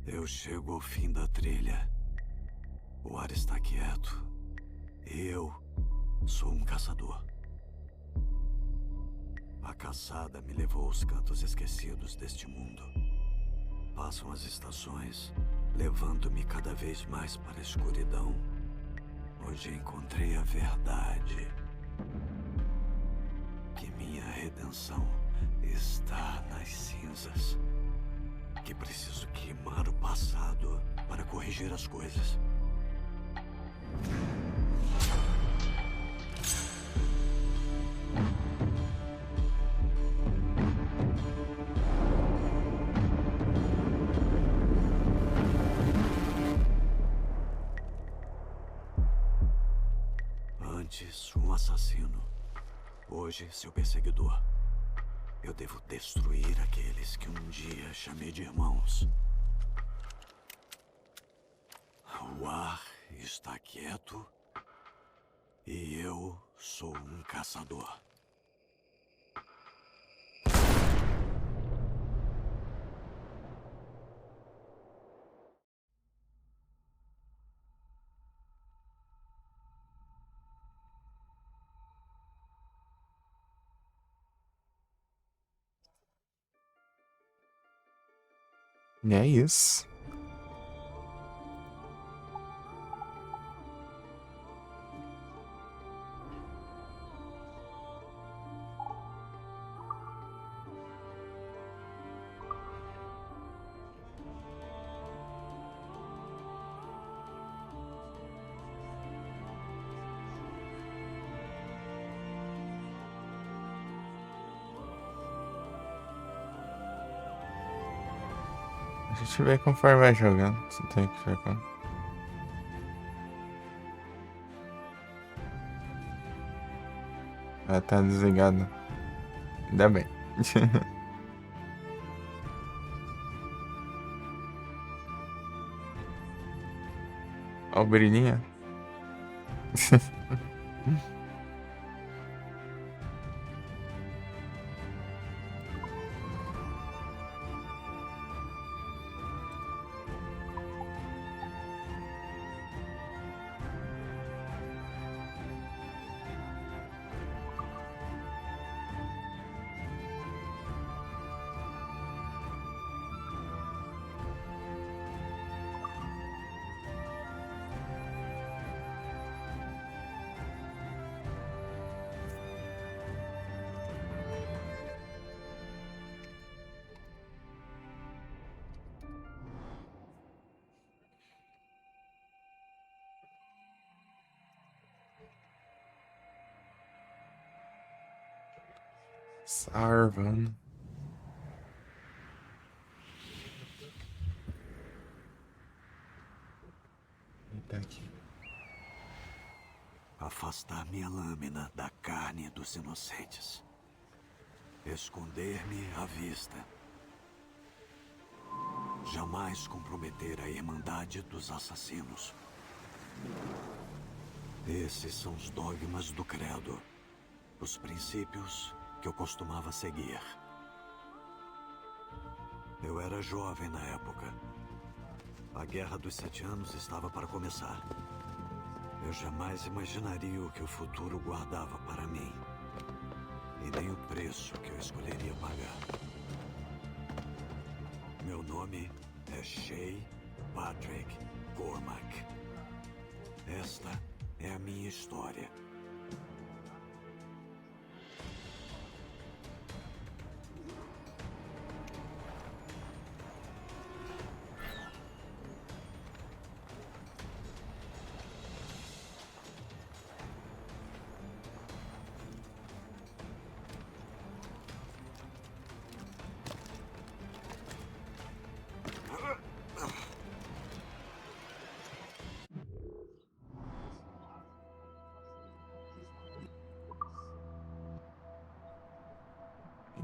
Eu chego ao fim da trilha. O ar está quieto. E eu sou um caçador. A caçada me levou aos cantos esquecidos deste mundo. Passam as estações, levando-me cada vez mais para a escuridão. Hoje encontrei a verdade. Que minha redenção está nas cinzas. Que preciso queimar o passado para corrigir as coisas. Antes, um assassino. Hoje, seu perseguidor. Eu devo destruir aqueles que um dia chamei de irmãos. O ar está quieto e eu sou um caçador. E é isso. A gente vê conforme vai jogando. Você tem que jogar. Ah, tá desligado. Ainda bem. Ó o brilhinho. Sarvan. Eita aqui. Afastar minha lâmina da carne dos inocentes. Esconder-me à vista. Jamais comprometer a irmandade dos assassinos. Esses são os dogmas do credo. Os princípios que eu costumava seguir. Eu era jovem na época. A Guerra dos 7 Anos estava para começar. Eu jamais imaginaria o que o futuro guardava para mim. E nem o preço que eu escolheria pagar. Meu nome é Shay Patrick Cormac. Esta é a minha história.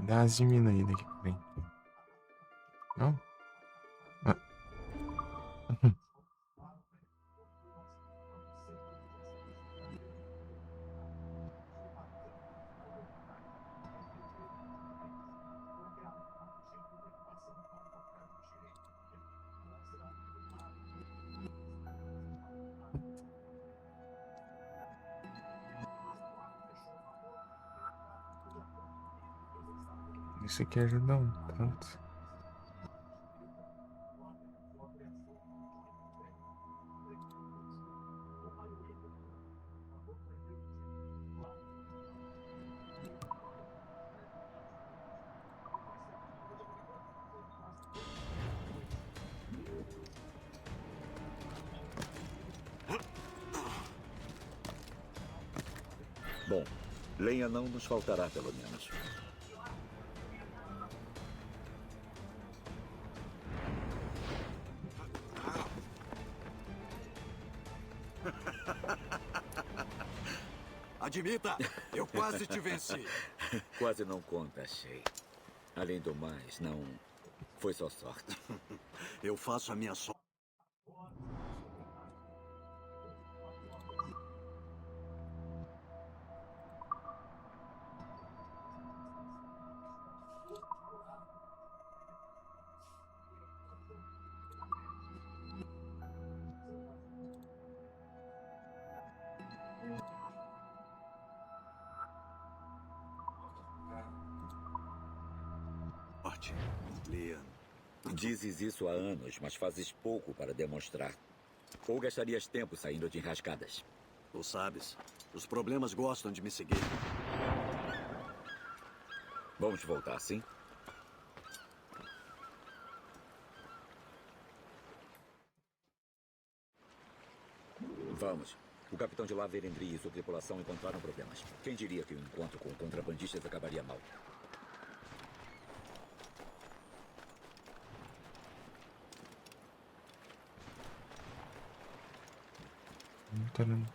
Dá umas diminuídas aqui, peraí. Não? Ah. Isso aqui ajuda um tanto. Bom, lenha não nos faltará, pelo menos. Admita, eu quase te venci. Quase não conta, Shay. Além do mais, não foi só sorte. Eu faço a minha sorte. Liam, Dizes isso há anos, mas fazes pouco para demonstrar. Ou gastarias tempo saindo de enrascadas? tu sabes, os problemas gostam de me seguir. Vamos voltar, sim? Vamos. O capitão de Laverendry e sua tripulação encontraram problemas. Quem diria que o encontro com contrabandistas acabaria mal? Tadam.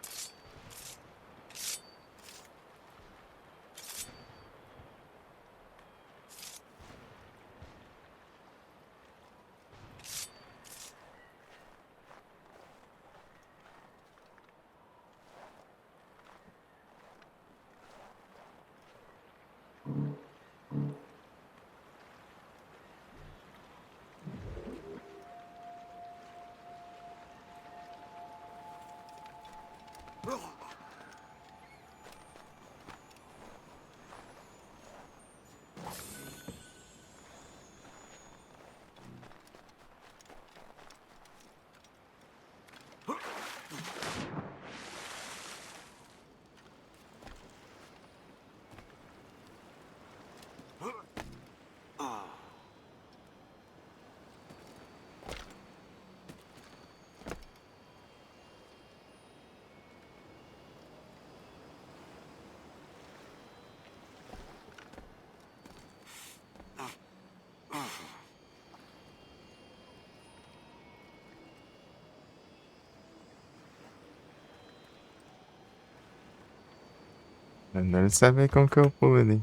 Agora saber como que eu pude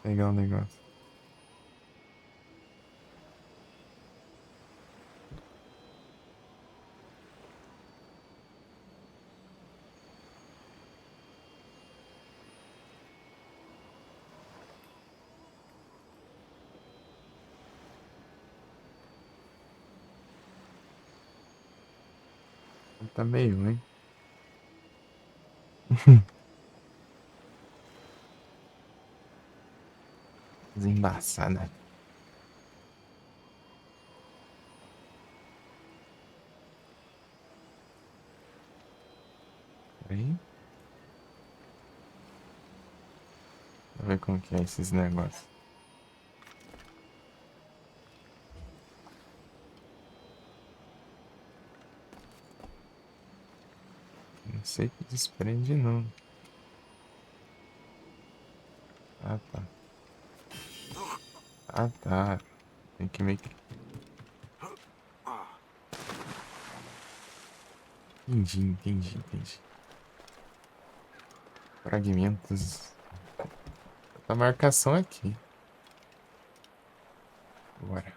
pegar o negócio. Tá meio ruim. Desembaçada. Aí. Deixa eu ver como que é esses negócios. Não sei que desprende não. Ah tá. Ah tá. Tem que meio que. Entendi. Fragmentos. A marcação aqui. Bora.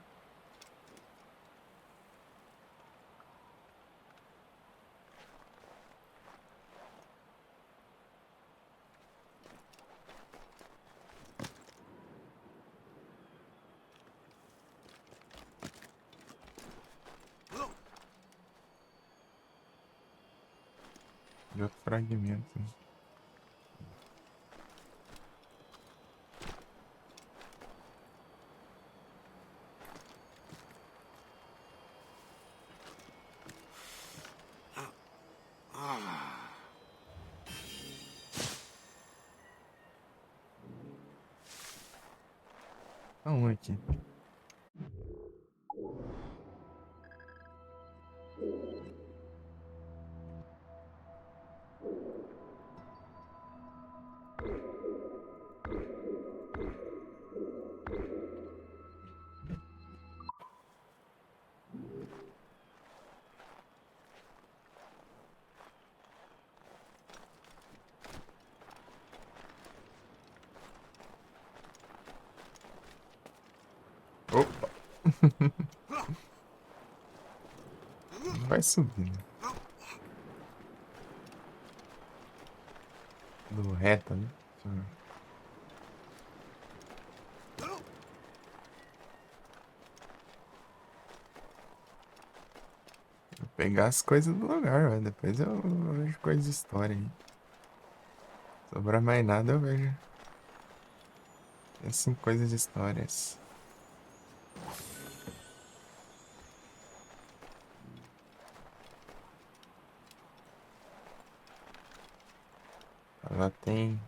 De outro fragmento. um aqui. Opa! Vai subindo. Do reto, né? Deixa eu ver. Vou pegar as coisas do lugar, velho. Depois eu vejo coisa de história aí. Sobrar mais nada, eu vejo. Assim, coisas de histórias. Ela tem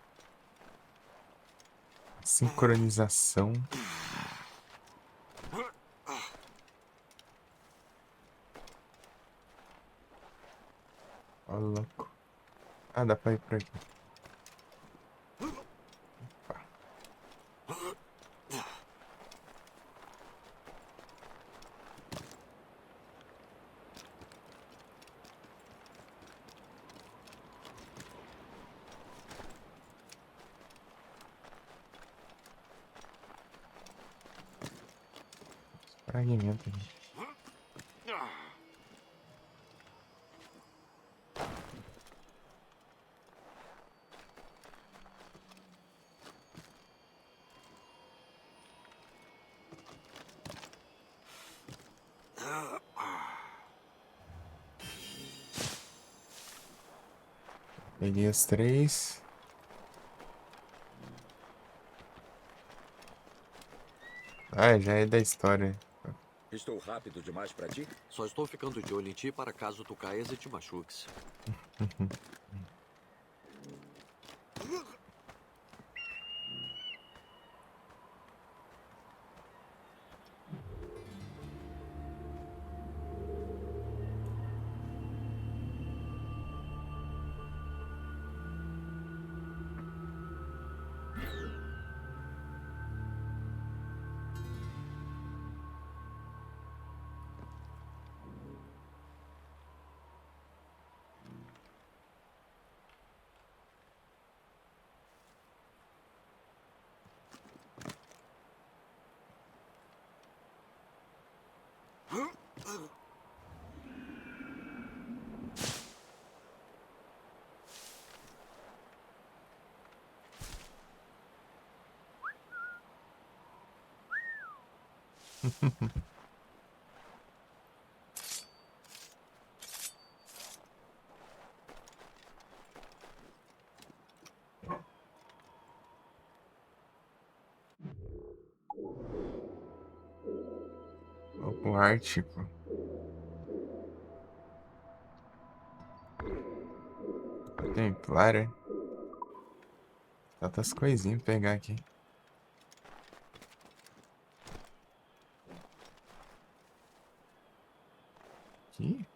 sincronização. Ó, louco. Ah, dá pra ir por aqui. Opa. Fragmento aqui. Peguei as 3. Ah, já é da história. Estou rápido demais para ti? Só estou ficando de olho em ti para caso tu caias e te machuques. Vou pro Ártico. Templar, é? Tantas coisinhas pra pegar aqui. Aqui?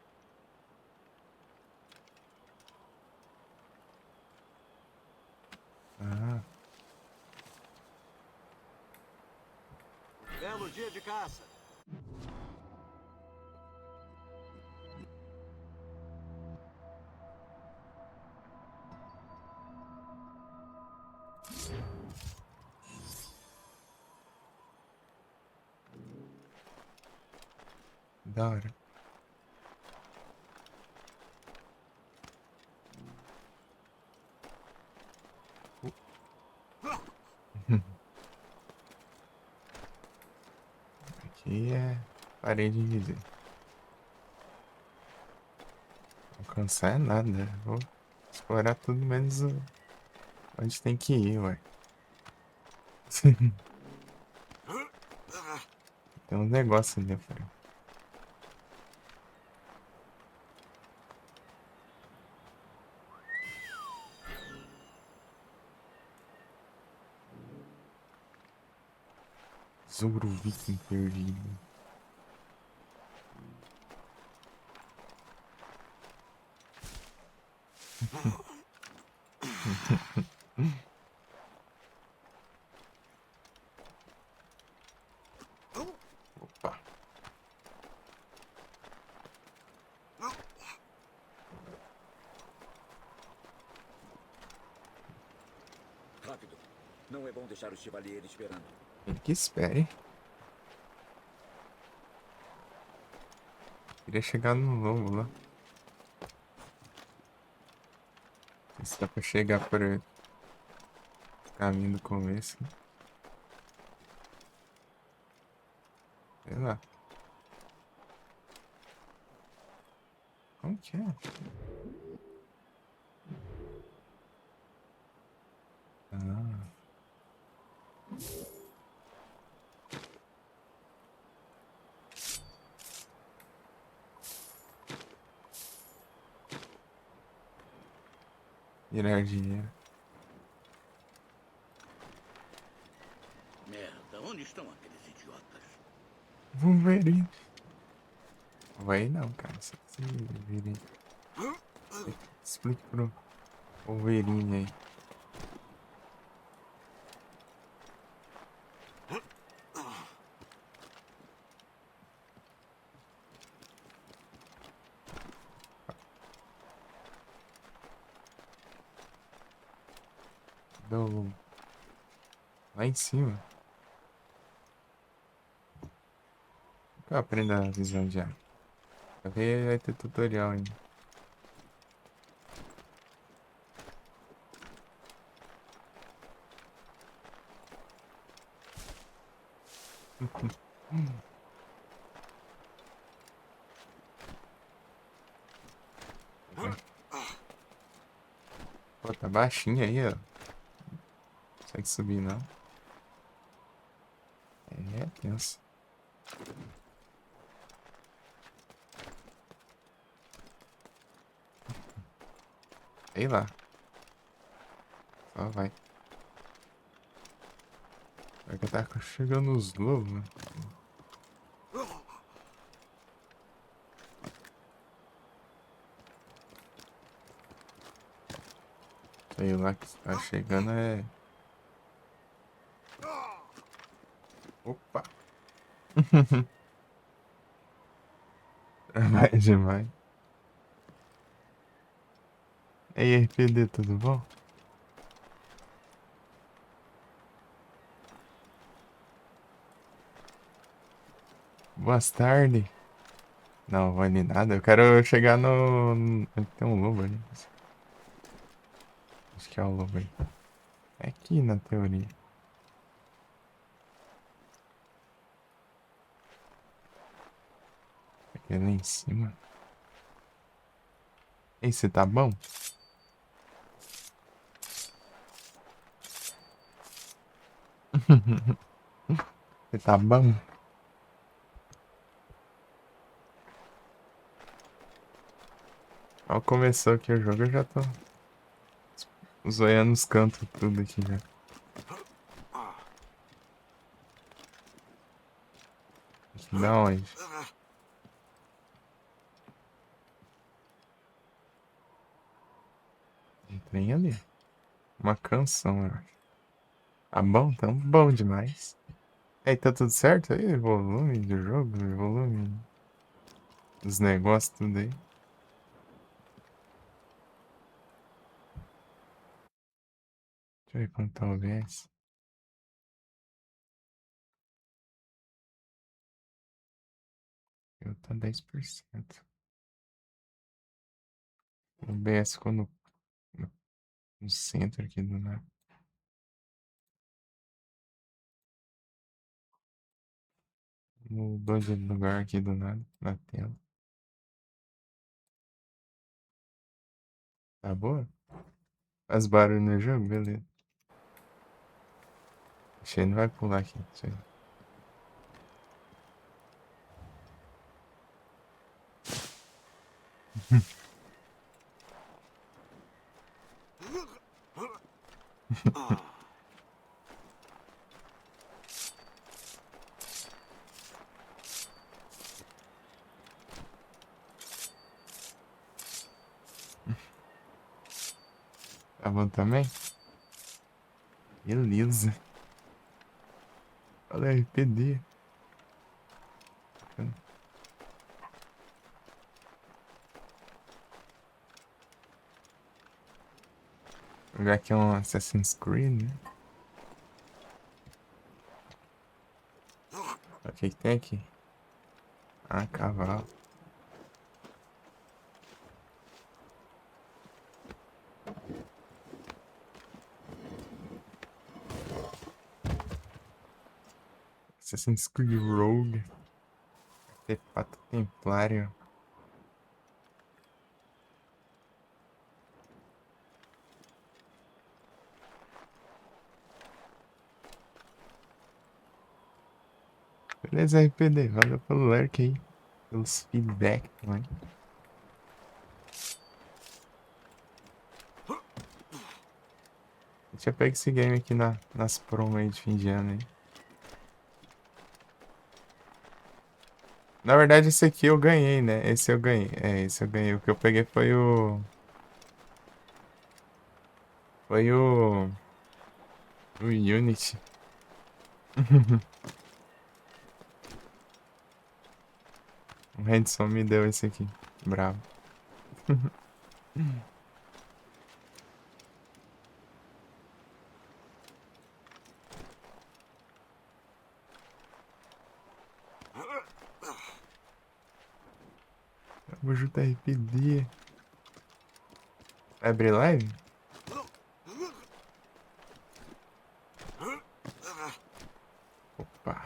Ah. Belo dia de caça. Da hora. Aqui é parede de dizer. Alcançar é nada. Vou explorar tudo menos onde tem que ir, ué. Tem um negócio ali, eu falei. Tesouro viking perdido. Opa. Rápido. Não é bom deixar o chevalier esperando. Ele que espere. Queria chegar no lobo lá. Não sei se dá pra chegar por o caminho do começo. Sei lá. Como que é? Ah. Virar dinheiro. Merda, onde estão aqueles idiotas? Wolverine. Vai não, cara. Só que você vire. Explique pro Wolverine aí. Do... Lá em cima. Que eu aprendo a visão de ar. Vai ver, vai ter tutorial ainda. Pô, tá baixinho aí, ó. Não consegue subir, não. É tenso. Sei lá. Só vai. Vai que tá chegando os lobos, né? Sei lá que tá chegando é... Opa! Vai demais. Ei, RPD, tudo bom? Boas tardes. Não, vou ali nada. Eu quero chegar no... Tem um lobo ali. Acho que é o lobo aí. É aqui na teoria. Aqui lá em cima. Ei, você tá bom? Você tá bom? Mal começou aqui o jogo, eu já tô zoiando os cantos tudo aqui já. Aqui da onde? Um trem ali. Uma canção, eu acho. Tá bom? Tão bom demais. Aí, tá tudo certo aí? Volume do jogo, volume dos negócios, tudo aí. Deixa eu ver quanto tá o OBS. Eu tá 10%. O OBS ficou no centro aqui do nada. Mudou de lugar aqui do nada, na tela. Tá boa? Faz barulho no jogo? Beleza. Acho que ele não vai pular aqui. Deixa eu ver. Tá bom também? Beleza. Olha RPD. Vou jogar aqui um Assassin's Creed, né? O que tem aqui? Ah, cavalo. Assassin's Creed Rogue. Artefato Templário. Beleza, RPD. Valeu pelo lurk aí. Pelos feedback também. Deixa eu pegar esse game aqui nas promos aí de fim de ano aí. Na verdade, esse aqui eu ganhei, né? Esse eu ganhei. É, esse eu ganhei. O que eu peguei foi o... Foi o... O Unity. O Hanson me deu esse aqui. Bravo. Vou juntar RPD. Vai abrir live? Opa.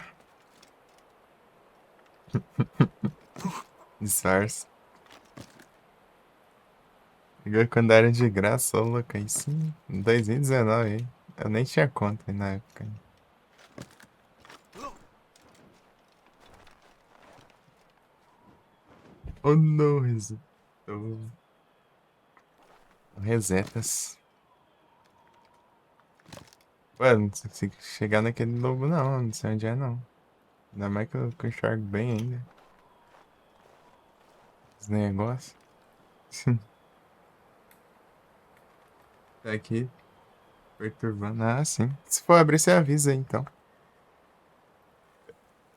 Disfarce. Igual quando era de graça, ô louco, aí sim. 2019 aí. Eu nem tinha conta aí na época. Oh não, resetou. Resetas. Ué, não sei chegar naquele lobo não sei onde é não. Ainda mais que eu enxergo bem ainda. Os negócios. Tá aqui perturbando. Ah, sim. Se for abrir, você avisa aí então.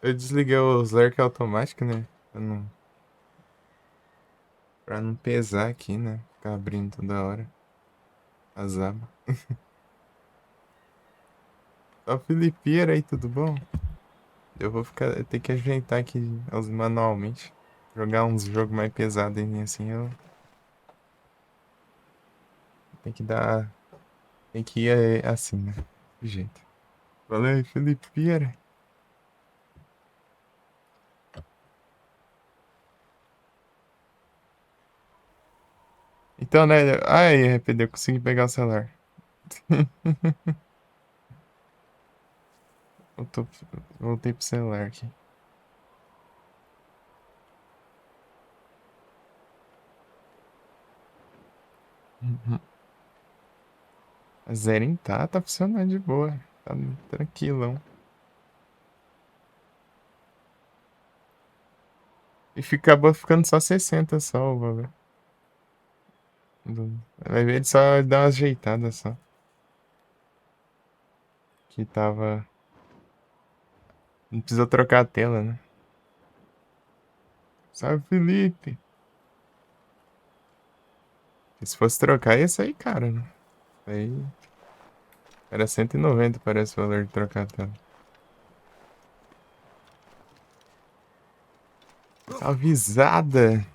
Eu desliguei os lurk automático, né? Pra não pesar aqui, né? Ficar abrindo toda hora. As abas. Ó, Felipeira aí, tudo bom? Eu tenho que ajeitar aqui manualmente. Jogar uns jogos mais pesados aí, assim, eu... Tem que dar... Tem que ir assim, né? Do jeito. Valeu, Felipeira. Então, né? Ai, arrependeu, consegui pegar o celular. Voltei pro celular aqui. A Zeren tá funcionando de boa. Tá tranquilão. E acabou ficando só 60 só o valor. Vai ver, ele só dá uma ajeitada só. Que tava... Não precisou trocar a tela, né? Salve, Felipe. E se fosse trocar, ia sair caro, né? Aí... Era 190, parece o valor de trocar a tela. Avisada!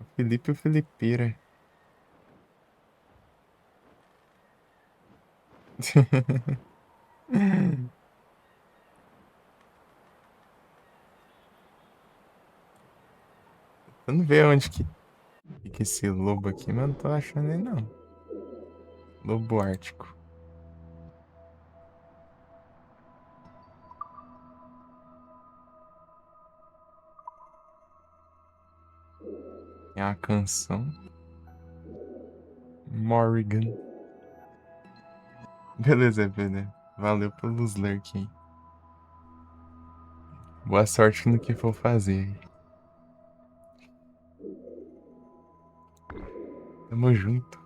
O Felipe e o Felipeira. Eu não vejo onde que fica esse lobo aqui, mas não tô achando ele não. Lobo ártico. É uma canção. Morrigan. Beleza, beleza. Valeu pelos lurk aí. Boa sorte no que for fazer aí. Tamo junto.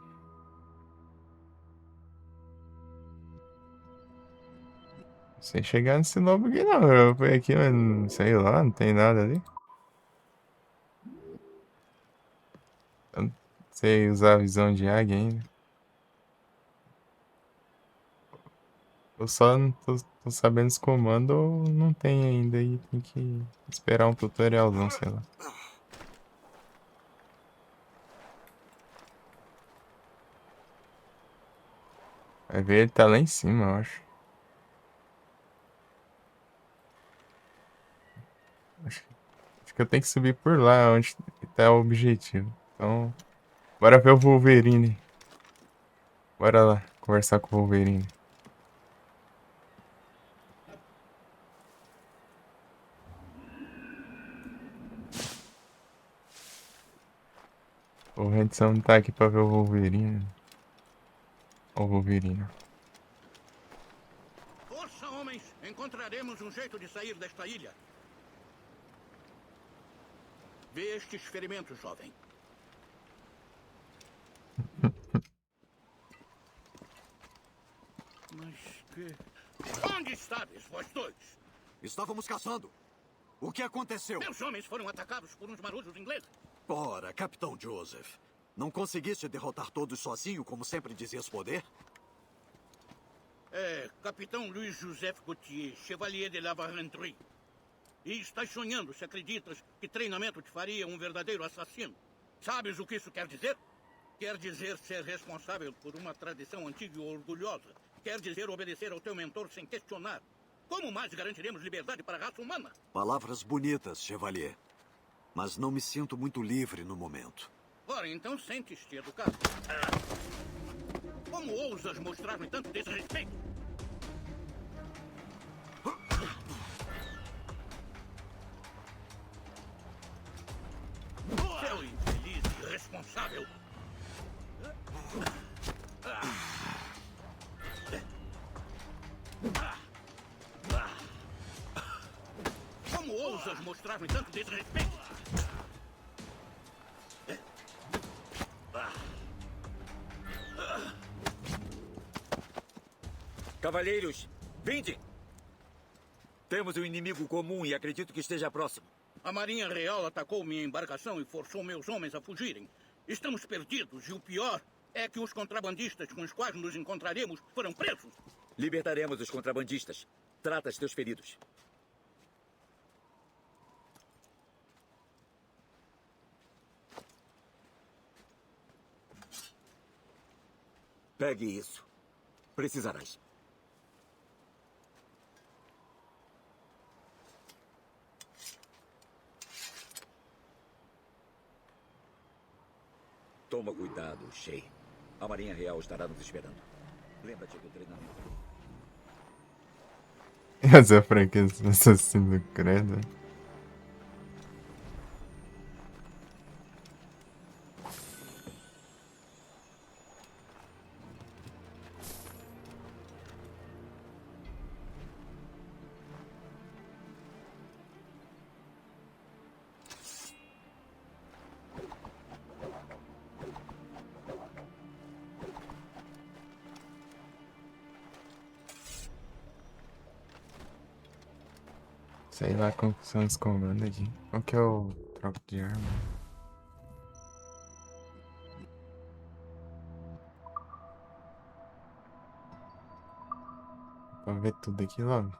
Sem chegar nesse lobo aqui não. Eu fui aqui, mas não sei lá, não tem nada ali. Eu não sei usar a visão de águia ainda. Eu só não tô sabendo os comandos ou não tem ainda e tem que esperar um tutorialzão, sei lá. Vai ver, ele tá lá em cima, eu acho. Acho que eu tenho que subir por lá, onde tá o objetivo. Então, bora ver o Wolverine. Bora lá, conversar com o Wolverine. O Hanson não tá aqui pra ver o Wolverine. O Wolverine. Força, homens! Encontraremos um jeito de sair desta ilha. Vê estes ferimentos, jovem. Mas que... Onde estáveis, vós dois? Estávamos caçando. O que aconteceu? Meus homens foram atacados por uns marujos ingleses. Ora, Capitão Joseph. Não conseguiste derrotar todos sozinho, como sempre dizias poder? É, Capitão Luiz Joseph Gautier, Chevalier de la Varendrye. E estás sonhando se acreditas que treinamento te faria um verdadeiro assassino. Sabes o que isso quer dizer? Quer dizer ser responsável por uma tradição antiga e orgulhosa. Quer dizer obedecer ao teu mentor sem questionar. Como mais garantiremos liberdade para a raça humana? Palavras bonitas, Chevalier. Mas não me sinto muito livre no momento. Ora, então sentes-te educado. Como ousas mostrar-me tanto desrespeito? Seu infeliz e irresponsável. Como ousas mostrar-me tanto desrespeito? Cavalheiros, vinde! Temos um inimigo comum e acredito que esteja próximo. A Marinha Real atacou minha embarcação e forçou meus homens a fugirem. Estamos perdidos e o pior é que os contrabandistas com os quais nos encontraremos foram presos. Libertaremos os contrabandistas. Trata os teus feridos. Pegue isso. Precisarás. Toma cuidado, Shay. A Marinha Real estará nos esperando. Lembra-te do treinamento. Essa é a franquia assassino do credo. Sei lá como são os comandos aqui. Qual que é o troco de arma? Pra ver tudo aqui logo.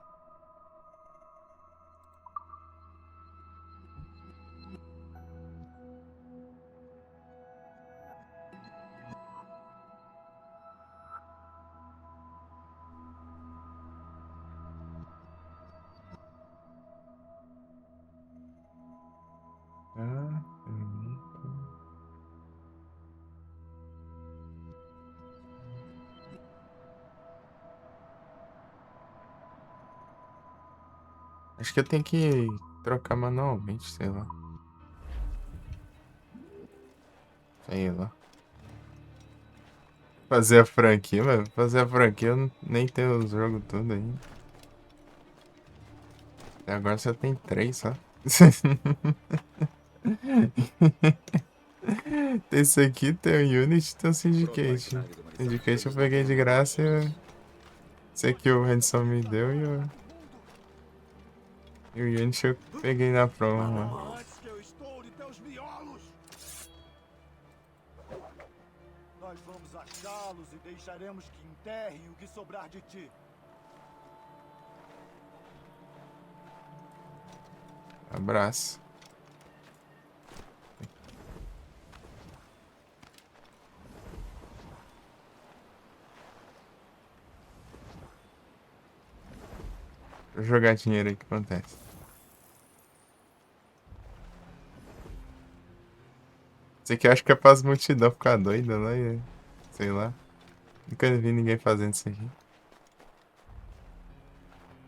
Ah, acho que eu tenho que trocar manualmente, sei lá. Sei lá. Fazer a franquia, mas fazer a franquia eu nem tenho os jogos tudo ainda. Até agora só tem 3 só. Tem esse aqui, tem o Unity, tem o Syndicate. Syndicate eu peguei de graça Esse aqui o Henson me deu e o Yannis eu peguei na prova. Antes que eu estoure teus miolos! Nós vamos achá-los e deixaremos que enterrem o que sobrar de ti. Abraço. Vou jogar dinheiro aí, o que acontece? Isso aqui eu acho que é pras multidão ficar doida lá e... sei lá. Nunca vi ninguém fazendo isso aqui.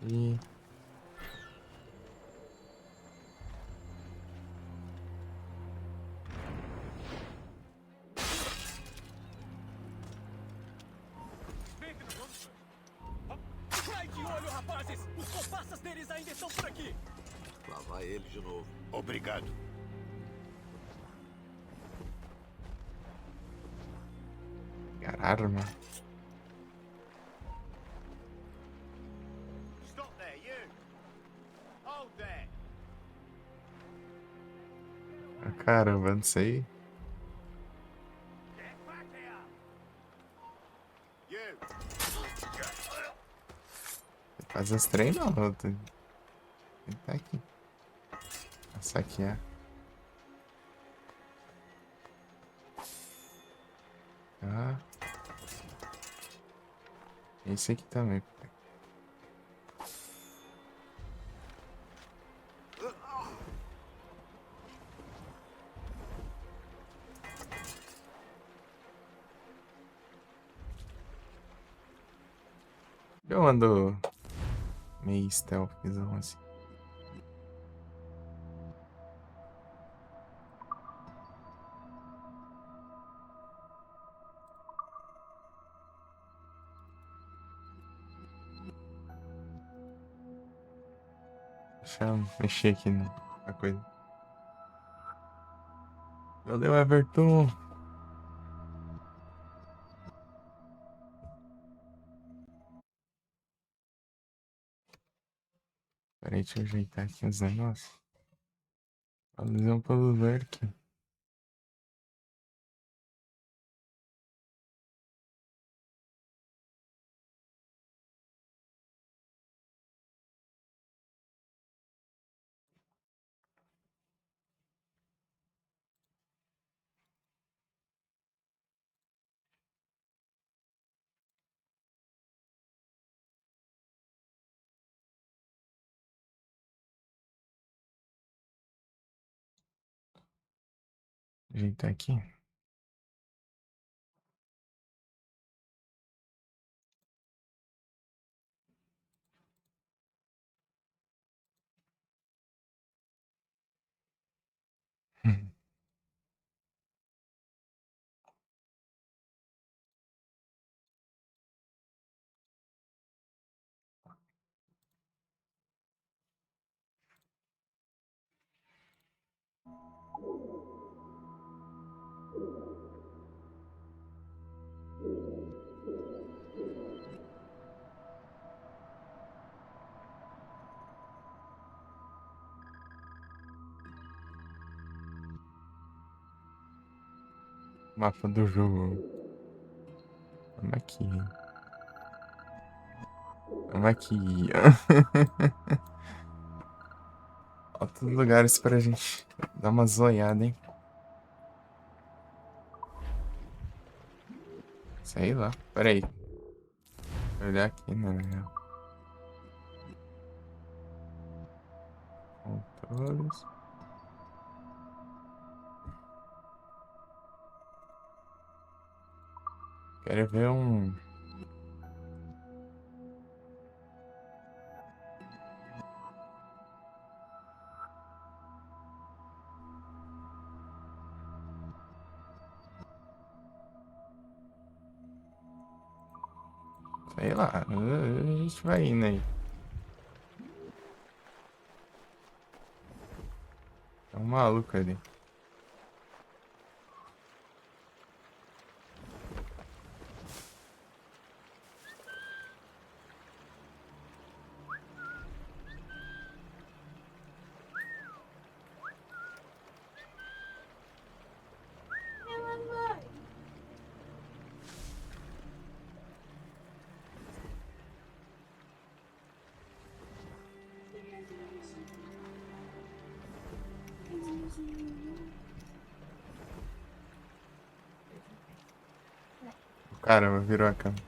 E... Sai de olho, rapazes! Os comparsas deles ainda estão por aqui! Lá vai ele de novo. Obrigado. Caralho, mano. Stop there, you! Hold there! Ah, caramba, não sei. Get back here! You! Faz as trem não. Ele tá aqui. Essa aqui é. Ah. Esse aqui também. Eu ando meio stealthzão assim. Deixa eu mexer aqui na coisa. Valeu, Everton. Peraí, deixa eu ajeitar aqui os negócios. Alisão pelo Lurk. Ajeitar aqui. Mapa do jogo. Vamos aqui. Vamos aqui. Altos lugares pra gente dar uma zoiada, hein? Sei lá. Pera aí. Vou olhar aqui, né? Controles. Quero ver um... sei lá. A gente vai indo aí. É um maluco ali. Caramba, virou a câmera.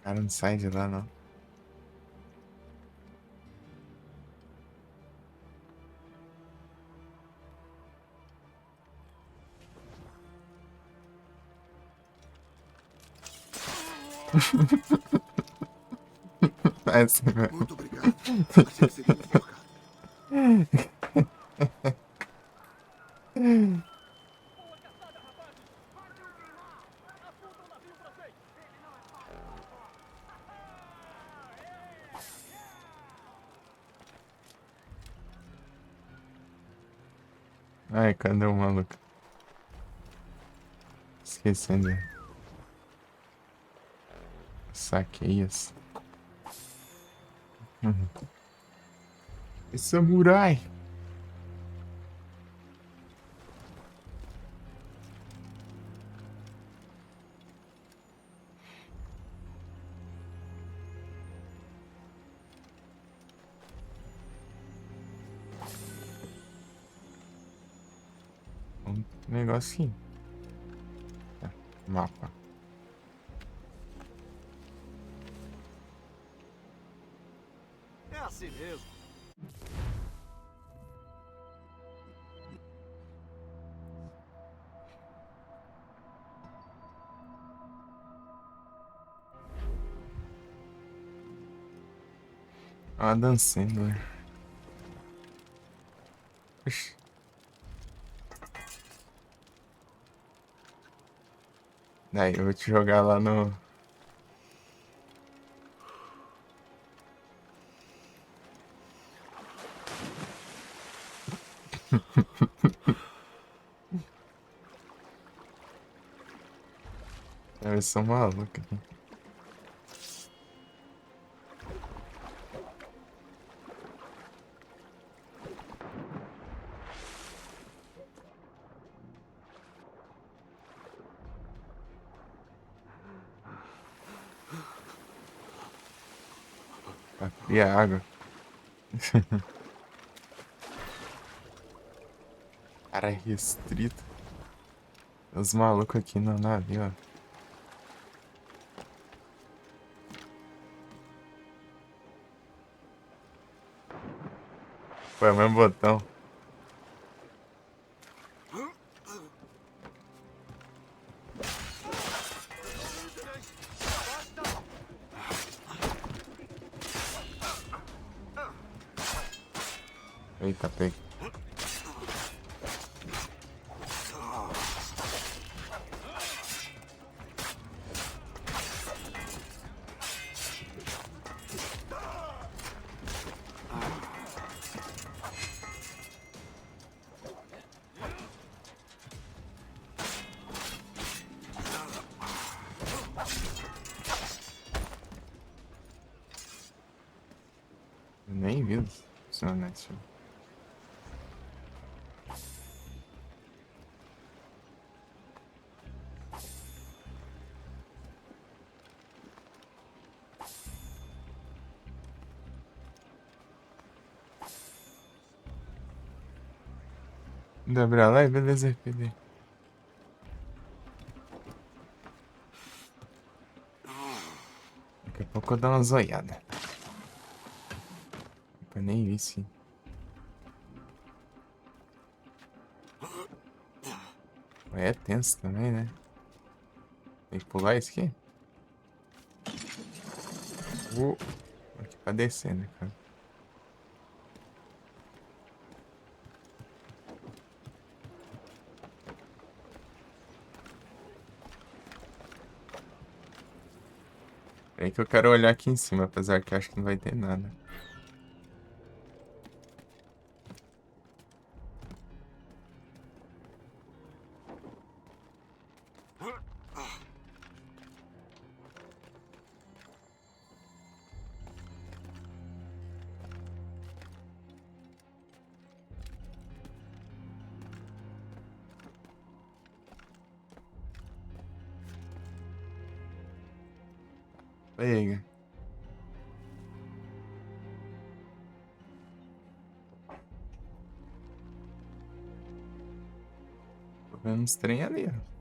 Cara, não sai de lá, não. É assim, velho. Muito obrigado. Achei que seria enforcado. Ai, cadê o maluco? Esquecendo. Saqueias. Uhum. É samurai. Um negocinho. Tá, mapa. É assim mesmo. Ah, dançando, né? Oxi. Daí, eu vou te jogar lá no... Na versão maluca aqui. E a água. Cara, é restrito. Os malucos aqui no navio, ó. Foi o mesmo botão. Eita, peguei. Eu nem vi funcionar isso. Dá pra lá e beleza, perdi. Daqui a pouco eu dou uma zoiada. Eu nem vi, sim. É tenso também, né? Tem que pular isso aqui? Aqui pra descer, né, cara? Peraí que eu quero olhar aqui em cima, apesar que acho que não vai ter nada. Pega. Tô vendo uns trem ali, ó.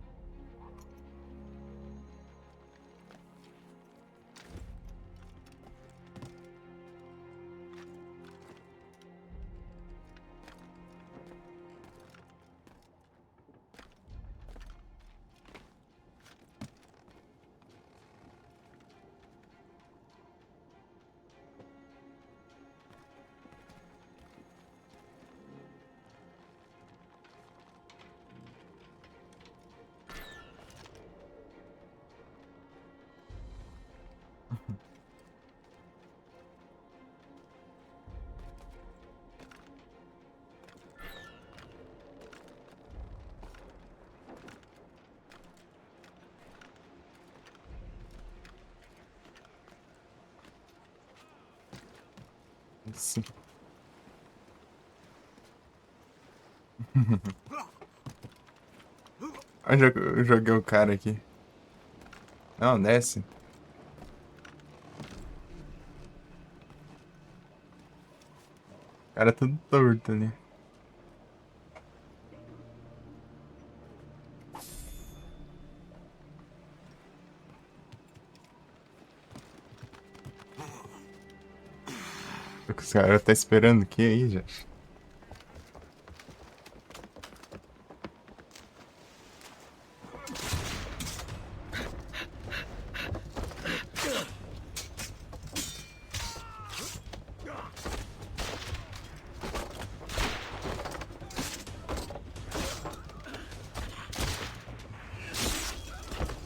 Sim. Onde eu joguei o cara aqui? Não, desce. O cara tudo torto ali. Os caras tá esperando o que aí, gente?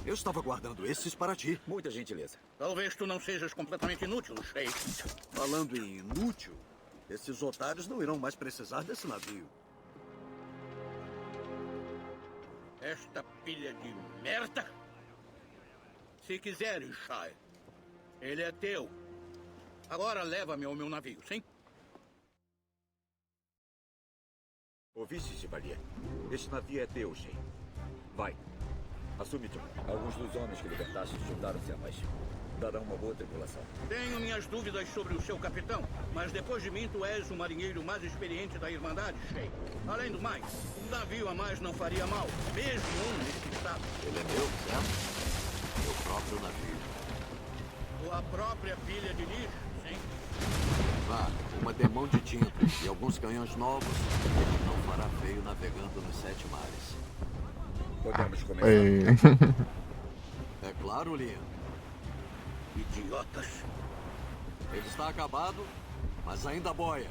Eu estava guardando esses para ti. Muita gentileza. Talvez tu não sejas completamente inútil, Sheik. Falando em inútil, esses otários não irão mais precisar desse navio. Esta pilha de merda? Se quiseres, Shai, ele é teu. Agora leva-me ao meu navio, sim? Ouviste, Chevalier? Este navio é teu, Shen. Vai. Assume-te. Alguns dos homens que libertaste juntaram-se a nós. Darão uma boa tripulação. Tenho minhas dúvidas sobre o seu capitão, mas depois de mim tu és o marinheiro mais experiente da Irmandade, Sheik. Além do mais, um navio a mais não faria mal, mesmo um nesse estado. Ele é meu, certo? Meu próprio navio. Tua própria pilha de lixo, sim? Vá, uma demão de tinta e alguns canhões novos. Não fará feio navegando nos 7 mares. Podemos começar. Ei. É claro, Liam. Idiotas. Ele está acabado, mas ainda boia.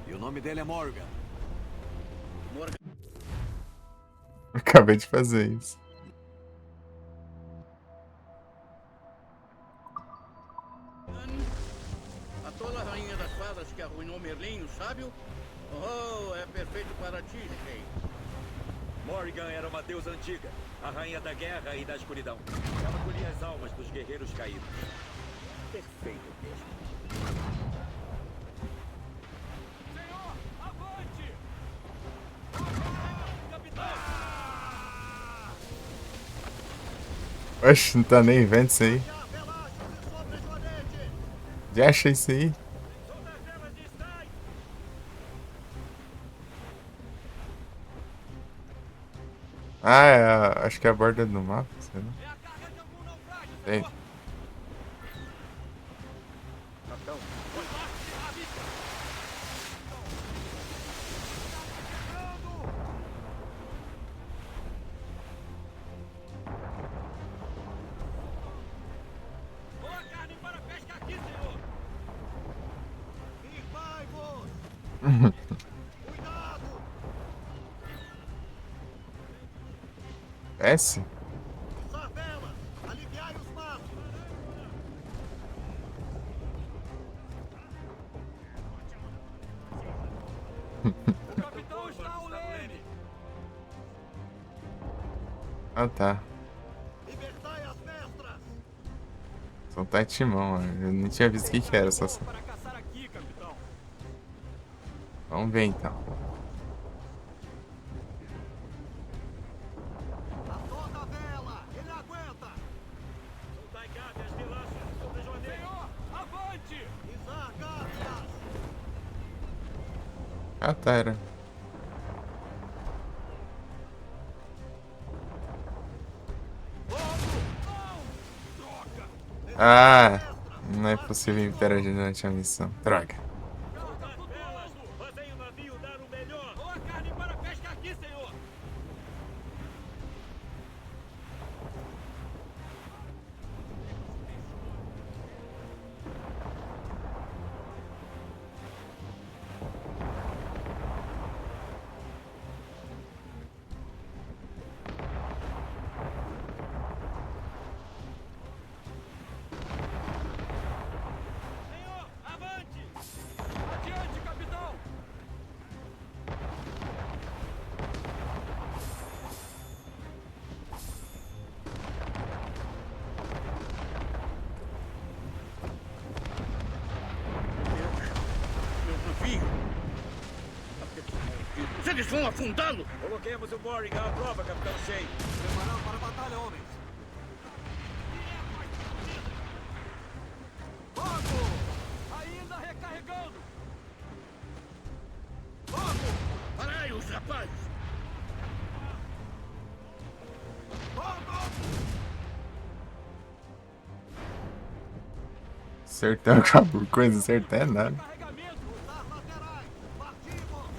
E o nome dele é Morgan. Morgan. Acabei de fazer isso. A tola rainha das fadas que arruinou Merlin, o sábio? Oh, é perfeito para ti, Sheik. Morrigan era uma deusa antiga, a rainha da guerra e da escuridão. Ela colhia as almas dos guerreiros caídos. Perfeito mesmo. Senhor, avante! Capitão! Oxe, não tá nem vendo isso aí. Já achei isso aí. Ah, acho que é a borda do mapa, sei lá. Tem. Capitão, Boa carne para a pesca aqui, senhor! Irmãos! Cuidado! S? Usar velas! Aliviai os maços! Capitão está ao leme. Ah, tá. Libertai as mestras! Soltar timão, mano. Eu nem tinha visto o que era essa. Para caçar aqui, capitão. Vamos ver então. A toda vela! Ele aguenta! Soltai Gabi as vilaças sobre Joaneiro. Senhor, avante! Izar, Garfias! Ah, tá, era. Ah, não é possível interagir durante a missão. Droga. Soltai as velas! Fazei o navio dar o melhor! Boa carne para a pesca aqui, senhor! Senhor, avante! Adiante, capitão! Meu navio! Eles vão afundá-lo! Coloquemos o Morrigan à prova, Capitão Shane. Preparado para a batalha, homens! Fogo! Ainda recarregando! Fogo! Parai os rapazes! Fogo! Sertão acabou. Coisa certa é nada. Carregamento! Usar laterais! Partimos!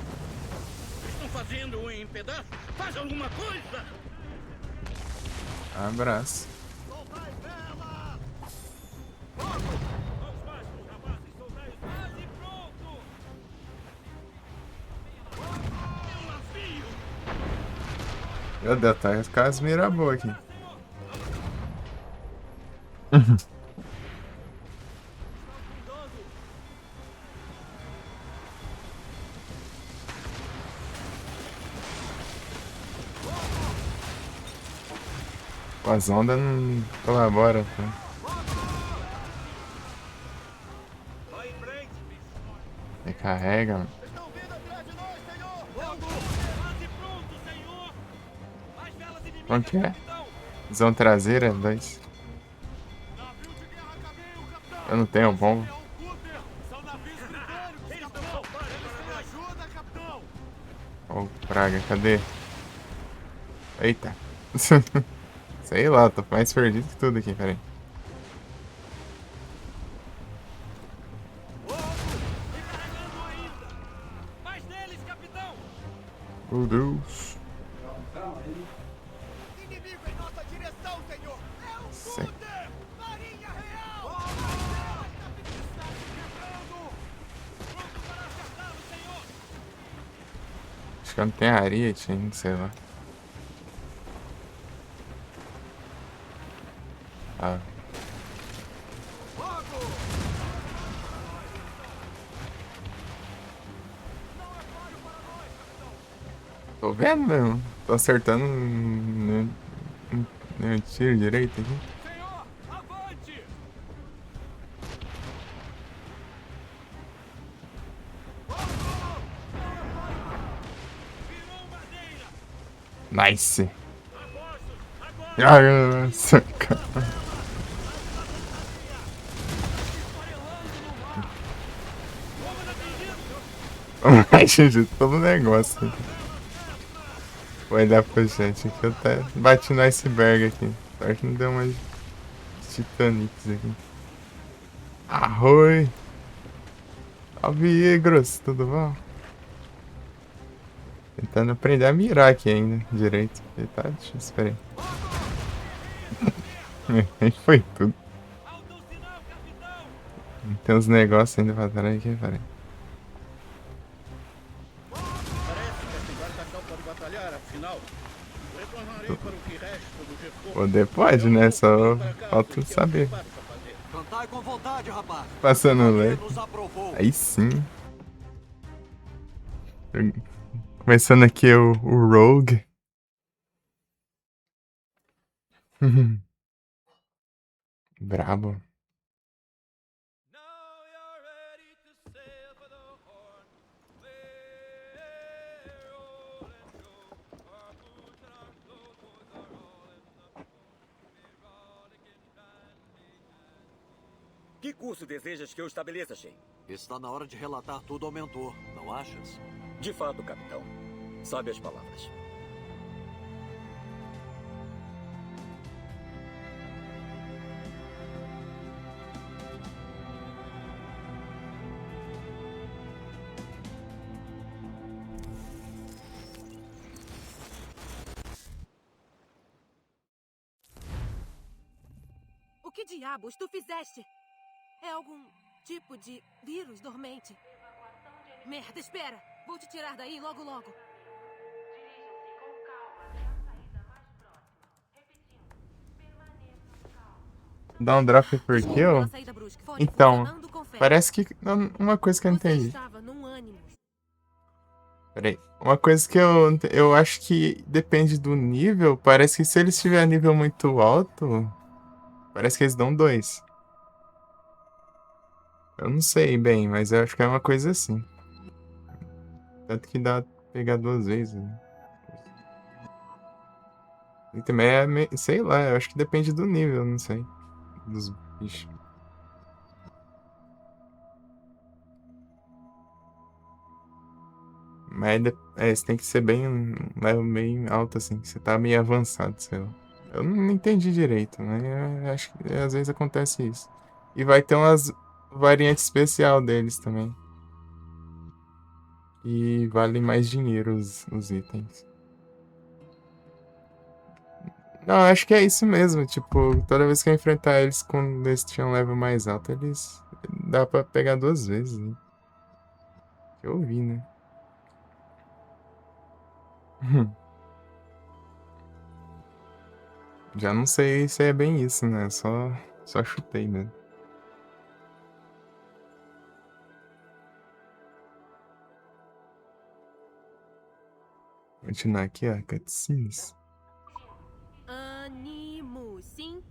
Estão fazendo em pedaços? Faz alguma coisa! Abraço. Soltai velas! Aos mastros, rapazes, soldai os quase pronto! Meu navio! Meu Deus, tá com as mira boa aqui. As ondas não colaboram, pô. Vai em frente. Recarrega, mano. Estão vindo atrás de nós, senhor! Fogo! Quase pronto, senhor! Mais velas inimigas, Como que é? capitão! Visão traseira, 2. Navio de guerra caminho, capitão! Eu não tenho bomba. É um cúter! São navios britânicos, capitão! Eles têm ajuda, capitão! Ô, praga, cadê? Eita. Sei lá, tô mais perdido que tudo aqui, peraí. Recarregando ainda! Mais neles, capitão! Meu Deus. Inimigo em nossa direção, senhor! É um Sei. cúter! Marinha Real! Está quebrando! Pronto para acertá-lo, senhor! Acho que não tem areia, tinha, sei lá. Ah. Tô vendo mesmo. Tô acertando no tiro direito aqui. Senhor, avante! Virou madeira! Nice. Apostos, agora! Nossa, cara. Esfarelando no mar! Como na Ai, gente, todo negócio. Vou olhar pro chat aqui. Eu até bati no iceberg aqui. Sorte que não deu mais Titanics aqui. Arroi! Salve, Egros, tudo bom? Tentando aprender a mirar aqui ainda, direito. Tá difícil, espera aí. Foi tudo. alto sinal, capitão! Tem uns negócios ainda pra trás aqui, peraí. Parece que essa embarcação pode batalhar, afinal. Retornarei para o que resta do reforço. Poder pode, né? Só falta saber. Cantai com vontade, rapaz! Passando Maria leve. nos aprovou! Aí sim. Começando aqui o Rogue. Brabo. Que curso desejas que eu estabeleça, Shen? Está na hora de relatar tudo ao mentor, não achas? De fato, capitão. Sabe as palavras. O que diabos tu fizeste? É algum tipo de vírus dormente. Merda, espera! Vou te tirar daí logo logo. Dá um drop por Desculpe kill? pela saída brusca. Fone Então, funcionando com fé. parece que... Uma coisa que eu não Você entendi. estava num ânimo. Peraí. Uma coisa que eu acho que depende do nível. Parece que se eles tiverem nível muito alto, parece que eles dão 2. Eu não sei bem, mas eu acho que é uma coisa assim. Tanto que dá pra pegar 2 vezes, né? E também sei lá, eu acho que depende do nível, não sei. Dos bichos. Mas você tem que ser bem um level meio alto, assim. Você tá meio avançado, sei lá. Eu não entendi direito, mas eu acho que às vezes acontece isso. E vai ter umas variantes especial deles também. E valem mais dinheiro os itens. Não, acho que é isso mesmo. Tipo, toda vez que eu enfrentar eles quando eles tinham um level mais alto, eles. Dá pra pegar 2 vezes, né? Que eu vi, né? Já não sei se é bem isso, né? Só chutei, né? Continuar aqui, ó. Cutscenes. Ânimo, sim?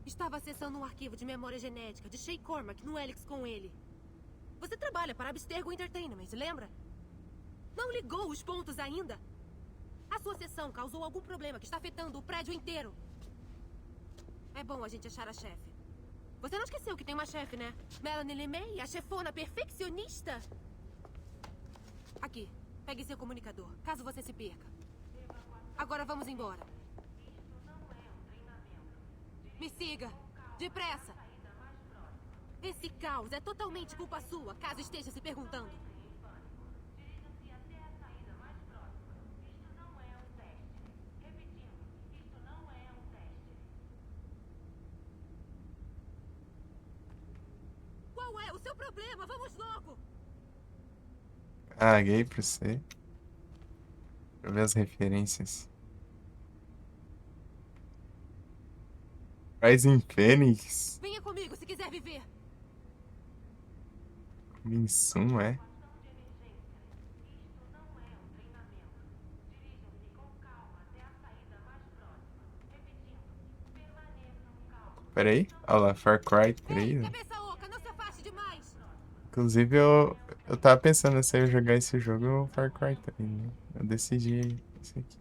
Estava acessando um arquivo de memória genética de Shay Cormac no Helix com ele. Você trabalha para Abstergo Entertainment, lembra? Não ligou os pontos ainda? A sua sessão causou algum problema que está afetando o prédio inteiro. É bom a gente achar a chefe. Você não esqueceu que tem uma chefe, né? Melanie LeMay, a chefona perfeccionista. Aqui, pegue seu comunicador, caso você se perca. Agora vamos embora. Me siga, depressa. Esse caos é totalmente culpa sua, caso esteja se perguntando. Qual é o seu problema? Vamos logo! Caguei pra você. Deixa eu ver as referências. Rising Phoenix. Venha comigo se quiser viver. Minsum, é? Pera aí. Olha lá, Far Cry 3. Ei, Né? cabeça oca, não se afaste demais! Inclusive, eu tava pensando se eu ia jogar esse jogo ou Far Cry 3. Né? Eu decidi esse aqui.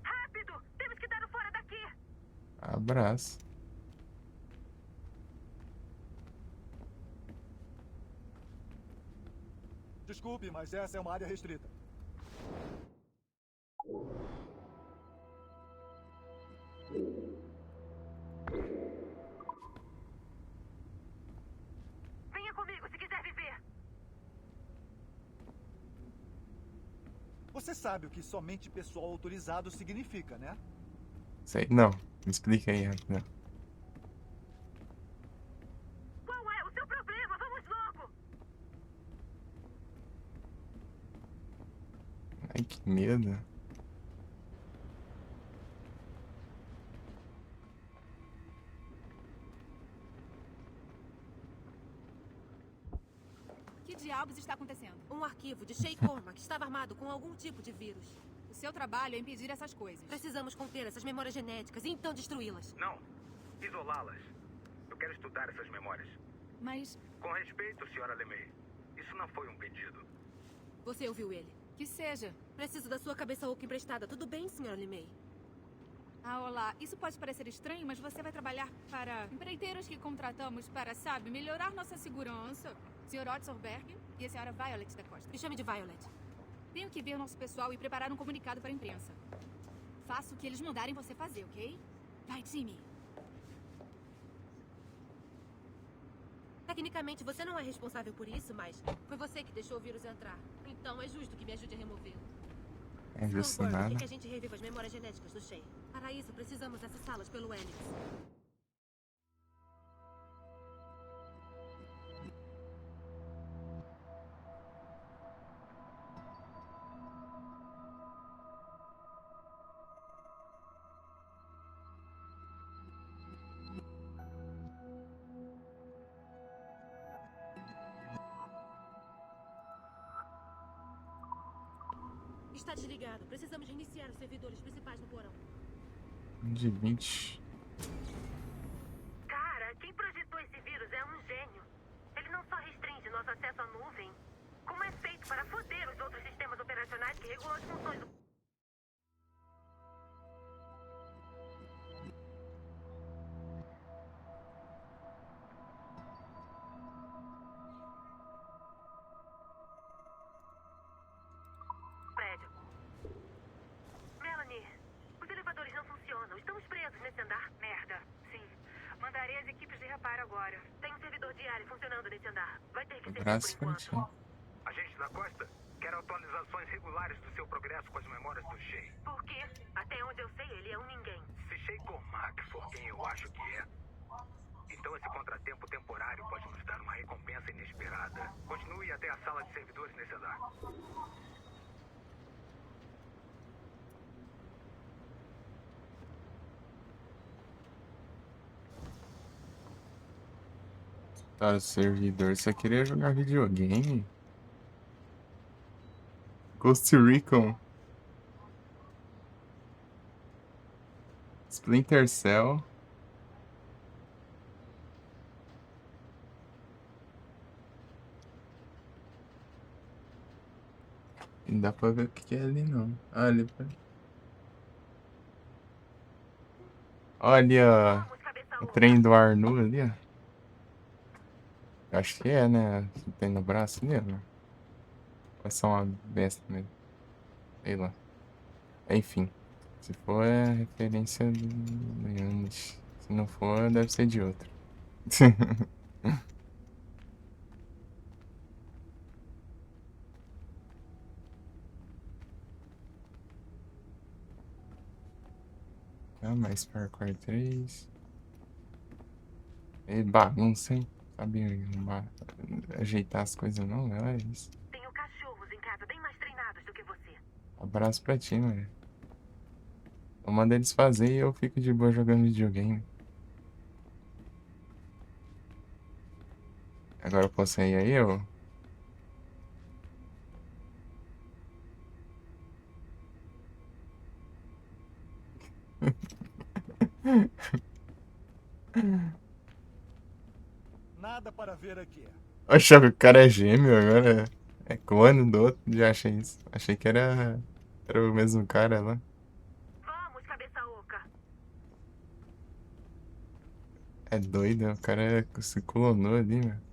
Rápido! Temos que dar o fora daqui! Abraço. Desculpe, mas essa é uma área restrita. Venha comigo se quiser viver! Você sabe o que somente pessoal autorizado significa, né? Sei. Não. Me explica aí, rapidão. Qual é o seu problema? Vamos logo! Ai, que medo. diabos está acontecendo? Um arquivo de Shay Cormac estava armado com algum tipo de vírus. O seu trabalho é impedir essas coisas. Precisamos conter essas memórias genéticas e então destruí-las. Não. Isolá-las. Eu quero estudar essas memórias. Mas Com respeito, Sra. LeMay. Isso não foi um pedido. Você ouviu ele? que seja. Preciso da sua cabeça oca emprestada. Tudo bem, Sra. LeMay? Ah, olá. Isso pode parecer estranho, mas você vai trabalhar para empreiteiros que contratamos para, sabe, melhorar nossa segurança. Sr. Otterberg e a Sra. Violet da Costa. Me chame de Violet. Tenho que ver nosso pessoal e preparar um comunicado para a imprensa. Faça o que eles mandarem você fazer, ok? Vai, Jimmy. Tecnicamente, você não é responsável por isso, mas foi você que deixou o vírus entrar. Então é justo que me ajude a removê-lo. É justo Sr. Burke nada. quer que a gente reviva as memórias genéticas do Shay. Para isso, precisamos acessá-las pelo Helix. Está desligado. Precisamos reiniciar os servidores principais no porão. De 20. Cara, quem projetou esse vírus é um gênio. Ele não só restringe nosso acesso à nuvem, como é feito para foder os outros sistemas operacionais que regulam as funções do... prédio. Melanie, os elevadores não funcionam. Estamos presos nesse andar. Merda. Sim. Mandarei as equipes de reparo agora. Tem um servidor diário funcionando nesse andar. Vai ter que ser Braço por enquanto. fortinho. Agente da Costa, quero atualizações regulares do seu progresso com as memórias do Shay. Por quê? Até onde eu sei, ele é um ninguém. Se Shay Cormac for quem eu acho que é, então esse contratempo temporário pode nos dar uma recompensa inesperada. Continue até a sala de servidores nesse andar. Tá, servidor. Você queria jogar videogame? Ghost Recon. Splinter Cell. Não dá pra ver o que é ali não. Ah, ali pra... Olha Vamos, cabeça o oca. trem do Arnu ali, ó. Acho que é, né? Que tem no braço dele. Vai ser uma besta mesmo. Sei lá. Enfim. Se for, é referência do Yannis. Se não for, deve ser de outro. Ah, mais Far Cry 3. E bagunça, hein? Sabe ajeitar as coisas não, é isso. Tenho cachorros em casa bem mais treinados do que você. Abraço pra ti, mano. Eu mando eles fazer e eu fico de boa jogando videogame. Agora eu posso ir aí, eu? Nada para ver aqui. Oxe, o cara é gêmeo agora. É clone do outro. Já achei isso. Achei que era o mesmo cara lá. Vamos, cabeça oca. É doido, o cara se clonou ali, meu.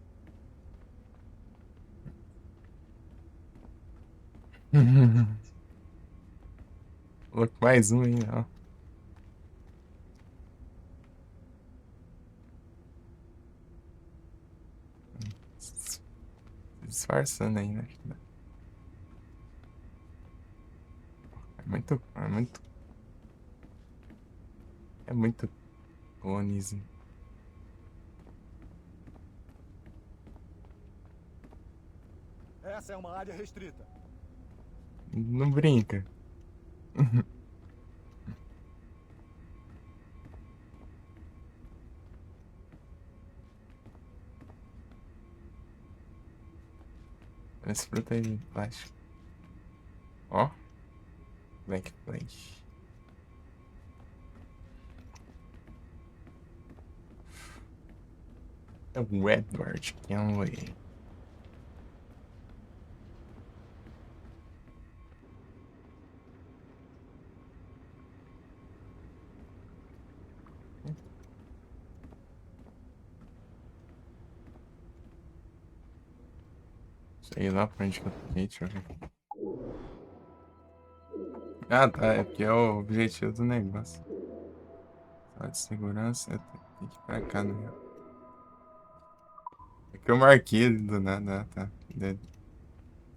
Louco, mais um aí, ó. Se disfarçando aí, né? É muito clonezinho. Essa é uma área restrita. Não brinca. Esse fruta aí de plástico. Ó. Black Plague. É o Edward Kenway. Sei lá pra onde que eu fiquei, deixa eu ver. Ah, tá. É porque é o objetivo do negócio. Só de segurança, eu tenho que ir pra cá, né? É que eu marquei do nada, tá.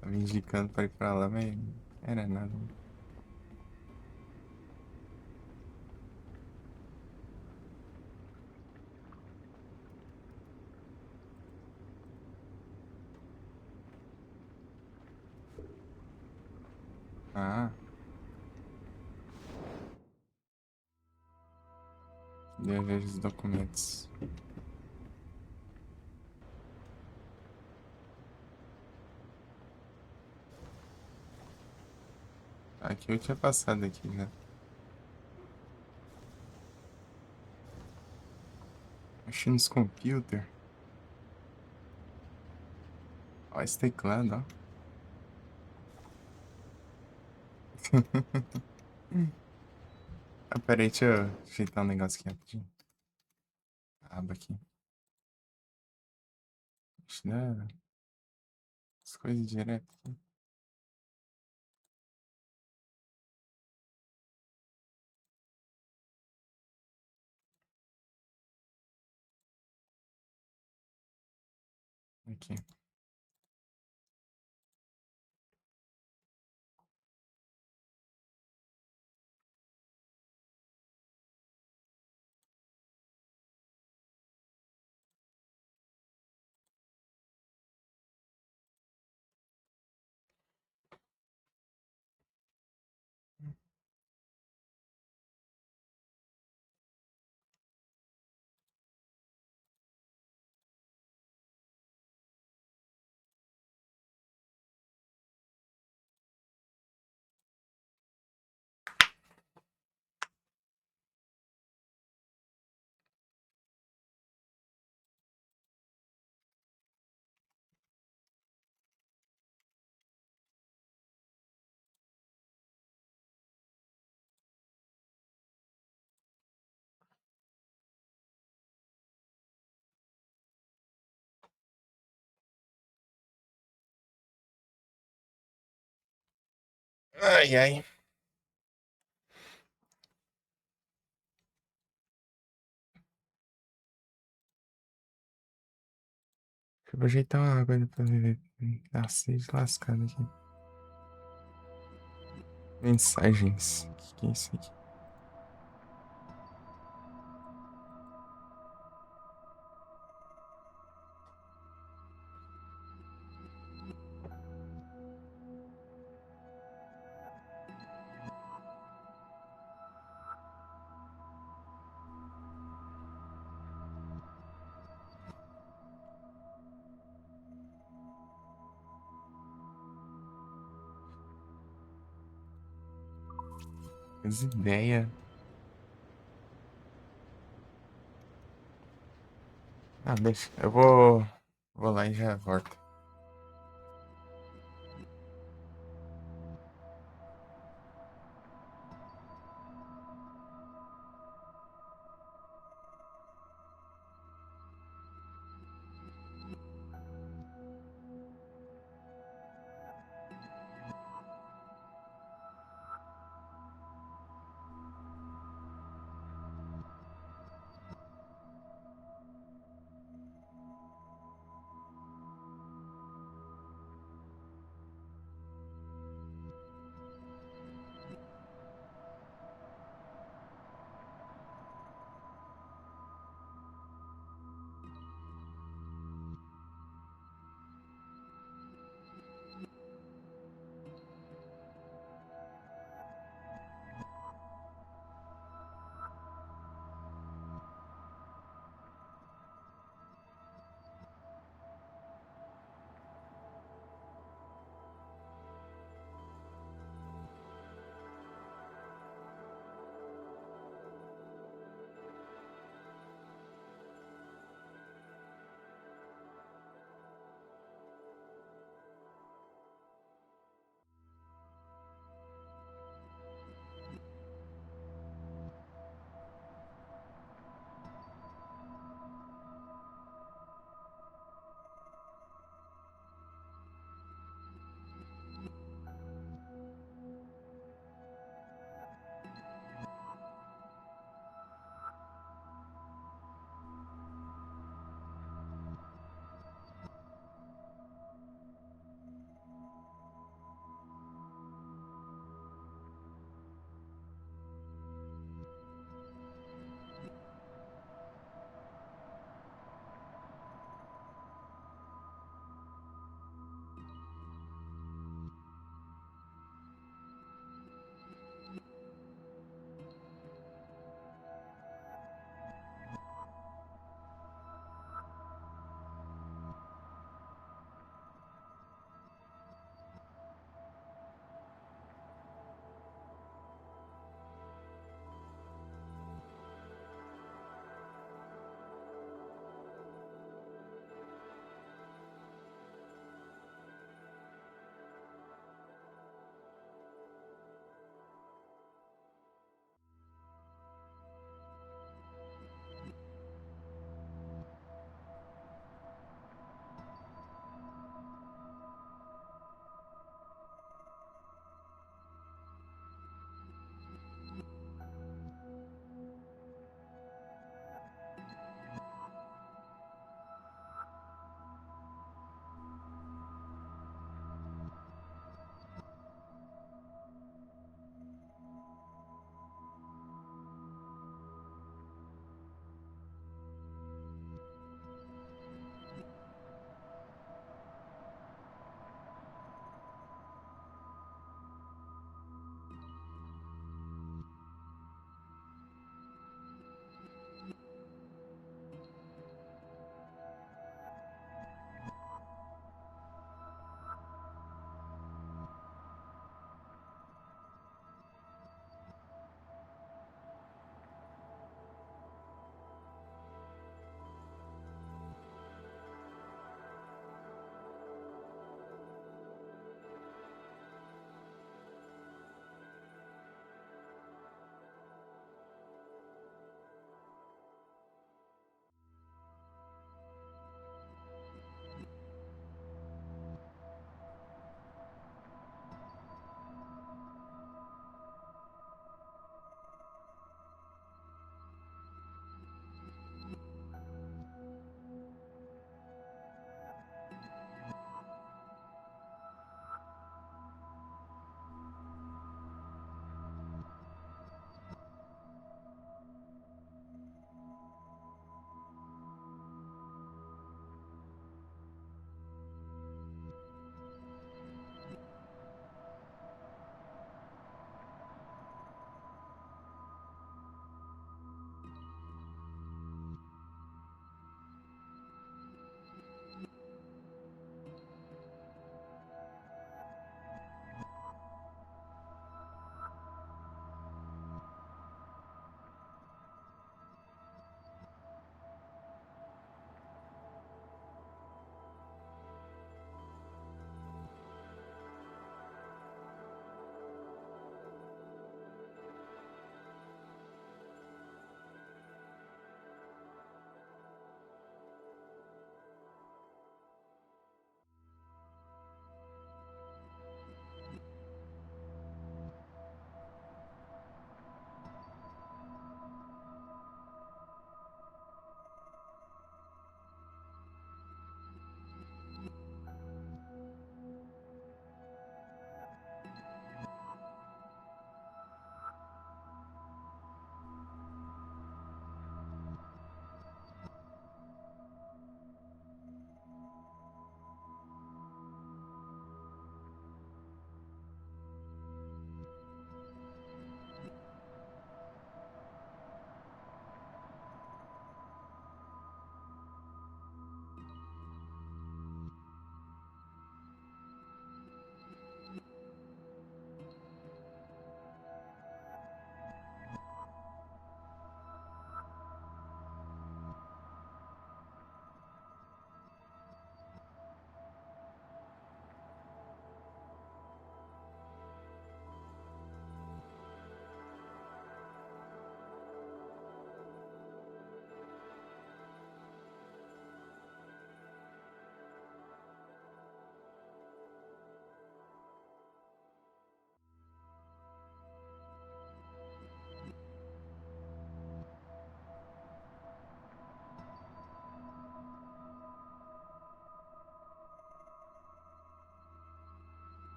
Tava indicando pra ir pra lá, mas não era nada. Ah, eu vejo os documentos. Aqui eu tinha passado aqui já. Machines Computer. Ó esse teclado, ó. Ah, peraí, deixa eu ajeitar um negócio aqui rapidinho. A aba aqui. Deixa eu dar as coisas direto aqui. Aqui. Ai, ai. Deixa eu ajeitar uma água ali pra ver. Tá seis lascado aqui. Mensagens. O que é isso aqui? As ideias. Ah, deixa. Eu vou lá e já volto.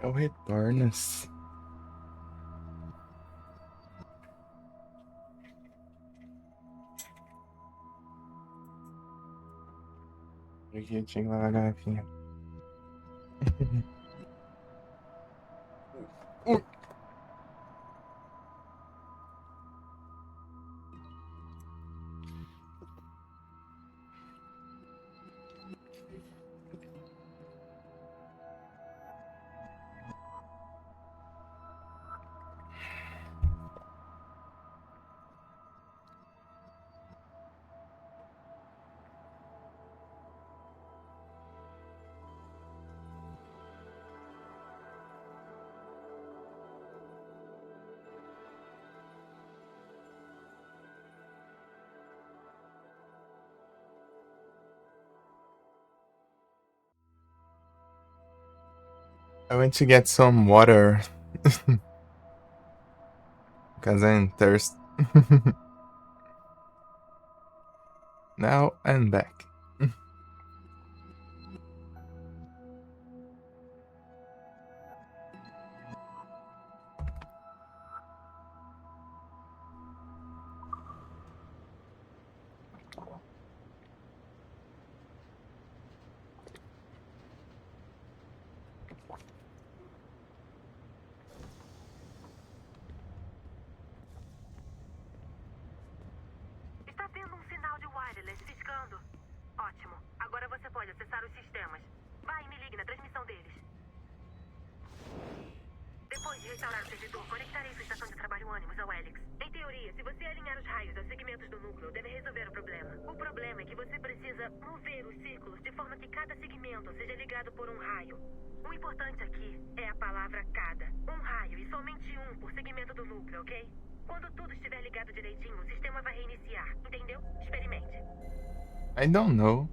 o Retornas. Aqui eu tinha que lavar a garrafinha. I went to get some water. Because I'm thirsty. Now I'm back. Está tendo um sinal de wireless fiscando. Ótimo. Agora você pode acessar os sistemas. Vai e me ligue na transmissão deles. Depois de restaurar o servidor, conectarei sua estação de trabalho Animus ao Helix. Em teoria, se você alinhar os raios aos segmentos do núcleo, deve resolver o problema. O problema é que você precisa mover os círculos de forma que cada segmento seja ligado por um raio. O importante aqui é a palavra cada. Um raio e somente um por segmento do núcleo, ok? Quando tudo estiver ligado direitinho, o sistema vai reiniciar. Entendeu? Experimente. I don't know.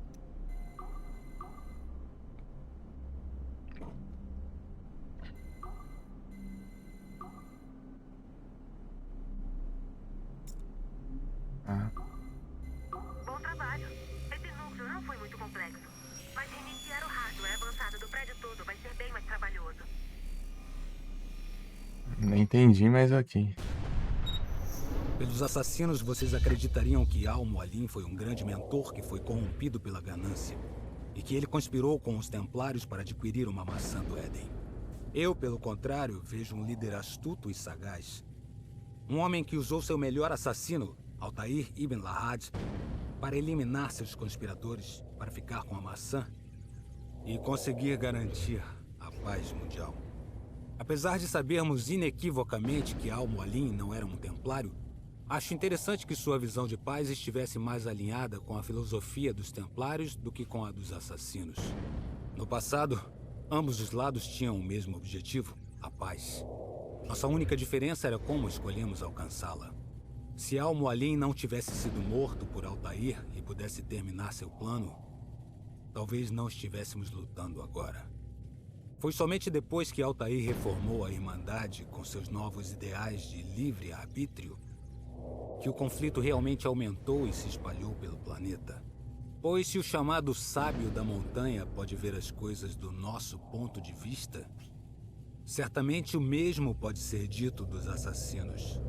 Ah. Bom trabalho. Esse núcleo não foi muito complexo. Mas reiniciar o hardware avançado do prédio todo vai ser bem mais trabalhoso. Não entendi, mas ok. Pelos assassinos, vocês acreditariam que Al-Mualim foi um grande mentor que foi corrompido pela ganância e que ele conspirou com os Templários para adquirir uma maçã do Éden. Eu, pelo contrário, vejo um líder astuto e sagaz. Um homem que usou seu melhor assassino, Altair Ibn Lahad, para eliminar seus conspiradores, para ficar com a maçã e conseguir garantir a paz mundial. Apesar de sabermos inequivocamente que Al-Mualim não era um templário, acho interessante que sua visão de paz estivesse mais alinhada com a filosofia dos templários do que com a dos assassinos. No passado, ambos os lados tinham o mesmo objetivo, a paz. Nossa única diferença era como escolhemos alcançá-la. Se Al-Mualim não tivesse sido morto por Altair e pudesse terminar seu plano, talvez não estivéssemos lutando agora. Foi somente depois que Altair reformou a Irmandade com seus novos ideais de livre arbítrio que o conflito realmente aumentou e se espalhou pelo planeta. Pois se o chamado sábio da montanha pode ver as coisas do nosso ponto de vista, certamente o mesmo pode ser dito dos assassinos.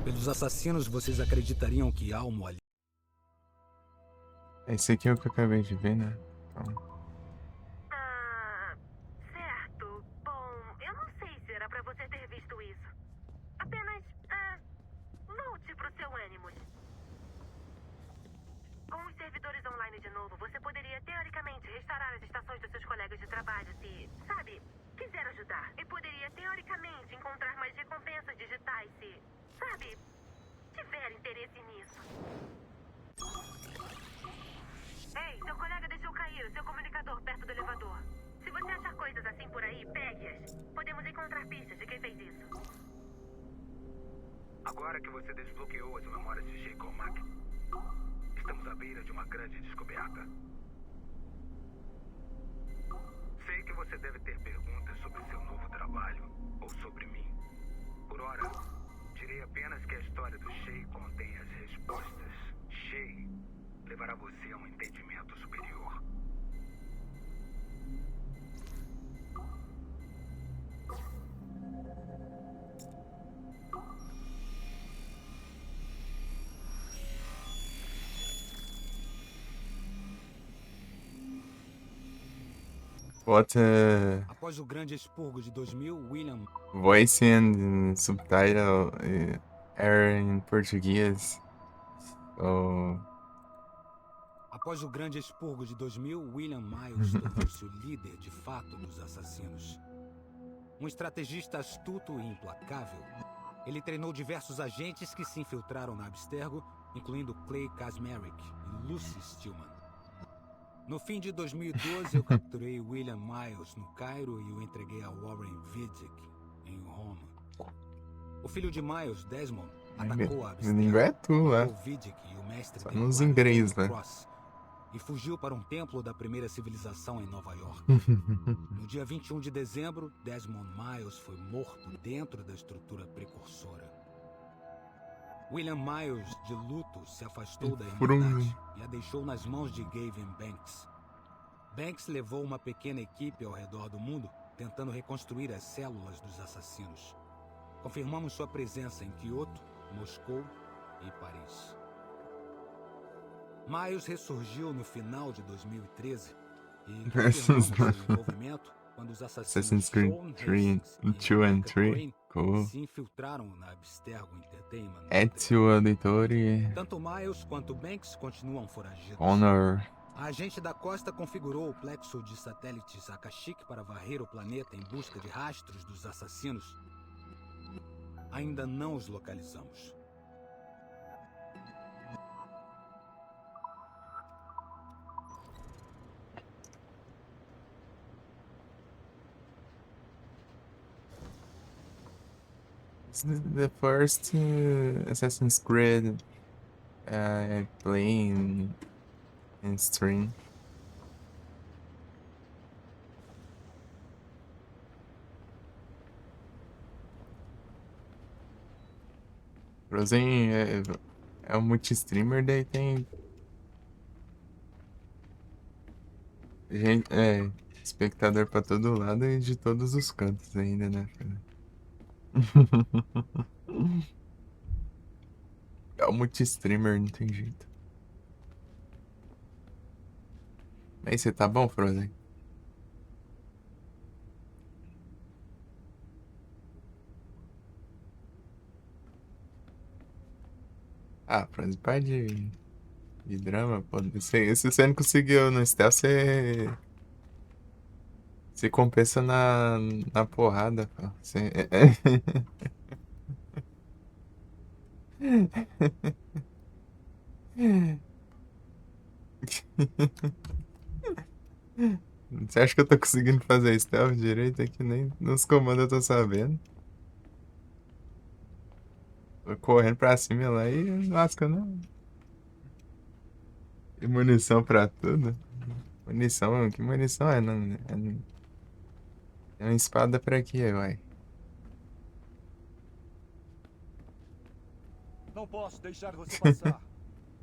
Pelos assassinos, vocês acreditariam que Al-Mualim... Esse aqui é o que eu acabei de ver, né? Então... Certo. Bom, eu não sei se era pra você ter visto isso. Apenas, volte pro seu Animus. Com os servidores online de novo, você poderia, teoricamente, restaurar as estações dos seus colegas de trabalho se, sabe, quiser ajudar. E poderia, teoricamente, encontrar mais recompensas digitais se, sabe, tiver interesse nisso. Ei, seu colega deixou cair o seu comunicador perto do elevador. Se você achar coisas assim por aí, pegue-as. Podemos encontrar pistas de quem fez isso. Agora que você desbloqueou as memórias de Shay Cormac, estamos à beira de uma grande descoberta. Sei que você deve ter perguntas sobre seu novo trabalho ou sobre mim. Por ora, direi apenas que a história do Shay contém as respostas. Shay levará você a um entendimento superior. What Após o grande expurgo de 2000, William voice and subtitle are in português. Oh, Após o grande expurgo de 2000, William Miles tornou-se o líder de fato dos assassinos. Um estrategista astuto e implacável, ele treinou diversos agentes que se infiltraram na Abstergo, incluindo Clay Kazmarek e Lucy Stillman. No fim de 2012, eu capturei William Miles no Cairo e o entreguei a Warren Vidic, em Roma. O filho de Miles, Desmond, atacou a Abstergo, língua é tu, né? matou Vidic e o mestre Só nos templário inglês, David né? Cross, e fugiu para um templo da primeira civilização em Nova York. No dia 21 de dezembro, Desmond Miles foi morto dentro da estrutura precursora. William Miles, de luto, se afastou da Irmandade e a deixou nas mãos de Gavin Banks. Banks levou uma pequena equipe ao redor do mundo, tentando reconstruir as células dos assassinos. Confirmamos sua presença em Kyoto, Moscou e Paris. Miles ressurgiu no final de 2013 e confirmamos seu envolvimento quando os assassinos Assassin's Creed Sean 3, Hastings e 2 and Rebecca 3. Crane Cool. se infiltraram na Abstergo Entertainment. Ezio Auditore. Tanto Miles quanto Banks continuam foragidos. Honor. A agente da Costa configurou o plexo de satélites Akashic para varrer o planeta em busca de rastros dos assassinos. Ainda não os localizamos. This is the first Assassin's Creed I play in stream. Frozen é um multi-streamer, daí tem gente, espectador pra todo lado e de todos os cantos ainda, né, cara? É um multi-streamer, não tem jeito. Mas você tá bom, Frozen? Ah, Frozen, para de drama, pô. Se você não conseguiu no stealth, você compensa na porrada, pô. Você acha que eu tô conseguindo fazer stealth direito aqui? Nem nos comandos eu tô sabendo. Tô correndo pra cima lá e lasca, não. E munição pra tudo. Munição, que munição é? Não, é uma espada pra quê, vai? Não posso deixar você passar.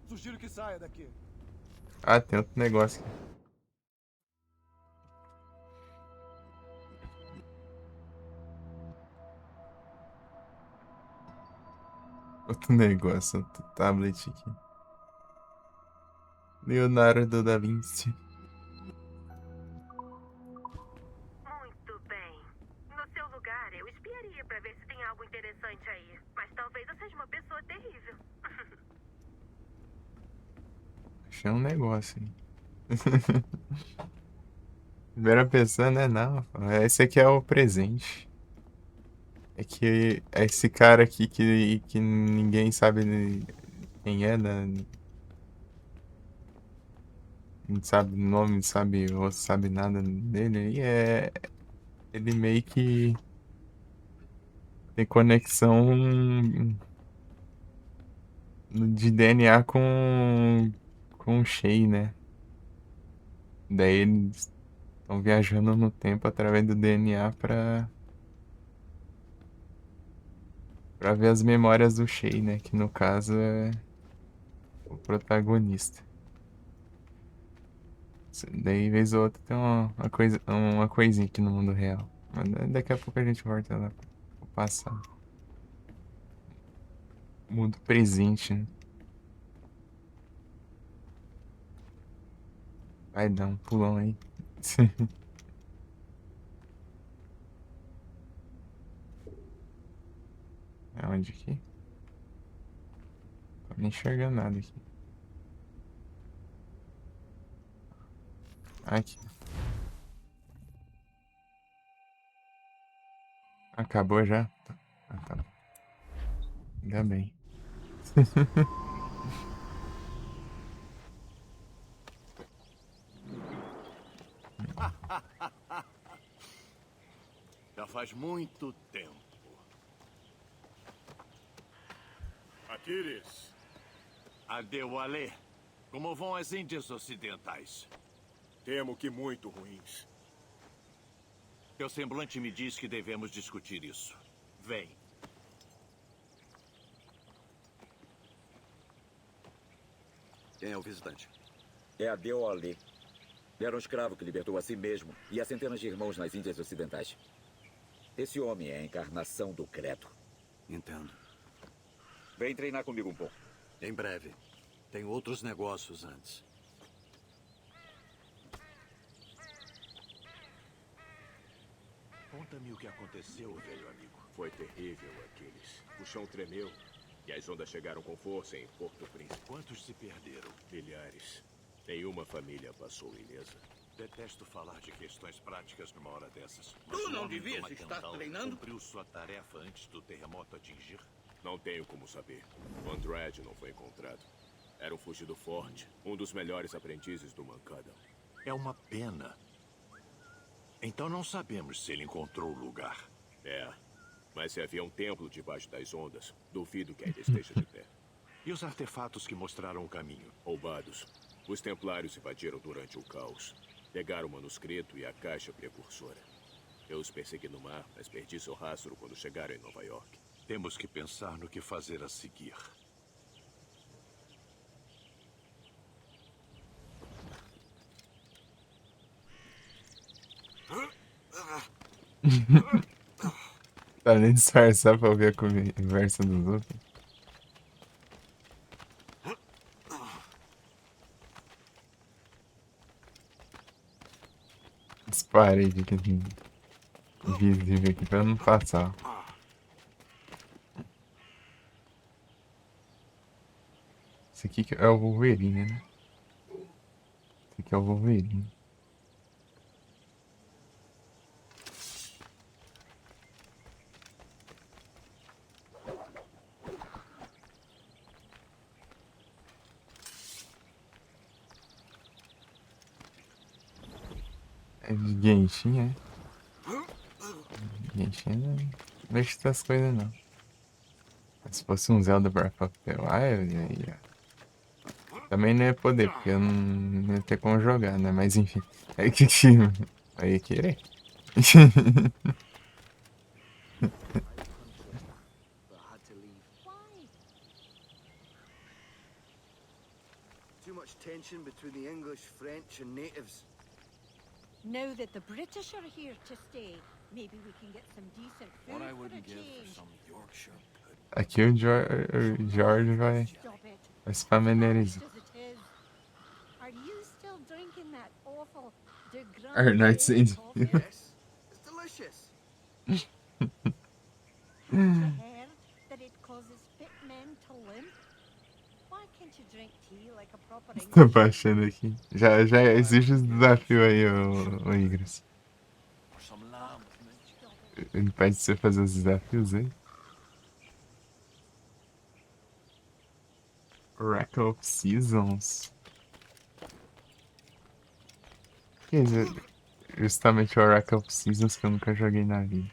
Sugiro que saia daqui. Ah, tem outro negócio aqui. Outro negócio, outro tablet aqui. Leonardo da Vinci. Muito bem. No seu lugar, eu espiaria pra ver se tem algo interessante aí. Mas talvez eu seja uma pessoa terrível. Achei um negócio aí. Primeira pessoa, né? Não, esse aqui é o presente. É que é esse cara aqui que ninguém sabe quem é, né? Não sabe o nome, não sabe ou sabe nada dele. E ele meio que tem conexão de DNA com o Shay, né? Daí eles estão viajando no tempo através do DNA pra ver as memórias do Shay, né? Que no caso é o protagonista. Daí, vez ou outra, tem uma coisinha aqui no mundo real. Mas daqui a pouco a gente volta lá pro passado. Mundo presente, né? Vai dar um pulão aí. É onde aqui? Tô nem enxergando nada aqui. Aqui. Acabou já? Ah, tá bom. Ainda bem. Já faz muito tempo. Aquiles. Adewale, como vão as Índias Ocidentais? Temo que muito ruins. Teu semblante me diz que devemos discutir isso. Vem. Quem é o visitante? É Adewale. Era um escravo que libertou a si mesmo e a centenas de irmãos nas Índias Ocidentais. Esse homem é a encarnação do credo. Entendo. Vem treinar comigo um pouco. Em breve. Tenho outros negócios antes. Conta-me o que aconteceu, velho amigo. Foi terrível, Aquiles. O chão tremeu e as ondas chegaram com força em Porto Príncipe. Quantos se perderam? Milhares. Nenhuma família passou ilesa. Detesto falar de questões práticas numa hora dessas. Tu não o homem do devias estar Maquendal treinando? cumpriu sua tarefa antes do terremoto atingir? Não tenho como saber. Andrade não foi encontrado. Era um fugido forte, um dos melhores aprendizes do Mancada. É uma pena. Então não sabemos se ele encontrou o lugar. É, mas se havia um templo debaixo das ondas, duvido que ainda esteja de pé. E os artefatos que mostraram o caminho? Roubados. Os templários invadiram durante o caos. Pegaram o manuscrito e a caixa precursora. Eu os persegui no mar, mas perdi seu rastro quando chegaram em Nova York. Temos que pensar no que fazer a seguir. Tá nem disfarçar pra ouvir a conversa dos outros. As paredes aqui invisível aqui pra não passar. Esse aqui que é o Wolverine, né? Esse aqui é o Wolverine. É de Genshin, é? Genshin não mexe com essas coisas, não. Se fosse um Zelda Breath of the Wild, aí, ó. Também não ia poder, porque eu não ia ter como jogar, né? Mas enfim. Aí que eu ia querer. Too much tension between the English, French, and natives. Now that the British are here to stay, maybe we can get some decent food What I for a wouldn't give change. for some Yorkshire pudding. Aqui o George vai se familiarizar. As it is. Are you still drinking that awful De Grande Arnold Sainz. coffee? Yes, it's delicious. I heard that it causes fit men to limp. Why can't you drink tea like a proper Tô English? baixando aqui. Já existe esse desafio aí, ô Igras. For some lamb. Ele pede você fazer os desafios aí. Rack of Seasons. Que é justamente o Rack of Seasons que eu nunca joguei na vida.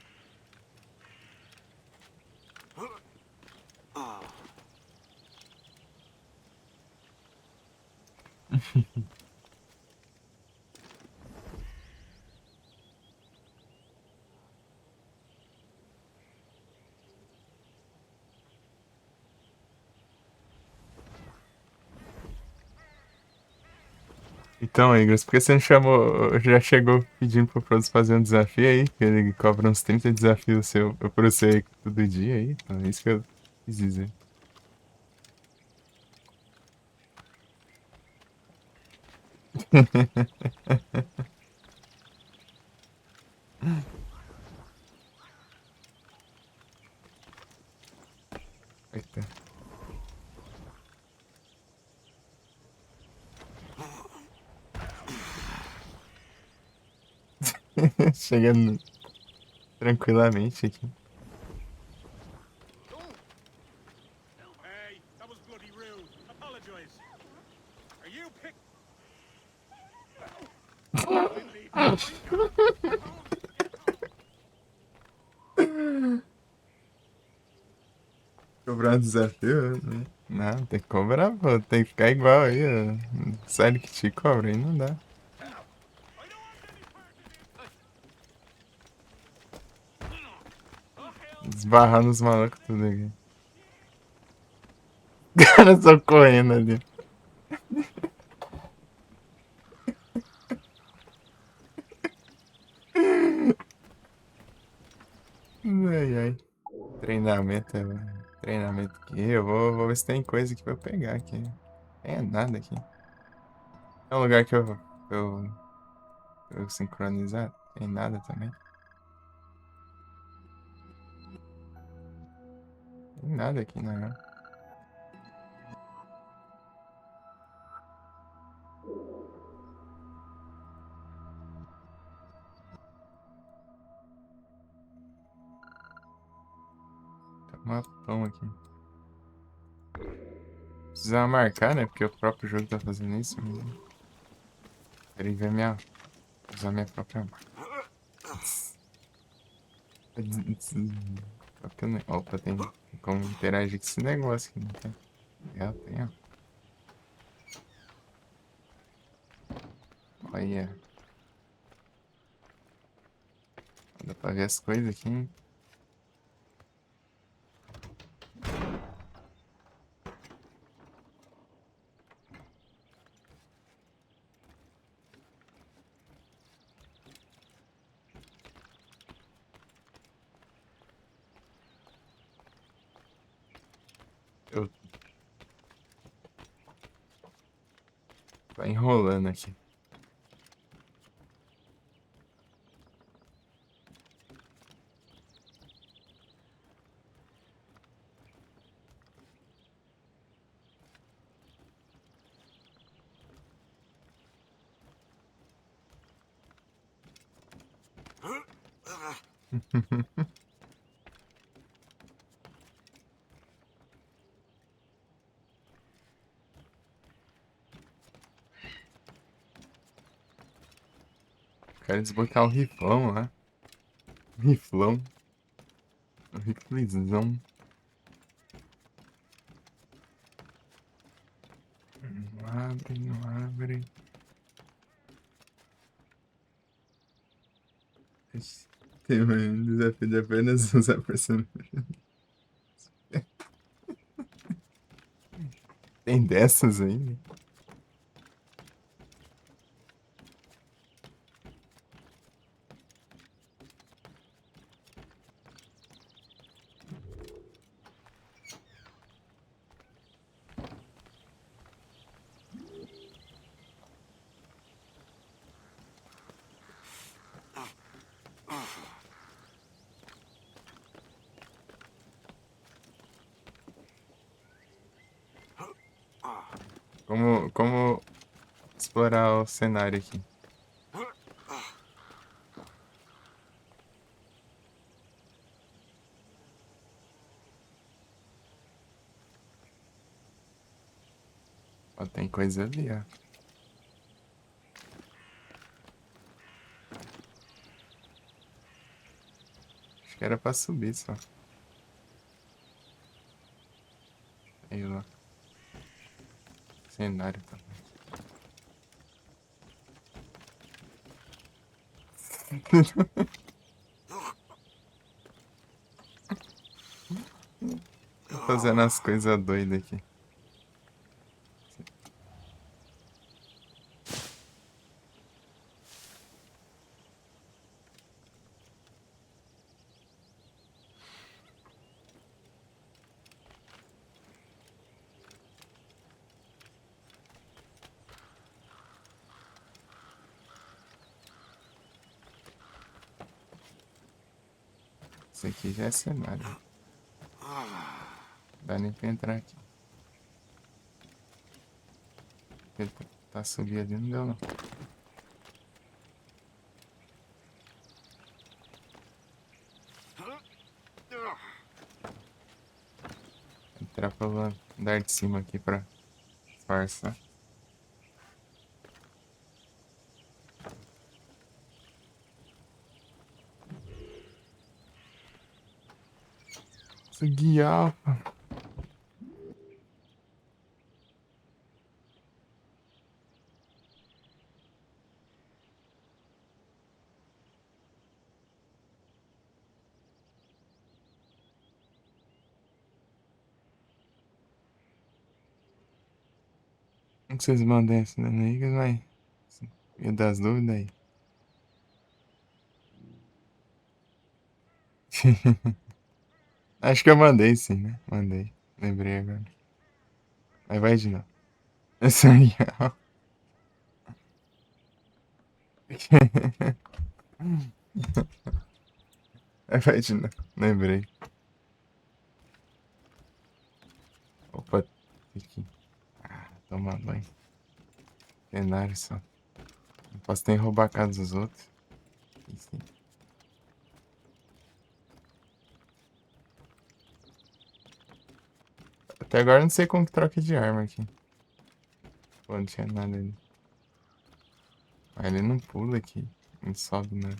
Então, Igor, por que você não chamou, já chegou pedindo pro Protos fazer um desafio aí? Que ele cobra uns 30 desafios seu, pra você aí todo dia aí? Então, é isso que eu quis dizer. Eita. Chegando tranquilamente aqui. Hey, that was bloody rude. Apologize. Are you pick... Cobrar um desafio? Né? Não, tem que cobrar, pô. Tem que ficar igual aí, ó. Sério que te cobra aí, não dá. Esbarrando os malucos tudo aqui. Os caras estão correndo ali. Ai, ai. Treinamento, treinamento aqui. Eu vou ver se tem coisa aqui pra eu pegar aqui. Tem nada aqui. É um lugar que eu sincronizar. Tem nada também. Tem nada aqui, não. Tá um mapão aqui. Precisava marcar, né? Porque o próprio jogo tá fazendo isso. Queria ver usar minha própria marca. Opa, tem como interagir com esse negócio aqui, não tem? Tem, ó. Olha. Dá pra ver as coisas aqui, hein? Tá enrolando aqui. Quero desbloquear o riflão lá. Riflão. O riflezão. Não abre, não abre. Tem um desafio de apenas usar personagem. Tem dessas aí? Como explorar o cenário aqui? Ó, tem coisa ali, ó. Acho que era pra subir só. Aí lá. Cenário também. Tô fazendo as coisas doidas aqui. Isso aqui já é cenário. Dá nem pra entrar aqui. Ele tá subindo ali, não deu não. Entrar pelo andar de cima aqui pra disfarçar. Isso guiava. Como que vocês mandam essa daí, mas ia das dúvidas aí. Acho que eu mandei sim, né? Mandei. Lembrei agora. Aí vai de novo. Essa aí, ó. Aí vai de novo. Lembrei. Opa, aqui. Tomar banho. Cenário só. Não posso nem roubar a casa dos outros. Sim. Até agora eu não sei como que troca de arma aqui. Pô, não tinha nada ali. Ah, ele não pula aqui. Não sobe, né?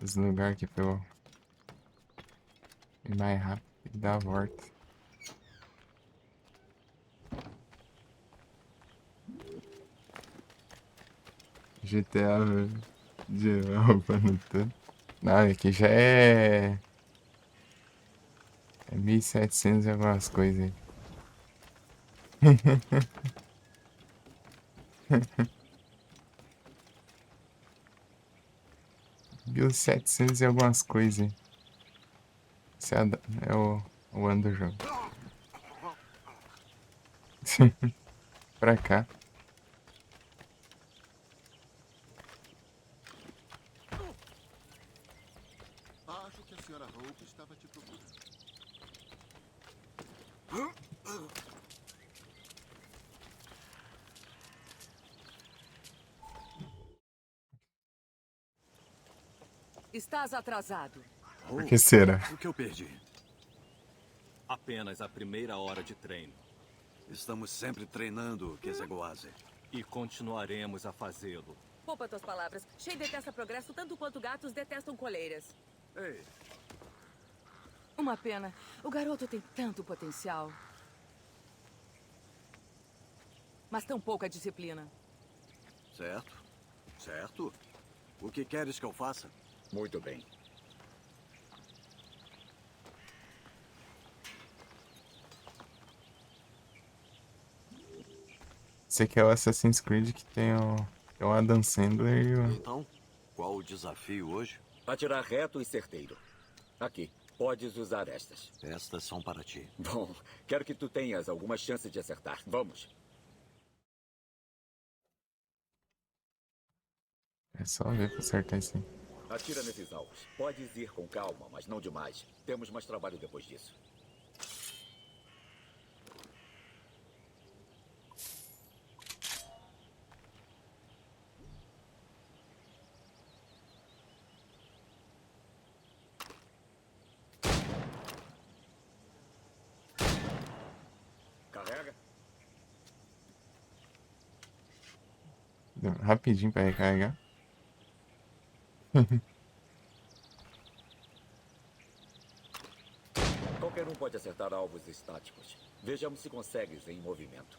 Esse lugar aqui pra eu ir mais rápido e dar a volta. GTA, velho. De roubando tudo. Não, aqui já é... É 1700 e algumas coisas aí. 1700 e algumas coisas aí. Esse é o ano do jogo. Pra cá. Acho que a senhora Hope estava te procurando. Estás atrasado. Por que será? O que eu perdi? Apenas a primeira hora de treino. Estamos sempre treinando, Kesegoase. E continuaremos a fazê-lo. Poupa tuas palavras. Shay detesta progresso tanto quanto gatos detestam coleiras. Ei. Uma pena. O garoto tem tanto potencial. Mas tão pouca disciplina. Certo. Certo. O que queres que eu faça? Muito bem. Esse aqui é o Assassin's Creed que tem o Adam Sandler e o... Então, qual o desafio hoje? Atirar reto e certeiro. Aqui, podes usar estas. Estas são para ti. Bom, quero que tu tenhas alguma chance de acertar. Vamos. É só ver pra acertar isso aí. Atira nesses alvos. Podes ir com calma, mas não demais. Temos mais trabalho depois disso. Carrega. Rapidinho pra recarregar. Qualquer um pode acertar alvos estáticos. Vejamos se consegues em movimento.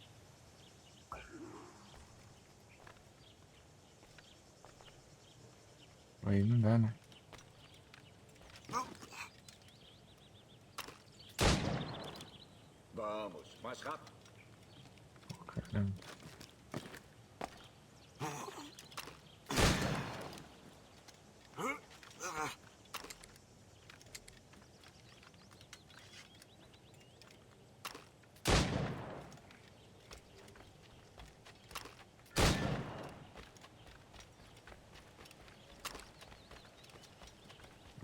Aí não dá, né? Vamos, mais rápido. Caramba.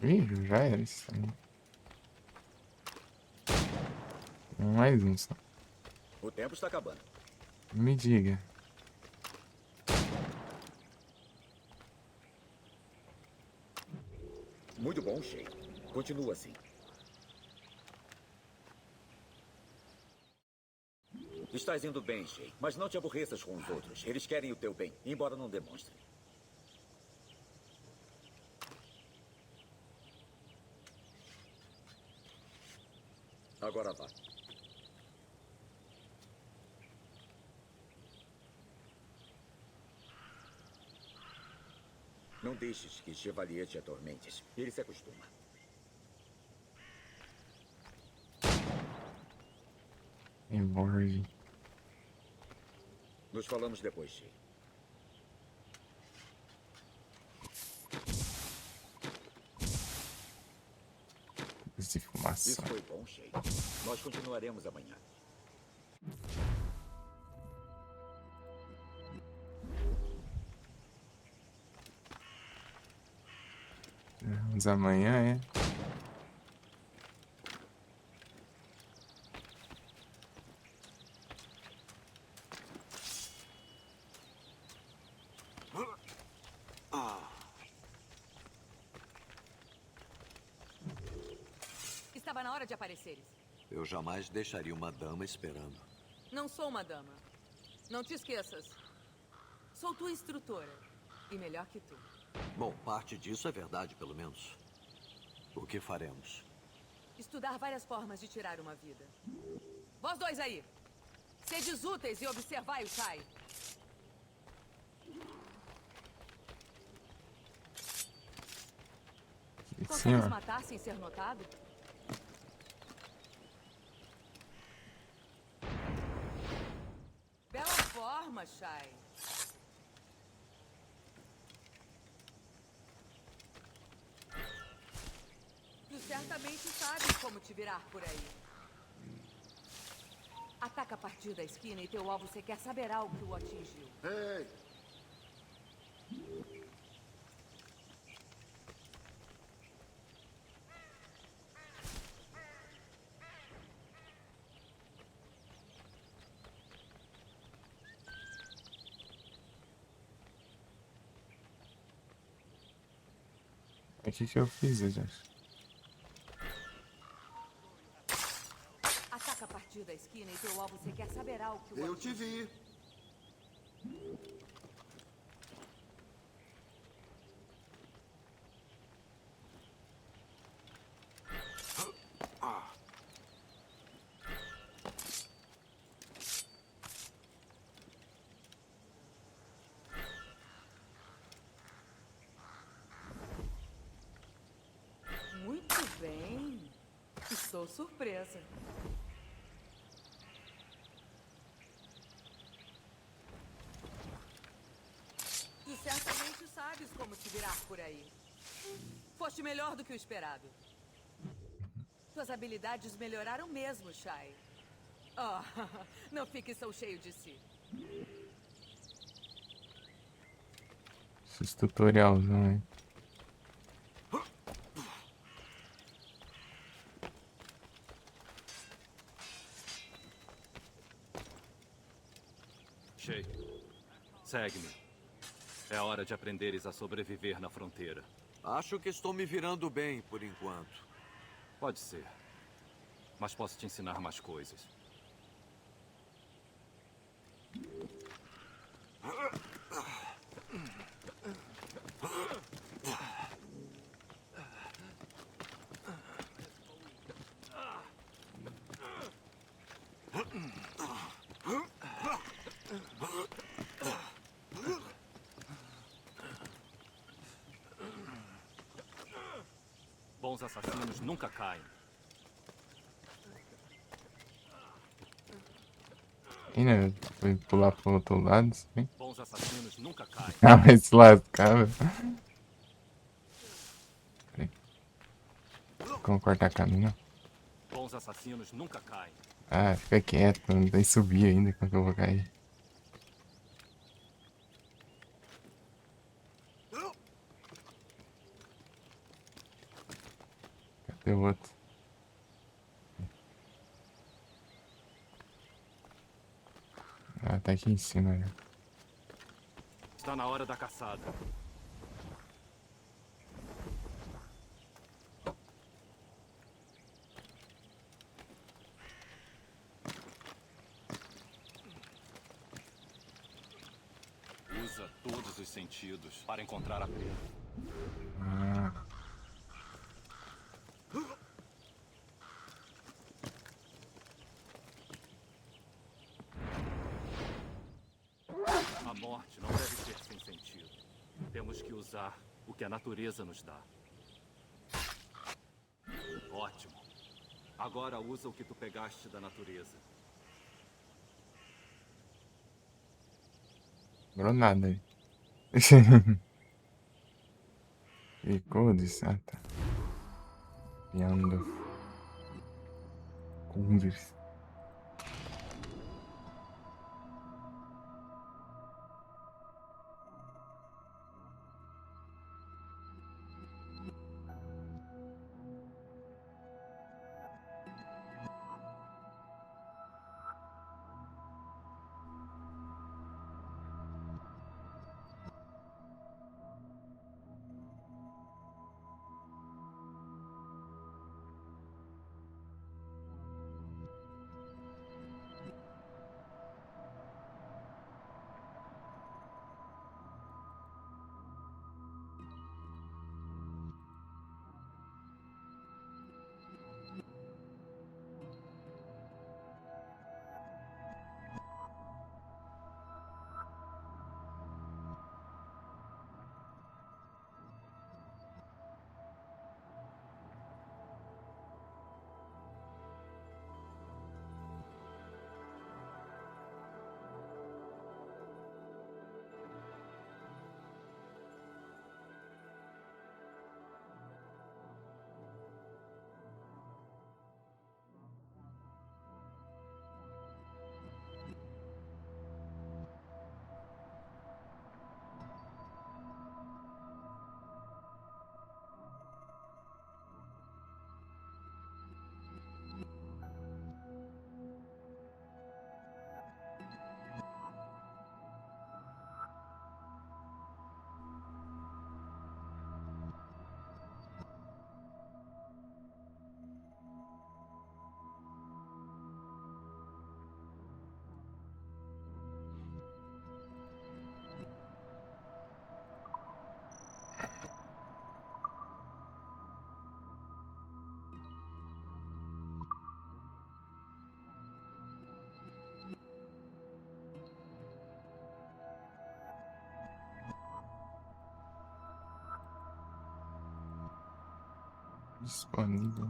Ih, já era isso aí. Mais um só. O tempo está acabando. Me diga. Muito bom, Shay. Continua assim. Estás indo bem, Shay, mas não te aborreças com os outros. Eles querem o teu bem, embora não demonstrem. Agora vá. Não deixes que Chevalier te atormentes. Ele se acostuma. Embora. Nos falamos depois, Shay. De fumaça. Isso foi bom, Shay. Nós continuaremos amanhã. Vamos amanhã, é? Estava na hora de apareceres. Eu jamais deixaria uma dama esperando. Não sou uma dama. Não te esqueças. Sou tua instrutora. E melhor que tu. Bom, parte disso é verdade, pelo menos. O que faremos? Estudar várias formas de tirar uma vida. Vós dois aí. Sedes úteis e observai o Shai. Consegues matar sem ser notado? Bela forma, Shai. Tu certamente sabes como te virar por aí. Ataca a partir da esquina e teu alvo sequer saberá o que o atingiu. Ei! O que eu fiz, gente? Ataca a partir da esquina e teu alvo sequer saberá o que o Eu te vi. Muito bem. Estou surpresa. Tu certamente sabes como te virar por aí. Foste melhor do que o esperado. Tuas habilidades melhoraram mesmo, Shai. Oh, não fique tão cheio de si. Esses tutorialzão aí. Shay, segue-me. É hora de aprenderes a sobreviver na fronteira. Acho que estou me virando bem, por enquanto. Pode ser. Mas posso te ensinar mais coisas. Bons assassinos nunca caem. E né? Foi pular pro outro lado, assim. Bons assassinos nunca caem. Ah, vai se lascar, velho. Peraí. Como cortar caminho? Bons assassinos nunca caem. Ah, fica quieto, não tem subir ainda quando eu vou cair. Cadê o outro? Ah, tá aqui em cima, né? Está na hora da caçada. Usa todos os sentidos para encontrar a presa. Ah. A morte não deve ser sem sentido. Temos que usar o que a natureza nos dá. Ótimo. Agora usa o que tu pegaste da natureza. Lembrou nada aí. Ficou de sata. Piando. Converse. Disponível.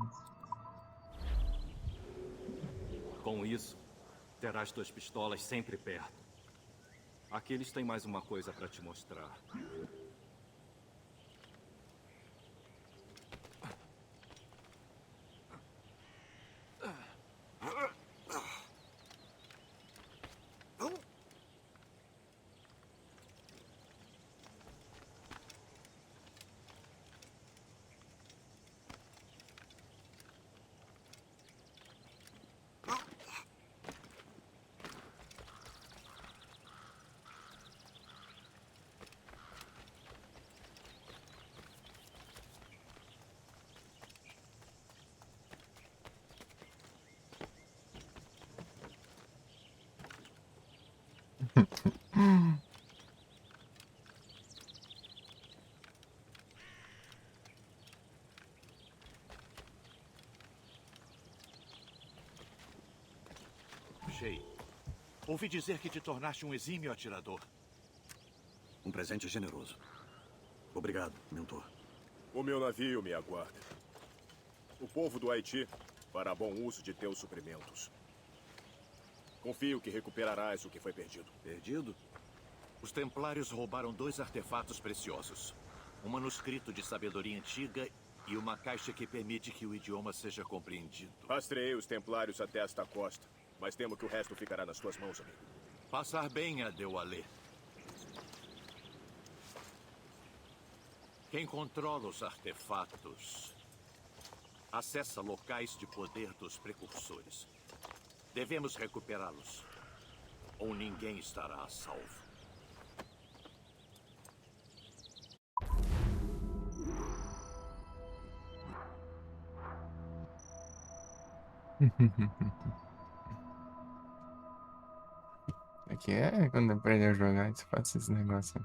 Com isso, terás tuas pistolas sempre perto. Aqui eles têm mais uma coisa para te mostrar. Shay, ouvi dizer que te tornaste um exímio atirador. Um presente generoso. Obrigado, mentor. O meu navio me aguarda. O povo do Haiti fará bom uso de teus suprimentos. Confio que recuperarás o que foi perdido. Perdido? Os templários roubaram 2 artefatos preciosos. Um manuscrito de sabedoria antiga e uma caixa que permite que o idioma seja compreendido. Rastreei os templários até esta costa, mas temo que o resto ficará nas tuas mãos, amigo. Passar bem, Adéwalé. Quem controla os artefatos acessa locais de poder dos precursores. Devemos recuperá-los, ou ninguém estará a salvo. Aqui é quando aprende a jogar, você faz esses negócios.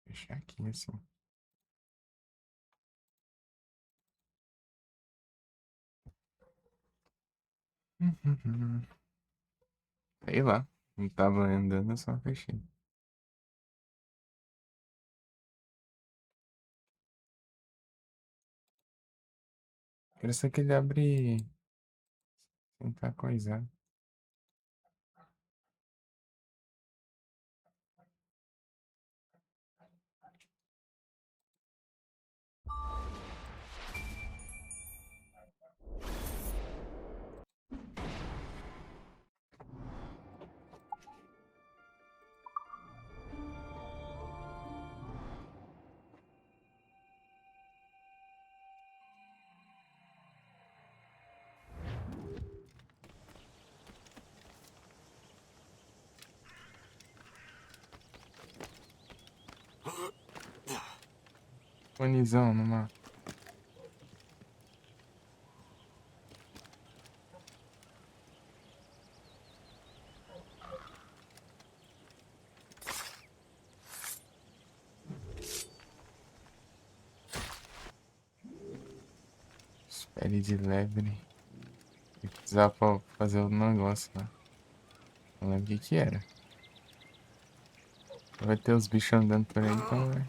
Fechar aqui assim. Sei lá. Não tava andando, eu só fechei. Parece que ele abre sem tá coisado. Fonezão numa. Pele de lebre. Eu precisava pra fazer o negócio lá. Não lembro o que era. Vai ter os bichos andando por aí, então vai.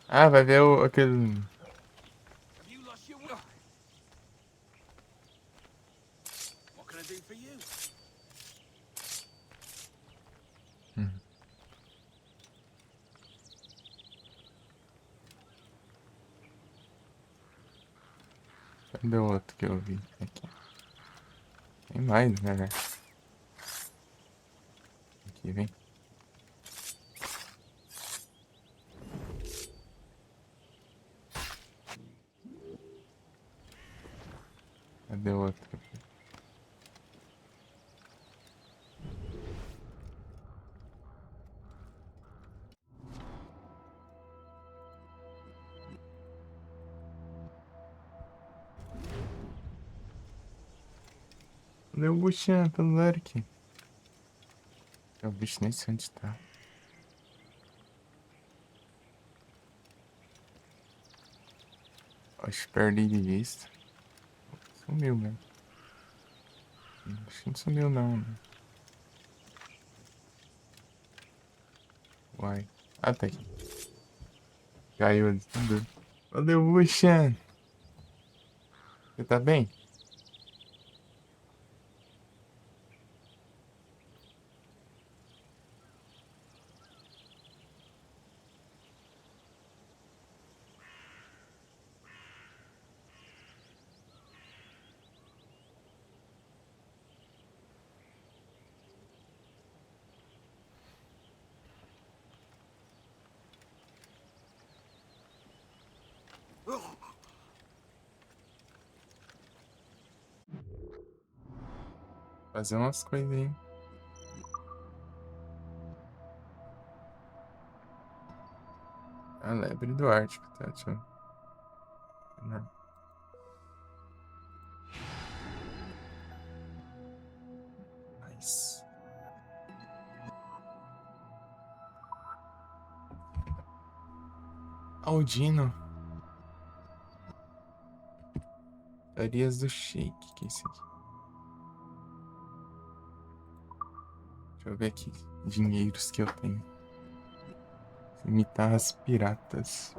Ah, vai ver aquele. What can I do for you? Cadê o outro que eu vi aqui? Tem mais, né, velho? Aqui, vem. Cadê o outro? Cadê o Buchan pelo Eric? O bicho nem sei onde tá. Acho que perdi de vista. Sumiu mesmo. Acho que não sumiu não, né? Uai. Ah, tá aqui. Caiu ali. Valeu, Buchan. Você tá bem? Fazer umas coisas aí. A lebre do Ártico, tá, tio? Não. Nice. Aldino. Teorias do Shake, que é isso aqui? Deixa eu ver aqui. Dinheiros que eu tenho. Cimitarras piratas.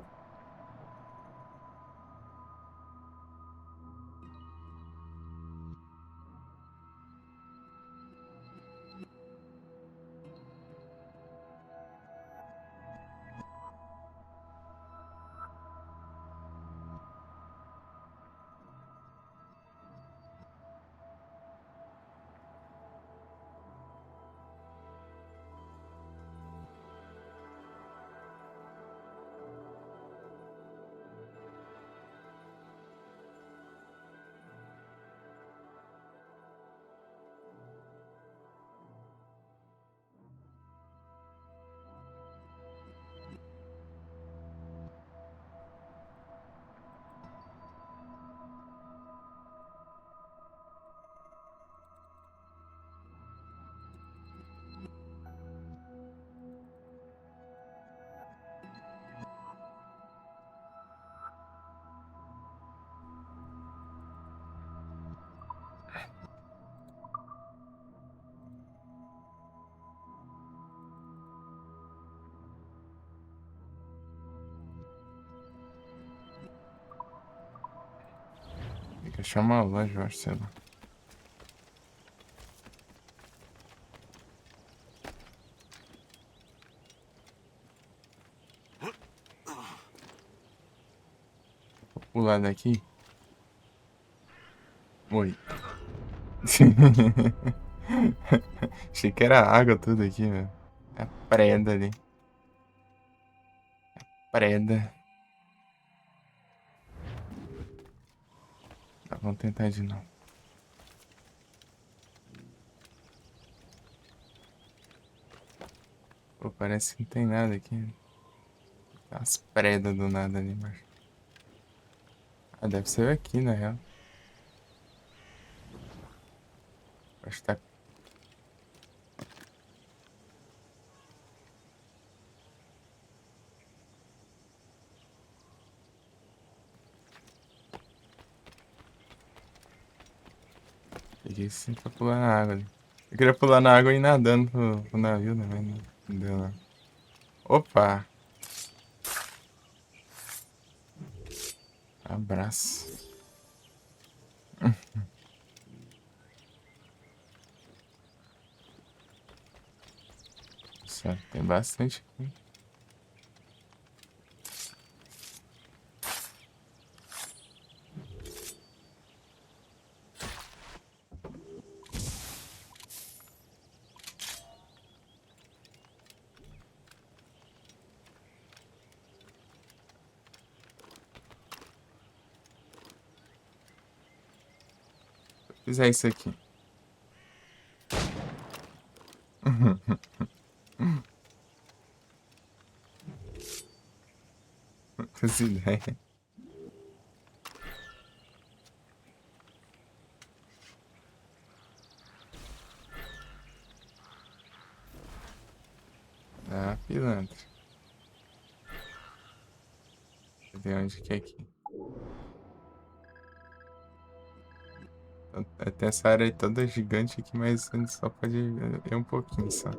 Tem que achar uma loja, eu acho, sei lá. Vou pular daqui. Oi. Achei que era água tudo aqui, velho. É a preda ali. Preda. Tá, vamos tentar de novo. Pô, parece que não tem nada aqui. Tem umas predas do nada ali embaixo. Ah, deve ser aqui, na real. Acho que tá... Peguei sim pra pular na água ali. Eu queria pular na água e ir nadando pro navio também, né? Não deu não. Opa! Abraço. Certo, tem bastante aqui. Se eu fizer isso aqui. Faz ideia. Ah, pilantra. Deixa eu ver onde que é aqui. Tem essa área aí toda gigante aqui, mas a gente só pode ir um pouquinho só.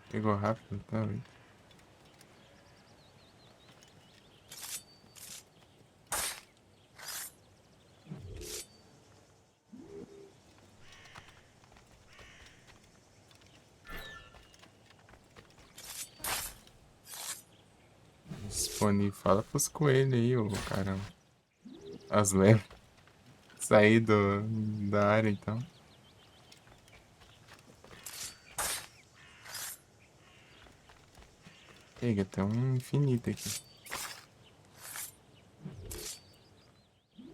Pegou rápido também. Disponível. Fala pros coelhos aí, ô caramba. As lembras. Sair da área então. Pega, tem um infinito aqui.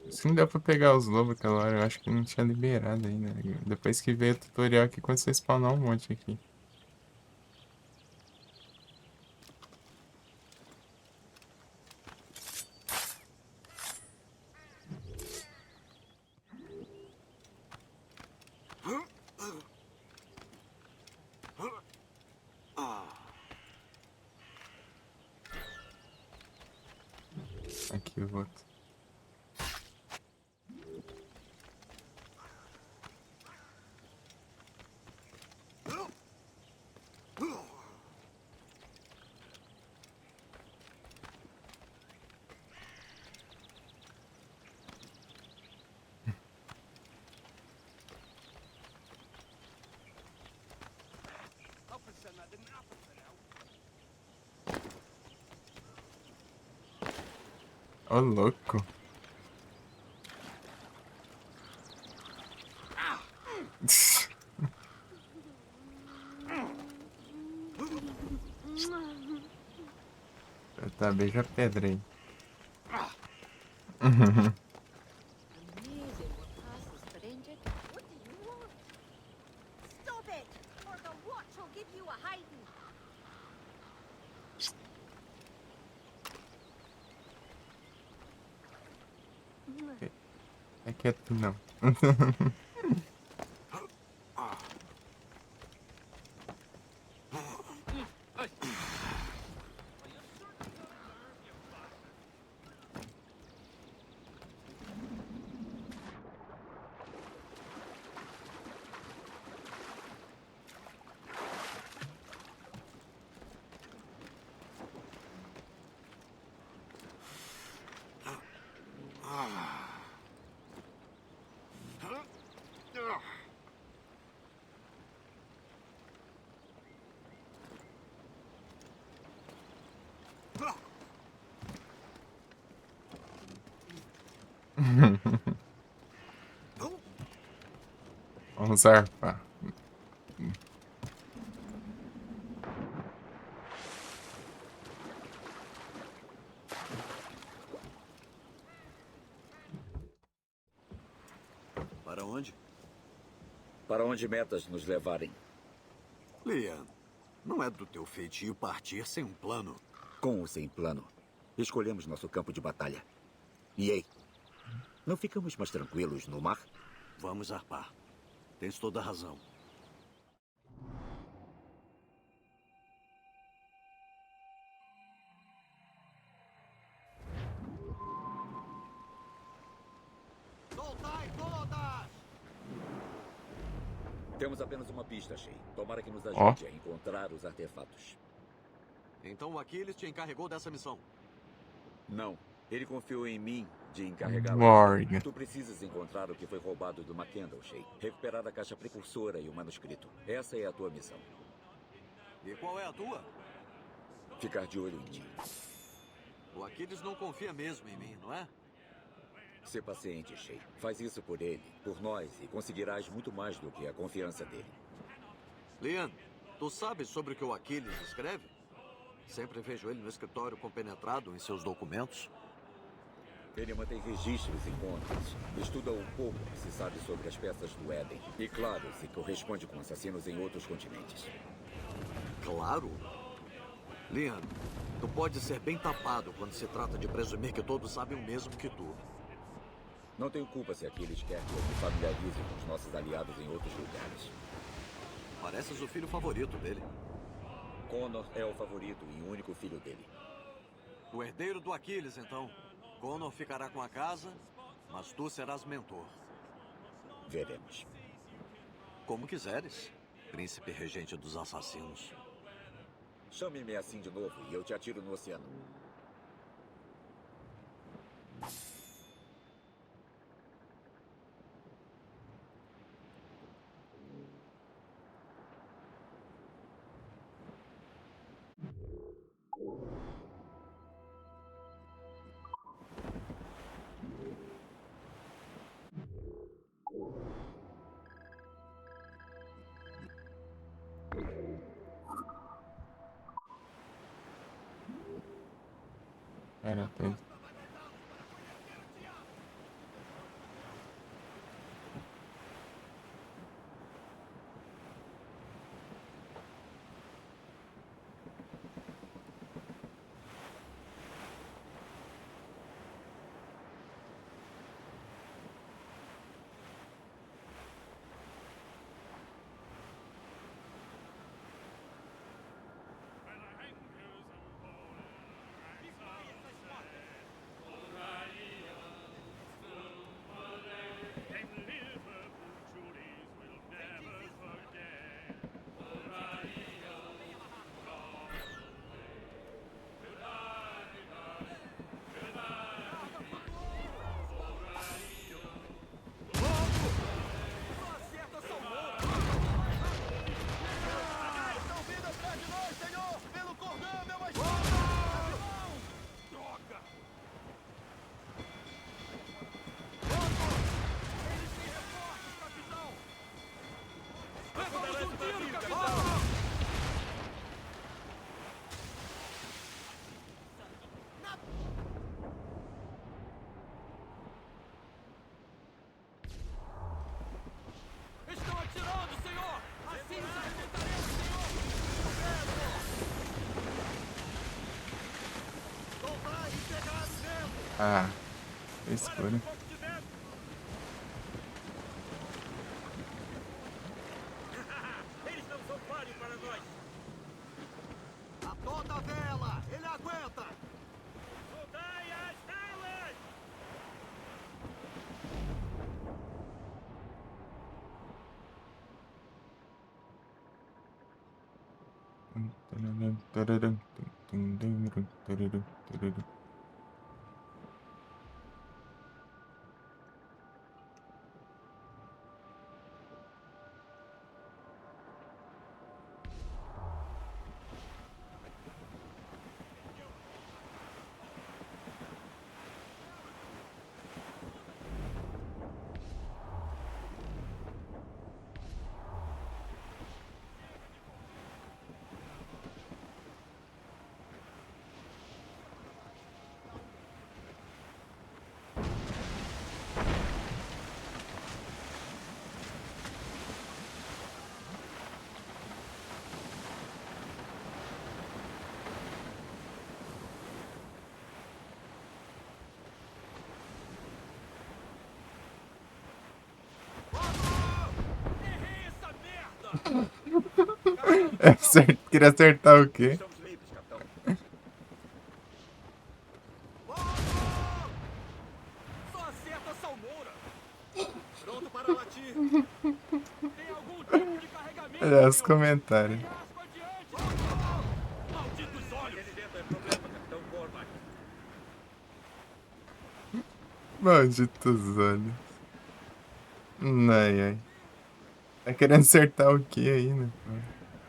Se não deu pra pegar os lobos aquela hora, eu acho que não tinha liberado ainda. Depois que veio o tutorial aqui, quando você spawnar um monte aqui. Aqui eu volto. Ô, louco. Tá, beija a pedra aí. Stop it, or the watch will give you a hiding. É quieto não. Vamos arpar. Para onde? Para onde metas nos levarem. Liam, não é do teu feitio partir sem um plano. Com ou sem plano, escolhemos nosso campo de batalha. E ei, não ficamos mais tranquilos no mar? Vamos arpar. Tens toda a razão. Soltai todas! Temos apenas uma pista, Shay. Tomara que nos Ó. ajude a encontrar os artefatos. Então o Aquiles te encarregou dessa missão. Não, ele confiou em mim de encarregá-lo. Morgan. Tu precisas encontrar o que foi roubado do Mackendal, Shay. Recuperar a caixa precursora e o manuscrito. Essa é a tua missão. E qual é a tua? Ficar de olho em ti. O Aquiles não confia mesmo em mim, não é? Ser paciente, Shay. Faz isso por ele, por nós, e conseguirás muito mais do que a confiança dele. Liam, tu sabes sobre o que o Aquiles escreve? Sempre vejo ele no escritório compenetrado em seus documentos. Ele mantém registros e contas. Estuda o pouco que se sabe sobre as peças do Éden. E, claro, se corresponde com assassinos em outros continentes. Claro. Liam, tu pode ser bem tapado quando se trata de presumir que todos sabem o mesmo que tu. Não tenho culpa se Aquiles quer que eu me familiarize com os nossos aliados em outros lugares. Pareces o filho favorito dele. Connor é o favorito e o único filho dele. O herdeiro do Aquiles, então. Connor ficará com a casa, mas tu serás mentor. Veremos. Como quiseres, príncipe regente dos assassinos. Chame-me assim de novo e eu te atiro no oceano. Era tem. Estão atirando, senhor! Assim nos arrebentaremos, senhor! Soltar e pegar o vento! Ah, escuro. Eles não são páreo para nós! A toda vela! Ele aguenta! Soltai as velas! Queria acertar o quê? Estamos livres, capitão. Só acerta Salmoura! Pronto para latir! Tem algum tipo de carregamento? Olha os comentários. Malditos olhos! Ele dentro é problema, capitão Cormac. Malditos olhos. Ai, ai. Tá querendo acertar o que aí, né?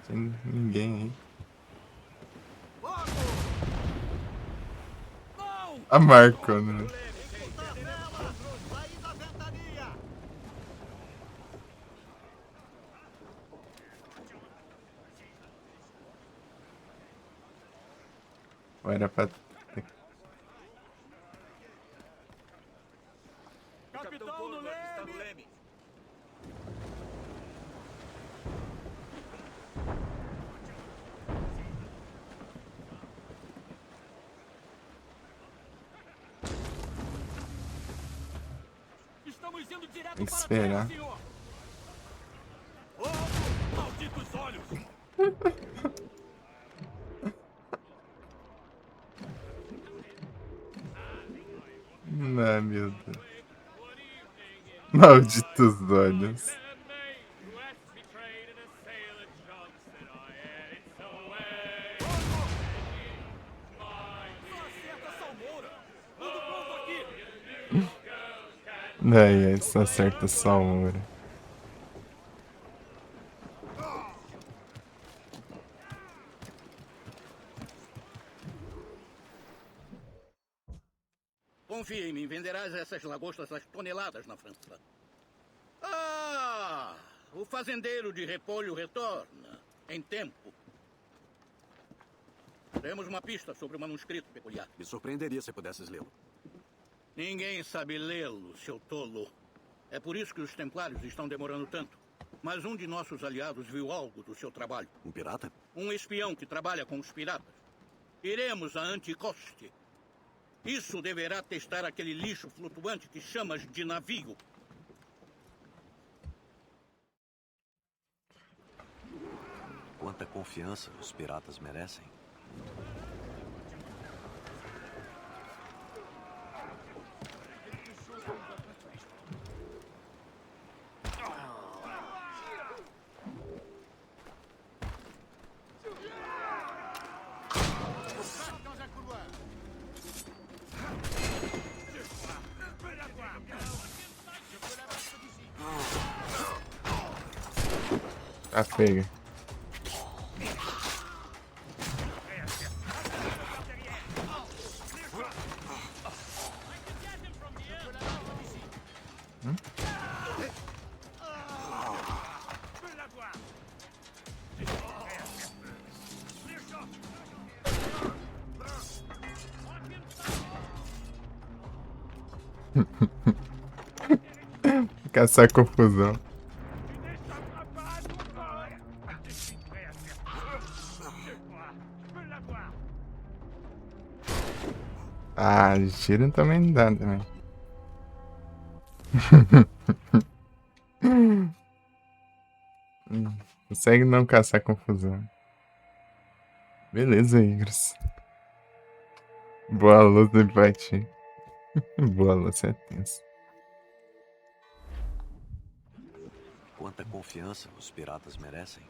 Tem ninguém aí. A Marco, né? Ou era pra... Capitão Cormac está no leme! Estamos indo direto Tem que para a esperar. terra, senhor! Oh, malditos olhos! Ai, meu Deus. Malditos olhos. Daí, essa acerta só uma, velho. Confia em mim, venderás essas lagostas às toneladas na França. Ah! O fazendeiro de repolho retorna. Em tempo. Temos uma pista sobre o manuscrito peculiar. Me surpreenderia se pudesses lê-lo. Ninguém sabe lê-lo, seu tolo. É por isso que os templários estão demorando tanto. Mas um de nossos aliados viu algo do seu trabalho. Um pirata? Um espião que trabalha com os piratas. Iremos a Anticoste. Isso deverá testar aquele lixo flutuante que chamas de navio. Quanta confiança os piratas merecem. Tá pega. Caçar confusão. Ah, de tiro também não dá também. Consegue não caçar confusão. Beleza, Igros. Boa luta pra ti. Boa luta, é tenso. Quanta confiança os piratas merecem.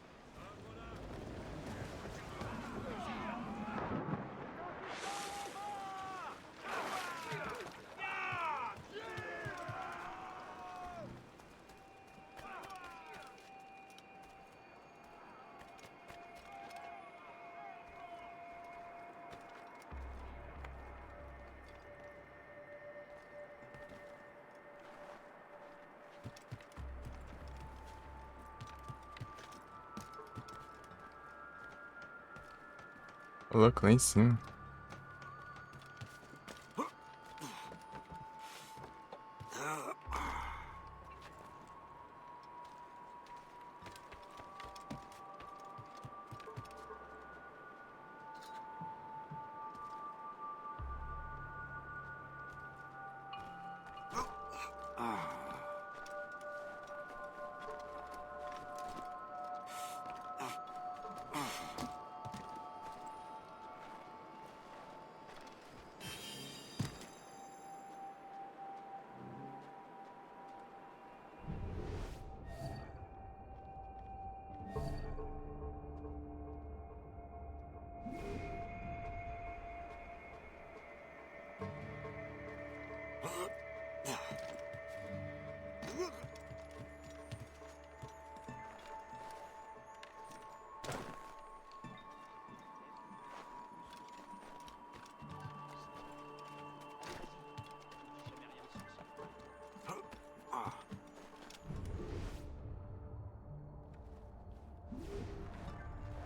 Coloca lá em cima.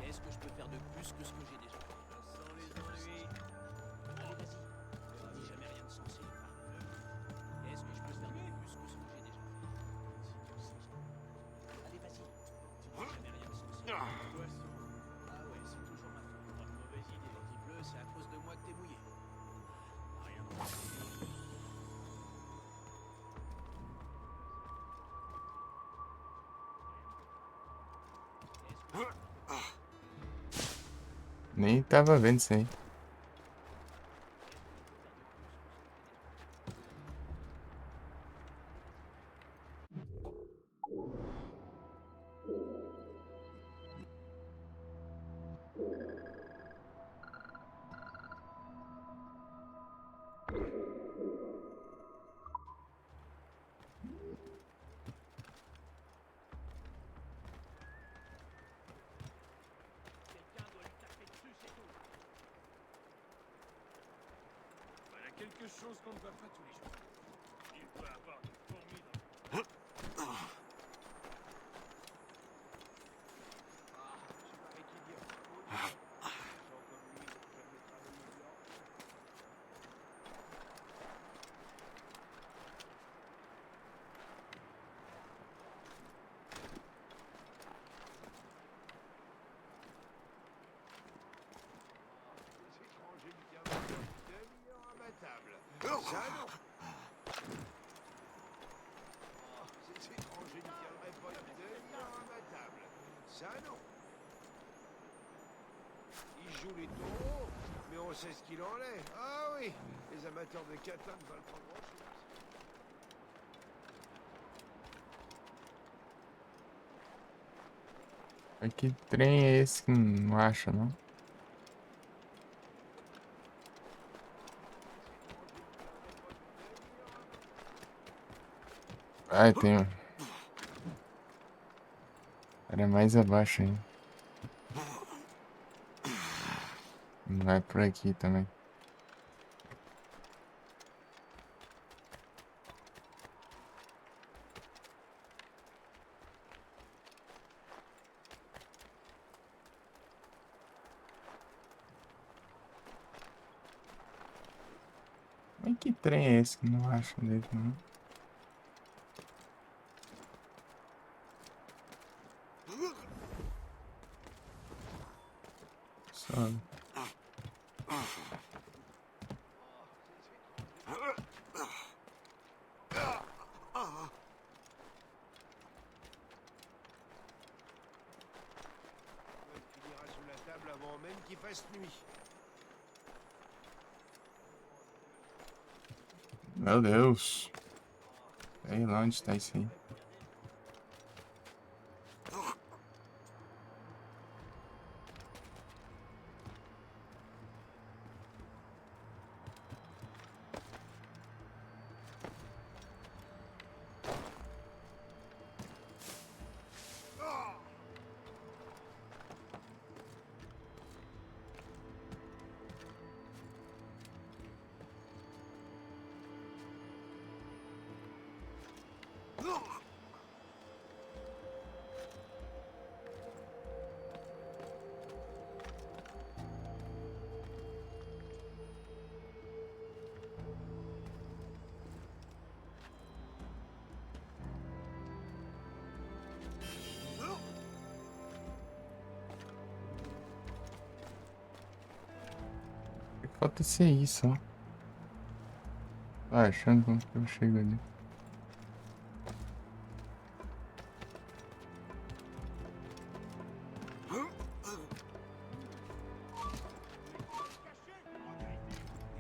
Qu'est-ce que je peux faire de plus que ce que j'ai déjà fait? Sans les ennuis. Allez, vas-y. Ne dis jamais rien de sensé. Qu'est-ce que je peux faire de plus que ce que j'ai déjà fait? Allez, vas-y. Ne dis jamais rien de sensé. Poisson. Ah ouais, c'est toujours ma faute. Pas de mauvaise idée. Quand il pleut, c'est à cause de moi que t'es mouillé. Rien de Nem tava vendo isso aí. de choses qu'on ne voit pas tous les jours. Il doit avoir des fourmis dans le... Ça non. Ces étrangers ne tiendraient pas la demi-heure à ma table. Ça non. Il joue les taureaux, mais on sait ce qu'il en est. Ah oui, les amateurs de catin ne valent pas grand-chose. Mas que trem é esse que não acha, não? Ai, tem um. Era mais abaixo ainda. Não é por aqui também. Mas que trem é esse que não acha dele, não? Sobe. Il ira sous la table avant même qu'il fasse nuit. Meu Deus. Sei lá onde está isso aí. Falta ser isso, ó. Vai achando como que eu chego ali.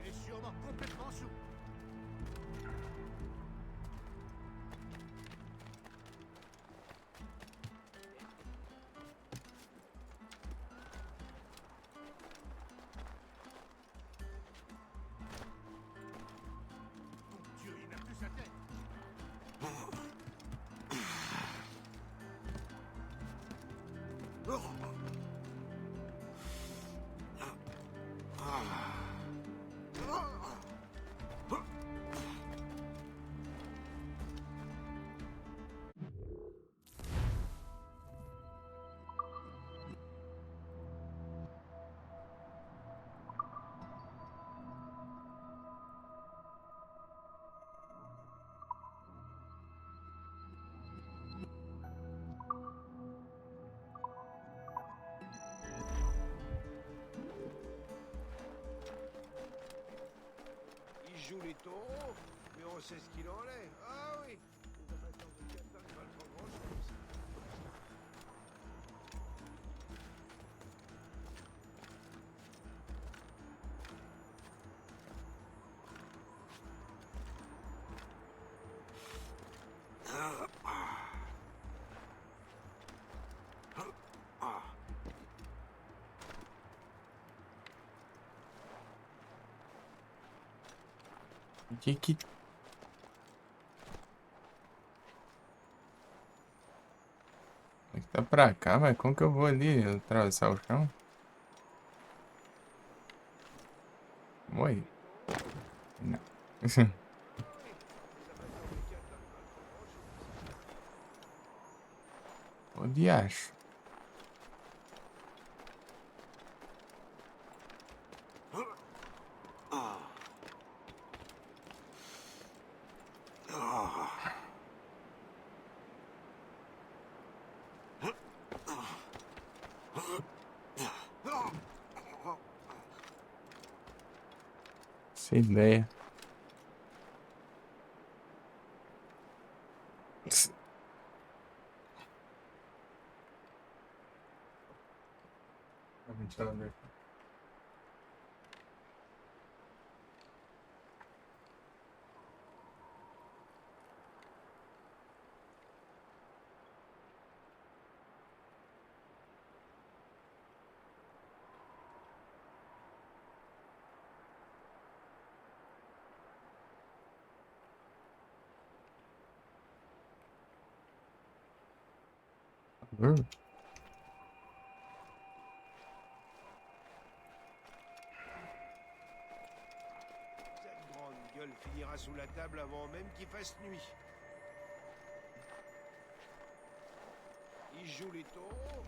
Il est sûrement complètement sous. Mon Dieu, il n'a plus sa tête. Il joue les taureaux, mais on sait ce qu'il en est. Ah oui, les amateurs de catin ne valent pas grand-chose. Que... Tem que tá pra cá, mas como que eu vou ali atravessar o chão? Morri. Não. Onde acho? Sem ideia. Deixa eu ver. Cette grande gueule finira sous la table avant même qu'il fasse nuit. Il joue les taureaux.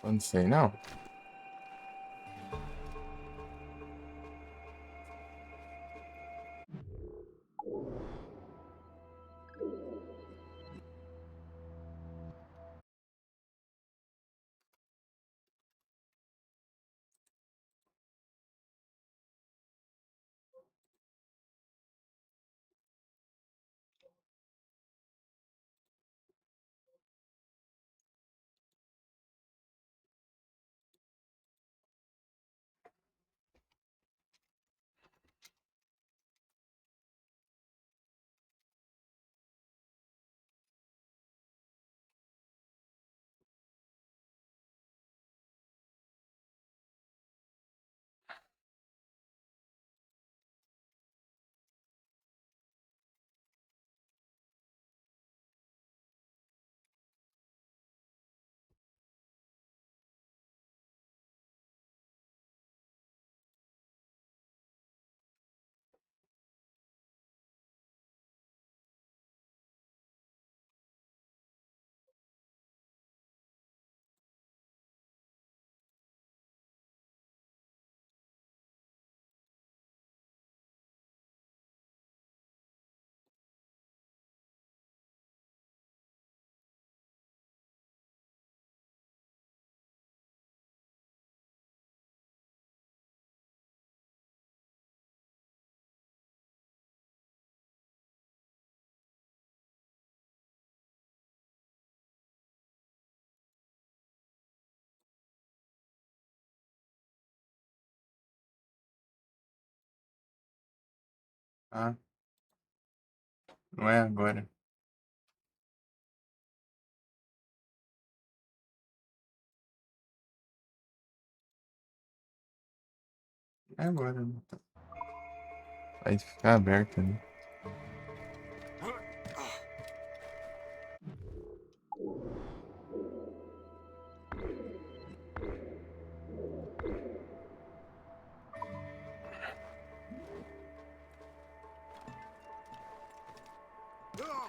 Não sei não. Ah, não é agora. É agora. Vai ficar aberto, né?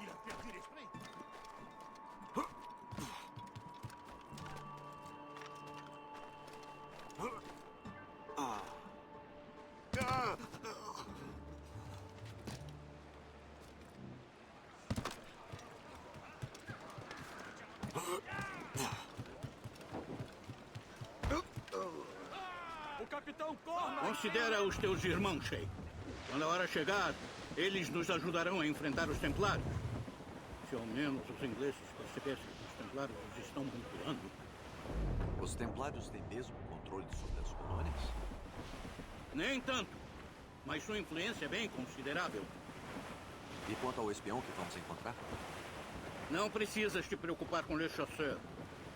Il a perdu l'esprit. O Capitão Cormac! Considera os teus irmãos, Shay. Quando a hora chegar, Eles nos ajudarão a enfrentar os Templários. Se ao menos os ingleses percebessem que os Templários os estão manipulando. Os Templários têm mesmo controle sobre as colônias? Nem tanto, mas sua influência é bem considerável. E quanto ao espião que vamos encontrar? Não precisas te preocupar com Le Chasseur.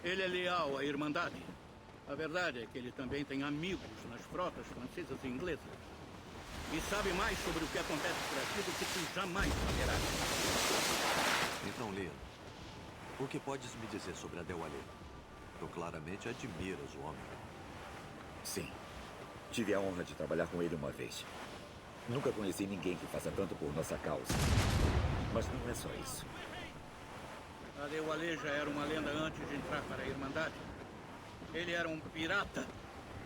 Ele é leal à Irmandade. A verdade é que ele também tem amigos nas frotas francesas e inglesas. E sabe mais sobre o que acontece por aqui do que tu jamais saberás. Então, Leon, o que podes me dizer sobre Adéwalé? Tu claramente admiras o homem. Sim. Tive a honra de trabalhar com ele uma vez. Nunca conheci ninguém que faça tanto por nossa causa. Mas não é só isso. Adéwalé já era uma lenda antes de entrar para a Irmandade. Ele era um pirata,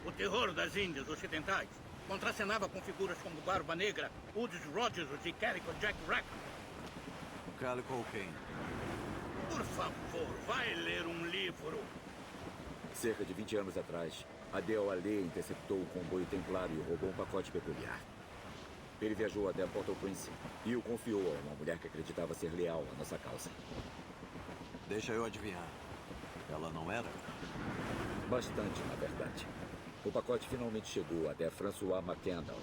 o terror das Índias Ocidentais. Contracenava com figuras como Barba Negra, Woodes Rogers e Calico Jack Rackham. Calico quem? Por favor, vai ler um livro. Cerca de 20 anos atrás, Adéwalé interceptou o comboio templário e roubou um pacote peculiar. Ele viajou até Port-au-Prince e o confiou a uma mulher que acreditava ser leal à nossa causa. Deixa eu adivinhar. Ela não era? Bastante, na verdade. O pacote finalmente chegou até François McKendall,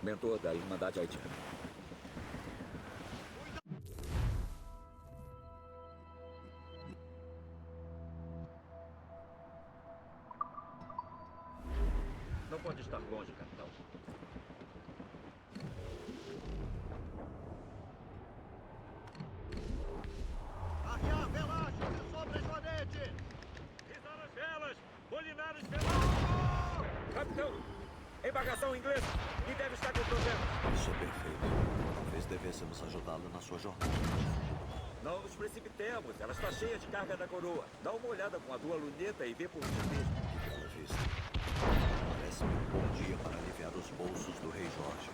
mentor da Irmandade Haitiana. Não pode estar longe, capitão. Arriar velagem sobre a joanete! Risar as velas! Bolinar os velas! Capitão! Embarcação inglesa! E deve estar com problemas. Isso é perfeito. Talvez devêssemos ajudá-la na sua jornada. Não nos precipitemos. Ela está cheia de carga da coroa. Dá uma olhada com a tua luneta e vê por ti mesmo. Que bela vista. Parece-me um bom dia para aliviar os bolsos do rei Jorge.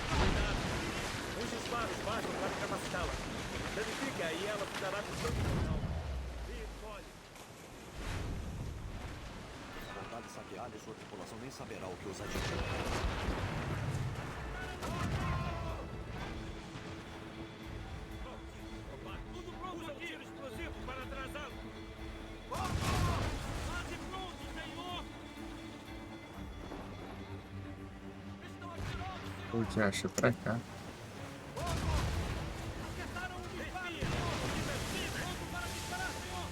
Cuidado! Os disparos bastam para incapacitá-la. Danifica e ela ficará com sangue na alma. E colhe. Se voltar e saquear, sua tripulação nem saberá o que os atingiu. Tudo pronto aqui! Tiro explosivo para atrasá-lo! Quase pronto, senhor! Estão atirando, O que acha pra cá? acertaram um disparo, senhor! Pronto para disparar, senhor!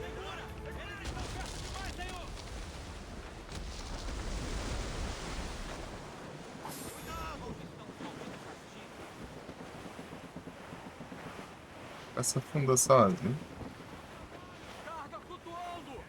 Segura! Eles estão perto demais, senhor! Essa funda sozinho. Carga flutuando!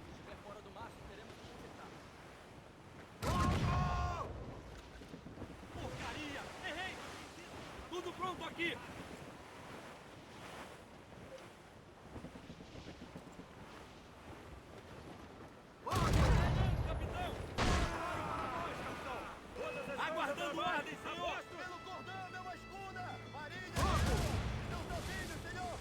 Se estiver fora do mastro, teremos que consertar. Porcaria! Errei! Tudo pronto aqui! Capitão! Aguardando ordem, senhor! Pelo cordão, não a escuda! Marinha! Estão sozinhos, senhor!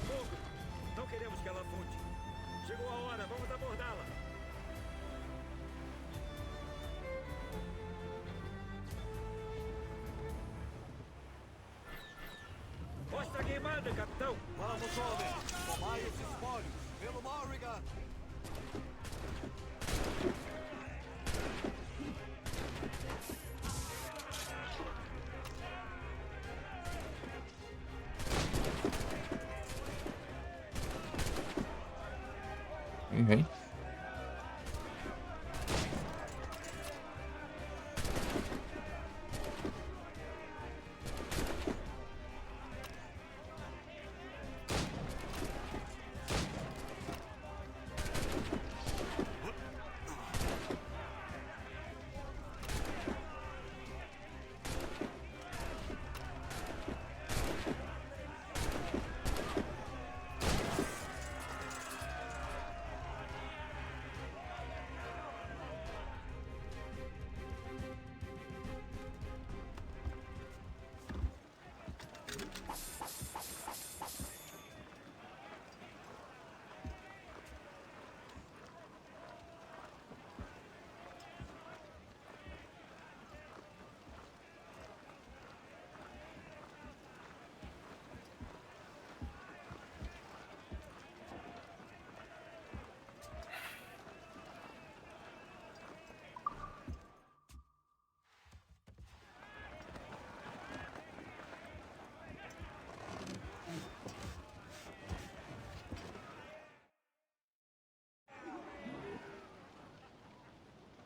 Fogo! Não queremos que ela afunde. Chegou a hora, vamos abordá-la. Mostra quem manda, capitão. Vamos, homens! Tomai os espólios! Pelo Morrigan! Vem.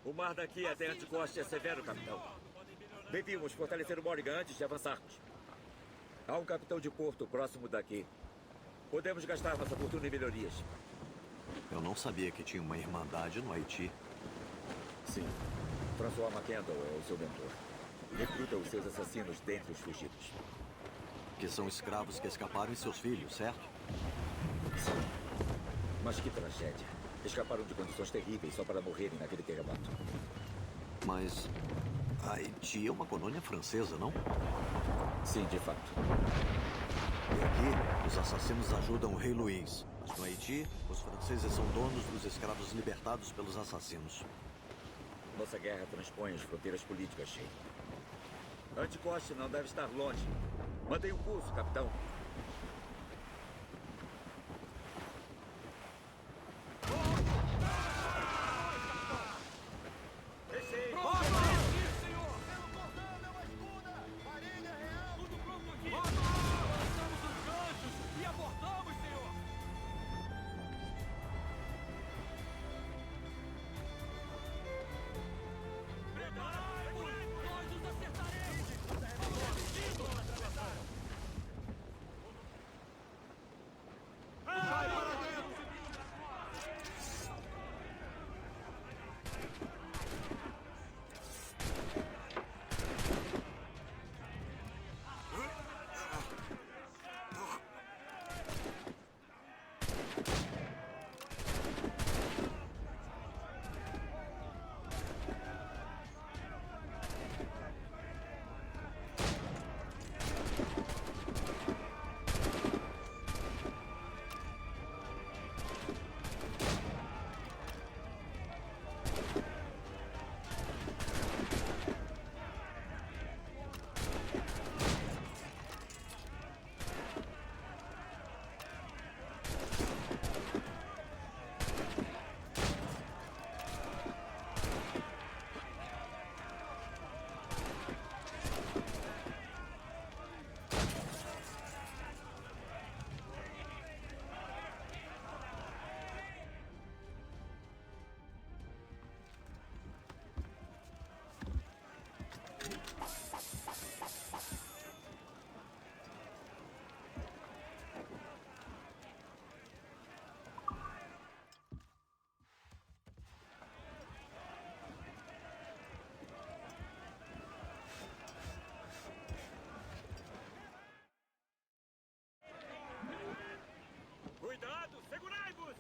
O mar daqui até Anticoste é severo, capitão. Devíamos fortalecer o Morrigan antes de avançarmos. Há um capitão de porto próximo daqui. Podemos gastar nossa fortuna em melhorias. Eu não sabia que tinha uma irmandade no Haiti. Sim. François McKendall é o seu mentor. Recruta os seus assassinos dentre os fugidos. Que são escravos que escaparam e seus filhos, certo? Sim. Mas que tragédia. Escaparam de condições terríveis só para morrerem naquele terremoto. Mas Haiti é uma colônia francesa, não? Sim, de fato. E aqui, os assassinos ajudam o rei Luís. Mas no Haiti, os franceses são donos dos escravos libertados pelos assassinos. Nossa guerra transpõe as fronteiras políticas, Sheik. Anticoste não deve estar longe. Mantenha o curso, capitão. Cuidado! Segurai-vos!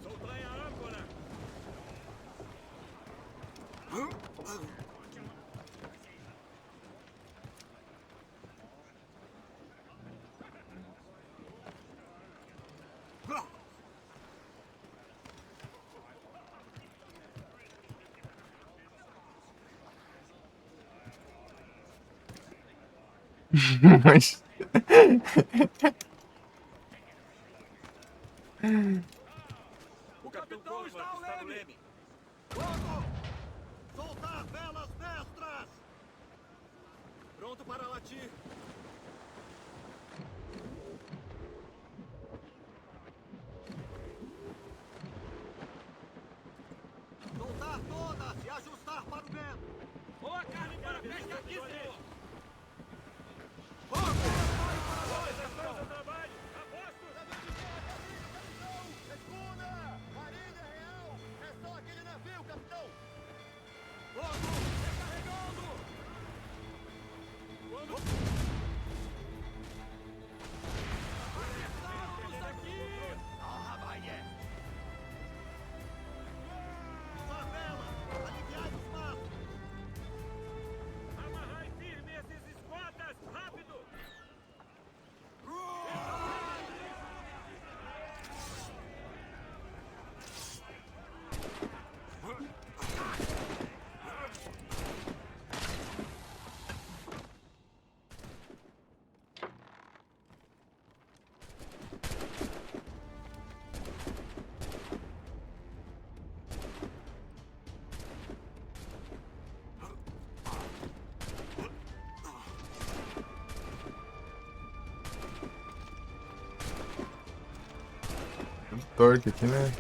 Soltai a âncora! Mas... O capitão está no leme! Logo! Soltar velas mestras! Pronto para latir! Torque aqui, né?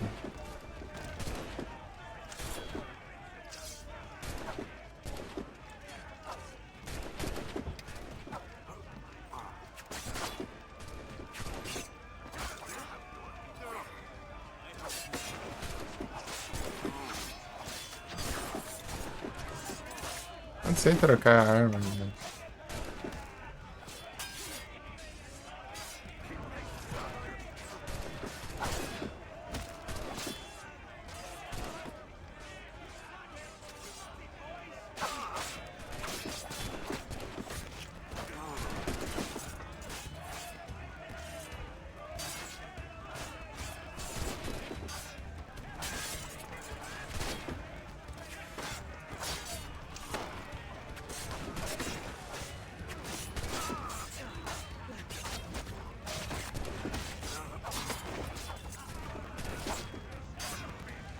Não sei trocar a arma, né?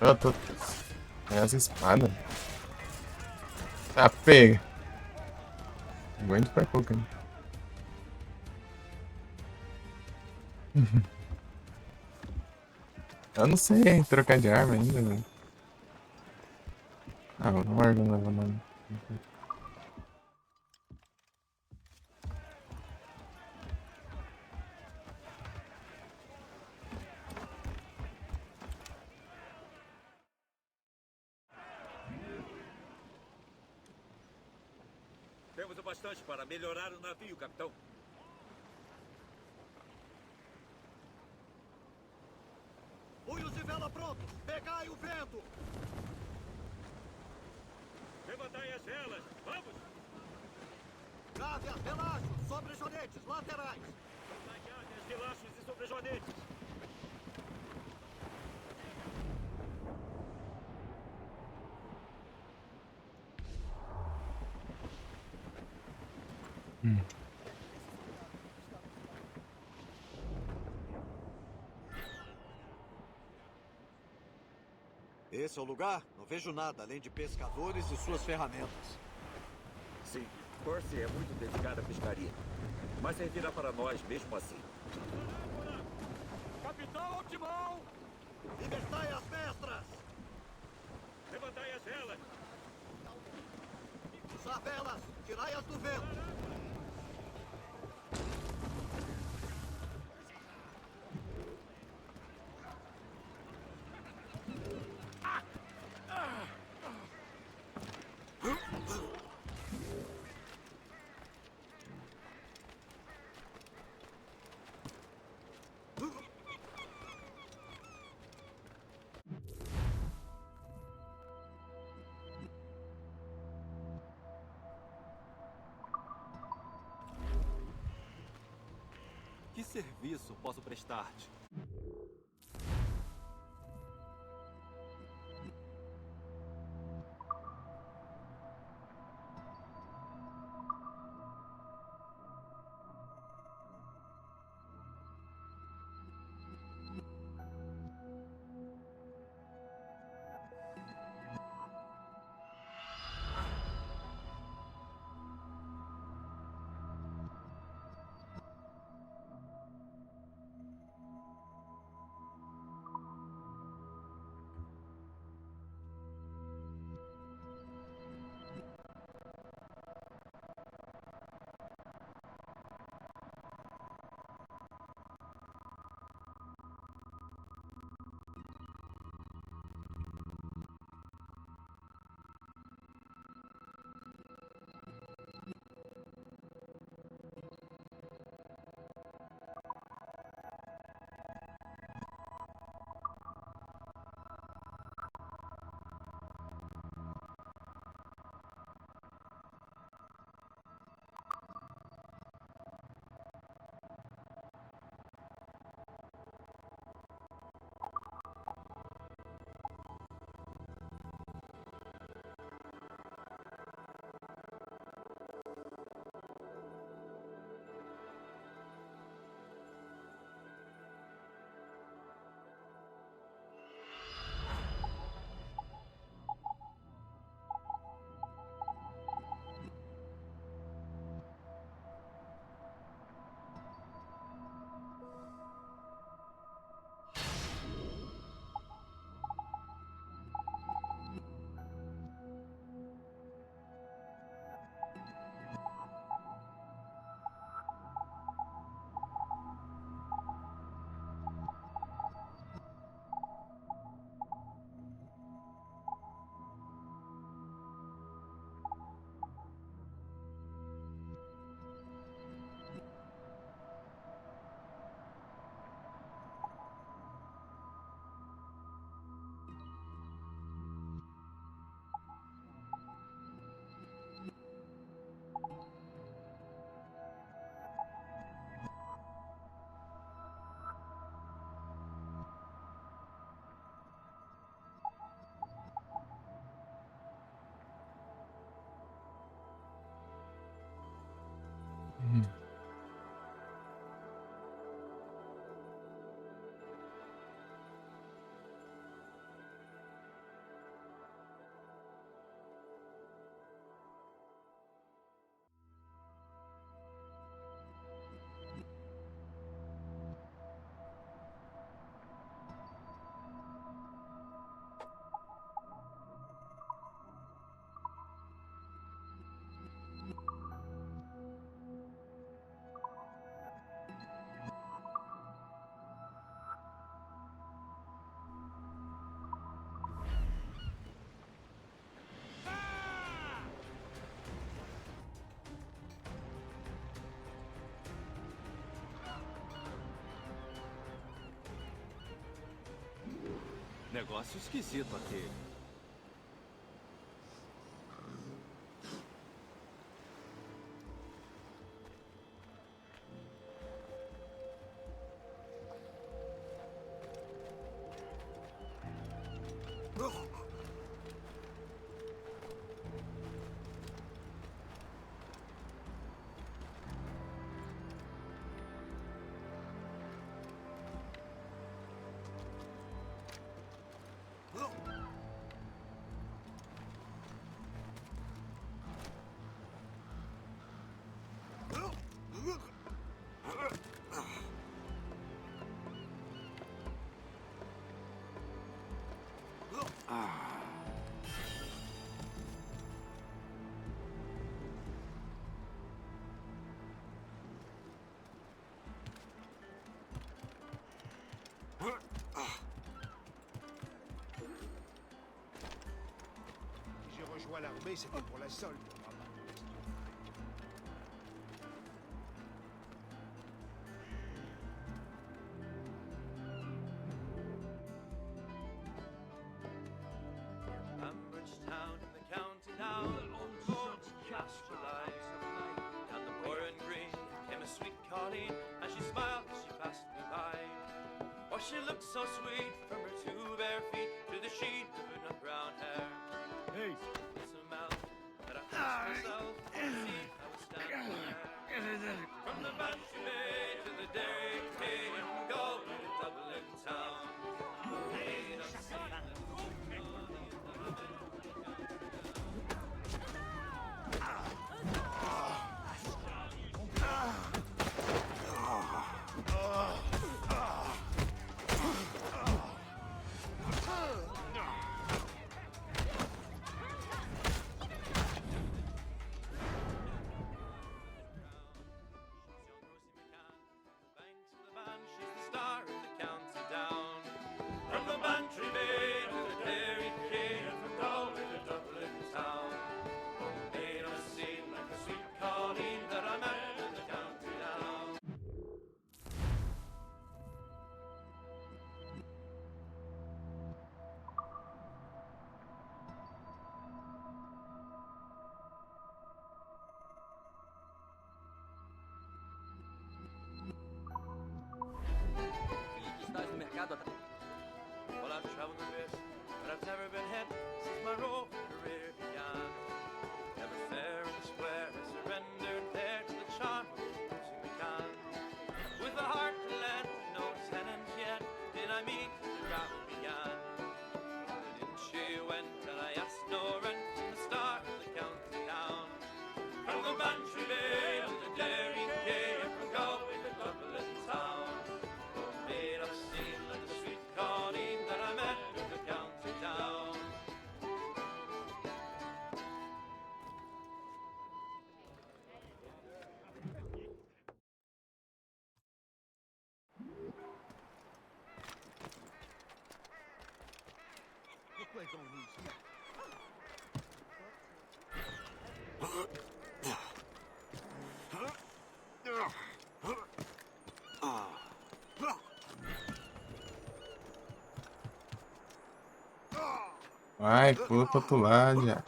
Eu tô... É as espadas. Tá, pega. Aguento pra pouco, hein? Eu não sei trocar de arma ainda, velho. Ah, o Morgan não leva nada. Temos o bastante para melhorar o navio, capitão. Punhos de vela prontos! Pegai o vento! Levantai as velas! Vamos! Gávias, relachos, sobrejonetes, laterais! Gávias, relachos e sobrejonetes! Esse é o lugar? Não vejo nada além de pescadores e suas ferramentas. Sim, Corsi é muito dedicada à pescaria. Mas servirá para nós mesmo assim. Capitão Optimão! Libertai as mestras! Levantai as velas! Usar velas! Tirai-as do vento! Que serviço posso prestar-te? Negócio esquisito aquele. J'ai rejoint l'armée, c'était pour la solde. Ambridge town in the county down, oh, last July. Down the Warren Green came a sweet Colleen, and she smiled as she passed me by. Oh, she looked so sweet from her two bare feet to the sheen of her nut brown hair. Hey! It's a mouth that I asked myself to see I was standing there. From the Bantry Bay to the Derry Quay, and from Galway to Dublin town. Made of she's the star of the county down. From the Bantry Bay to the Derry Quay, and from Galway to Dublin town. Made a scene like the sweet Colleen that I met in the county down. Felipe, estás no mercado atrás. Well, I've traveled a bit, but I've never been hit since my roving career began. Never fair and square, I surrendered there to the charm of Lucy McCann. With a heart to lend, no tenant yet, did I meet the travel began. And in she went, and I asked no rent from the start of the county down. From the Bantry Bay to the Derry Quay, and from Galway to Dublin town. Made of scene like the sweet Colleen that I met in the county down. Pourquoi est-on ici? Vai, pula pro outro lado, já.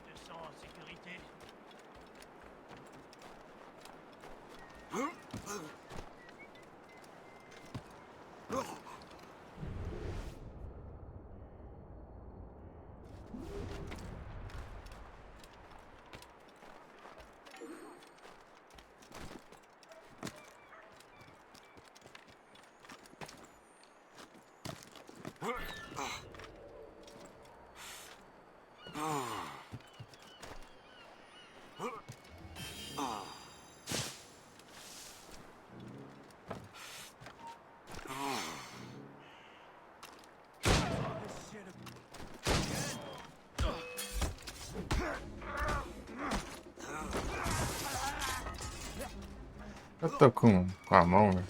Je sens en sécurité. Eu tô com a mão, velho.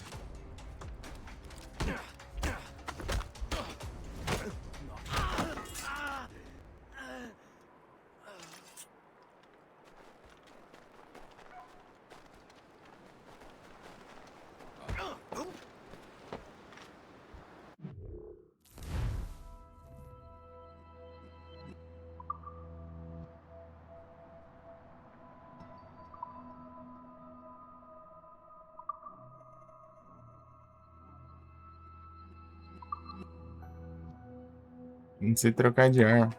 Não sei trocar de ar.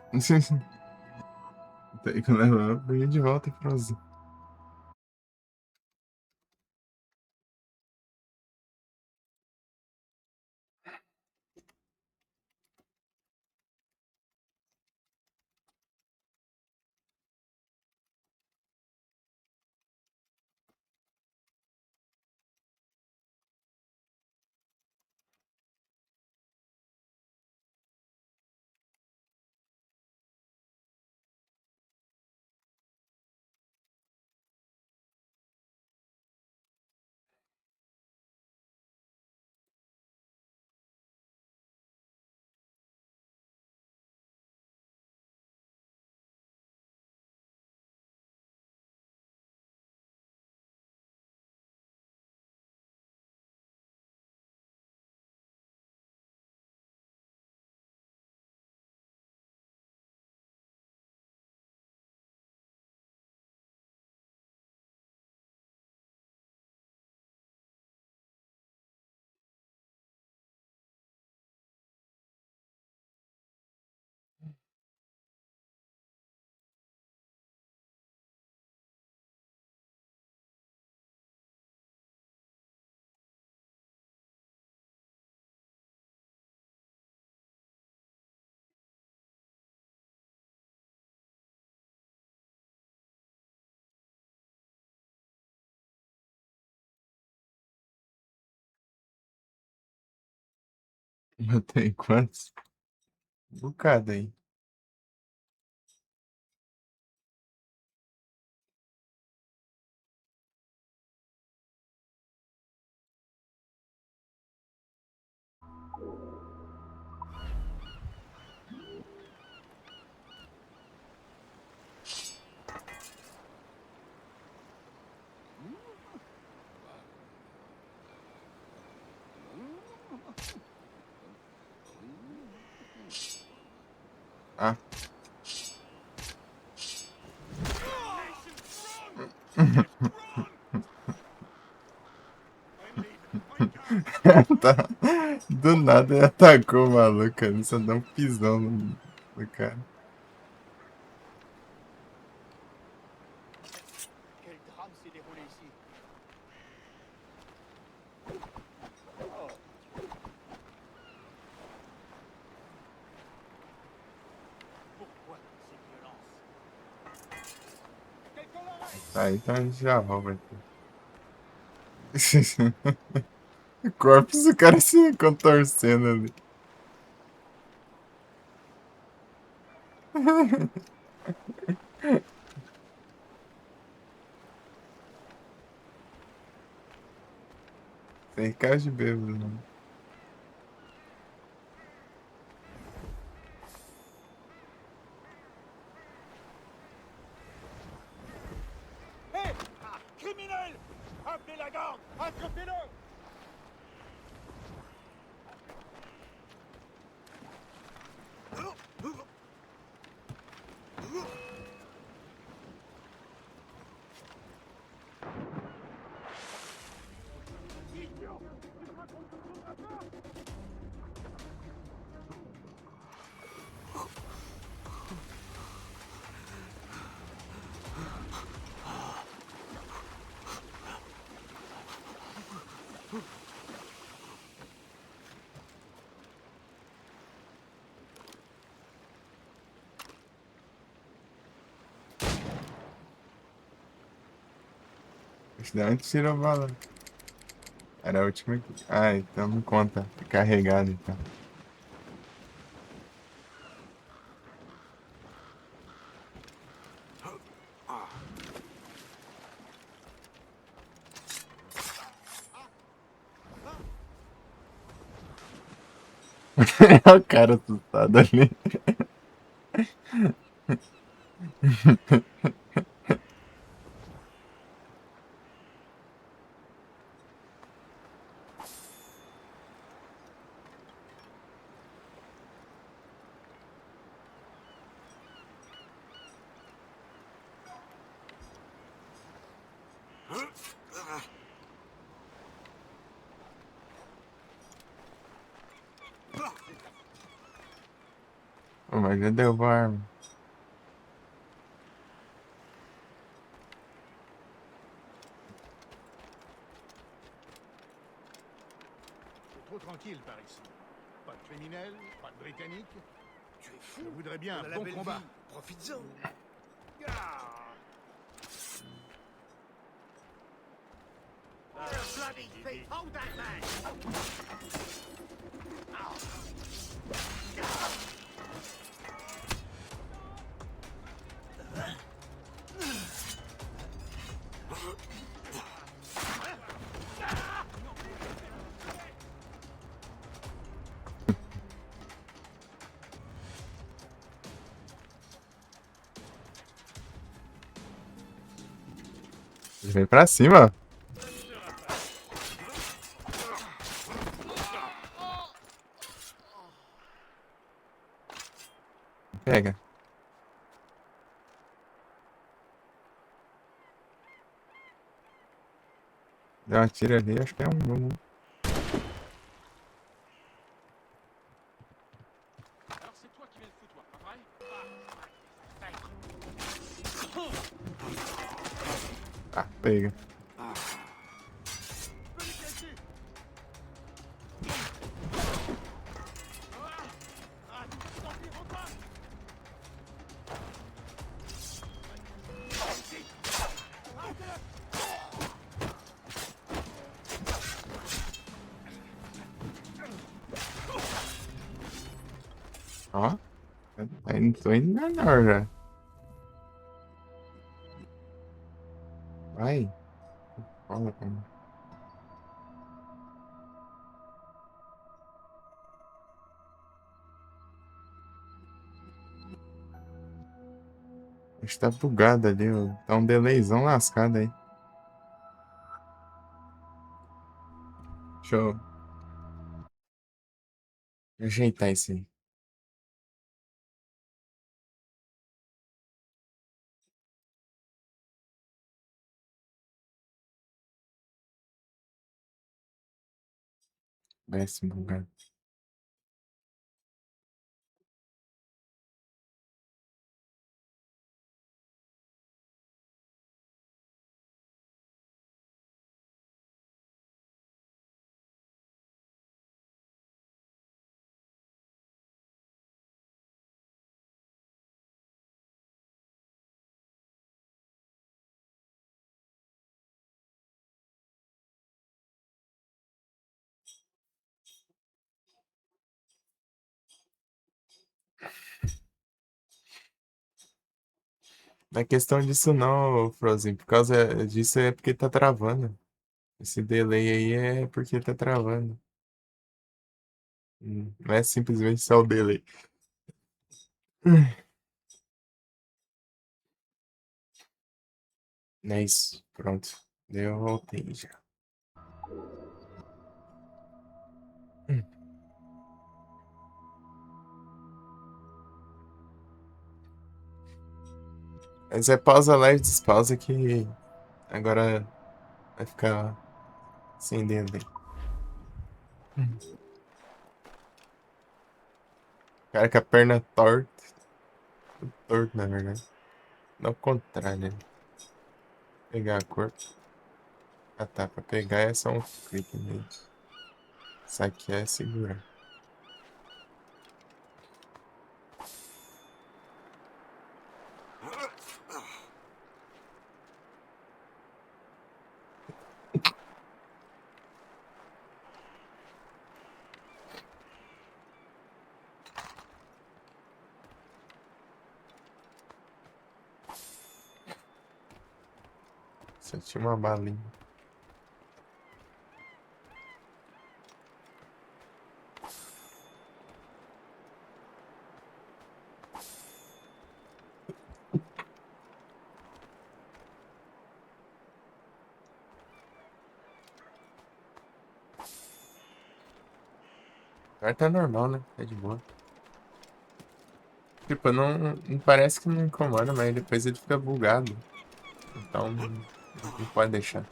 Tem que levar a banha de volta pra usar. Eu tenho quantos? Um bocado aí. Ah. Tá. Do nada ele atacou o maluco, ele só dá um pisão no cara. Quel drame s'est déroulé ici? Pourquoi cette violence? Tá, então a gente já rouba aqui. O corpos do cara se contorcendo ali. Tem cara de bêbado, mano. Hé! Criminel! Appelez la garde! Attrapez-le! De onde tirou a bala? Era a última aqui. Ah, então não conta. Tá carregado então. Olha o cara assustado ali. Pô, mas já deu a arma. C'est trop tranquille par ici. Pas de criminels, pas de britanniques. Tu es fou. Je voudrais bien un bon combat. Profites-en. Bloody thief! Hold that man! Ele vem pra cima. Pega. Deu uma tira ali, acho que é um. Alors c'est toi qui viens de foutoir, pas vrai? Ah, pega. Ó. Tô indo melhor já. Vai. Fala, cara. Acho que tá bugado ali, ó. Tá um delayzão lascado aí. Deixa eu ajeitar isso aí. Vai se bugar. Não é questão disso não, Frozen. Por causa disso é porque tá travando. Esse delay aí é porque tá travando. Não é simplesmente só o delay. É isso. Pronto. Eu voltei já. Mas é pausa live, despausa que agora vai ficar sem delay. Cara com a perna torta. Torto, na verdade. Não, ao contrário, né? Pegar a cor. Ah tá, pra pegar é só um clique nele. Isso aqui é segurar. Só tinha uma balinha. Agora tá normal, né? Tá de boa. Tipo, não parece que não incomoda, mas depois ele fica bugado. Então, não pode deixar.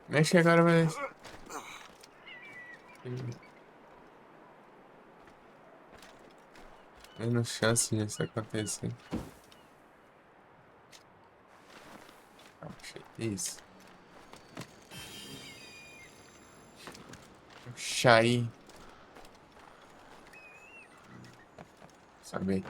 Mexe agora, vai. Menos chance disso acontecer. Achei isso. Chai. Sabe?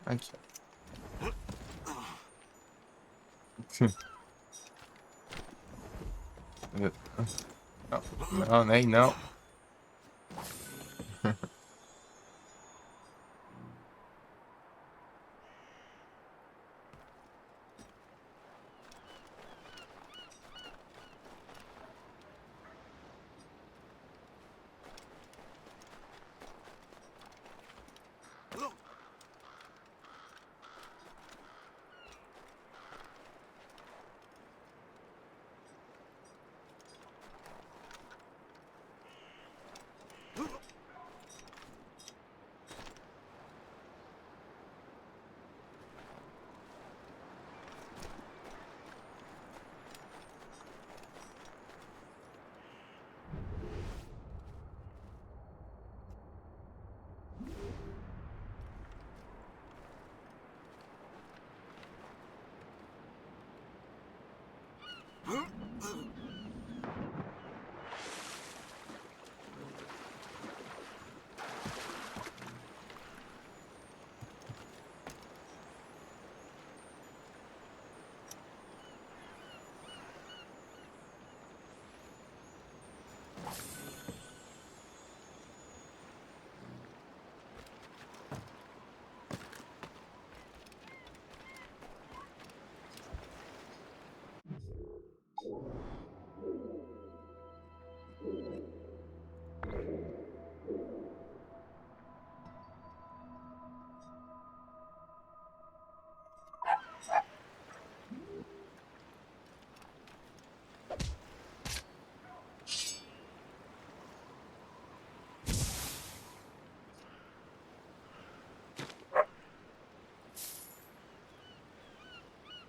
Aqui. Não, nem não.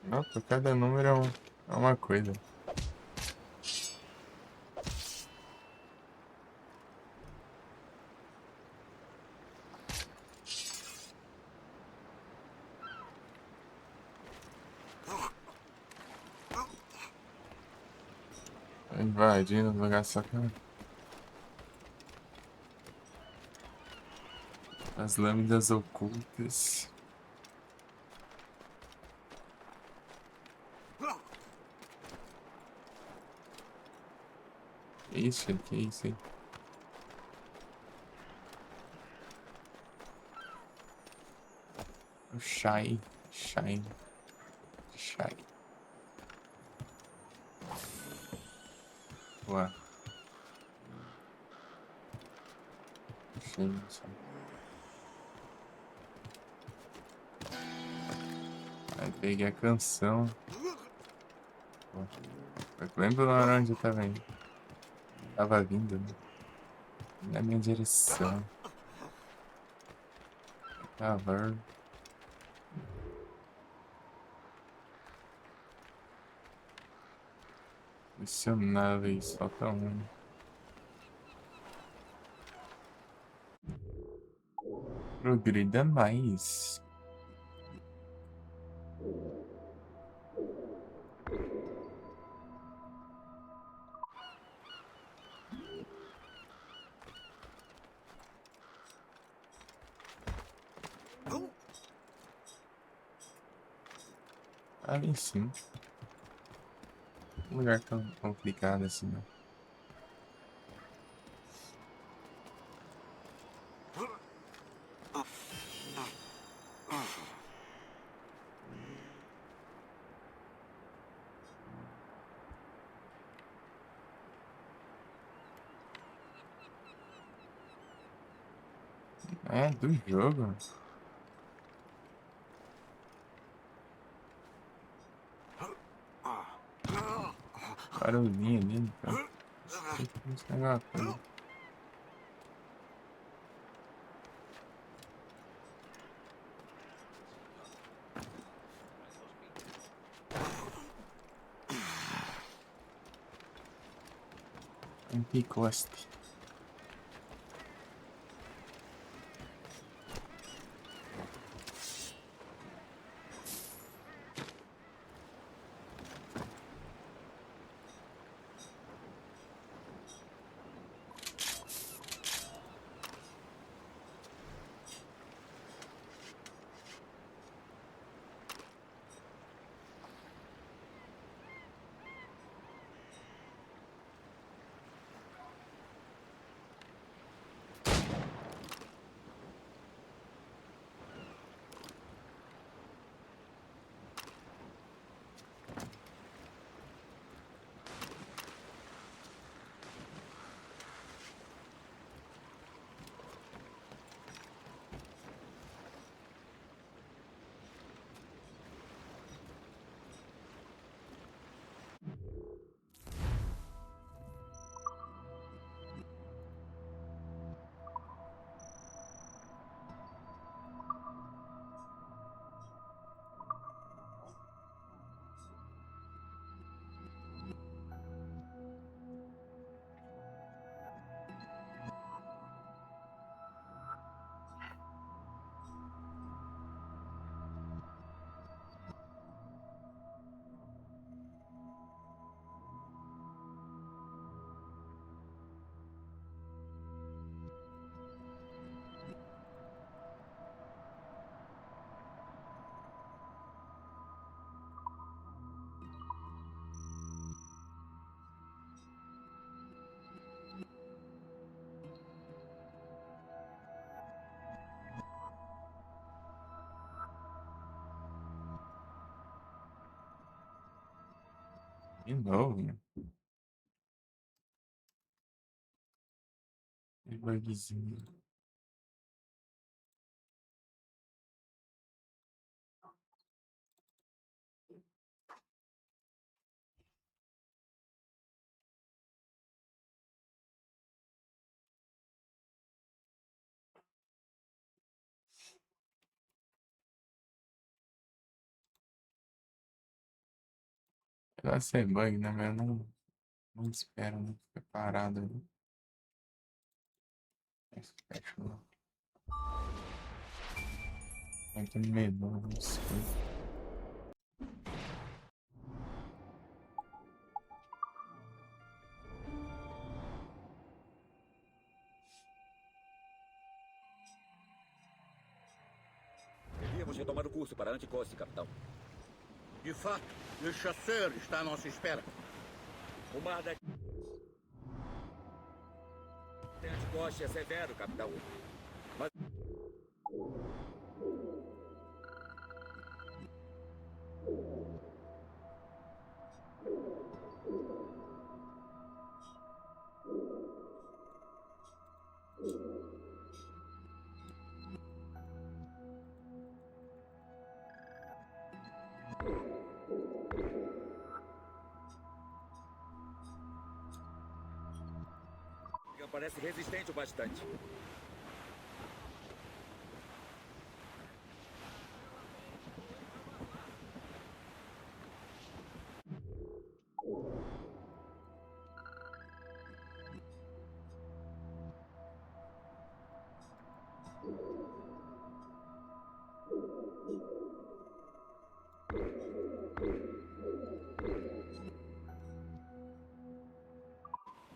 Nossa, cada número é uma coisa. Invadindo o lugar só que as lâminas ocultas. Que é isso aí? O Shine. Ué. Shine. Aí peguei a canção. Lembra o laranja também. Tava vindo, né? Na minha direção. Tava. Missionáveis, falta um. Progrida mais. Ah, bem sim. Um lugar tão complicado assim, né? É, do jogo. Barulhinho ali, então. Esse negócio. Anticoste. De novo, né? Que bugzinho. Vai ser bug, né? Mas eu não espero, né? Fica parado ali. Fecha lá. Muito medo, não sei. Devemos retomar o curso para Anticoste, capitão. De fato, o chasseur está à nossa espera. O mar da... Anticoste é severo, capitão. Mas... Parece resistente o bastante.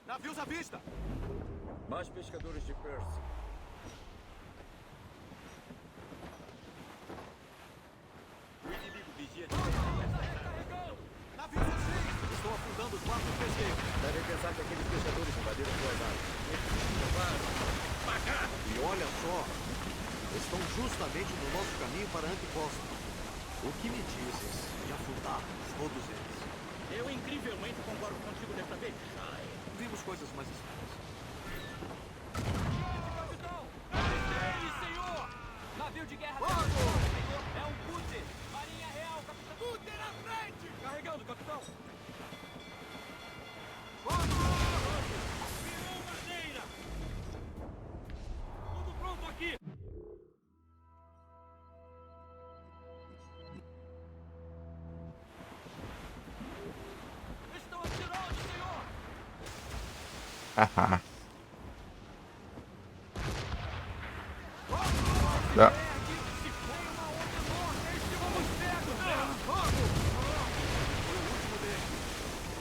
Navios à vista! Mais pescadores de Percy. O inimigo vigia de navios assim! Estão afundando os barcos pesqueiros. Devem pensar que aqueles pescadores invadiram suas áreas. E olha só, estão justamente no nosso caminho para Anticosta. O que me dizes de afundarmos todos eles? Eu incrivelmente concordo contigo desta vez, Shai. Vimos coisas mais estranhas. Senhor! Navio de guerra! É um cutter! Marinha Real, capitão! Cutter à frente! Carregando, capitão! Virou madeira! Tudo pronto aqui! Estão atirando, senhor! Haha. Dá.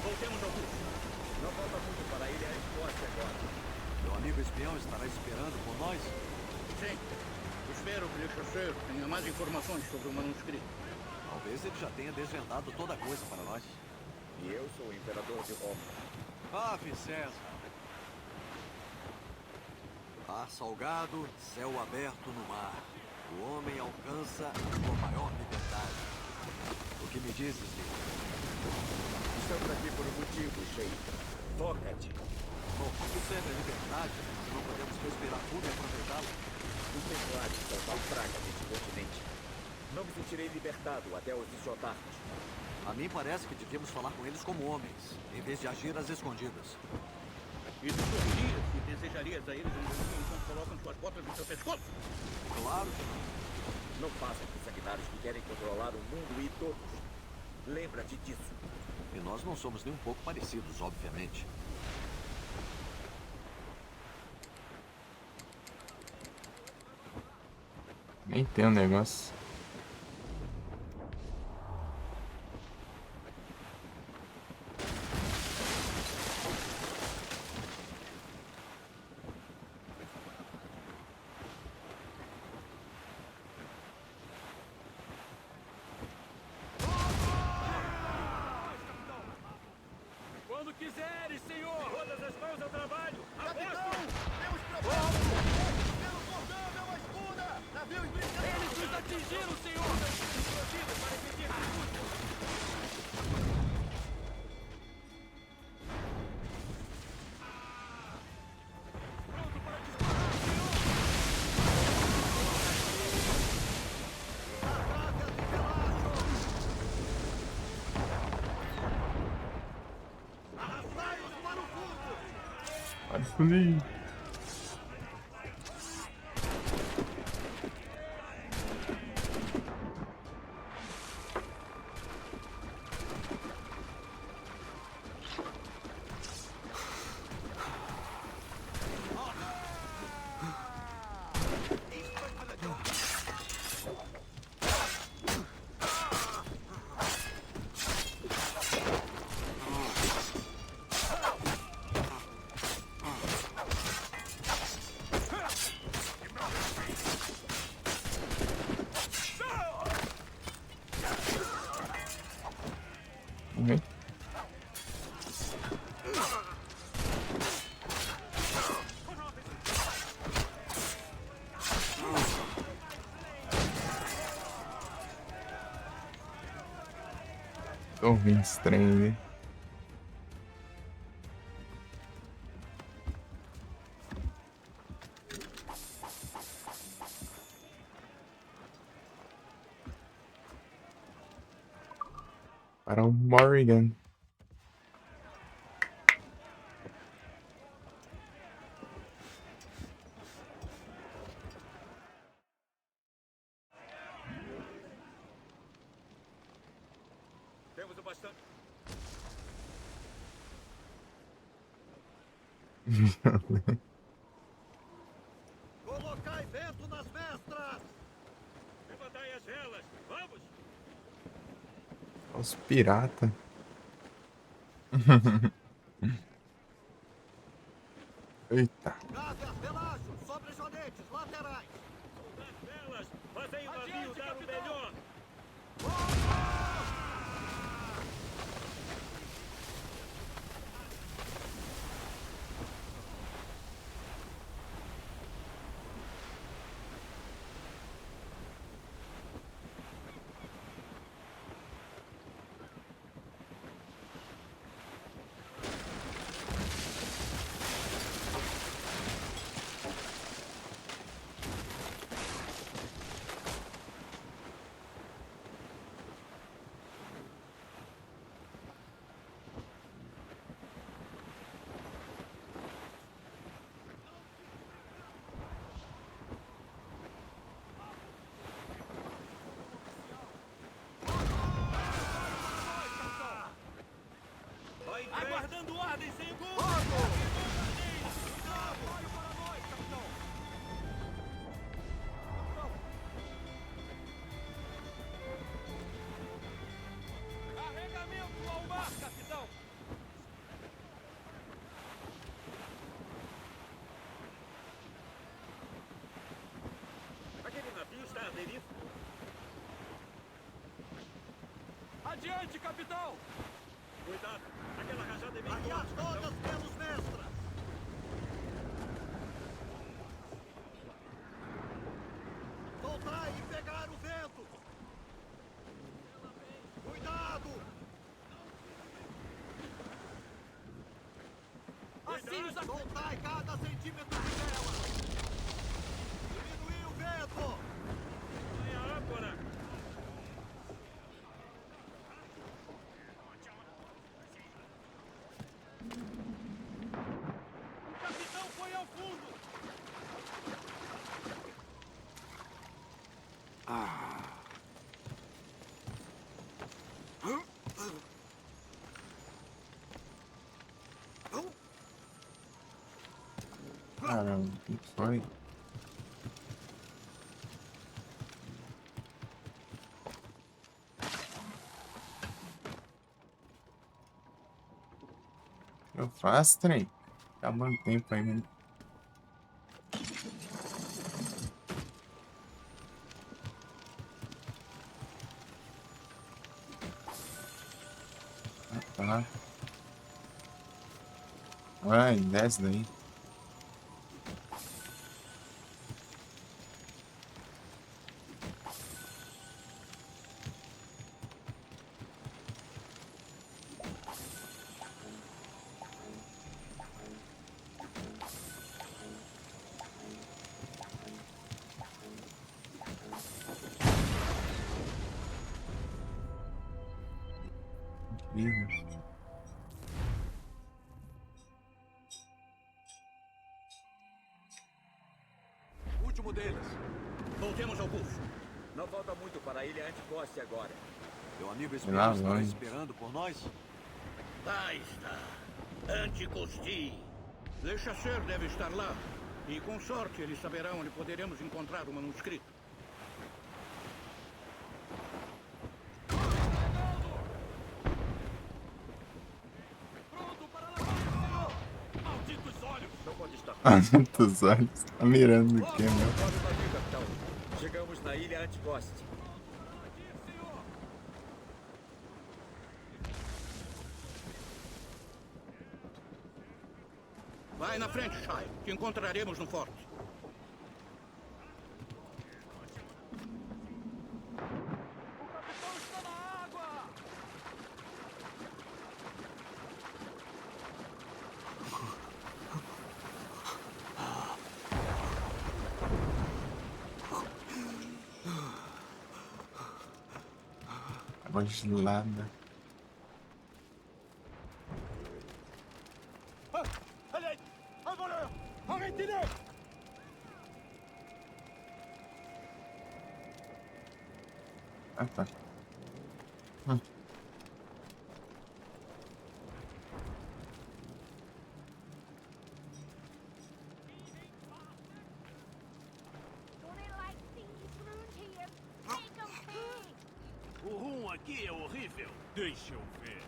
Voltemos ao curso. Não falta muito para ele a resposta agora. Meu amigo espião estará esperando por nós? Sim. Espero que o chasseur tenha mais informações sobre o manuscrito. Talvez ele já tenha desvendado toda a coisa para nós. E eu sou o imperador de Roma. Ave César! Ar salgado, céu aberto no mar. O homem alcança a sua maior liberdade. O que me dizes, Lino? Estamos aqui por um motivo, Sheik. Toca-te. Bom, que serve a liberdade se não podemos respirar fundo e aproveitá-la? Os templários são uma praga deste continente. Não me sentirei libertado até os enxotarmos. A mim parece que devíamos falar com eles como homens, em vez de agir às escondidas. E tu sorririas e desejarias a eles um bonzinho enquanto colocam suas botas no seu pescoço? Claro que não. Não façam com sanguinários que querem controlar o mundo e todos. Lembra-te disso. E nós não somos nem um pouco parecidos, obviamente. Nem tem um negócio. Quando quiseres, senhor! Todas as mãos ao trabalho! Capitão! Temos problemas! Pelo cordão, deu uma escuda! Navios brincando! Eles nos atingiram, senhor! Explosivos para impedir disputas! Pronto para disparar, Olha isso ali. Tô ouvindo estranho, né? Para o Morrigan. Temos o bastante. Colocai vento nas mestras! Levantai as velas! Vamos! Os pirata. Eita. Gavias, relaxo! Sobre jonetes, laterais! Soldar velas! Fazem o navio dar o melhor! Aguardando ordem, segundo! Carregamento ao mar, capitão! Aquele navio está à deriva. Adiante, capitão! Cuidado! Aquela rajada é bem Arriar forte, todas pelos mestras! Soltai e pegar o vento! Cuidado! Assim os Soltai cada centímetro de vela! Diminuir o vento! Vai a âncora! O capitão foi ao fundo! Caramba, o que foi? Eu faço, trem. Acabando o tempo aí, mano. Ah, tá. Vai, desce daí. Incrível. Último deles. Voltemos ao curso. Não falta muito para a ilha Anticoste agora. Meu amigo Lá Esperão está vai. esperando por nós? Lá está. Anticosti. Le Chasseur deve estar lá. E com sorte ele saberá onde poderemos encontrar o manuscrito. Pronto para lavar, senhor! Malditos olhos! Não pode estar. Muitos olhos. Tá mirando o que, meu? Sobe o navio, capitão. Chegamos na ilha Anticoste. Vai na frente, Shai. Te encontraremos no forte. O capitão está na água! Água gelada. Allez, un voleur! Arrêtez-le! Ah, tá. O rum aqui é horrível. Deixa eu ver.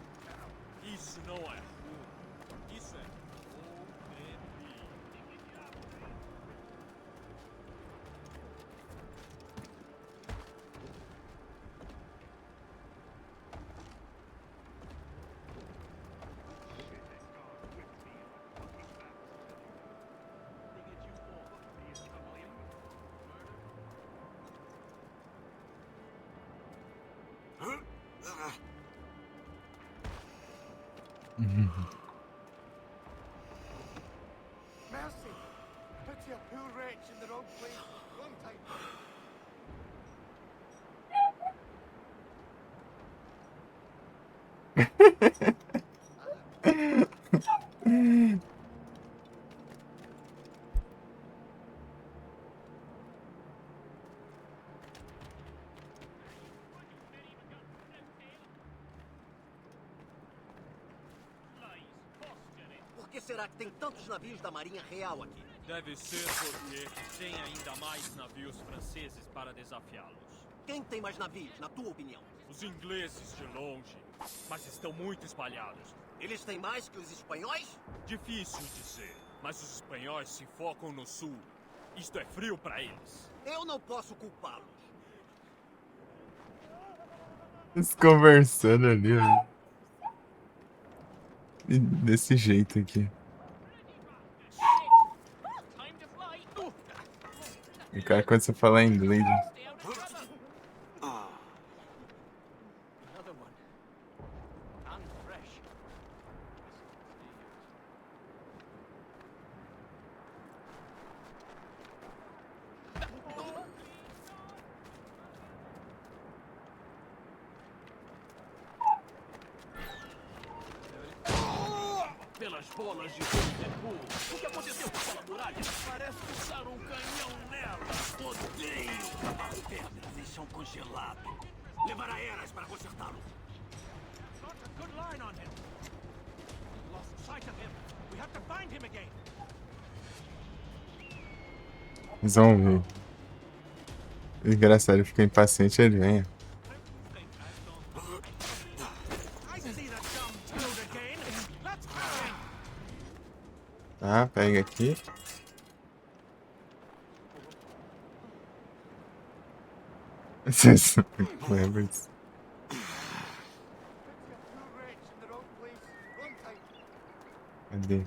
Isso não é rum. Isso é horrível. Mercy! Pity a poor wretch in the wrong place, wrong time. Por que será que tem tantos navios da Marinha Real aqui? Deve ser porque tem ainda mais navios franceses para desafiá-los. Quem tem mais navios, na tua opinião? Os ingleses de longe, mas estão muito espalhados. Eles têm mais que os espanhóis? Difícil dizer, mas os espanhóis se focam no sul. Isto é frio para eles. Eu não posso culpá-los. Eles conversando ali, ó. E desse jeito aqui. E cara, quando você falar inglês. Another one. And fresh. Pelas bolas de Vanderpool. O que aconteceu com aquela muralha? Parece que usaram um canhão nela. Odeio. As pedras estão congeladas. Levará eras para consertá-lo. Good line on him. Lost sight of him. We have to find him again. Eles vão ver. Engraçado, ele fica impaciente, ele vem. Tá, pega aqui. Lembra disso? Cadê?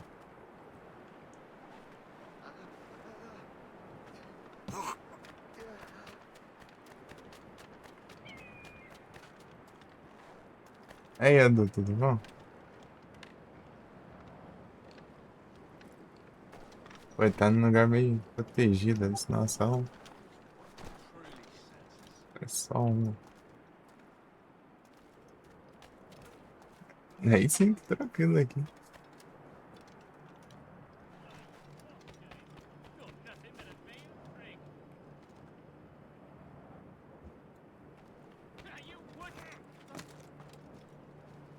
Aí, Edu, tudo bom? Pô, tá num lugar meio protegido, senão é só um. É só um. Aí sim, que tranquilo aqui.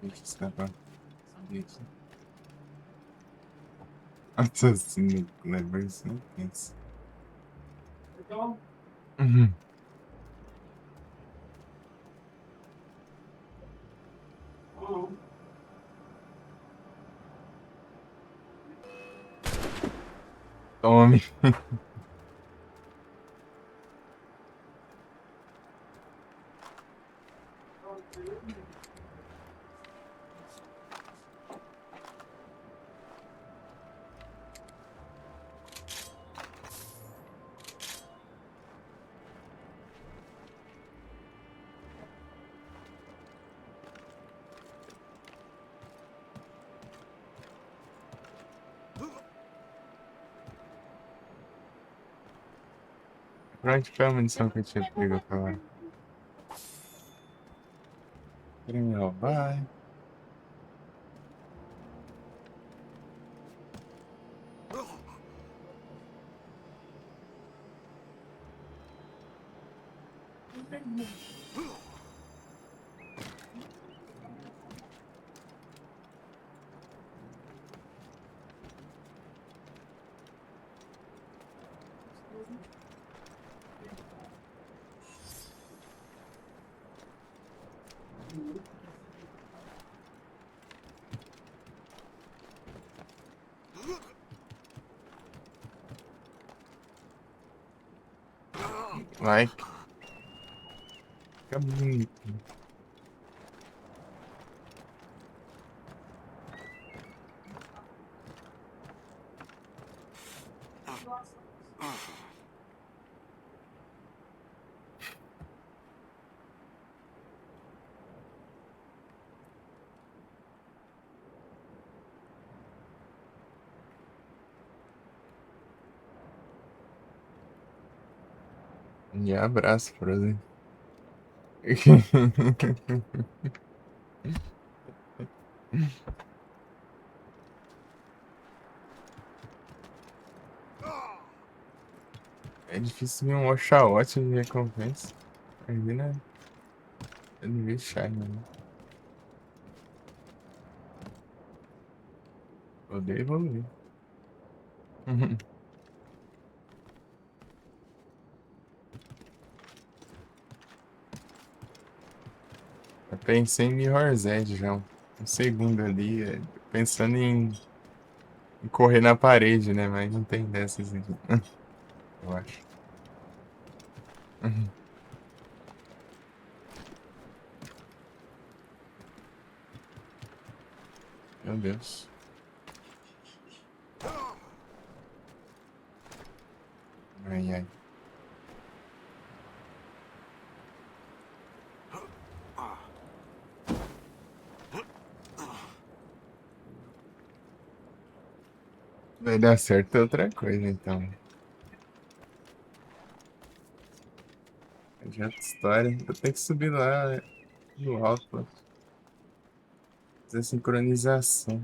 Deixa eu escapar. Isso. Assassino clever, não pensa. Uhum. Tome. Pra onde foi a munição que eu tinha pego pra lá? Criminal vai. Like. Fica bonito. E abraço, Frozen. É difícil ver um Oshawott de recompensa. Imagina. Eu não vi Shine, né? Odeio evoluir. Eu pensei em Mirror's Edge já. Um segundo ali, pensando em correr na parede, né? Mas não tem dessas aqui. Eu acho. Meu Deus. Ai, ai. Vai dar certo outra coisa, então. Já outra história. Eu tenho que subir lá no alto pra fazer sincronização.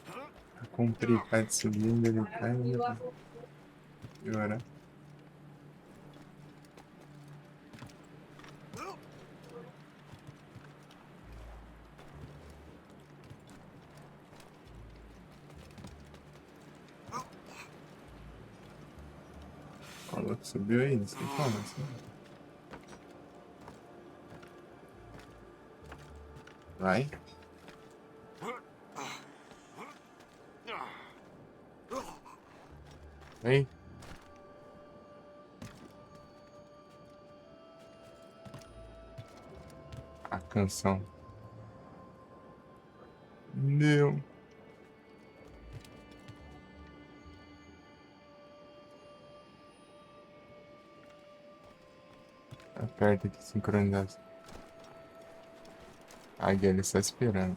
Tá complicado de subir, ele cai e piorar. Falou que subiu aí, não sei como assim. Vai. Vem. A canção. Meu. Aperta aqui, sincronização. A Guilherme está esperando.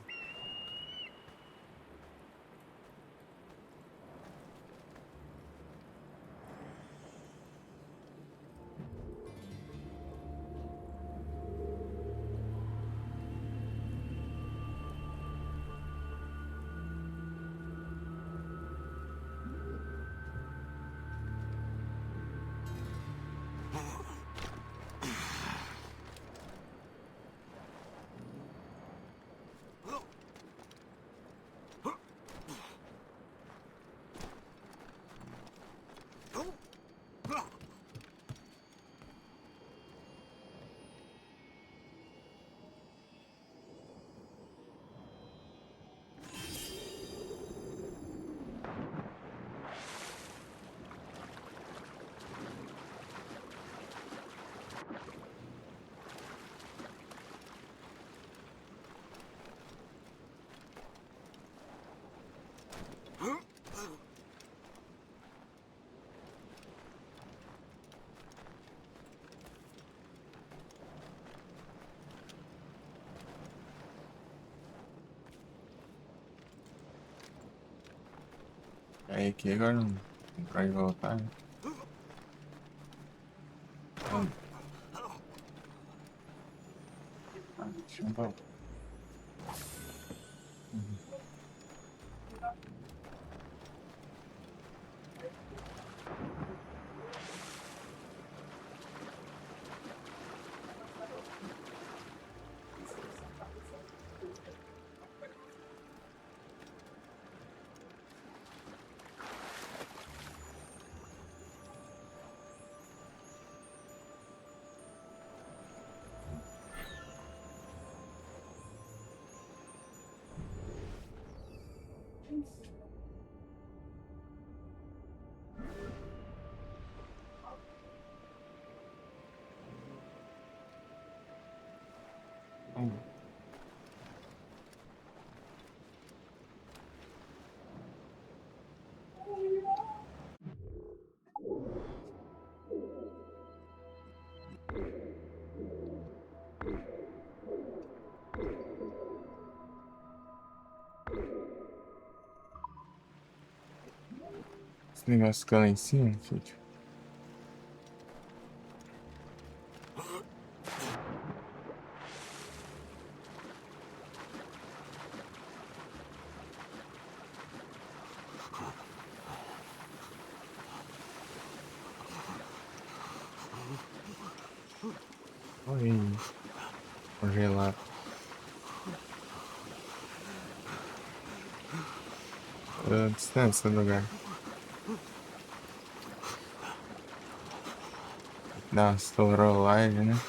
Aí aqui agora não. Pra ir voltar, né? Deixa eu voltar. Esse negócio fica lá em cima, filho. Oi, congelado. A distância do lugar. Dá uma estourolagem, né?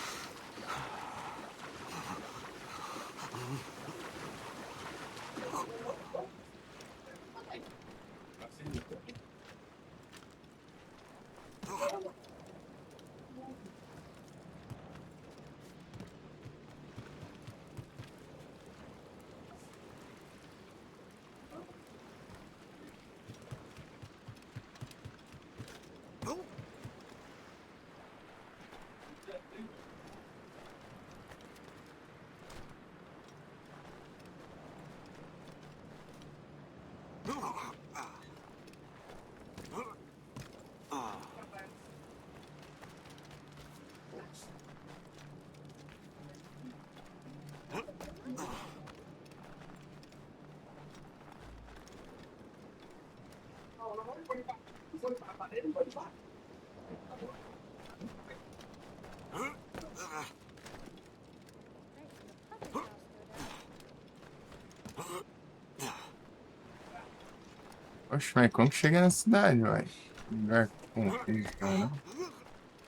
Oxe, mas como que chega na cidade, vai? Lugar confuso, cara.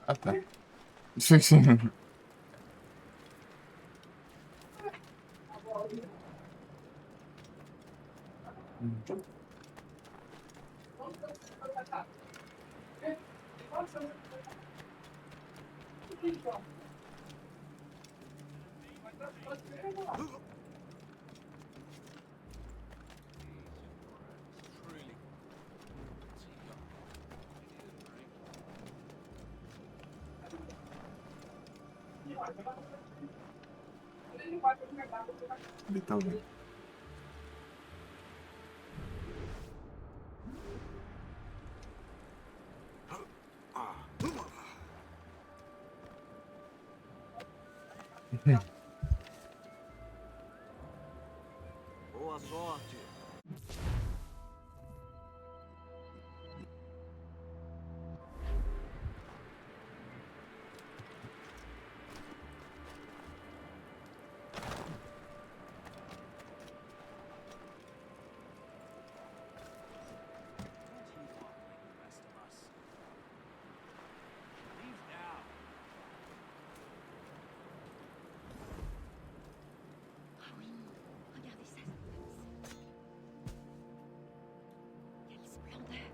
Ah, tá. Talvez. Boa sorte.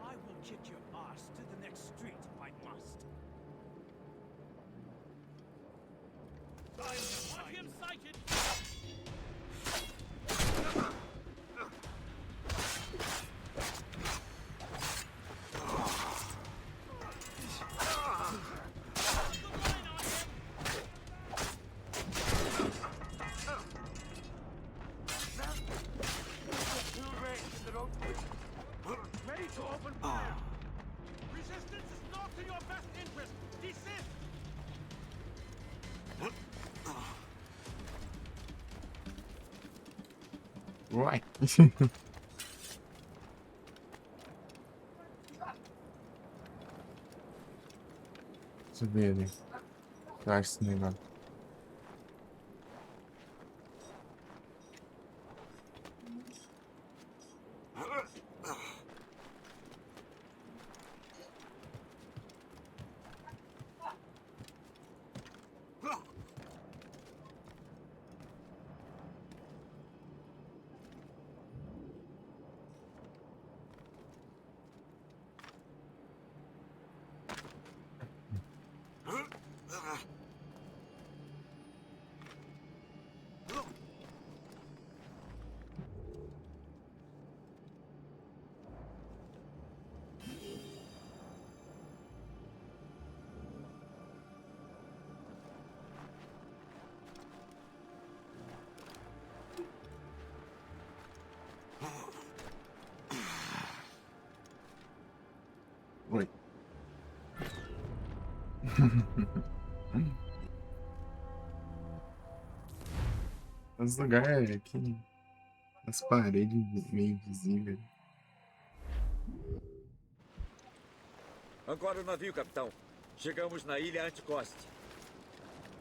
I will kick your ass to the next street if I must. Want him sighted! Ready to open fire. Resistance is not in your best interest. Desist! Uai. Deixa eu ver ali. O que eu acho esse negócio? Oi. Os lugares aqui, as paredes meio visíveis. Ancora o navio, capitão. Chegamos na ilha Anticoste.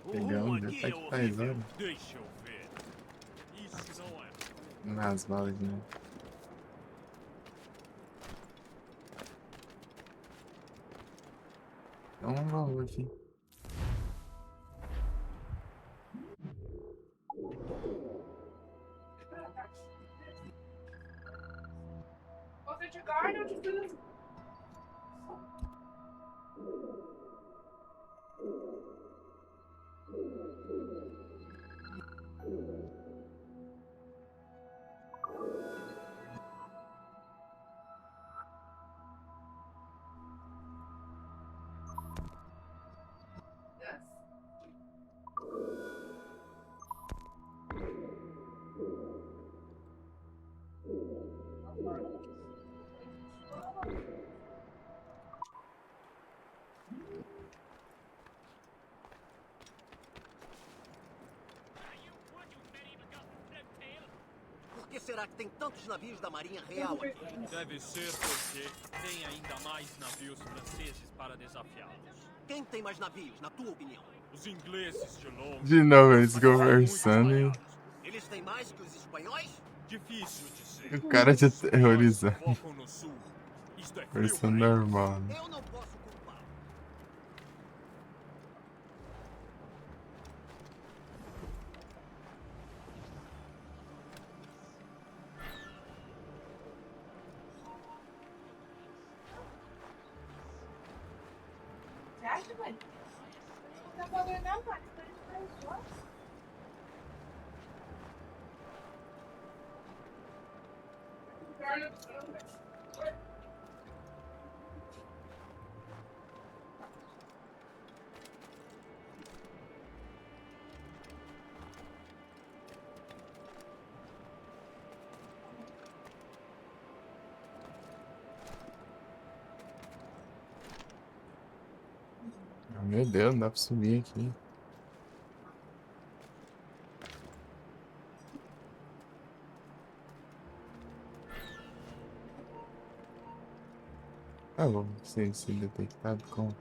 Legal, já tá que faz hora. Deixa eu ver. Isso não é. Nas balas de novo. Dá um valor aqui. Você de carne ou de frango? Por que será que tem tantos navios da Marinha Real aqui? Deve ser porque tem ainda mais navios franceses para desafiá-los. Quem tem mais navios, na tua opinião? Os ingleses de longe. De novo eles conversando e Eles têm mais que os espanhóis? Difícil dizer. o cara te aterrorizando. Focam no sul. Isto é frio Versão para eles. normal. Né? Eu não posso culpar. Você acha, mãe? Não tá pagando não, pai. Você tá de só. Meu Deus, não dá pra subir aqui. Tá bom, ser detectado com.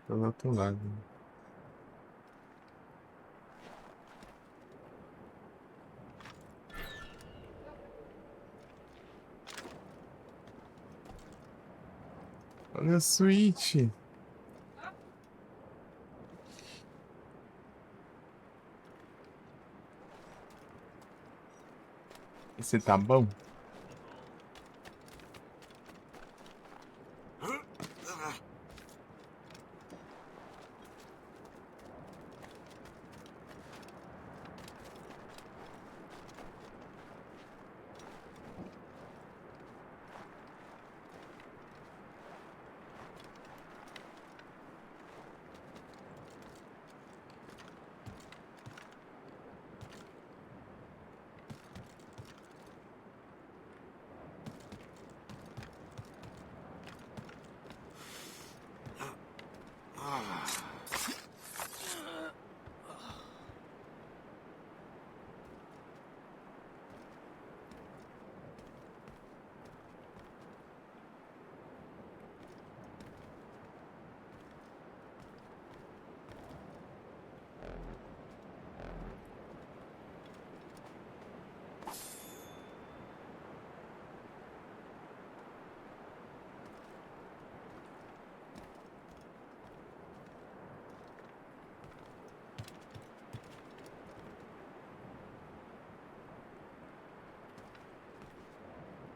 Pelo outro lado. Olha a suíte. Esse tá bom?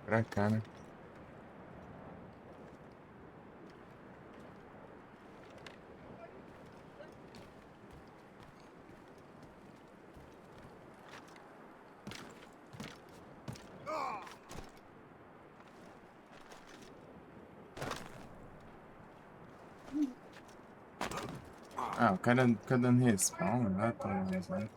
Pra cá, né? Ah, o cara fica dando respawn, né? Né?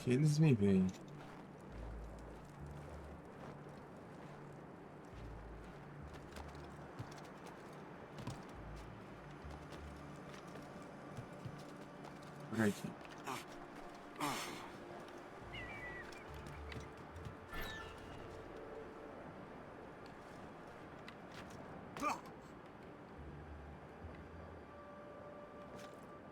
Aqui eles me veem. Por aqui.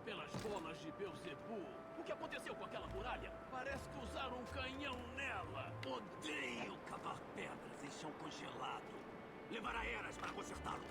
Pelas bolas de Beelzebub, o que aconteceu com aquela muralha? Parece que usaram um canhão nela. Odeio cavar pedras em chão congelado. Levará eras para consertá-lo.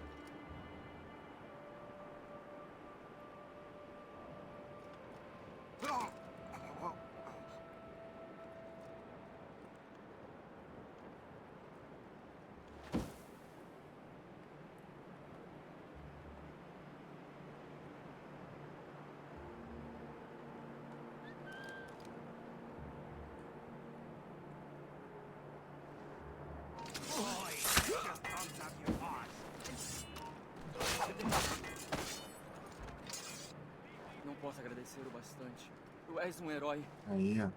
Não posso agradecer o bastante. Tu és um herói. Aí, ó.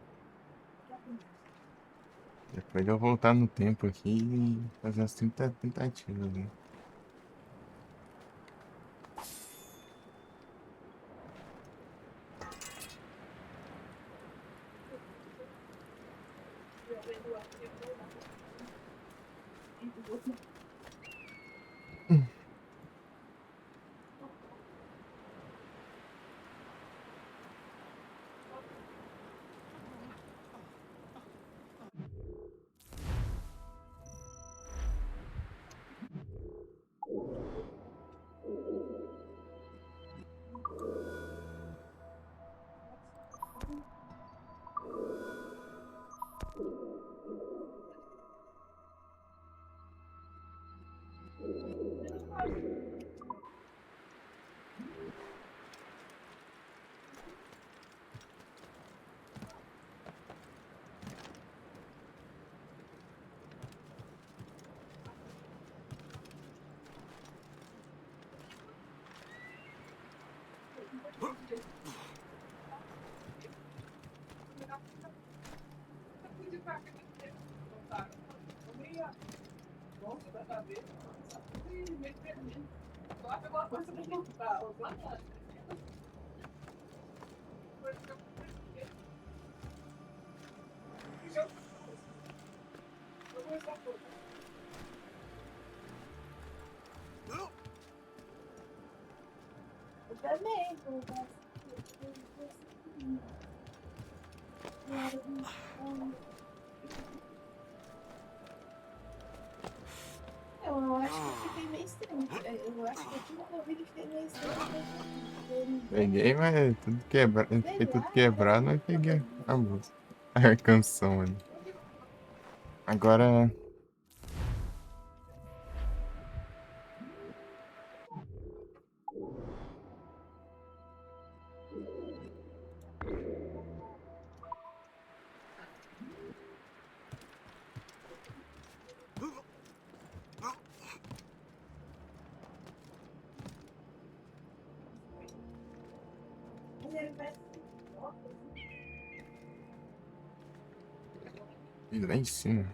Depois de eu voltar no tempo aqui e fazer as 30 tentativas, né? Eu também, eu acho que eu fiquei meio estranho. Eu acho que aqui no Covid fiquei meio estranho. Peguei, mas tudo quebrado. Fiquei tudo quebrado, mas peguei a música. A canção ali. Agora. E lá em cima.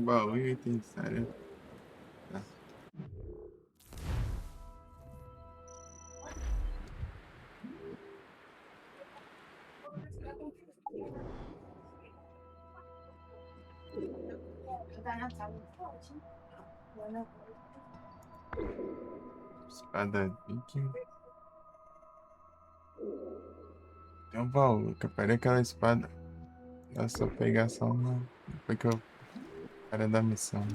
baú e item necessário. Tá. Espada viking. Tem um baú, que eu peguei aquela espada. É só pegar só uma. Depois que eu parei da missão.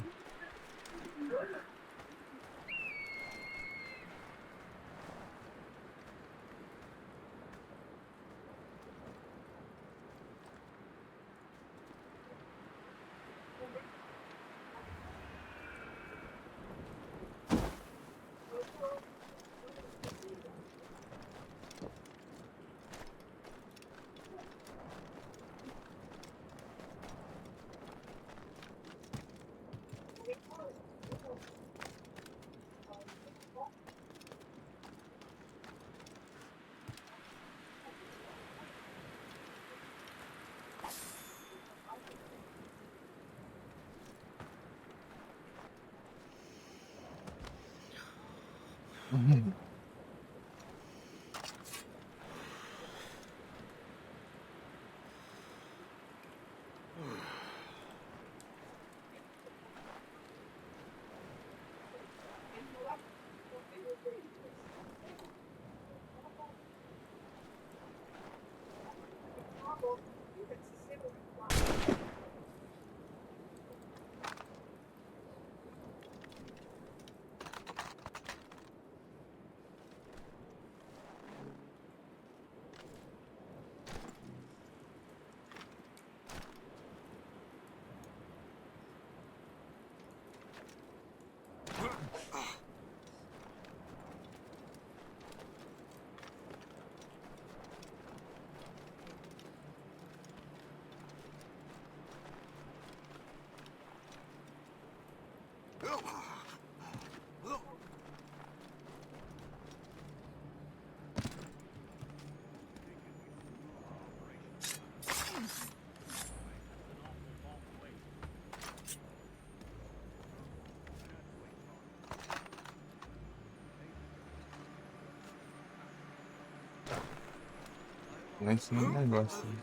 Lá em cima do negócio. I'm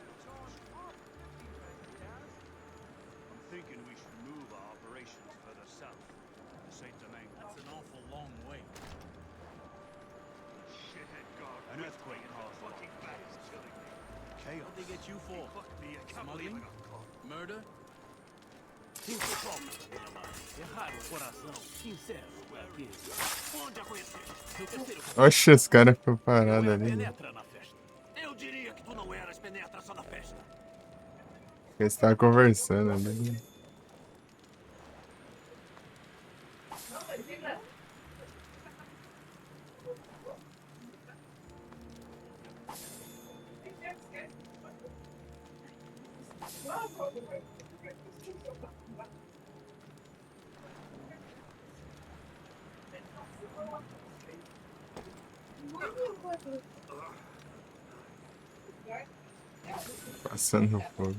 thinking we should move our operations further south. Saint Domingue. That's an awful long way. Shithead guard. An earthquake caused fucking back is killing me. Chaos. What they get you for? Smuggling? Murder? Errado o coração. Sincero, onde a conhecer? Seu terceiro. Oxe, esse cara ficou parado ali. Penetra na festa. Eu diria que tu não eras penetração na festa. Eles estavam conversando ali. Passando no fogo.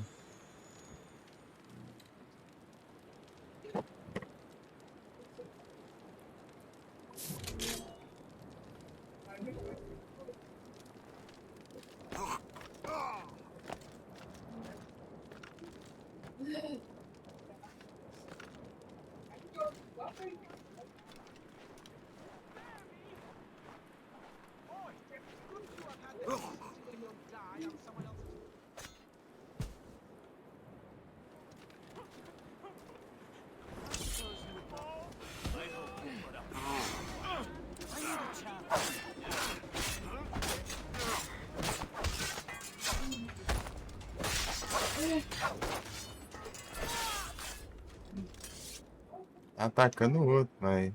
Tá atacando o outro, mas.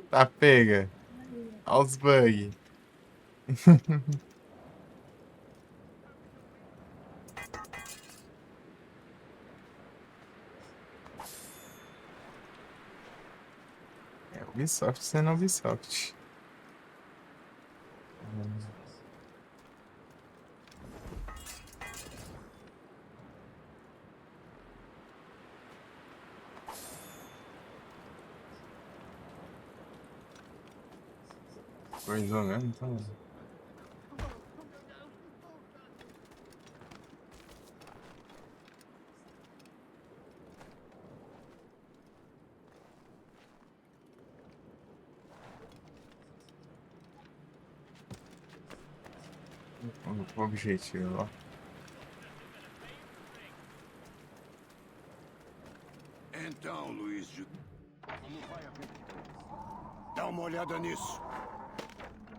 Tá pega. Olha os bugs. É Ubisoft sendo Ubisoft. Coisou mesmo, então. O objetivo, ó. Então, Luiz de... Como vai a vida? Dá uma olhada nisso.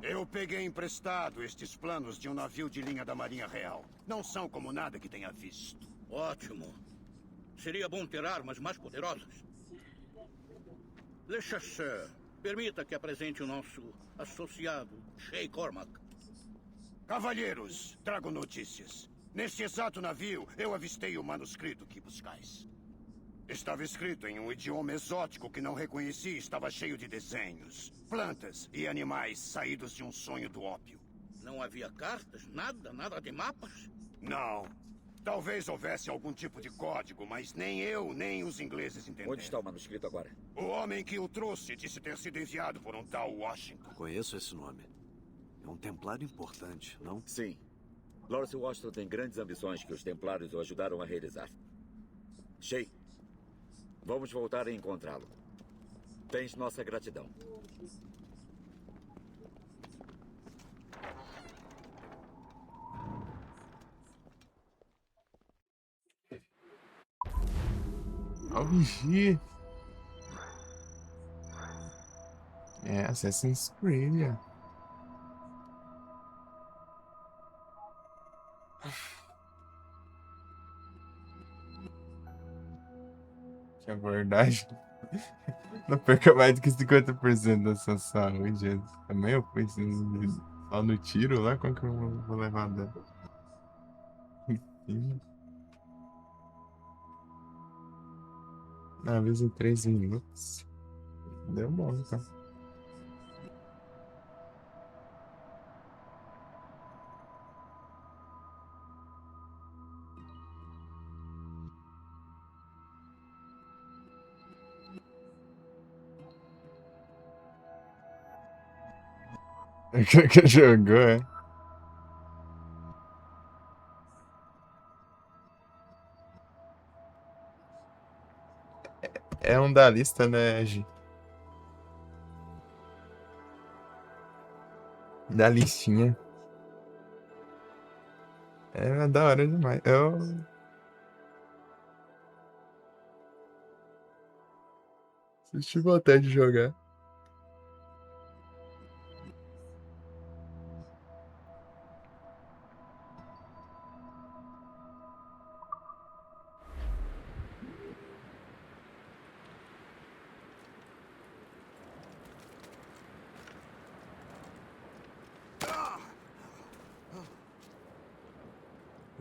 Eu peguei emprestado estes planos de um navio de linha da Marinha Real. Não são como nada que tenha visto. Ótimo. Seria bom ter armas mais poderosas. Le Chasseur, permita que apresente o nosso associado, Shay Cormac. Cavalheiros, trago notícias. Neste exato navio, eu avistei o manuscrito que buscais. Estava escrito em um idioma exótico que não reconheci e estava cheio de desenhos, plantas e animais saídos de um sonho do ópio. Não havia cartas? Nada de mapas? Não. Talvez houvesse algum tipo de código, mas nem eu, nem os ingleses entenderam. Onde está o manuscrito agora? O homem que o trouxe disse ter sido enviado por um tal Washington. Conheço esse nome. É um templário importante, não? Sim. Lawrence Washington tem grandes ambições que os templários o ajudaram a realizar. Shay, vamos voltar a encontrá-lo. Tens nossa gratidão. Ó o vigia. É, Assassin's Creed, ó. Que abordagem. Não perca mais do que 50% da sua saúde. Também eu fui assim, só no tiro lá, como que eu vou levar dano? Enfim. Na vez em 3 minutos. Deu bom, então. Que jogou, é? É um da lista, né, Gi? Da listinha. É da hora demais. Eu. Senti vontade de jogar.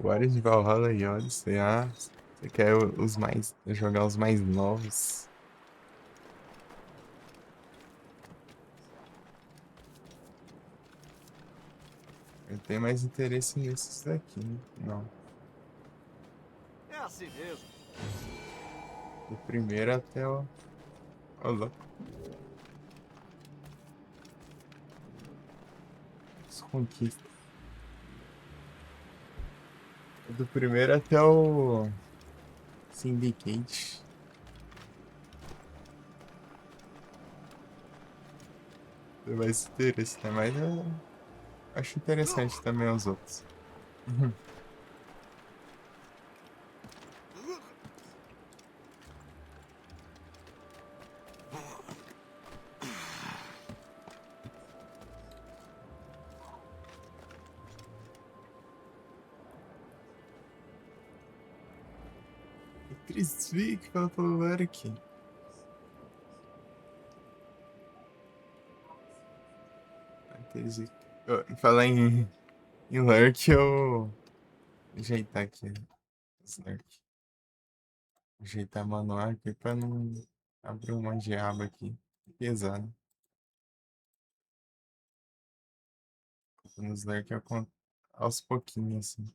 Warriors de Valhalla e Odyssey. Ah, você quer os mais. Jogar os mais novos. Eu tenho mais interesse nesses daqui, né? Não. É assim mesmo. Do primeiro até o. Ó, louco. As conquistas. Do primeiro até o. Syndicate. Tem mais interesse, né? Mas eu acho interessante também os outros. Chris Vick fala pelo Eric. Entendi. Falar em Lurk, eu vou ajeitar aqui os Lurk. Ajeitar manual aqui pra não abrir um monte de aba aqui. Pesado. Nos Lurk eu conto aos pouquinhos, assim.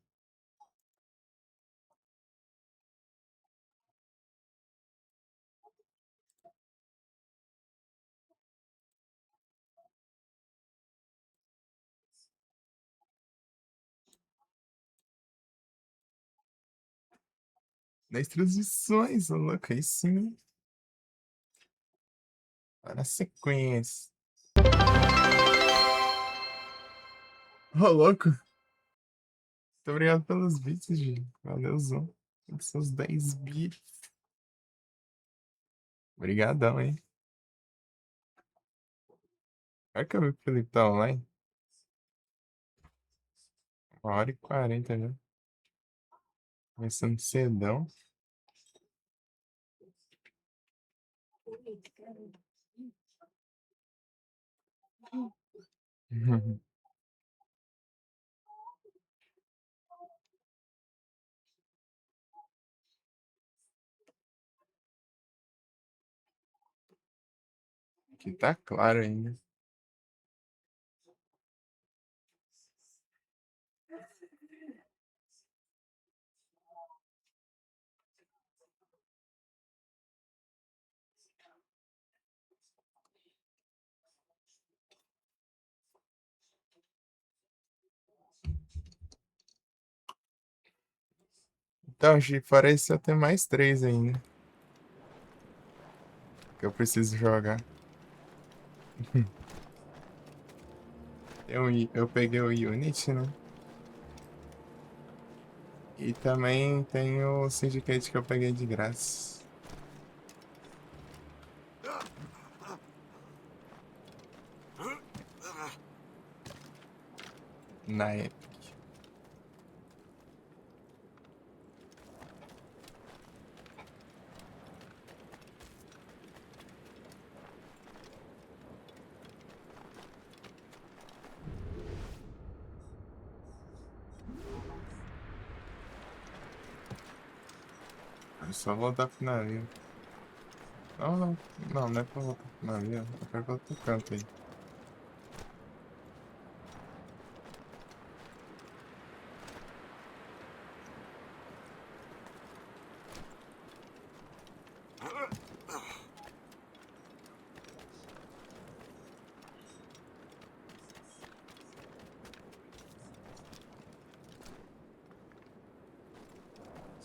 10 transmissões, ô louco, aí sim. Olha a sequência. Ô louco. Muito obrigado pelos bits, gente. Valeuzão. Seus 10 bits. Obrigadão, hein. Olha que eu vi que o Felipe tá online. 1h40 já. Começando cedão. Aqui tá claro ainda. Então, Gi, fora isso, eu tenho mais 3 ainda. Que eu preciso jogar. Eu peguei o Unity, né? E também tem o Syndicate que eu peguei de graça. Na Epic. É só voltar pro navio. Não é pra voltar pro navio. Eu quero voltar pro canto aí.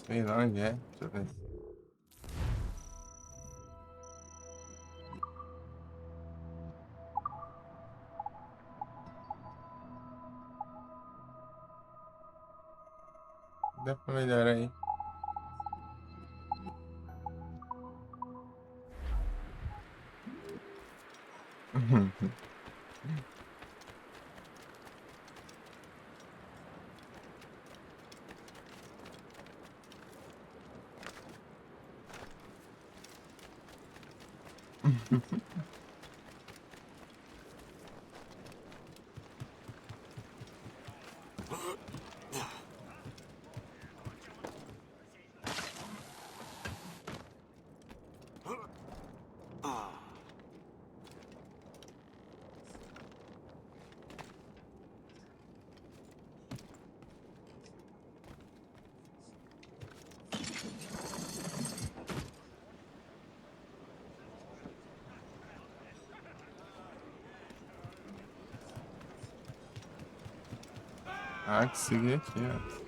Sei lá onde é. Deixa eu ver. Dá pra melhorar aí. Ah, que seguir aqui, ó.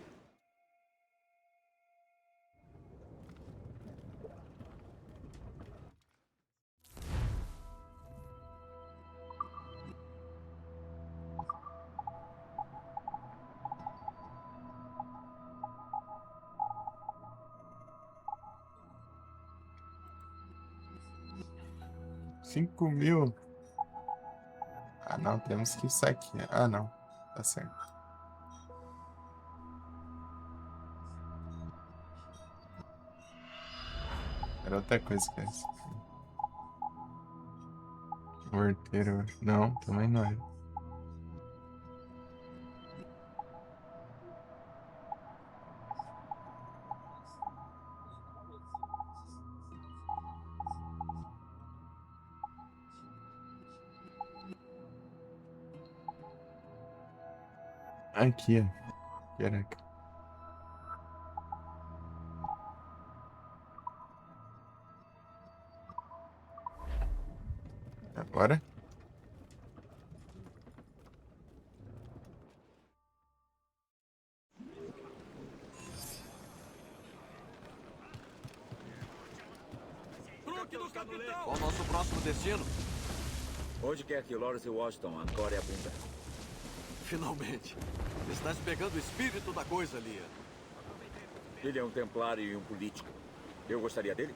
Cinco mil. Ah, não, temos que isso aqui. Ah, não. Tá certo. Era outra coisa que é isso. Morteiro. Não, também não era. Aqui, ó. Caraca. Agora? próximo destino? Onde quer que Lawrence Washington ancore a bunda. Finalmente. Estás pegando o espírito da coisa, Lia. Ele é um templário e um político. Eu gostaria dele?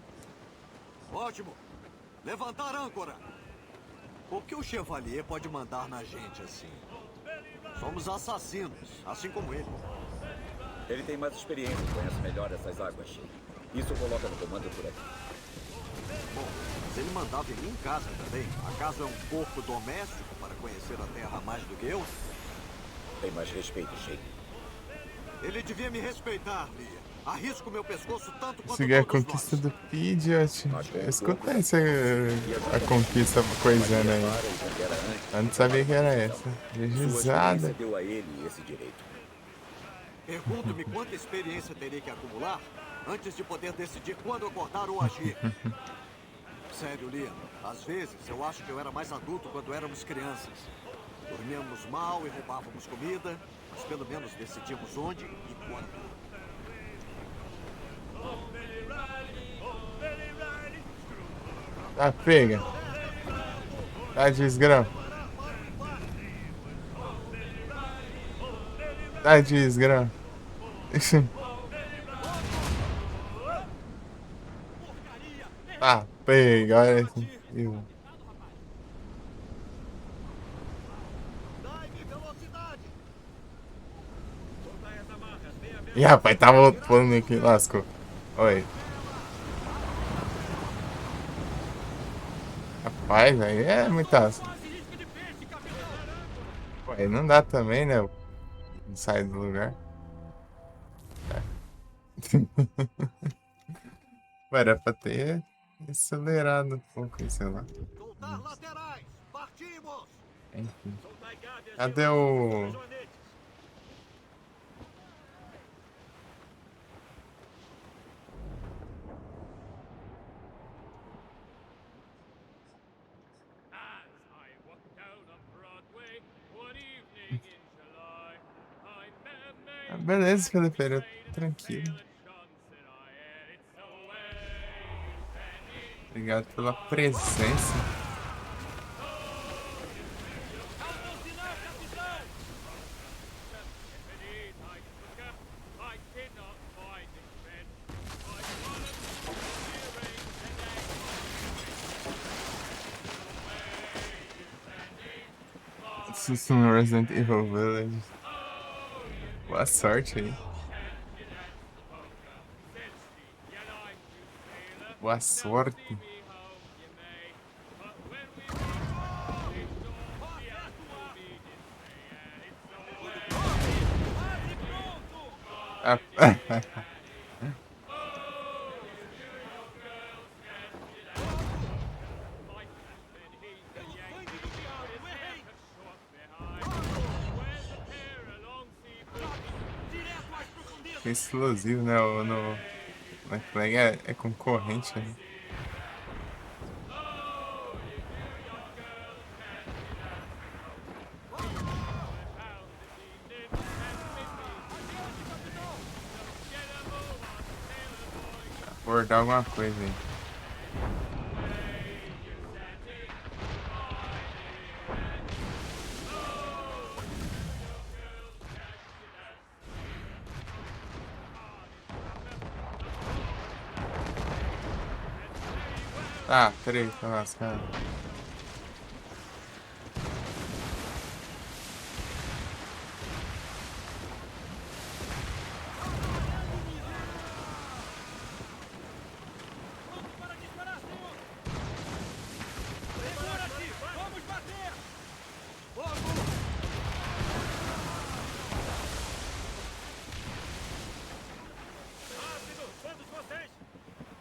Ótimo. Levantar âncora. O que o Chevalier pode mandar na gente assim? Somos assassinos, assim como ele. Ele tem mais experiência e conhece melhor essas águas. Isso coloca no comando por aqui. Bom, mas ele mandava em mim em casa também. Acaso é um corpo doméstico para conhecer a terra mais do que eu? Tem mais respeito, Sheik. Ele devia me respeitar, Lia. Arrisco meu pescoço tanto quanto Seguir a todos conquista nós. do Pidgeot. Escuta essa a conquista coisando aí. Eu não sabia que era essa. Sua Risada. experiência deu a ele esse direito. Pergunto-me quanta experiência terei que acumular antes de poder decidir quando acordar ou agir. Sério, Lia, às vezes eu acho que eu era mais adulto quando éramos crianças. Dormíamos mal e roubávamos comida, mas pelo menos decidimos onde e quando. Tá, pega. Tá, desgrama. Tá, desgrama. Tá, pega. Olha esse. Ih, rapaz, tá voltando aqui, lascou. Oi. Rapaz, aí é muita. Pô, aí não dá também, né? Não sai do lugar. É. Pô, era pra ter acelerado um pouco, aí, sei lá. Enfim. Cadê o. Ah, beleza, Felipe, tranquilo. Obrigado pela presença. Susto no Resident Evil Village. Boa sorte aí. Boa sorte. Ah, é explosivo, né? Na flag é concorrente, né? Abordar alguma coisa aí. Ah, peraí, tá lascado.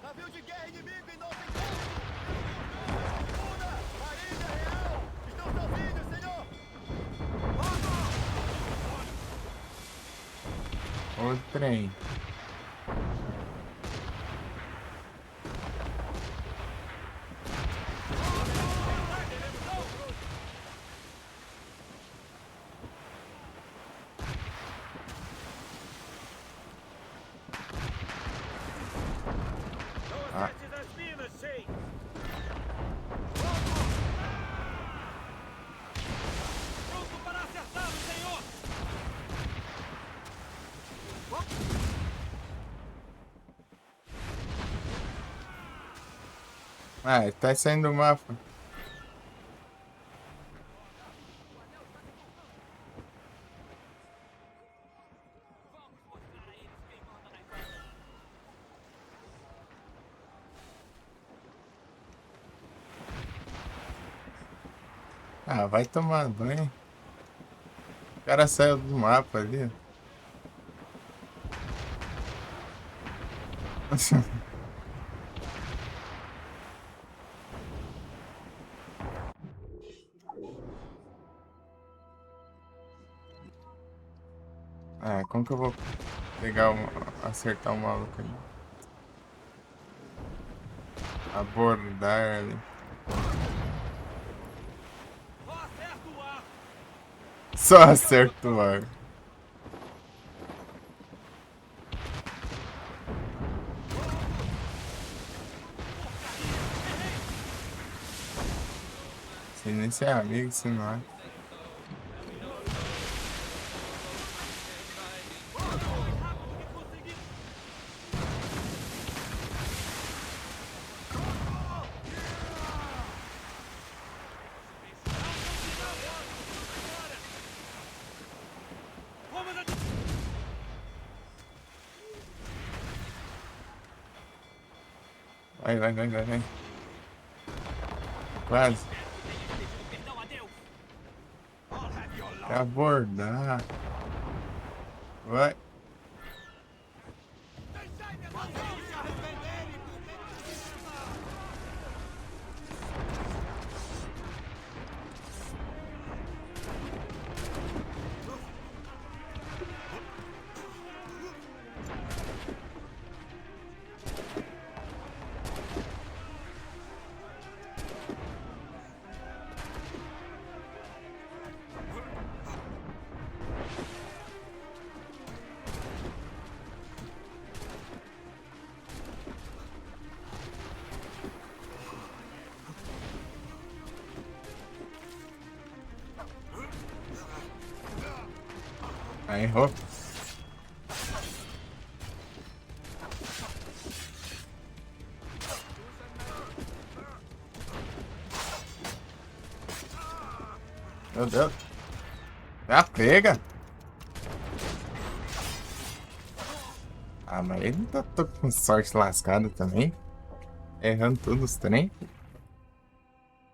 Navio de guerra inimigo em nossa Segunda! Marinha Real! Estão sozinhos, senhor! O trem. Ah, ele tá saindo do mapa. Ah, vai tomar banho. O cara saiu do mapa ali. Ah, como que eu vou pegar acertar o maluco ali? Abordar ali. Só acerta o ar. Sei nem se é amigo, se não é. Vai. Quase. Quer abordar. Vai. Aí, errou. Meu Deus. Já pega. Ah, mas ele não tá com sorte lascada também. Errando todos os trem.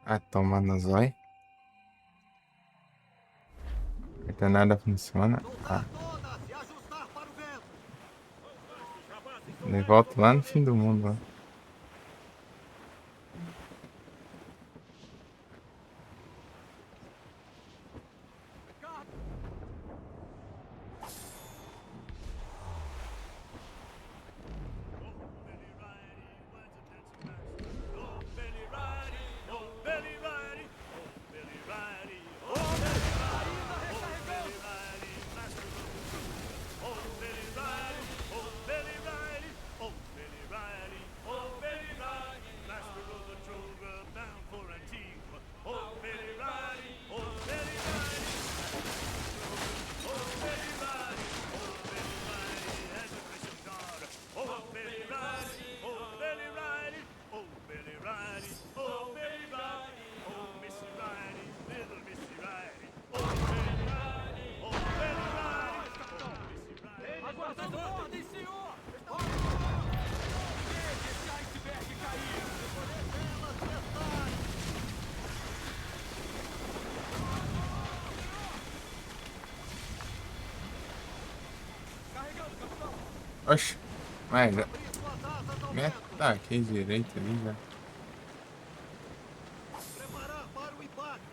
Ah, toma no zóio. Até nada funciona. Ah. Ele volta lá no fim do mundo. Ó. Oxe, mas já... Me ataquei direito ali já. Preparar para o impacto.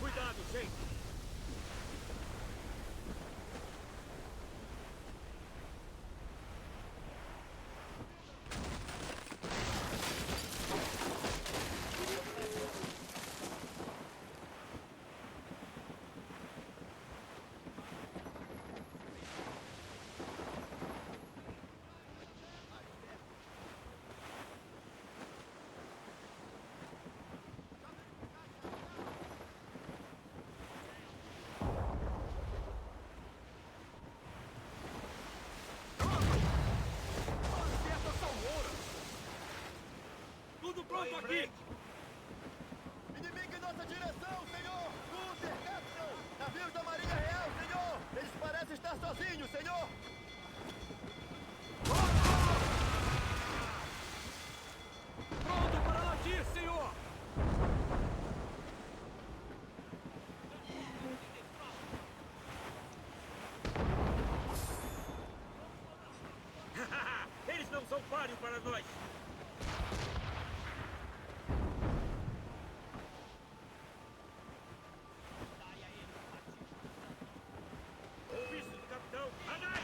Cuidado, gente. aqui! Inimigo em nossa direção, senhor! Luther, Capitão! Navios da Marinha Real, senhor! Eles parecem estar sozinhos, senhor! Pronto para latir, senhor! Eles não são páreo para nós! Ouviste do capitão? Anai!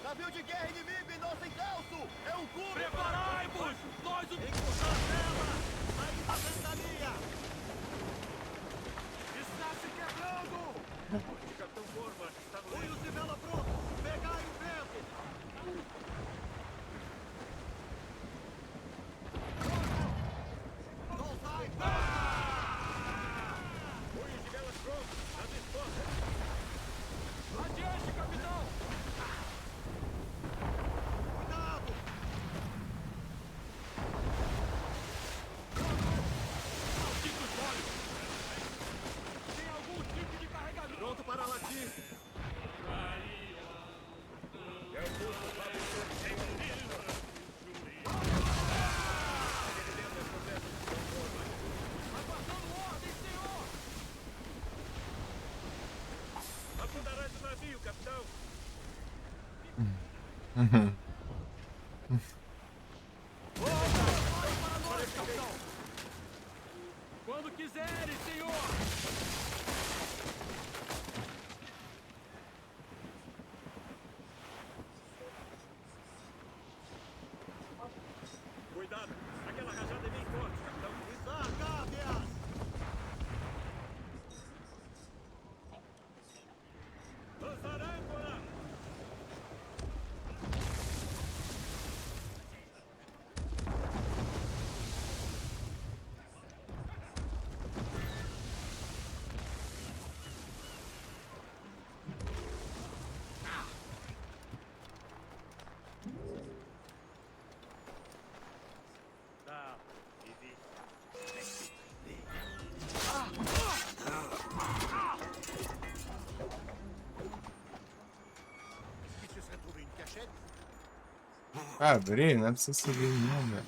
Navio de guerra inimigo em nosso encalço! É um cubo! Preparai-vos! Nós o... Encurtar a tela! Saída da ventania! Está se quebrando! O capitão Cormac está no Punhos de vela pronto! Pegai o vento! Soltai! Punhos de velas prontos! Nas esposas! Adiante, capitão! Cuidado! Malditos olhos! Tem algum tipo de carregamento? Pronto para latir! É o curso Aguardando ordem, senhor! Afundarás o navio, capitão! Para nós, capitão! Quando quiseres, senhor! Cuidado! Aquela rajada é bem forte, capitão! Desarga-as! Lançar âncora! Isso se retrouve une cachette? Abrir, não é pra você subir não, velho.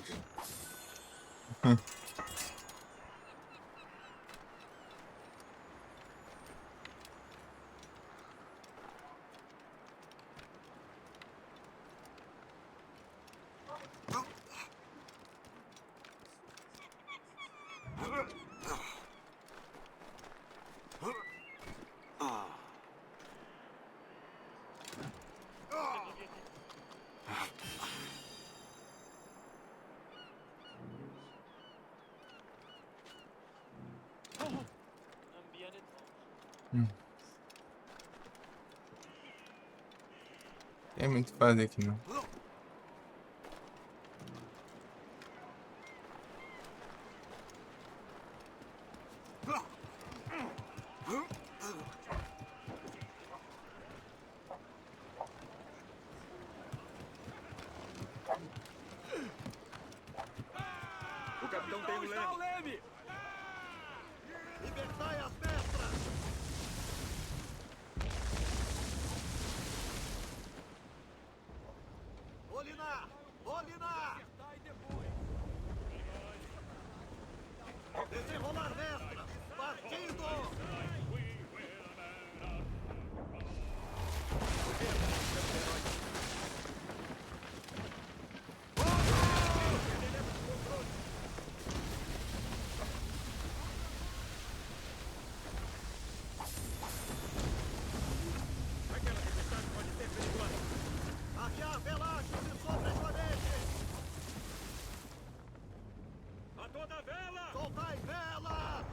Tem muito o que fazer aqui não. O capitão tem o Onde está o leme! leme? Libertai as mestras! Olinar! Olinar! Desenrolar mestras! Partindo! Aquela tempestade pode ser perigosa! Arquear velachos e sobressalentes! A toda vela! Soltai velas!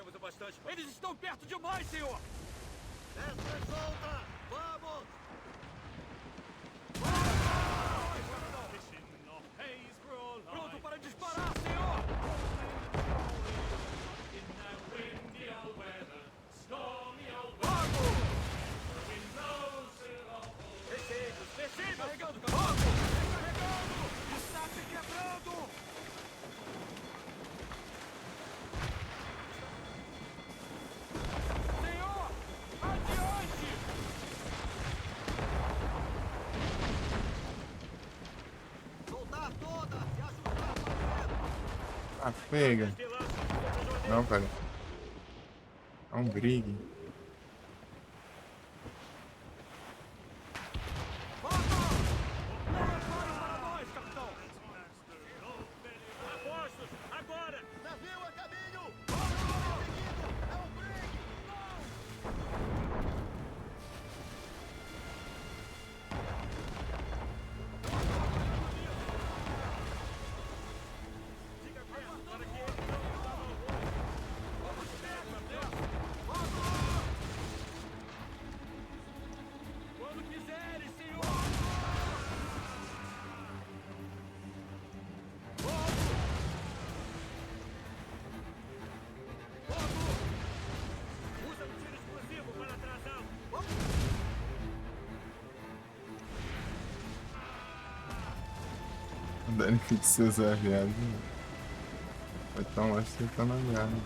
Temos o bastante para... Eles estão perto demais, senhor! Essa solta! Vamos! Pronto para disparar, senhor! Descendo! Carregando! Fogo! Recarregando! Está se quebrando! Senhor! Adiante! Soltar toda! Se ajustar, parceiro! Ah, pega. Não, cara. É um Brig. Apostos! Agora! Navio a caminho! Seguindo! É um brig! Quando quiseres, senhor! Usa um tiro explosivo para atrasá-lo! O dano que se usar viado. Vai estar um acho que tá na viagem.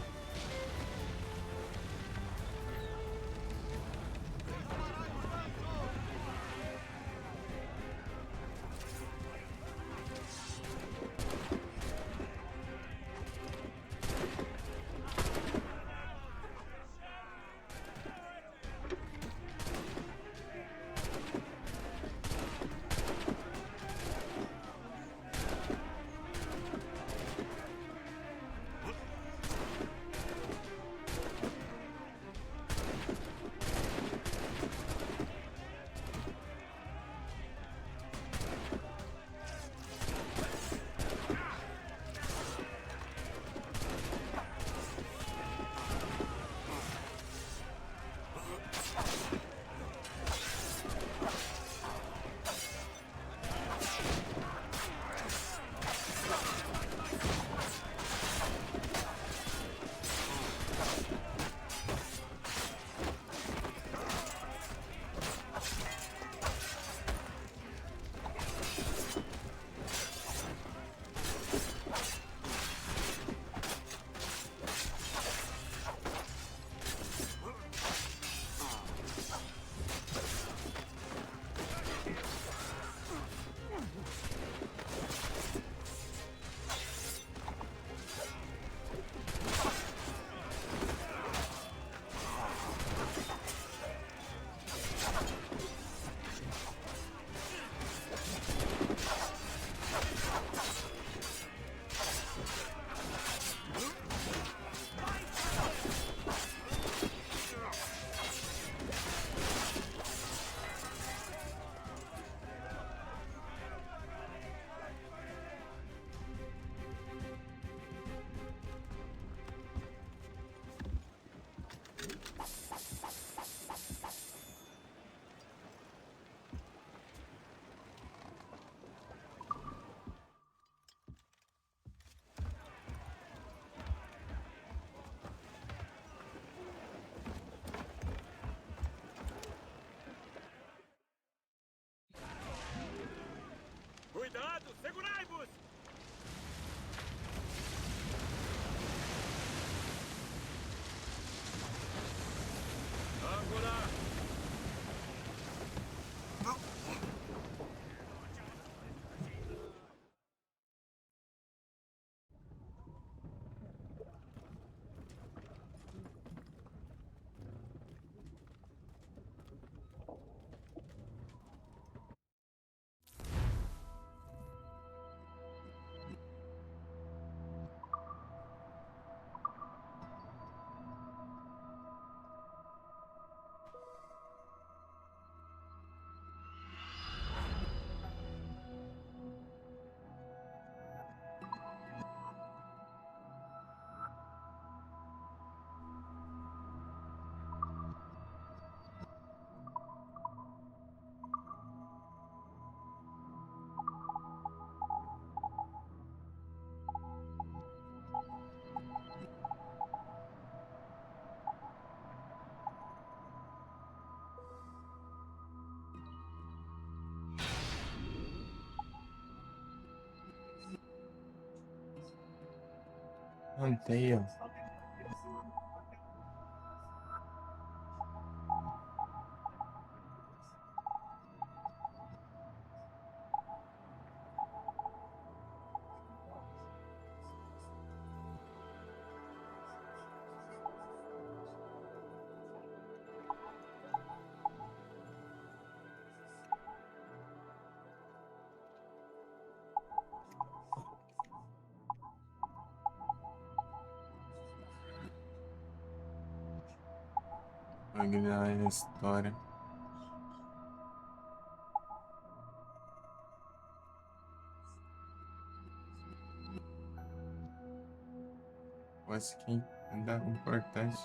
Manteia. Magna história. Quase que ainda importante.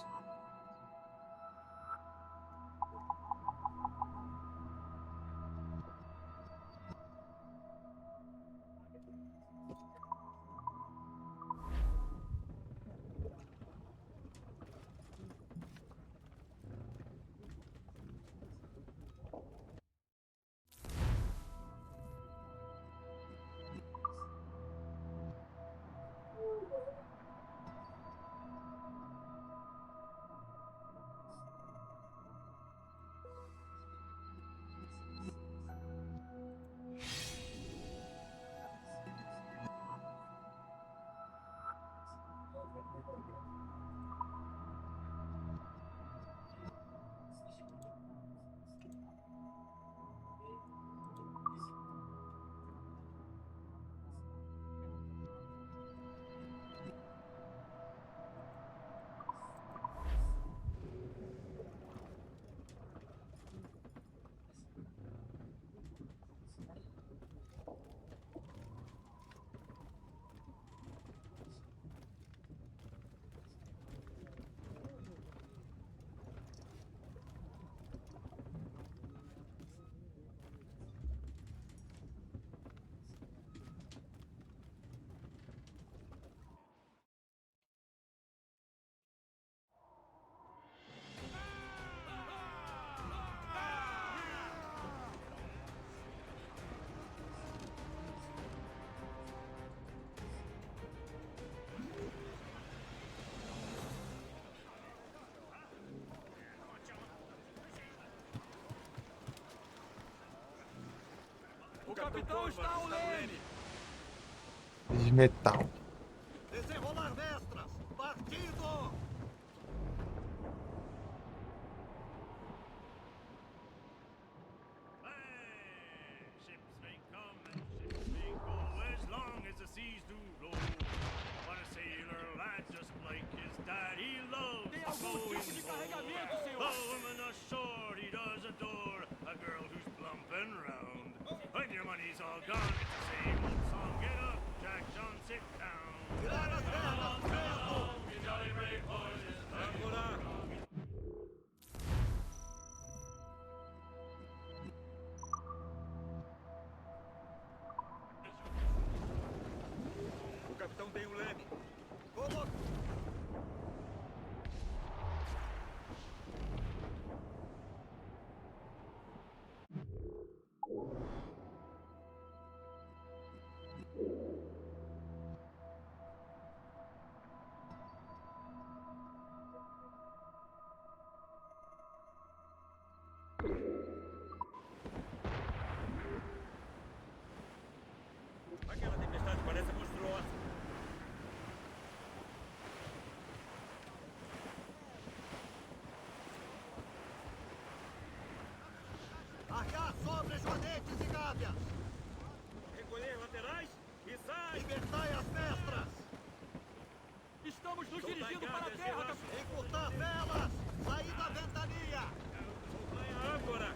O capitão está ao leme! De metal. Desenrolar mestras! Partido! Ships may come and ships may go as long as the seas do roll. But a sailor lad just like his daddy loves. Tem algum tipo de carregamento, senhor? A woman ashore he does adore, a girl who's plump and round. When your money's all gone, it's the same old song. Get up, Jack John, sit down. Get up, you jolly brave horses. O capitão tem um leme. Aquela tempestade parece monstruosa. Arcar sobre joanetes e gábias! Recolher laterais e sai! Libertai as mestras! Estamos nos dirigindo para a terra, capitão! Encurtar velas! Sair da ventania! Soltai a âncora!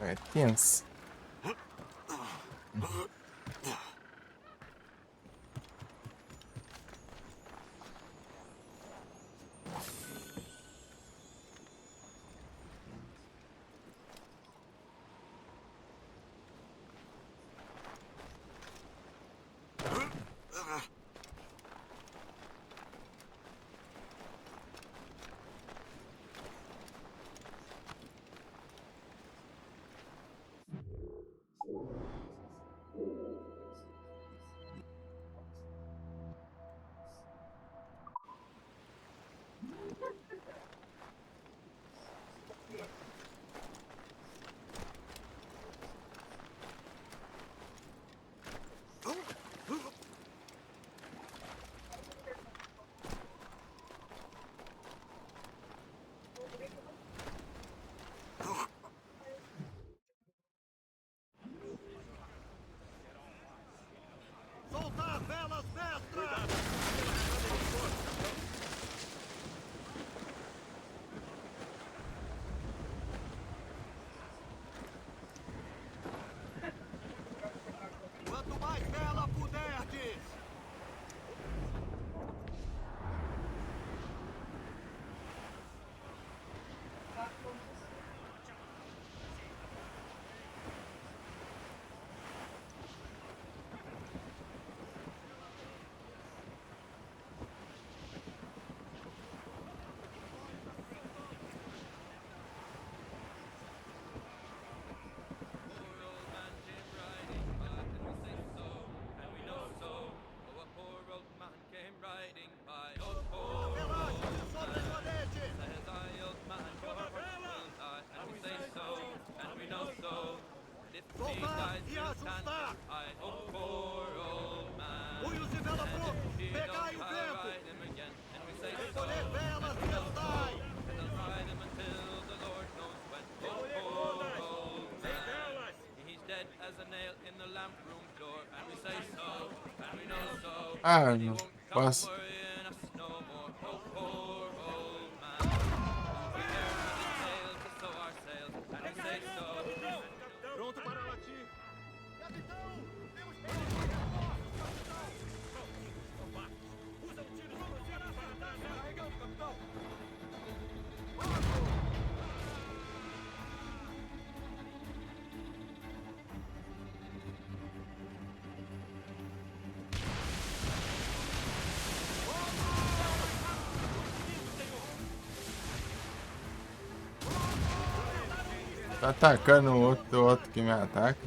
É tenso. Soltar velas, mestra! Quanto mais vela puderdes! Soltar e ajustar! Punhos de vela prontos! Pegai o vento! Recolher velas e estai! Ah, não posso. Pronto para latir! Capitão! Temos usa o tiro para trás! Carregando, capitão! Tá atacando o outro que me ataca.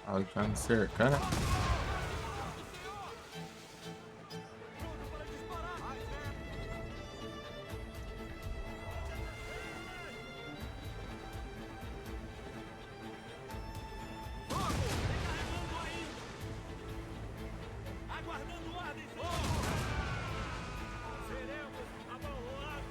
Olha, tá me cercando. Aguardando ordens! Seremos abalroados!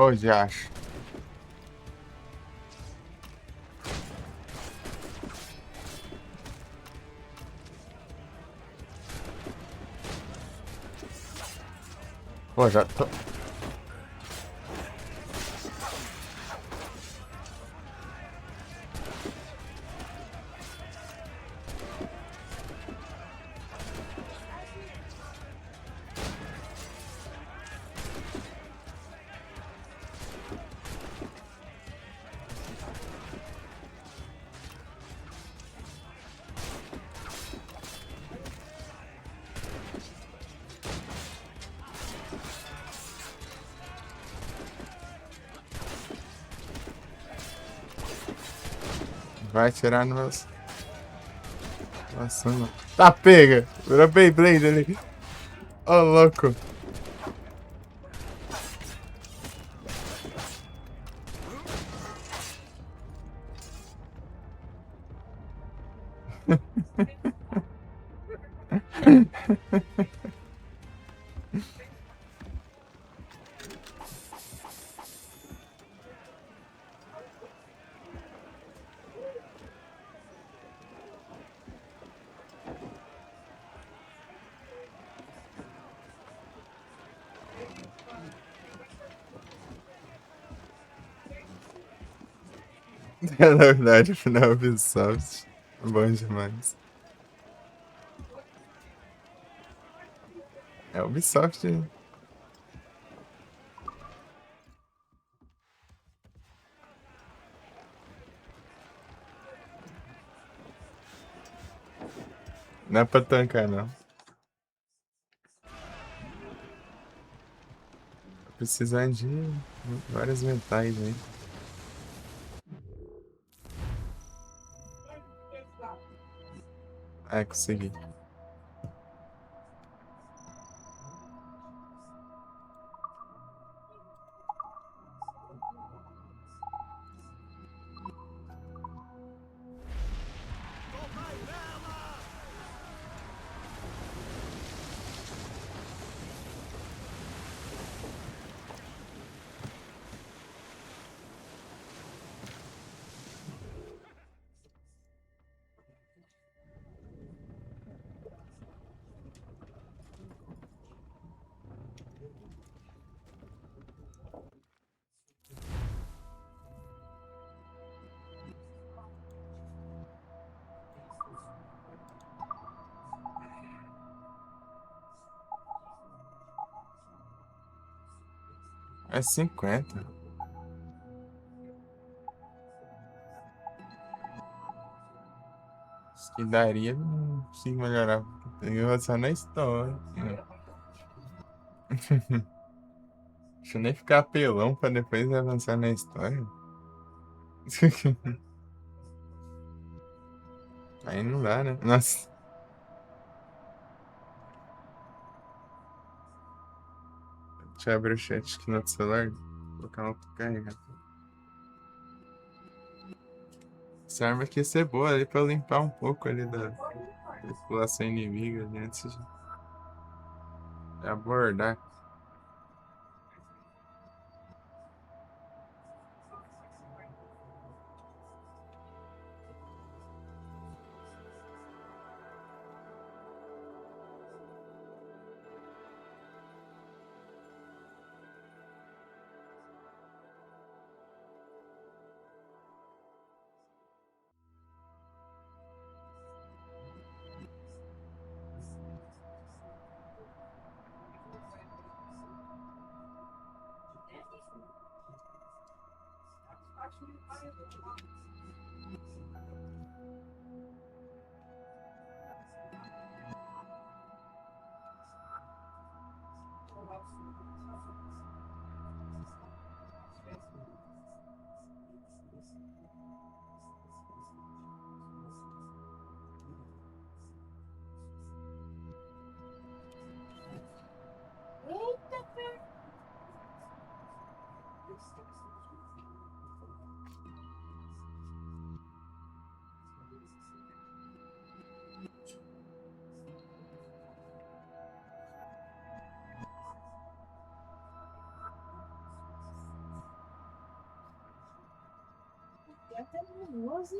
Ô, já acho. Pô, já tô... Vai atirar nos meus... Nossa, não. Tá, pega! Virou Beyblade ali. Ô, louco. É, na verdade, o final Ubisoft é bom demais. É Ubisoft. Não é pra tancar, não. Tô precisando de vários metais aí. É, consegui. É 50. Acho que daria, não consigo melhorar. Tem que avançar na história. Deixa eu nem ficar apelão pra depois avançar na história. Aí não dá, né? Nossa. Deixa eu abrir o chat aqui no outro celular. Vou colocar ela pra carregar. Essa arma aqui ia ser boa ali pra limpar um pouco ali da população inimiga ali antes de abordar. Eita, ferro. até nervoso.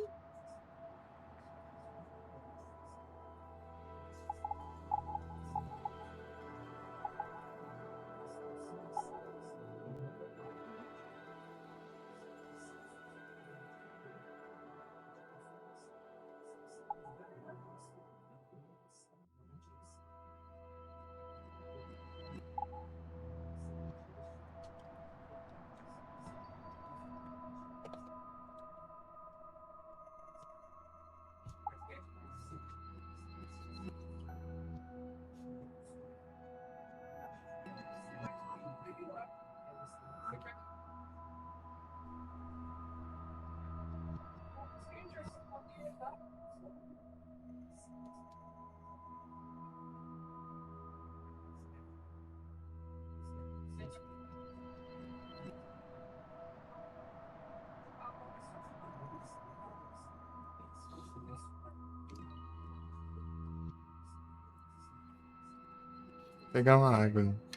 Pegar uma água ali.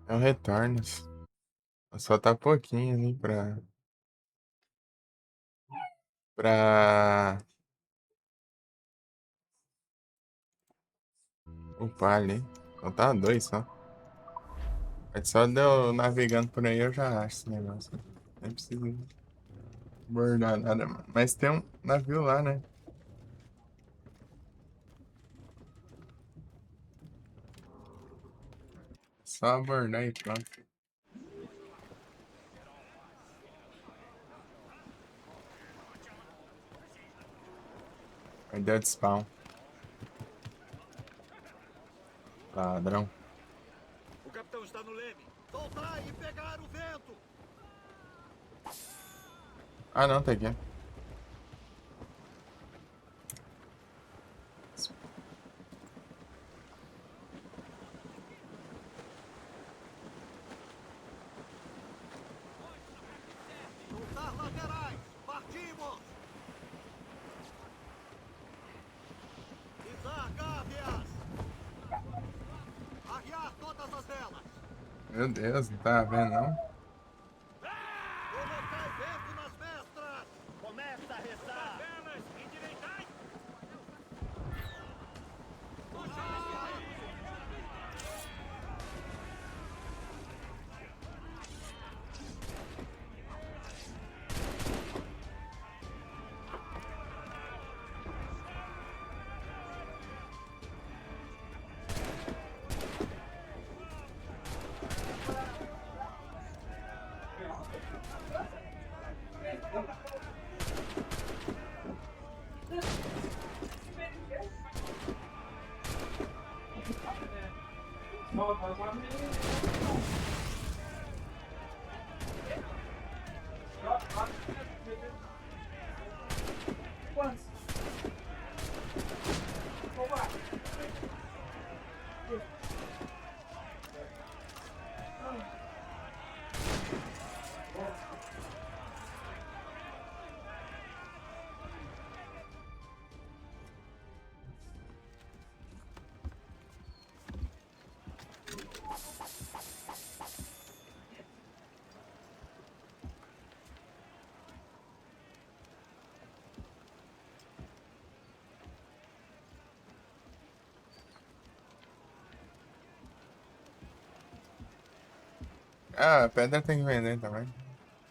É o Retornos. Só tá pouquinho ali pra upar ali. Só tá 2 só. Mas só de eu navegando por aí eu já acho esse negócio. Nem preciso bordar nada, mano. Mas tem um navio lá, né? Só abordar e pronto. Perdeu de spawn. Ladrão. O capitão está no leme. Soltar e pegar o vento. Ah, não, tá aqui. Soltar laterais. Partimos. Pisar gávias. Arriar todas as velas. Meu Deus, não tá vendo não? Colocai vento nas mestras. Começa a rezar. Velas, endireitai. Ah, a pedra tem que vender também.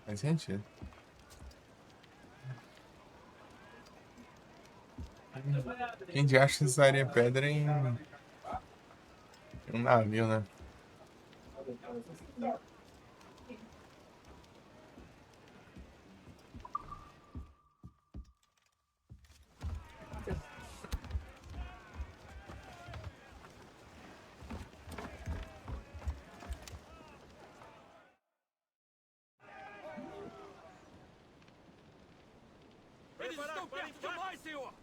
Faz sentido. Quem já acha que usaria pedra em um navio, né? Eles estão perto demais, senhor!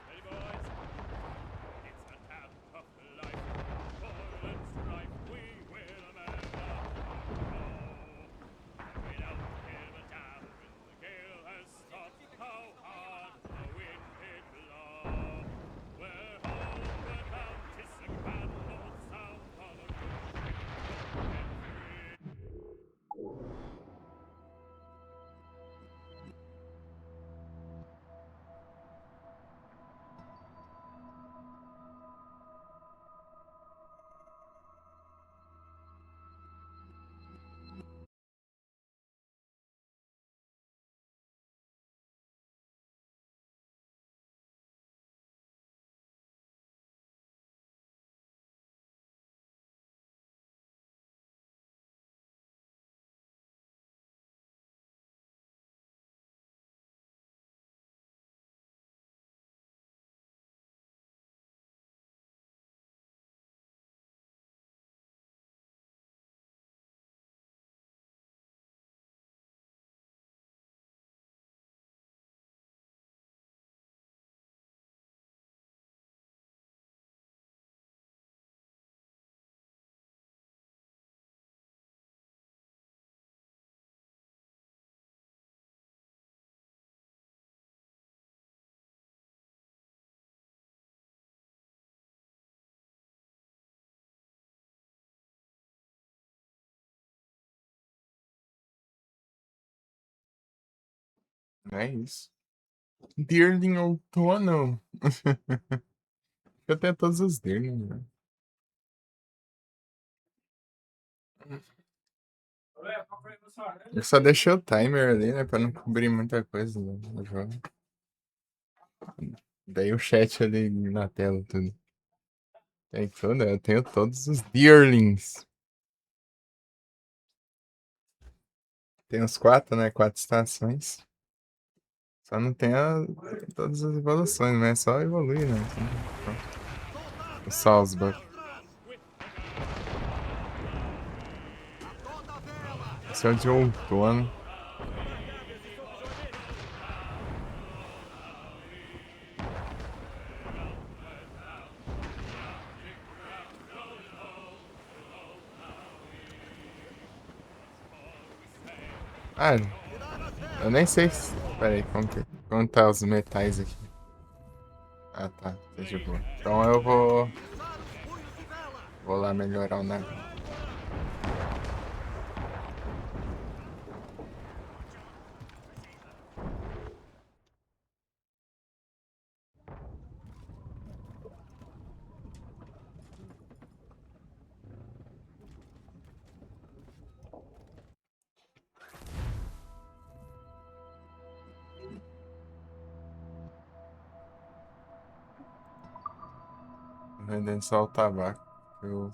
Ready, boys? It's a tap of life. Toil and strife, we will amend our flow. We don't give a damn in the É isso. Dearling outono. Eu tenho todos os Dearling, né? Eu só deixei o timer ali, né? Pra não cobrir muita coisa no jogo. Daí o chat ali na tela, tudo. Eu tenho todos os Dearlings. Tem os 4, né? 4 estações. Só não tem todas as evoluções, né? Só evoluir, né? Pronto. O Salzburg. Esse é o de outono. Ah, eu nem sei se... Pera aí, como tá os metais aqui? Ah, tá. Tá de boa. Então eu vou... Vou lá melhorar o navio. Vendendo só o tabaco. Eu...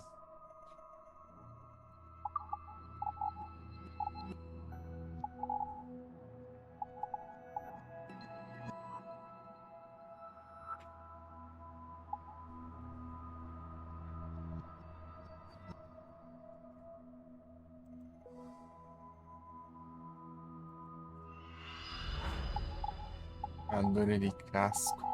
Armadura de casco.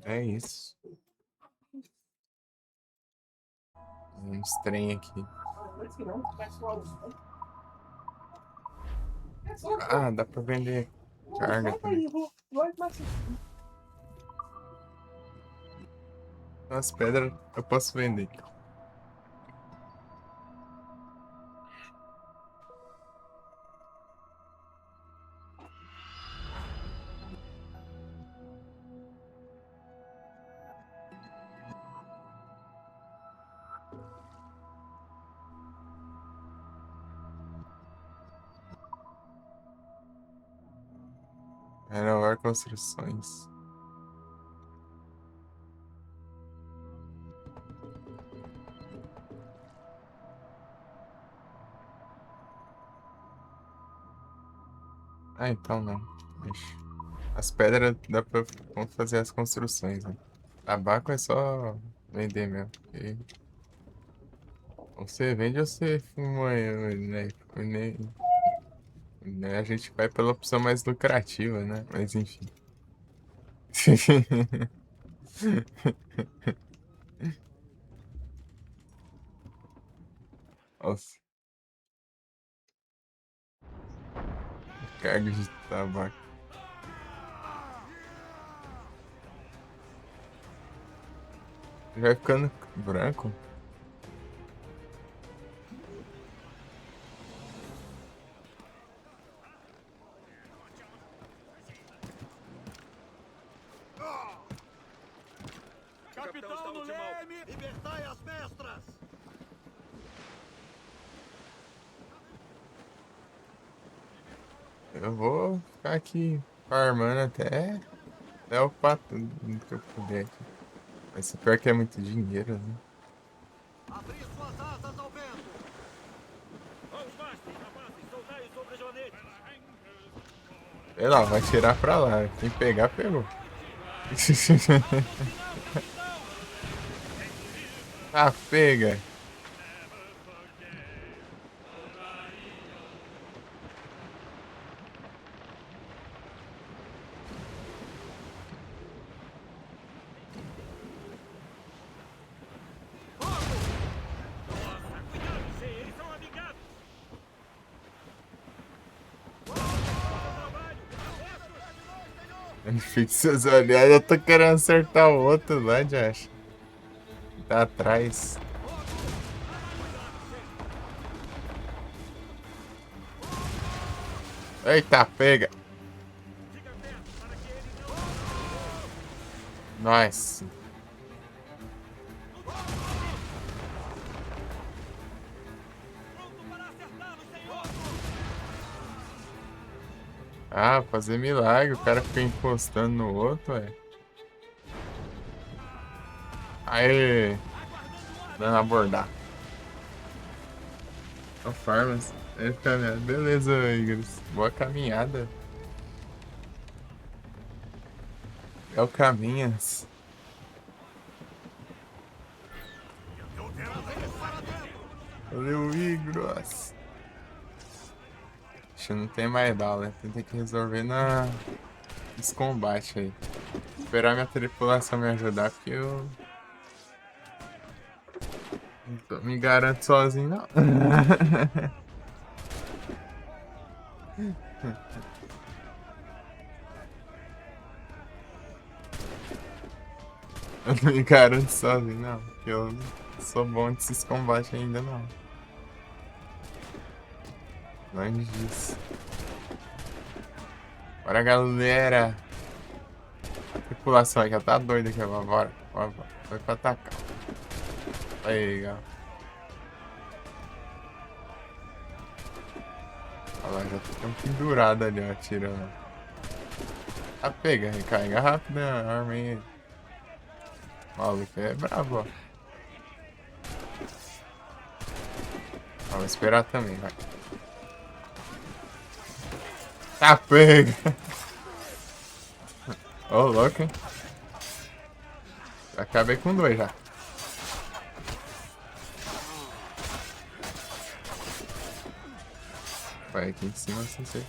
É isso. Um trem aqui. Ah, dá pra vender carga também. As pedras eu posso vender. Renovar construções. Ah, então não. Ixi. As pedras dá pra vamos fazer as construções, né? Tabaco é só vender mesmo. E ou você vende ou você fuma, né? Né? A gente vai pela opção mais lucrativa, né? Mas enfim. Nossa. Carga de tabaco. Vai ficando branco. Capitão no leme! Libertai as mestras! Eu vou ficar aqui farmando até o pato que eu puder aqui. Mas se pior que é muito dinheiro, né? Abrir suas asas ao vento! Aos mastros, rapazes, soldai sobre joanetes. Sei lá, vai tirar pra lá. Quem pegar, pegou. Ah, pega. Eles são amigados. Ele fixa seus olhares. Eu tô querendo acertar o outro lá, Josh. Tá atrás. Eita, pega. Nice. Ah, fazer milagre. O cara fica encostando no outro, ué. Aê. Dando abordar. Ó, farmas. Beleza, Igor. Boa caminhada. É o Caminhas. Valeu, Igor. Acho que não tem mais bala. Tem que resolver nos combates aí. Esperar minha tripulação me ajudar, porque eu não me garanto sozinho, não. Eu não me garanto sozinho, não. Porque eu não sou bom nesses combates ainda, não. Longe disso. Bora, galera. A tripulação já tá doida aqui, ó. Bora. Vai pra atacar. Aí, legal. Olha lá, já tem um pendurado ali, ó, atirando. Ah, pega, recarrega rápido a arma aí. O maluco é brabo, ó. Ó, vou esperar também, vai. Tá, pega! Ô, louco, hein? Acabei com 2 já. Vai aqui em cima, sem ser.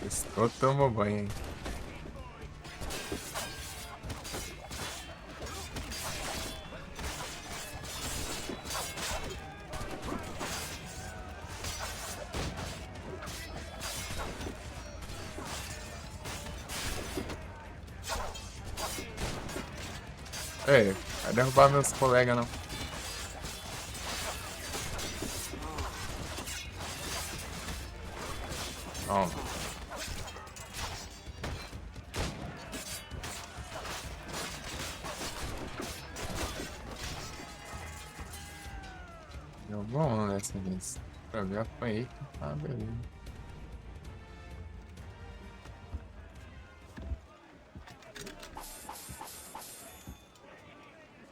Estou tomou banho, hein? Ei, vai derrubar meus colegas não. Ó. Deu bom nessa vez. Pra ver, apanhei. Ah, beleza.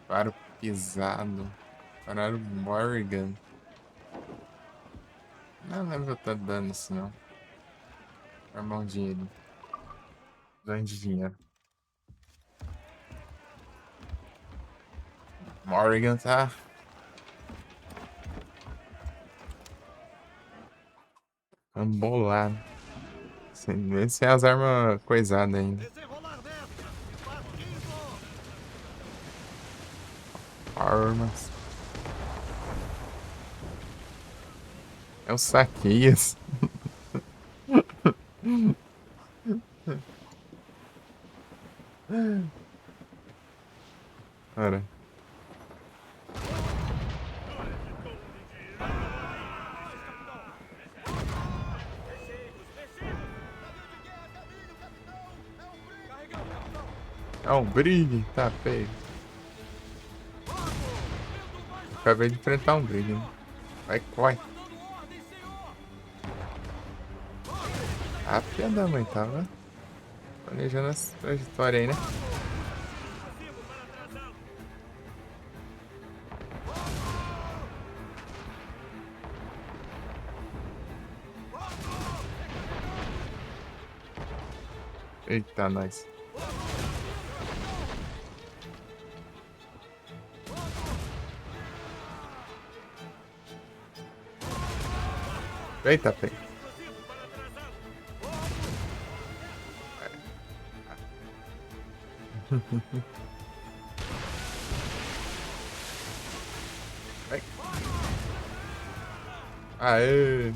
Para o pisado. Para o Morgan. Não lembro que eu tô dando isso não. Armar um dinheiro. Ganho de dinheiro. Morgan tá. Embolado. Sem as armas coisadas ainda. Armas. É o Saqueias. Cara. É um brigue, tá feio. Acabei de enfrentar um brigue, né? Vai, corre. A filha da mãe tava planejando essa trajetória aí, né? Eita, nós. Eita, pega. Vai. Aê.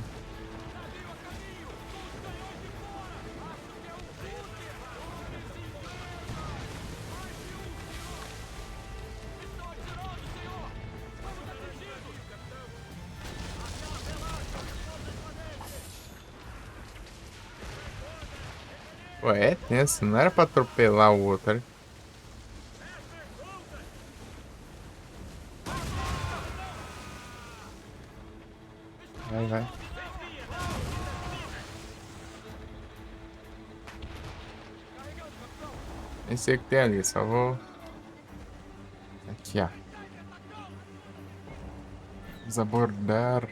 Pô, é tenso, não era pra atropelar o outro, era... Vai, vai. Nem sei o que tem ali, só vou... Aqui, ó. Vamos abordar...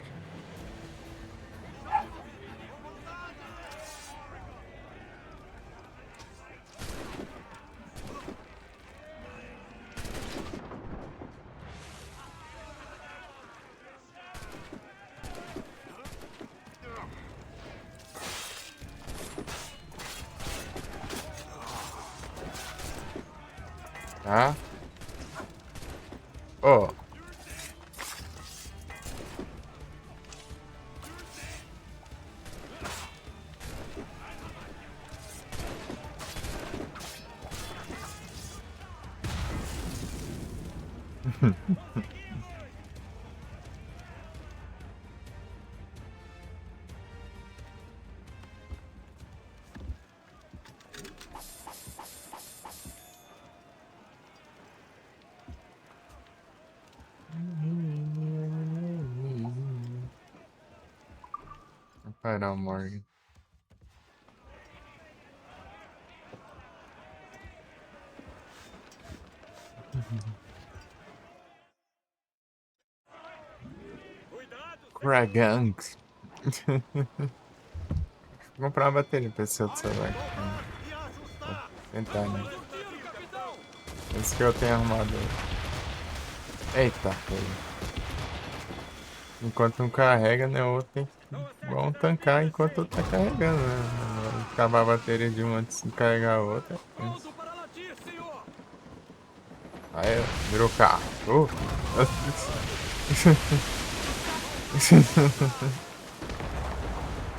Tá? Ó. Vai não, Morgan. Kraganks. Vou comprar uma bateria pra esse outro celular. Vou tentar, né? Esse que eu tenho arrumado. Eita, filho. Enquanto um carrega, né? O outro tem que... Vamos tancar enquanto o outro tá carregando, né? acabar a bateria de uma antes de carregar a outra. Aí, virou carro.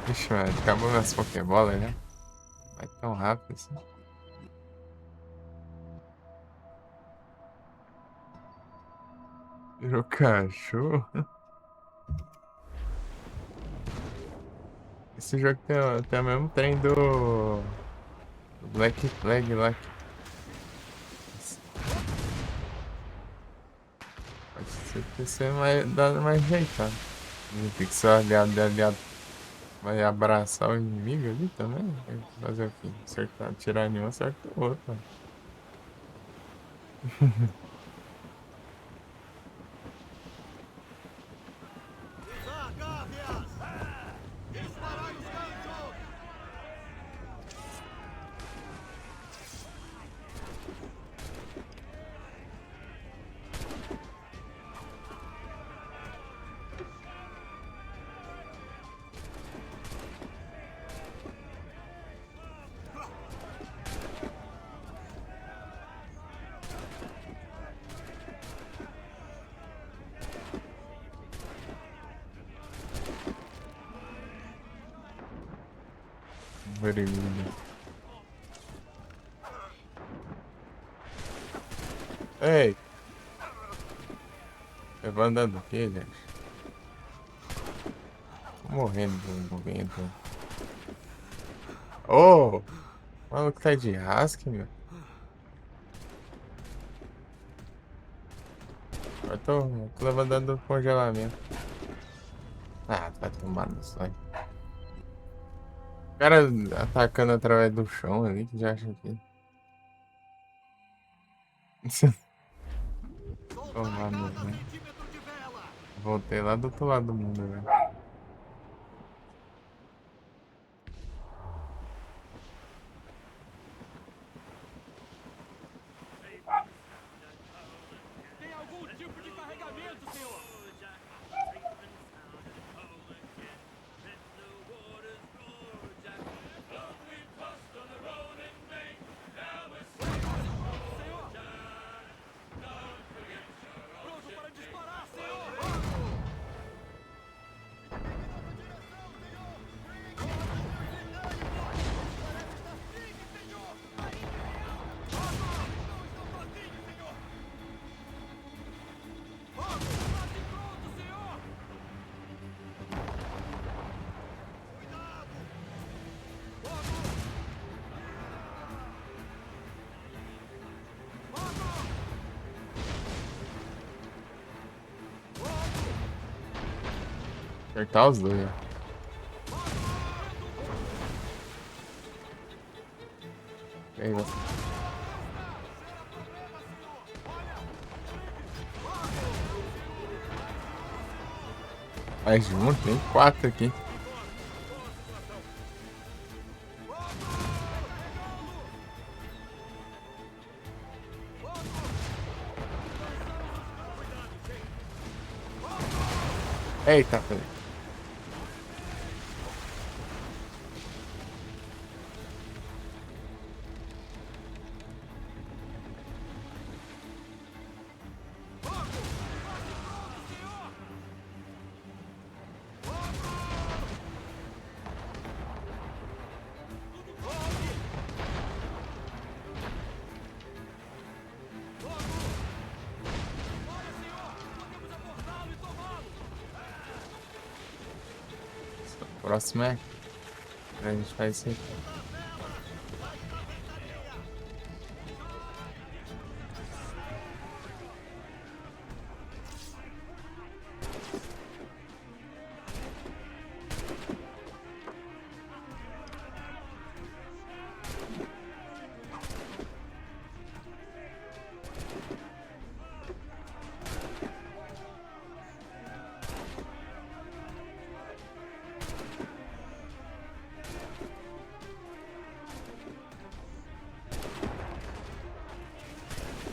Vixe, mano, acabou minhas Pokébolas, né? Vai tão rápido assim. Virou cachorro. Esse jogo tem o mesmo trem do Black Flag lá. Pode ser mais, dado mais jeitado. Tem que ser aliado. Vai abraçar o inimigo ali também? Vai fazer o quê? Acertar, tirar nenhum, acerta o outro. Very good. Ei! Eu vou andando aqui, gente. Tô morrendo do vento. Oh! O maluco tá de rasque, meu. Eu tô levantando do congelamento. Ah, vai tomar no sonho. O cara atacando através do chão ali, que já acha que... Tomar no sonho. Voltei lá do outro lado do mundo, velho. Tem algum tipo de carregamento, senhor? Acertar os dois, ó. E aí, você? Mais de um, tem 4 aqui. Eita, peraí. Próximo é. A gente faz isso aqui.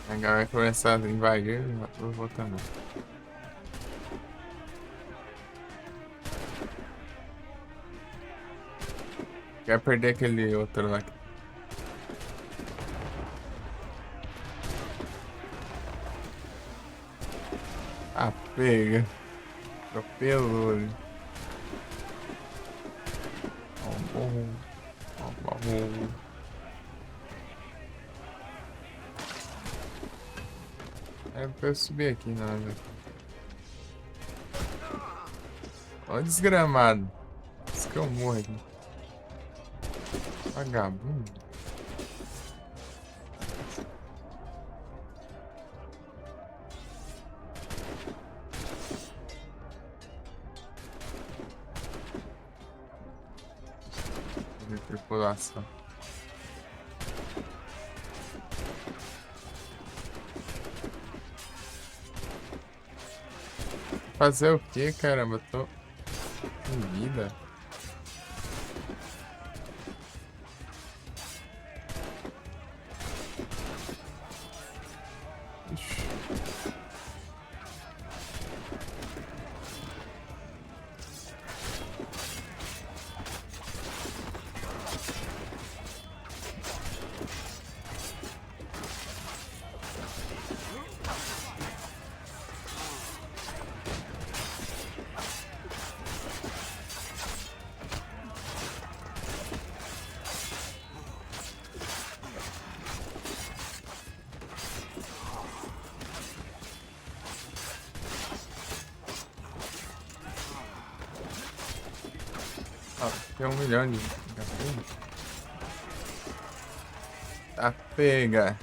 A galera vai começar a invadir e eu vou também. Quer perder aquele outro lá. Ah, pega. Atropelou ali. É pra eu subir aqui, nada. Ó, desgramado. Isso que eu morro aqui. Vagabundo. De tripulação. Fazer o que, caramba? Eu tô sem vida. Ixi. Ah, tem 1 milhão de HP. Tá, pega.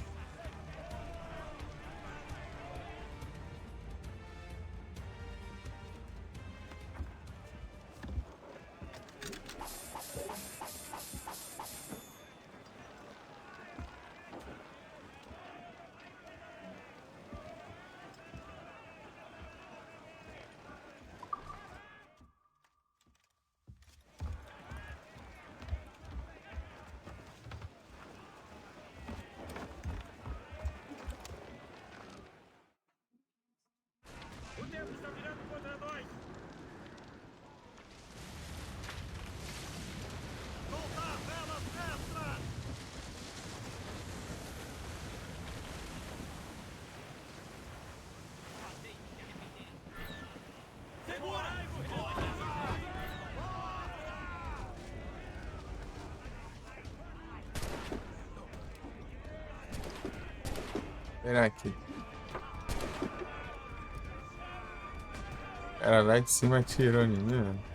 O tempo está virando contra nós! Soltar velas extras! Segura! Espera aqui. Cara, lá de cima atirou em mim, mano.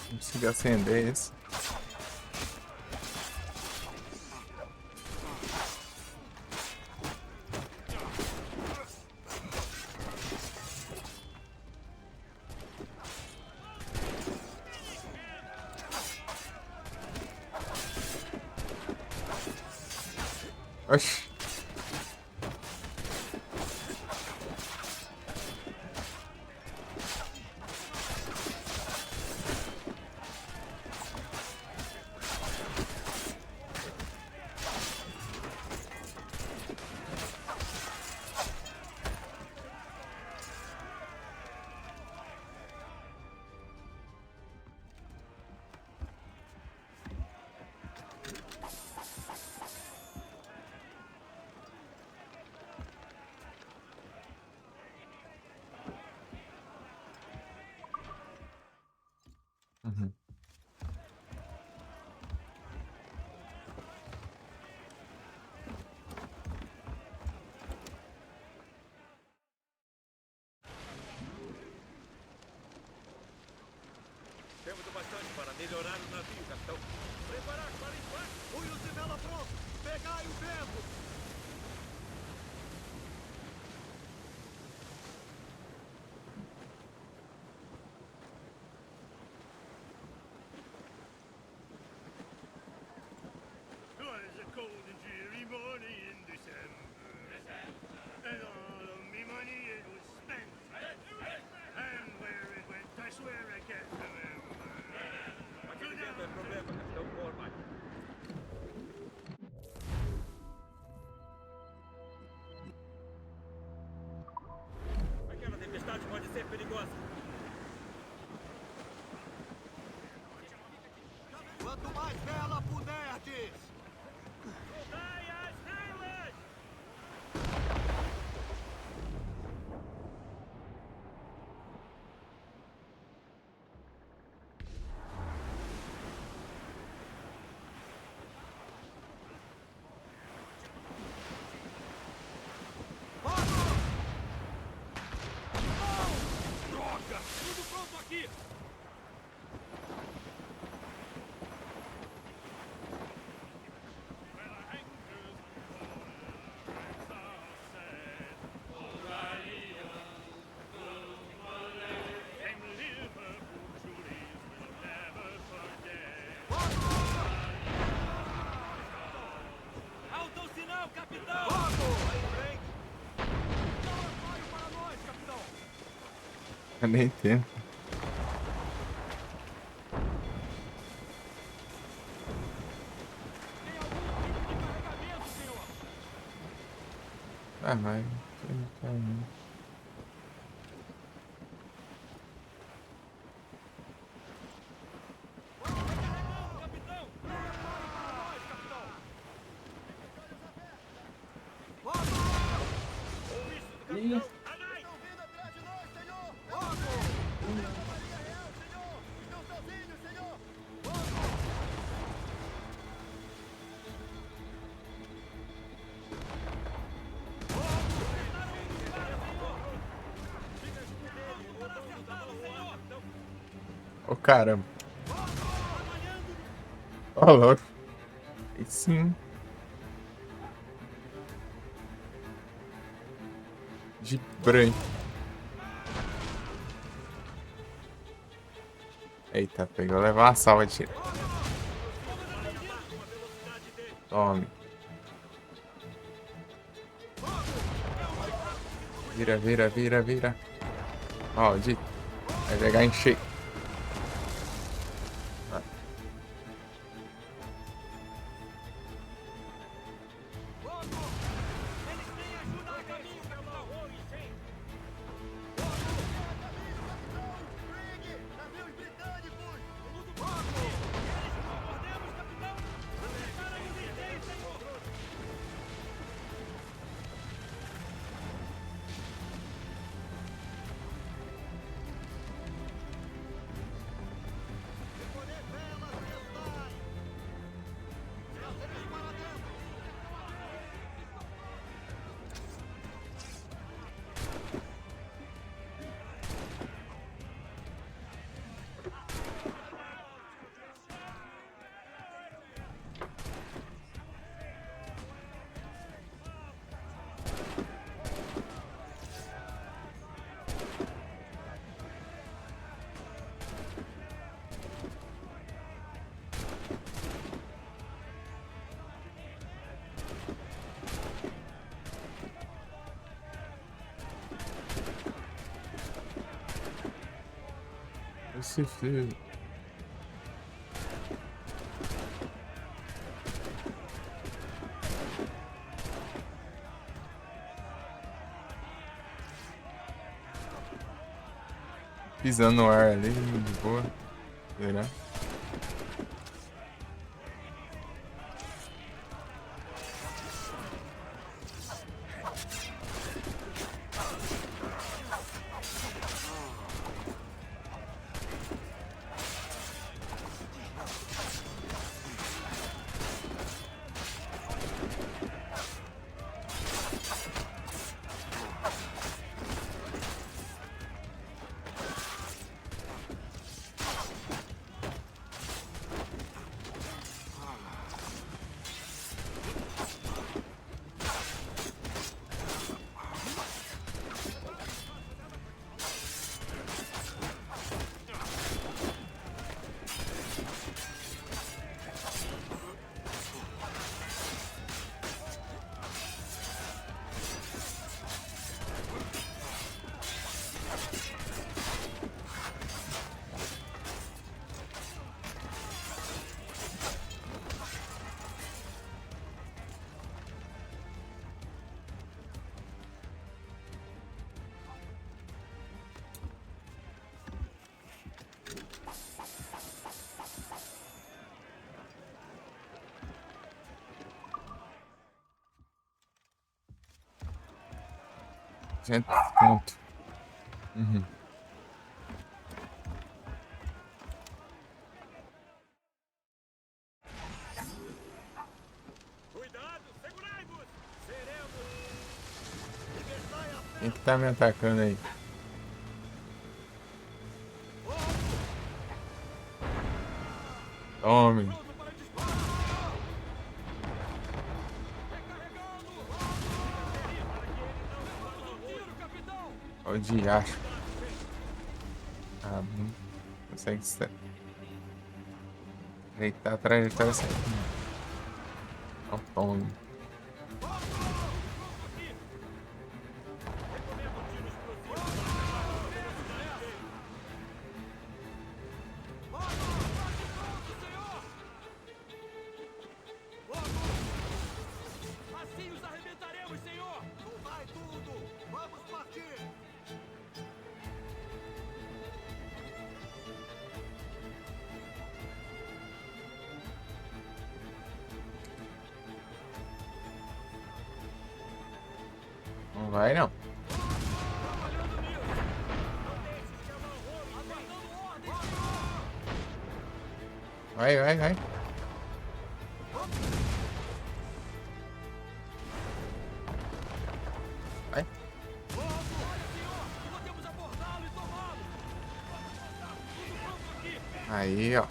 Não consigo acender esse. Oxi. melhorar o navio, capitão. Preparar para embarque. Punhos de vela pronto. Pegai o vento. Twas a cold and dreary morning in December. And all of me money it was spent. And where it went, I swear I can't remember. Aquele vento é problema, capitão Cormac. Aquela tempestade pode ser perigosa. Quanto mais vela puderdes. Soldai as velas! Droga! Tudo pronto aqui! Alto o sinal, capitão! Eu nem entendo. Ah, mas... Ô, caramba. Ó, louco. E sim. De branco. Eita, pegou. Levar uma salva de tiro. Tome. Vira, vira, vira, vira. Maldito. Vai pegar em cheio. Esse filho. Pisando no ar ali, de boa. Será? conto. Uhum. Quem que tá me atacando aí? Tome. O diacho. Ah, não consegue ser. Ele tá atrás de trás. Não, tome. Assim os arrebentaremos, senhor! Não vai tudo! Vamos partir! Não vai não. Vai, vai, vai. Vai. Aí, ó.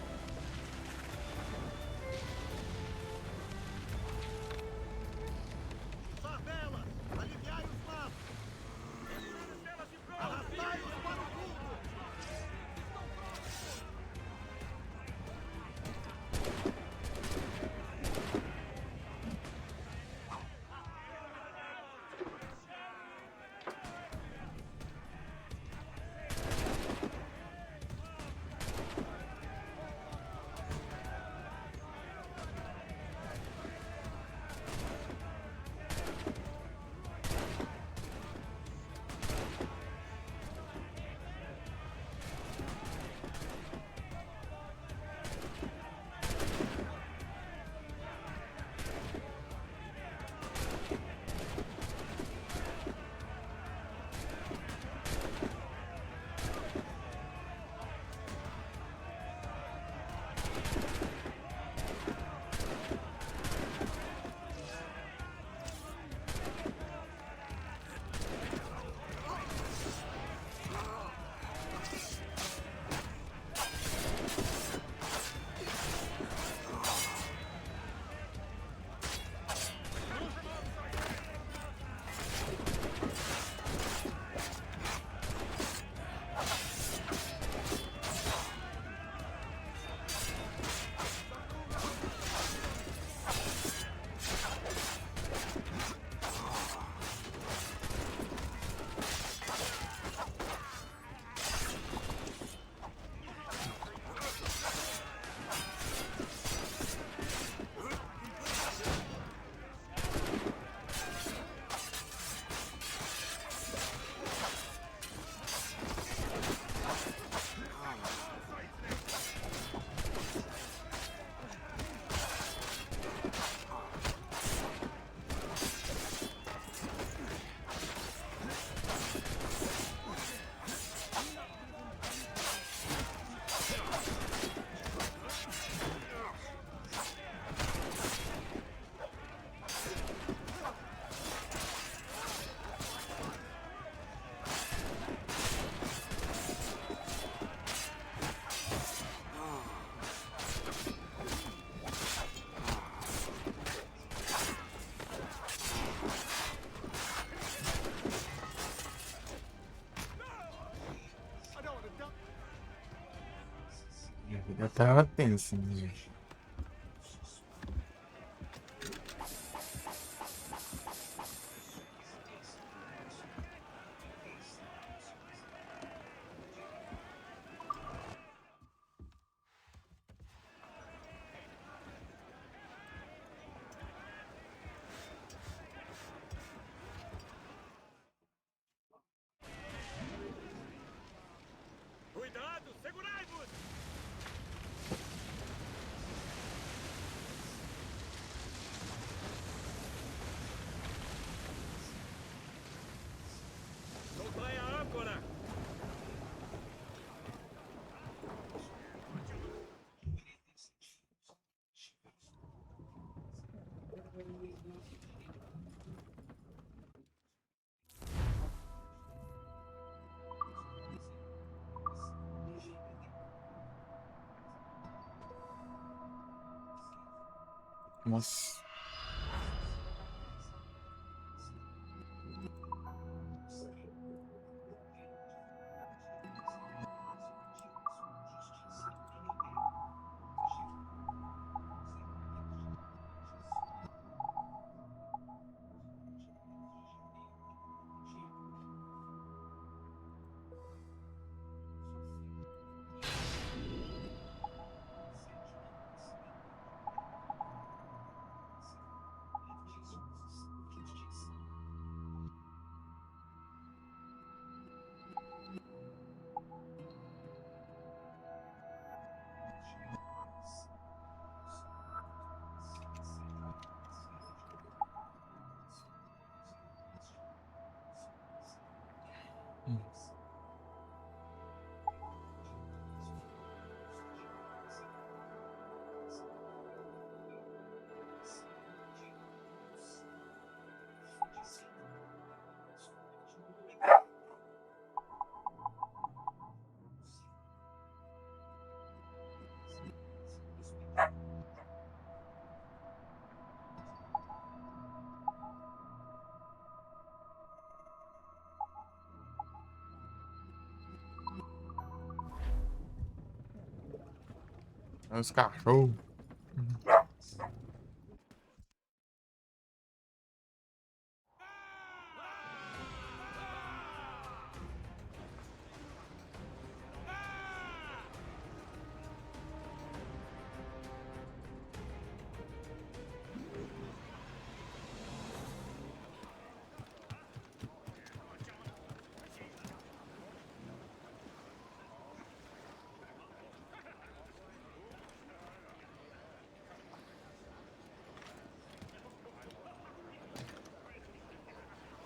Eu tava tenso, né, gente? Cuidado, segurai-vos! Nossa. Os cachorros.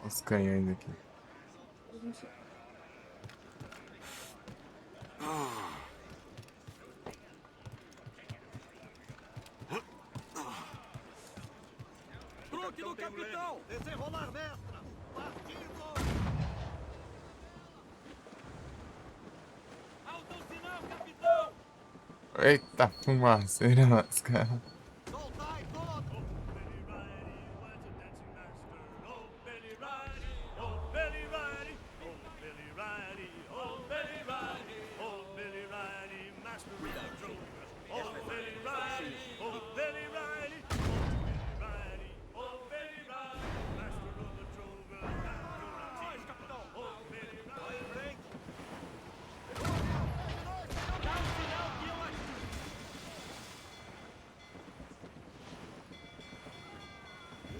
Os canhões aqui. Truque do capitão! Desenrolar, mestra! Partindo! Alto sinal, capitão! Eita, fumaceira lascada.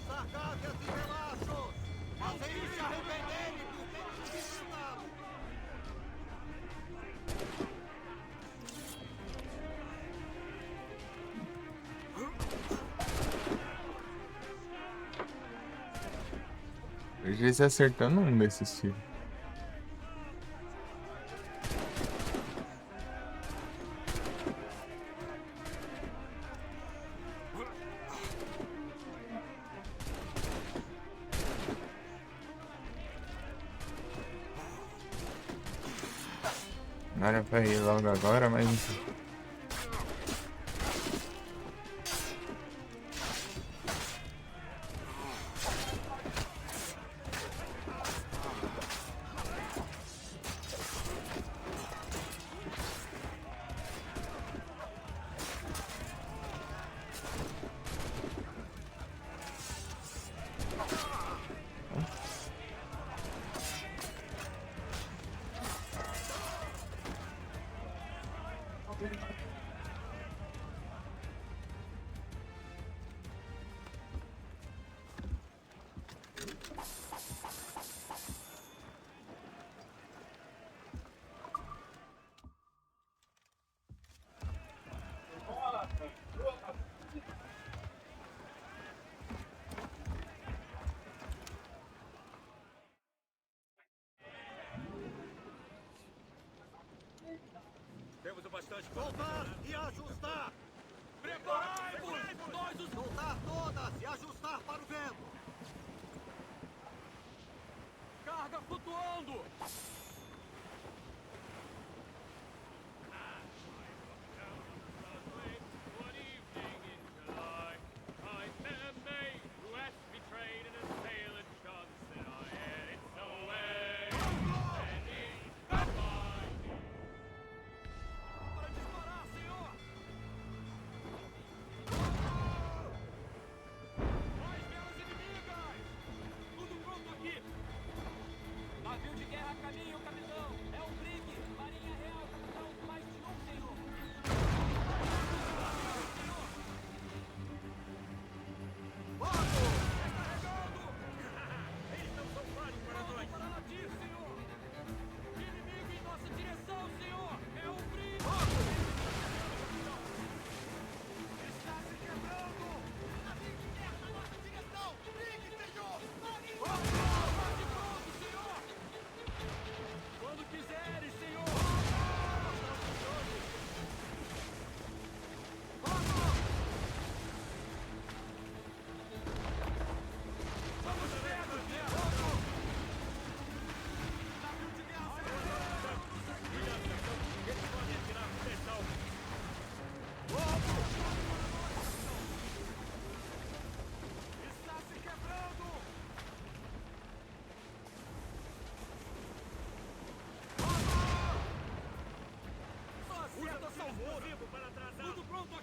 Sarcádias e relaxos! Fazem-nos se arrependerem por termos visitado! Eu já se acertando um desses tiros. Não era pra ir logo agora, mas... Temos o bastante para soltar e ajustar! Preparai-vos! Nós os... Soltar todas e ajustar para o vento! Carga flutuando!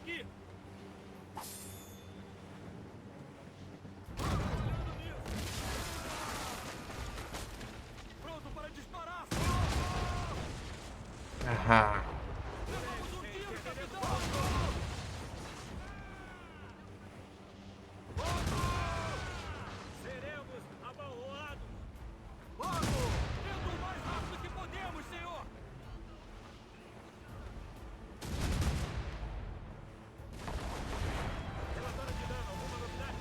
aqui! Pronto para disparar! Aham. Seremos abalroados! Logo! Tendo o mais rápido que podemos, senhor! Relatório de dano, alguma novidade?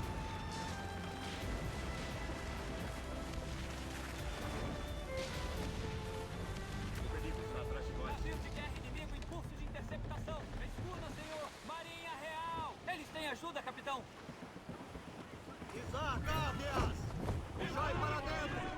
O perigo está atrás de nós. Navio de guerra inimigo em curso de interceptação. Escuta, senhor! Marinha Real! Eles têm ajuda, capitão! Izar, guardias! Sai para dentro!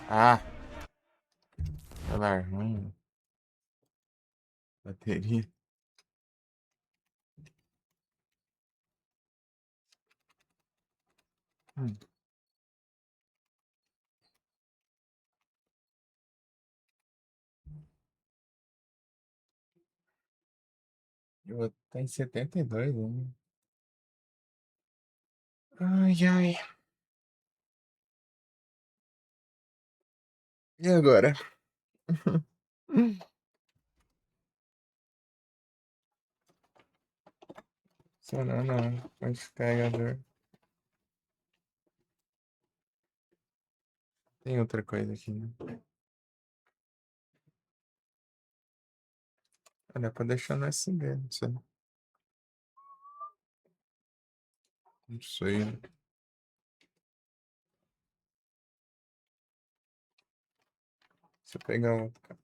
Ah. Celular ruim. Bateria. Hum. Eu vou estar em 72 ainda. Ai, ai. E agora? Funciona não. Onde carregador? Tem outra coisa aqui, né? Ah, dá pra deixar no USB, não sei. Não sei. Deixa eu pegar outro.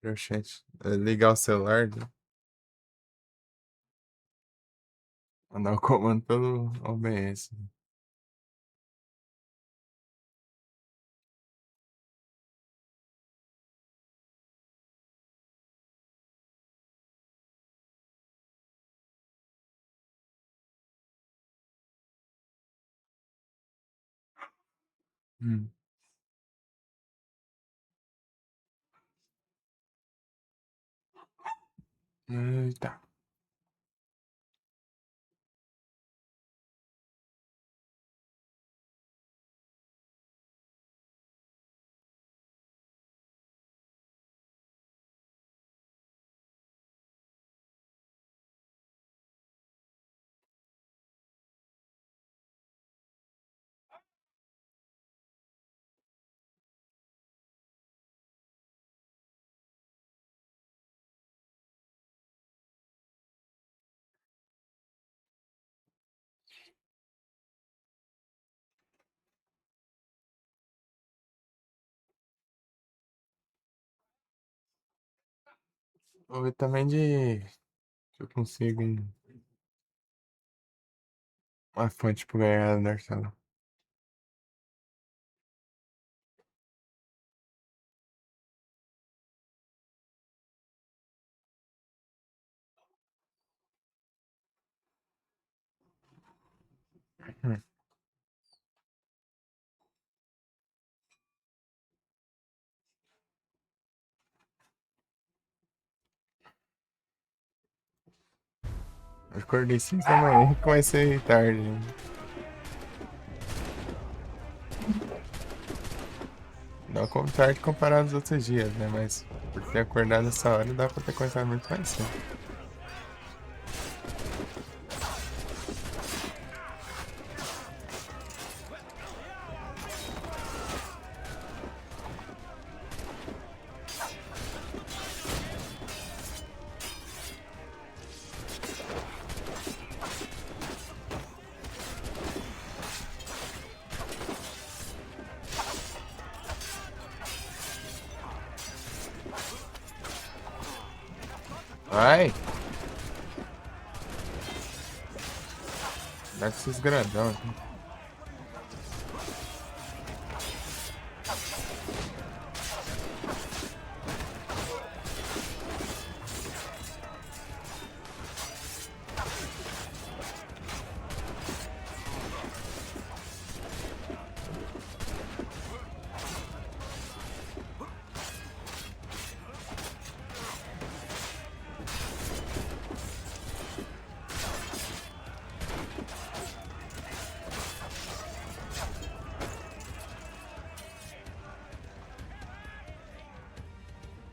Abrir o chat. Ligar o celular. Né? Mandar o comando pelo OBS. Hum. Eita. Vou ver também se eu consigo uma fonte pro ganhar da sala. Eu acordei 6 da manhã, comecei tarde. Não como tarde comparado aos outros dias, né? Mas por ter acordado essa hora dá pra ter começado muito mais cedo. Vai! Dá com esses grandão aqui.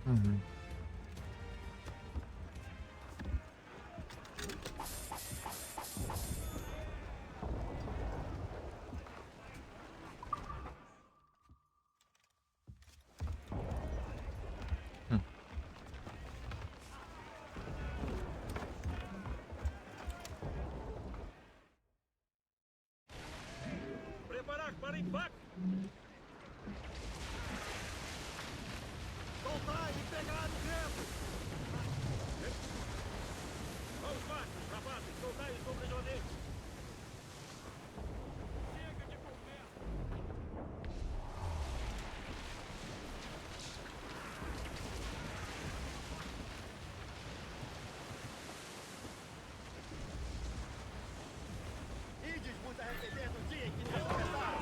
Uhum. Preparar para impacto! Soltar e pegar no tempo! Aos machos, rapazes, soltai os sobrejoantes! Chega de conversa! Índios muito a receber no dia em que Deus começar!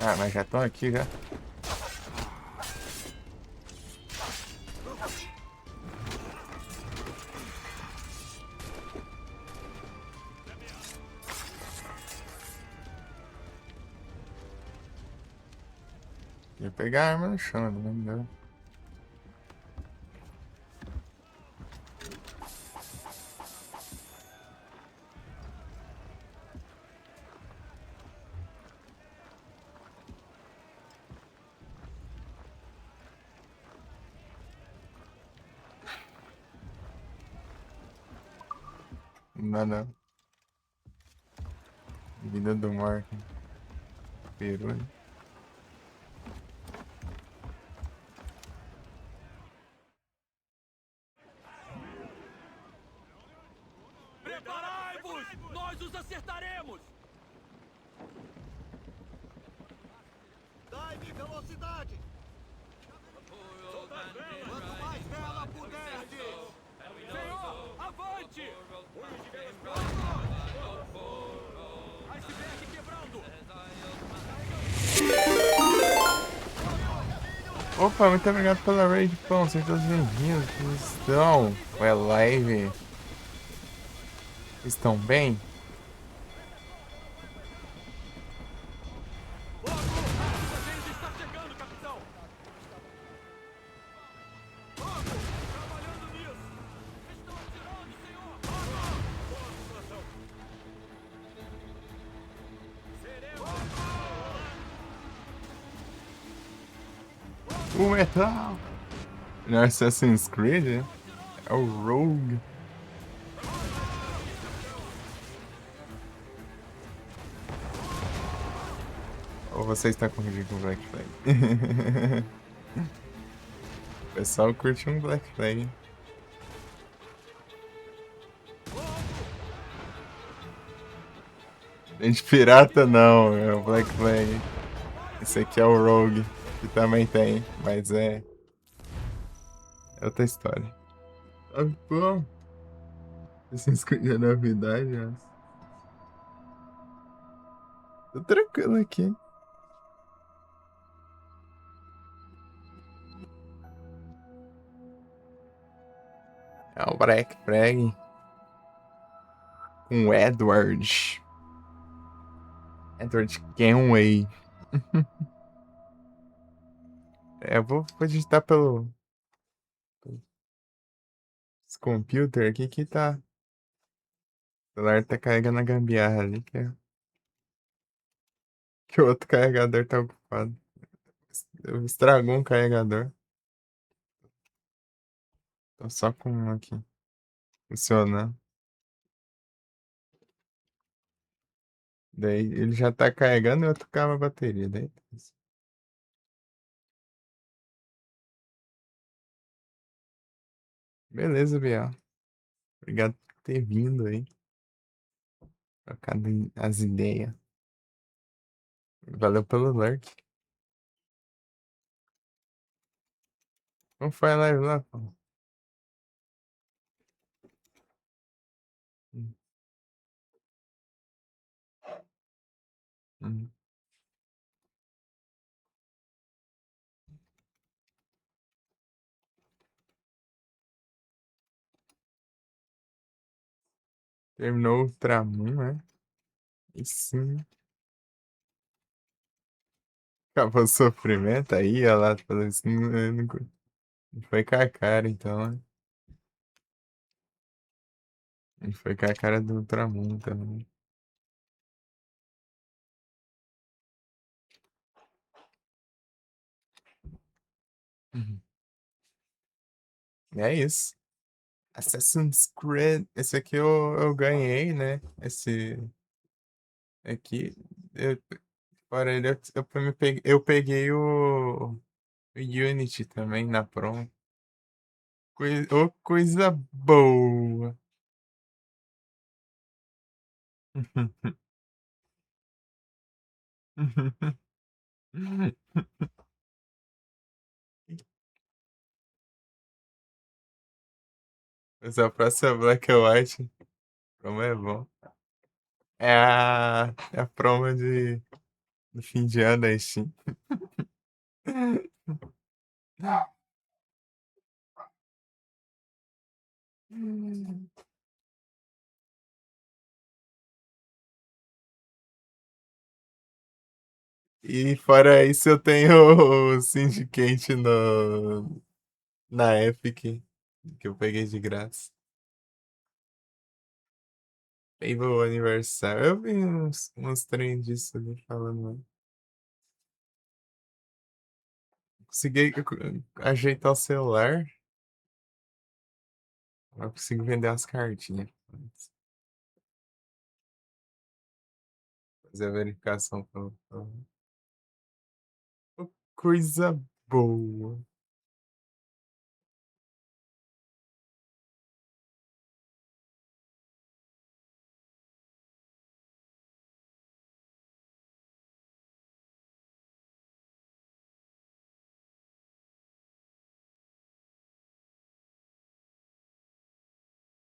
Ah, mas já estão aqui já. Ia pegar a arma no chão, não me deu. Nada. Vida do mar. Peru, né? Preparai-vos! Nós os acertaremos! Dai-me velocidade! Quanto mais vela puderdes! Senhor, avante! Punhos de velas próximas! Iceberg quebrando! Opa, muito obrigado pela raid, pão. Sejam todos bem-vindos. Como estão? É live. Estão bem? O metal! No Assassin's Creed é o Rogue. Ou você está confundindo com Black Flag? O pessoal curte um Black Flag. Gente pirata não, é o Black Flag. Esse aqui é o Rogue. Que também tem, mas é outra história. Ah, bom. Vocês conhecem a novidade, né? Tô tranquilo aqui. É o Black Flag com o Edward. Edward Kenway. Eu vou digitar pelo esse computer aqui que tá. O celular tá carregando a gambiarra ali, que o outro carregador tá ocupado. Estragou um carregador. Tô só com um aqui funcionando. Daí ele já tá carregando e o outro acaba a bateria. Daí... Beleza, Biel. Obrigado por ter vindo aí. Trocado as ideias. Valeu pelo lurk. Como foi a live lá, pô? Hum. Terminou o Ultraman, né? E sim. Acabou o sofrimento aí, olha lá, falando assim, não foi com a cara, então, né? Não foi com a cara do Ultraman também. Uhum. É isso. Assassin's Creed. Esse aqui eu ganhei, né? Esse aqui. Fora ele, eu peguei o Unity também na promo. Coisa boa. Mas a próxima Black and White. Promo é bom. É a promo do fim de ano da Steam. E fora isso, eu tenho o Syndicate na Epic, que eu peguei de graça. Fable aniversário. Eu vi uns trem disso ali falando. Né? Consegui ajeitar o celular. Eu consigo vender as cartinhas. Fazer a verificação. Coisa boa.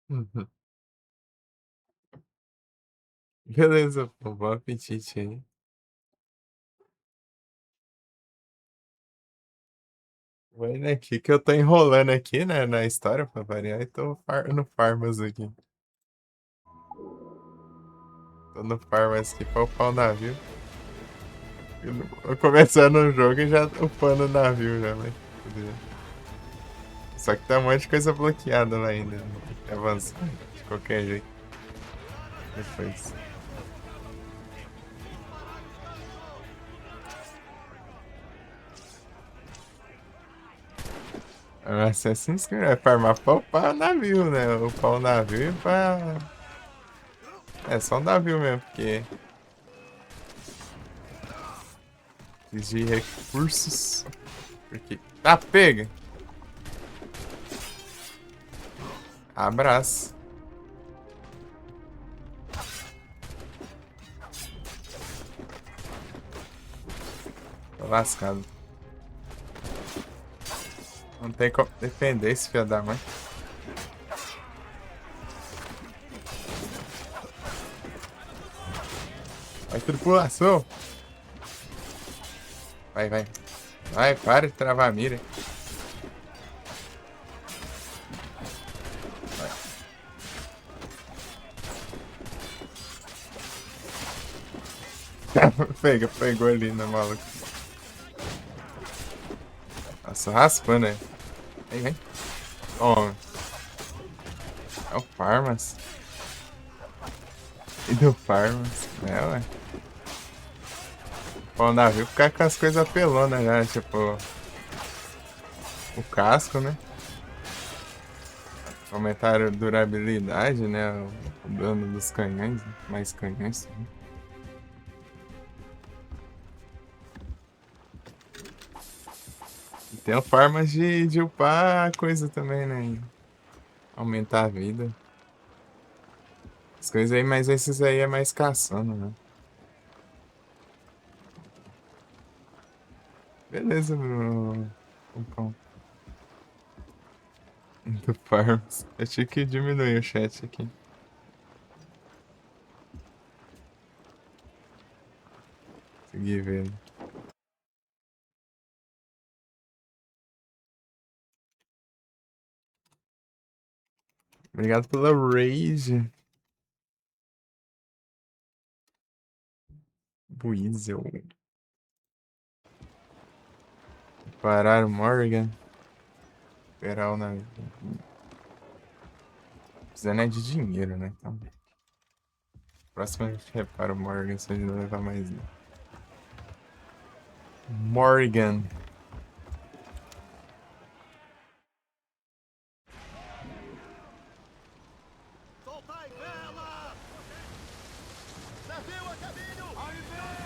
Uhum. Beleza, pô. Bom apetite aí. Vou indo aqui que eu tô enrolando aqui, né, na história pra variar e tô no Farmas aqui. Tô no Farmas aqui pra upar o navio. Eu começando o jogo e já upando o navio já, mas... Só que tá um monte de coisa bloqueada lá ainda. Né? Tem que avançar de qualquer jeito. Depois. Assassin's Creed é farmar pra upar o navio, né? Upar o navio e pra... É só o navio mesmo, porque... Preciso de recursos. Porque... Tá, pega! Abraço. Tô lascado. Não tem como defender esse filho da mãe. Vai, tripulação! Vai, vai. Vai, para de travar a mira. Pegou ali na maluca. Nossa, raspando aí. Vem, vem. Ó. É o Farmas. E do Farmas. É, ué. Pô, o navio fica com as coisas pelonas já, tipo. O casco, né? Aumentaram a durabilidade, né? O dano dos canhões. Mais canhões. Né? Tem formas de upar a coisa também, né? Aumentar a vida. As coisas aí, mas esses aí é mais caçando, né? Beleza, Bruno. Do Farms. Eu tinha que diminuir o chat aqui. Consegui ver. Obrigado pela raid. Buizel. Parar o Morgan. Esperar o navio. Precisando é de dinheiro, né? Então. Próximo a gente repara o Morgan se a gente não levar mais. Morgan. Soltai vela! Navio a caminho! Ao invés!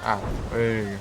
Ah, foi.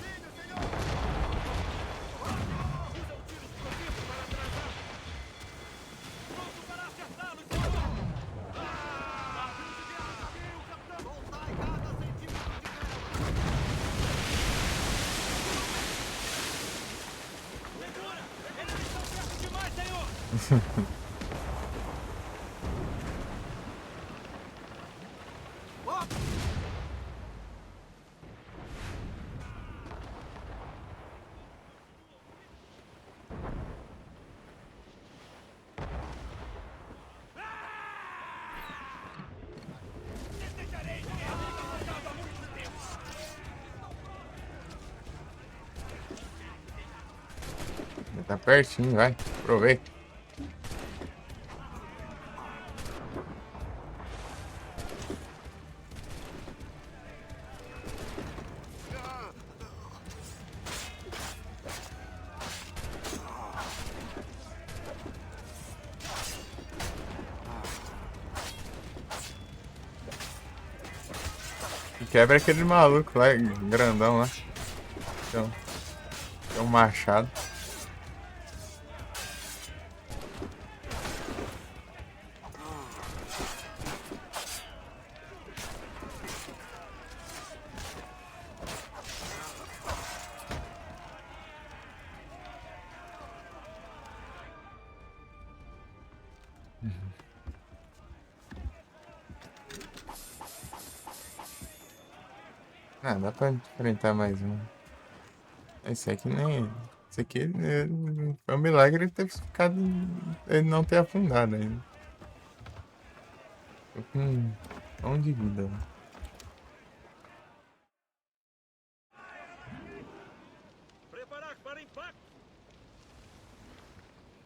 Tá pertinho, vai. Aproveita. E quebra aquele maluco lá, grandão lá. Tem um machado. Ah, dá pra enfrentar mais um. Esse aqui nem. Esse aqui foi um milagre ele ter ficado. Ele não ter afundado ainda. Tô com pão de vida. Preparar para impacto!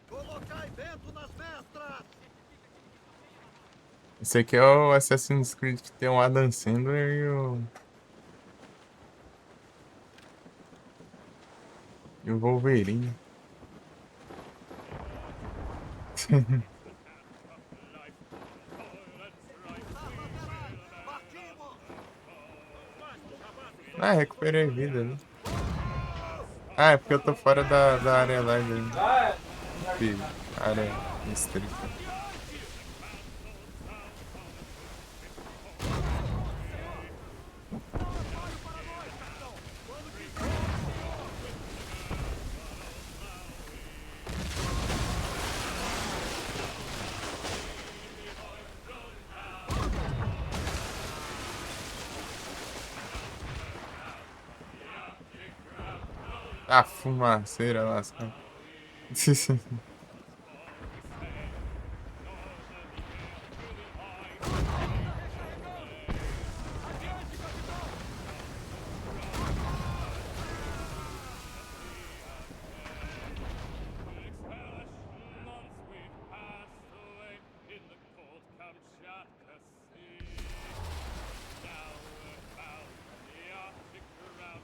Colocai vento nas mestras! Esse aqui é o Assassin's Creed que tem o Adam Sandler e o. E o Wolverine. Ah, recuperei vida, né? Ah, é porque eu tô fora da área lá de área restrita. A fumaceira lascando.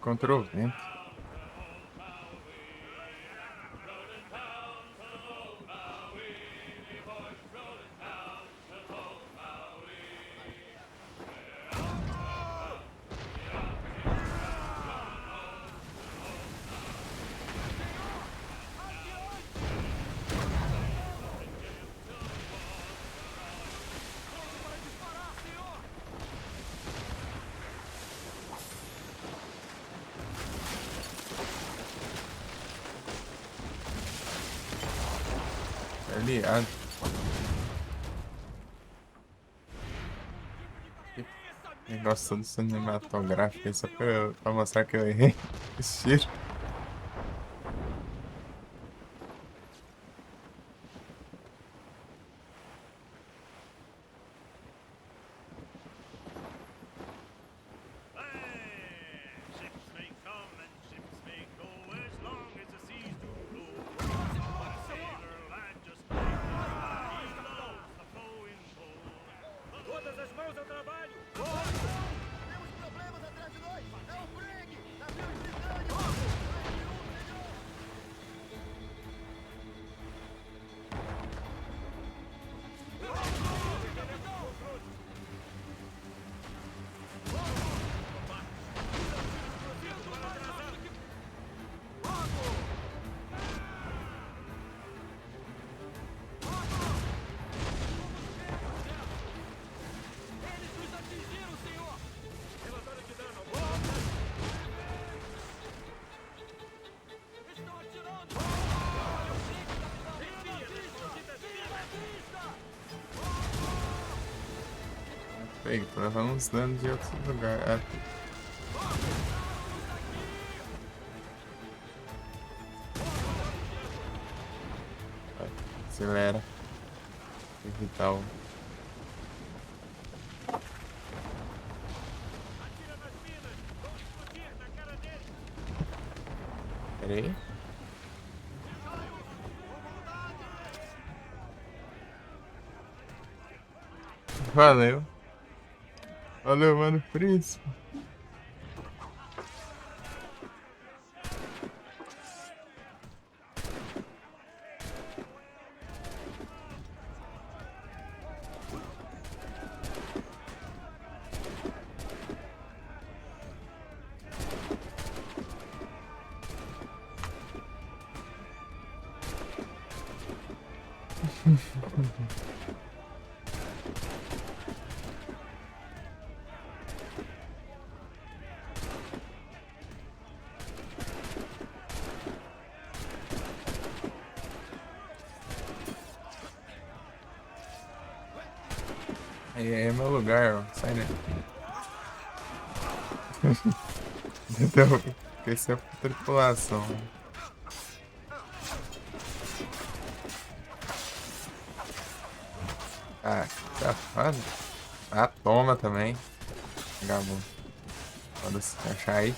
Contra o vento. Aliado. Negócio todo cinematográfico, só pra mostrar que eu errei esse tiro. Ships may come and ships may go as long as the seas do flow. But a sailor lad just like he loves the flowing boat. Todas as mãos ao trabalho! Temos problemas atrás de nós! É o Freg! Navio britânico! Eles nos atingiram, senhor! Relatório de dano. Estão atirando! Eu sei que, capitão! Vira a vista! Pega, tô levando uns danos de outros lugares. Vai, acelera. Evitar o... Pera aí. Valeu. Valeu, mano, príncipe. Aí é meu lugar, ó. Sai, né? Então, esse é a tripulação. Ah, que safado. Ah, toma também. Vagabundo. Pode se achar aí.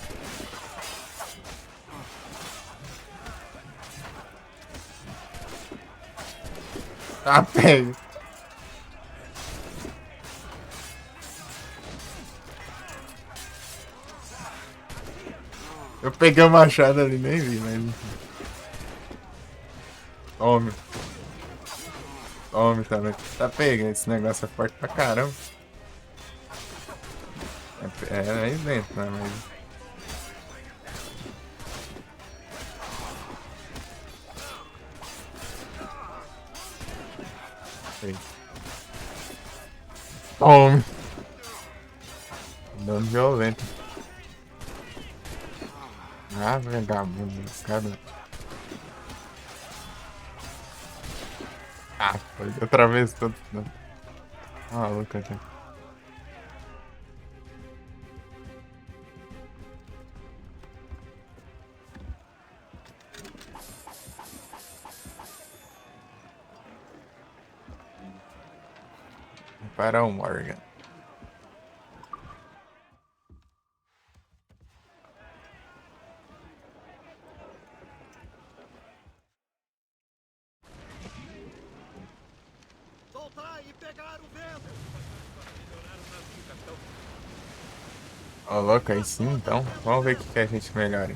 Ah, pega. Eu peguei o machado ali, nem vi, mas... Tome. Tome também. Tá pegando, esse negócio é forte pra caramba. É aí dentro, né, mas... Ei. Tome. Dano violento. Ah, vagabundo, esse cara. Ah, foi outra vez todo. Ah, louco aqui. para o Morgan. Soltar e pegar o vento! Ó, louco, aí sim, então. Vamos ver o que a gente melhora.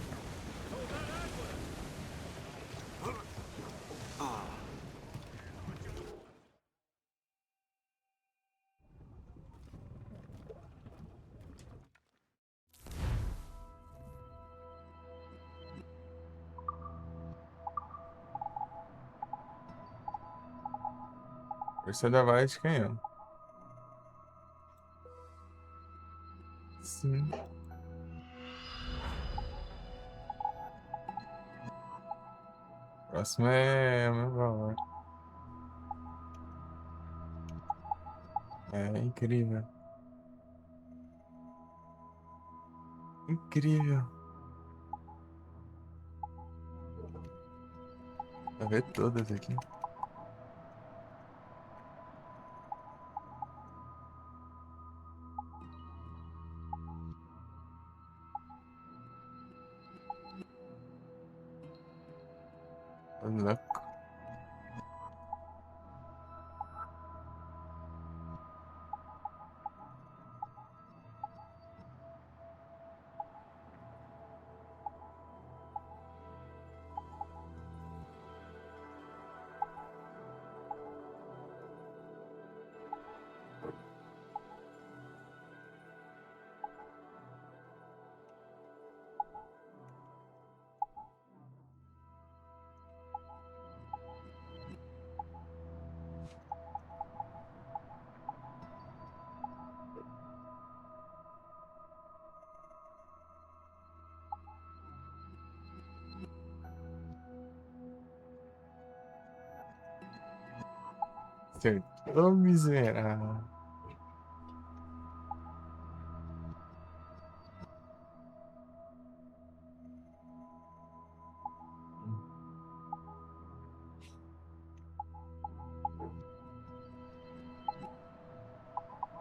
Força da bala de canhão. Sim. Próximo é o meu valor. É incrível. Incrível. Vou ver todas aqui. Tô louco. Acertou, miserável.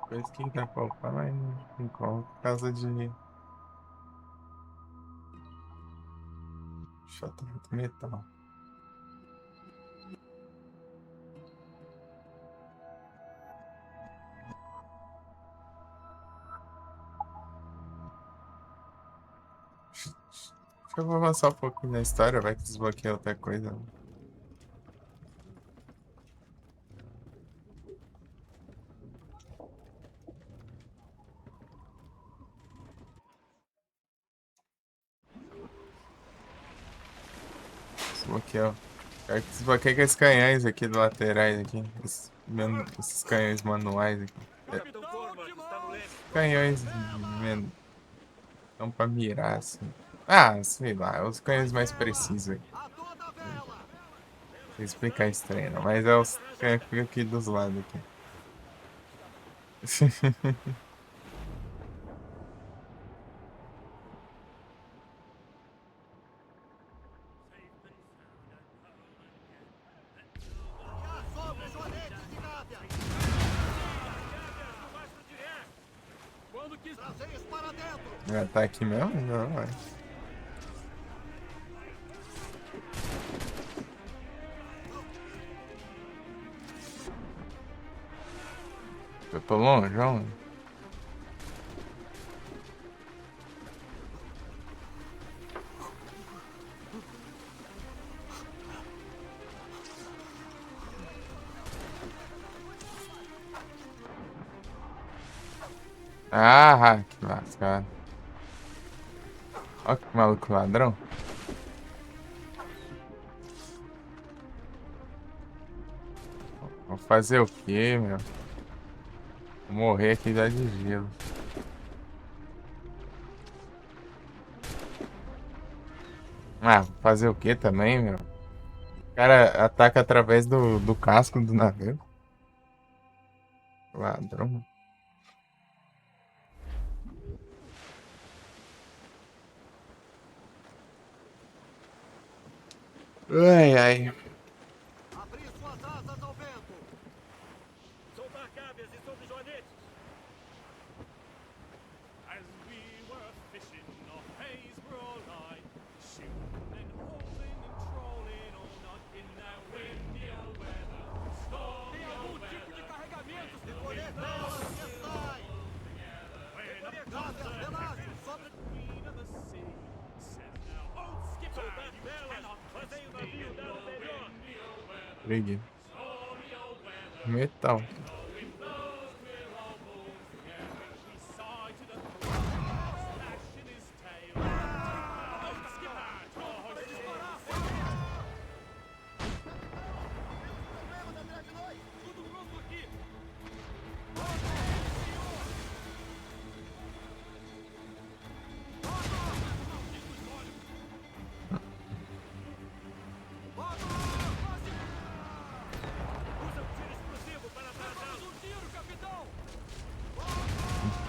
Coisa que dá pra upar, mas não coloca por causa de chota muito metal. Acho que eu vou avançar um pouquinho na história, vai que desbloqueia outra coisa. Desbloqueou. Quero que desbloqueie com esses canhões aqui do laterais aqui. Esses canhões manuais aqui. Canhões não pra mirar assim. Ah, sei lá, os canhões mais precisos aí. Vou explicar estranho, não, mas é os canhões que ficam aqui dos lados aqui. Já tá aqui mesmo? Não, vai. Eu tô longe, ó. Ah, que lascado. Olha que maluco ladrão. Vou fazer o quê, meu? Vou morrer aqui já de gelo. Ah, vou fazer o quê também, meu? O cara ataca através do casco do navio. Ladrão. Ai, ai. Abrir suas asas ao vento! Soltar cabias e sobre joanetes. As we were fishing off Haysborough Line, shooting and holding and trolling all night in that windy old weather. Tem algum tipo de carregamento? Reconectar, sai! Reconectar, relaxa, sobra... Queen of the sea says now, old skipper, Soltar velas. Fazei o navio dar o melhor. Peguei. Metal.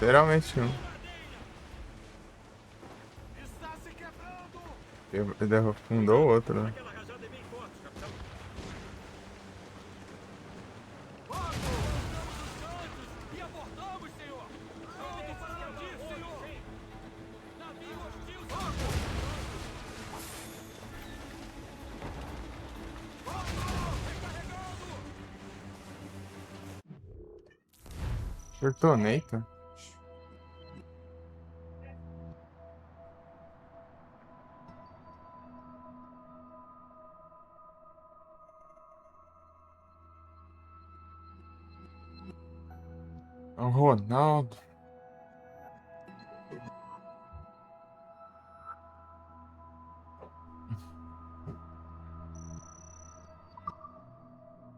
Literalmente um. Ele afundou o outro, né? Acertou, Neita? O Ronaldo.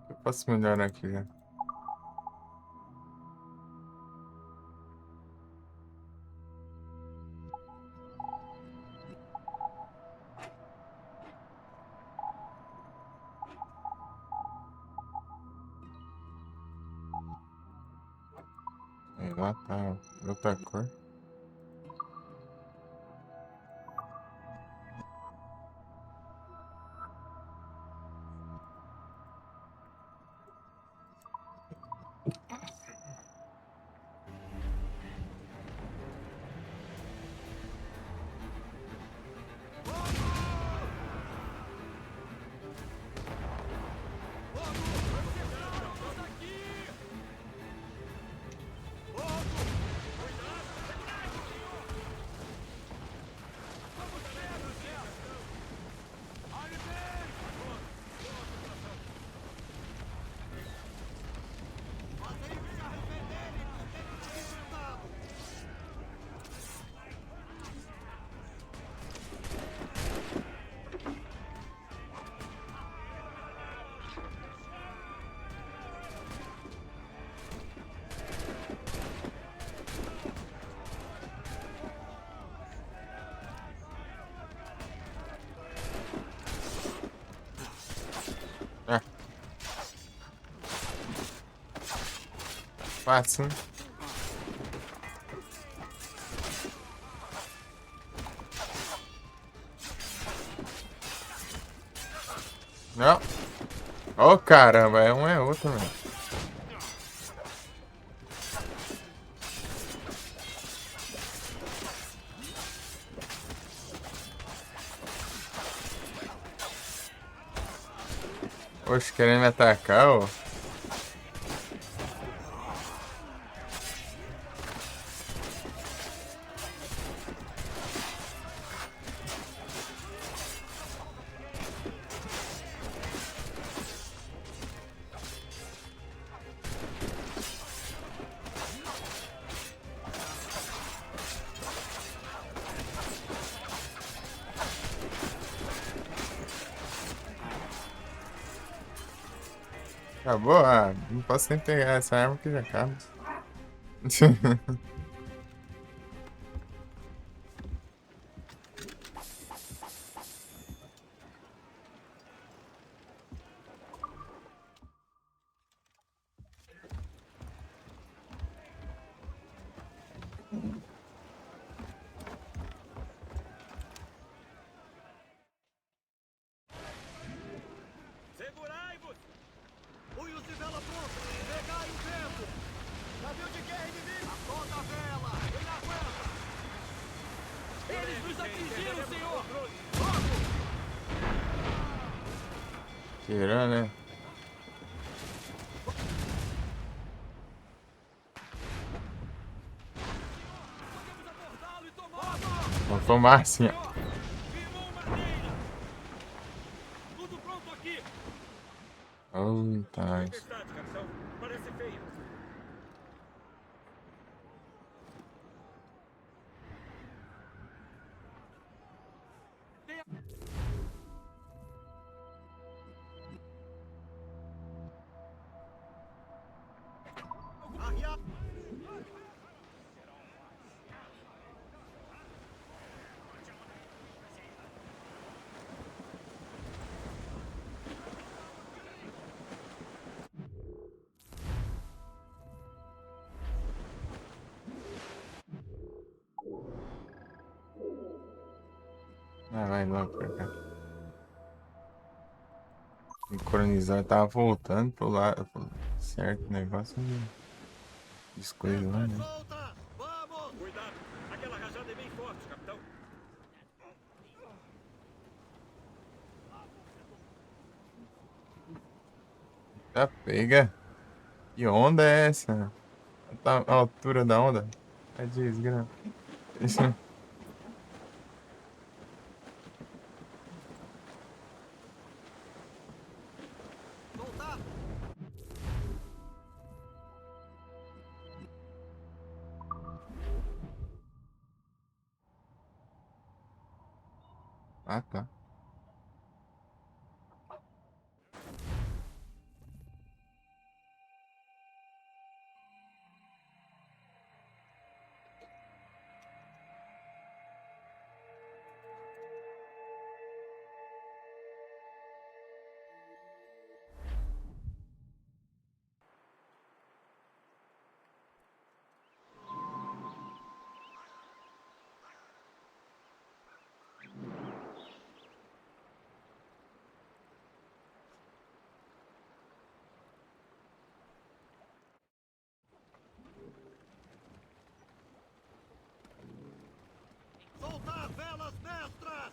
Eu posso melhorar aqui, né? Aí lá tá outra cor. Fácil, né? Não. Oh, caramba, é um é outro, velho. Poxa, querendo me atacar, ó. Acabou? Ah, não posso nem pegar essa arma que já acaba. Segurai-vos! Punhos de vela prontos! Pegai o vento! Navio de guerra inimigo! A toda a vela! Ele aguenta! Eles nos atingiram, senhor! Tirando, né? Vou tomar assim, ó. Tudo pronto aqui! Eita, Tempestade, capitão. Parece feio. Arriar! Ah, vai logo pra cá. Sincronizar, tava voltando pro lado certo, negócio de coisa lá, né? Cuidado. Aquela rajada é bem forte, capitão. Tá pega. Que onda é essa? Tá a altura da onda? É desgrama. Isso. Soltar! Ah, tá. Soltar velas mestras!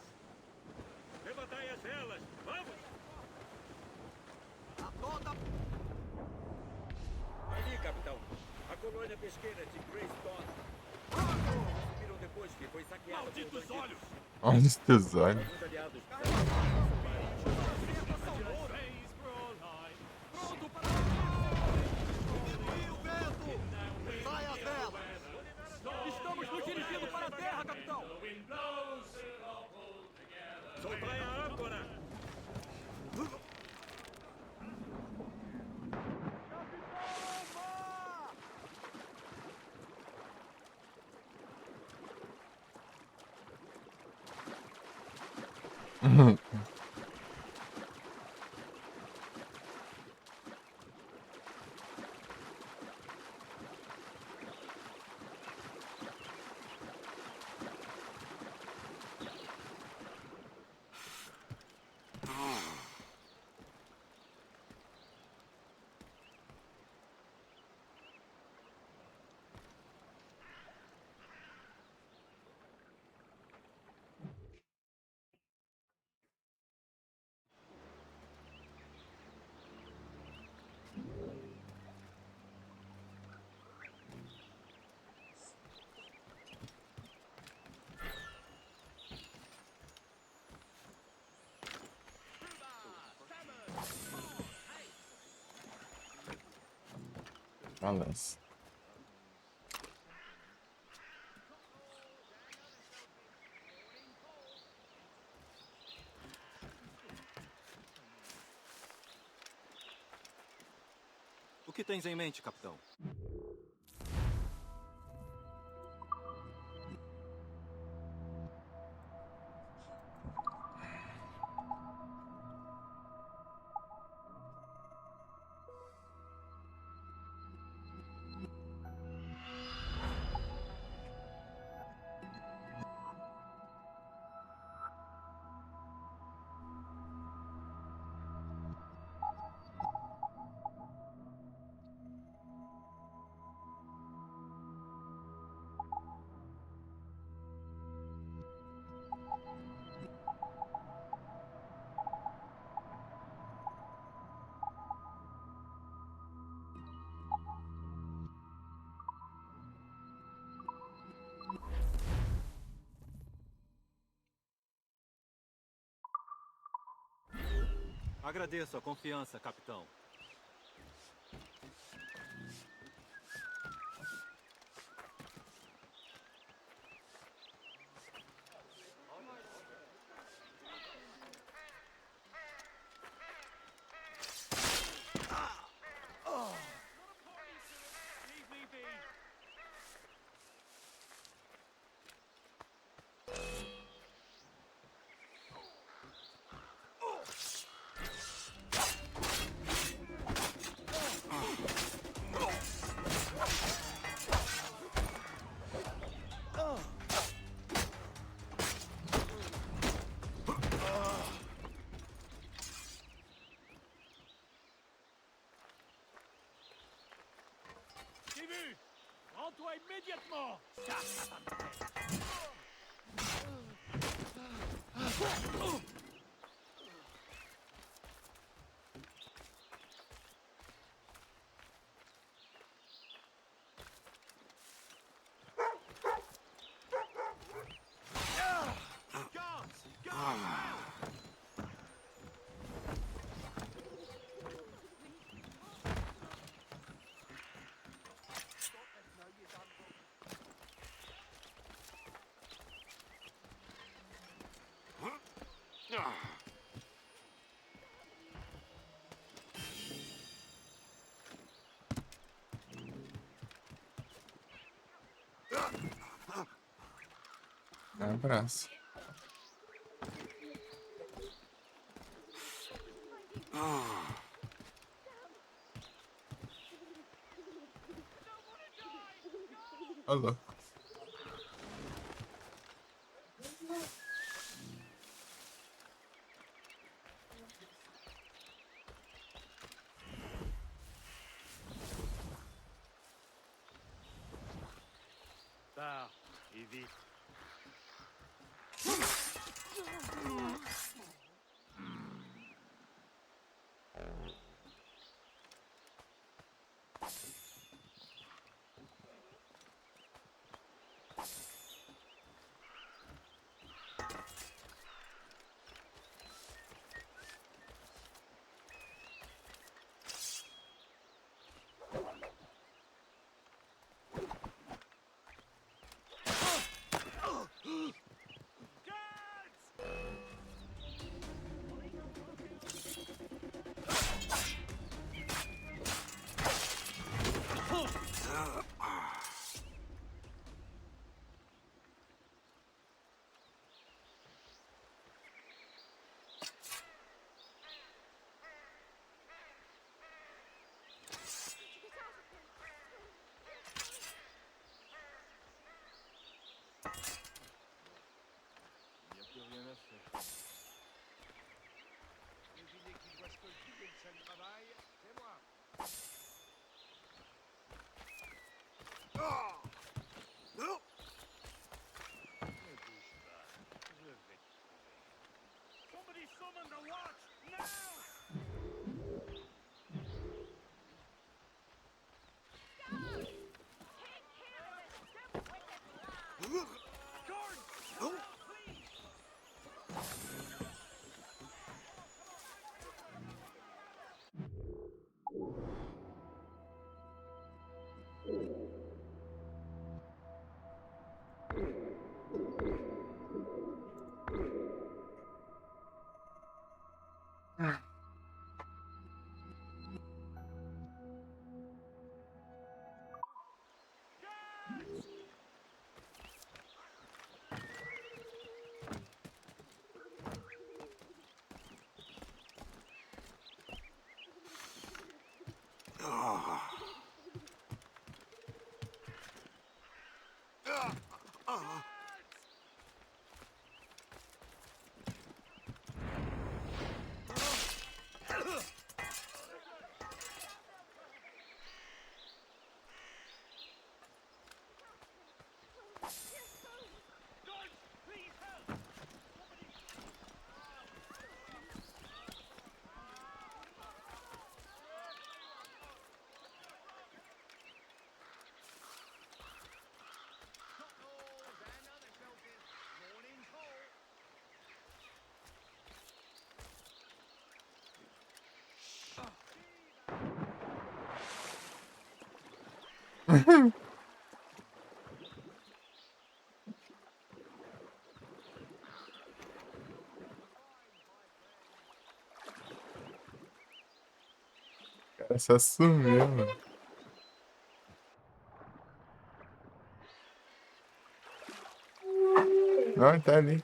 Levantai as velas. Vamos! A toda... Ali, capitão. A colônia pesqueira de Greystone. Subiram depois que foi saqueada. Malditos olhos! Olha os teus olhos. Alguns aliados. Pronto para Diminui o vento! Sai as velas! Estamos nos dirigindo para a terra, capitão! Soltai a âncora. Balança. O que tens em mente, capitão? Agradeço a confiança, capitão. Leave me be. J'ai vu. Rends-toi immédiatement. Abraço. Ô, louco. Pars, et vite. Il n'y a plus rien à faire. Devinez qui doit se cultiver le sale travail, c'est moi. Non! Ne bouge pas, je vais te trouver. Somebody summon the watch now! O cara só sumiu, mano. Não, ele tá ali.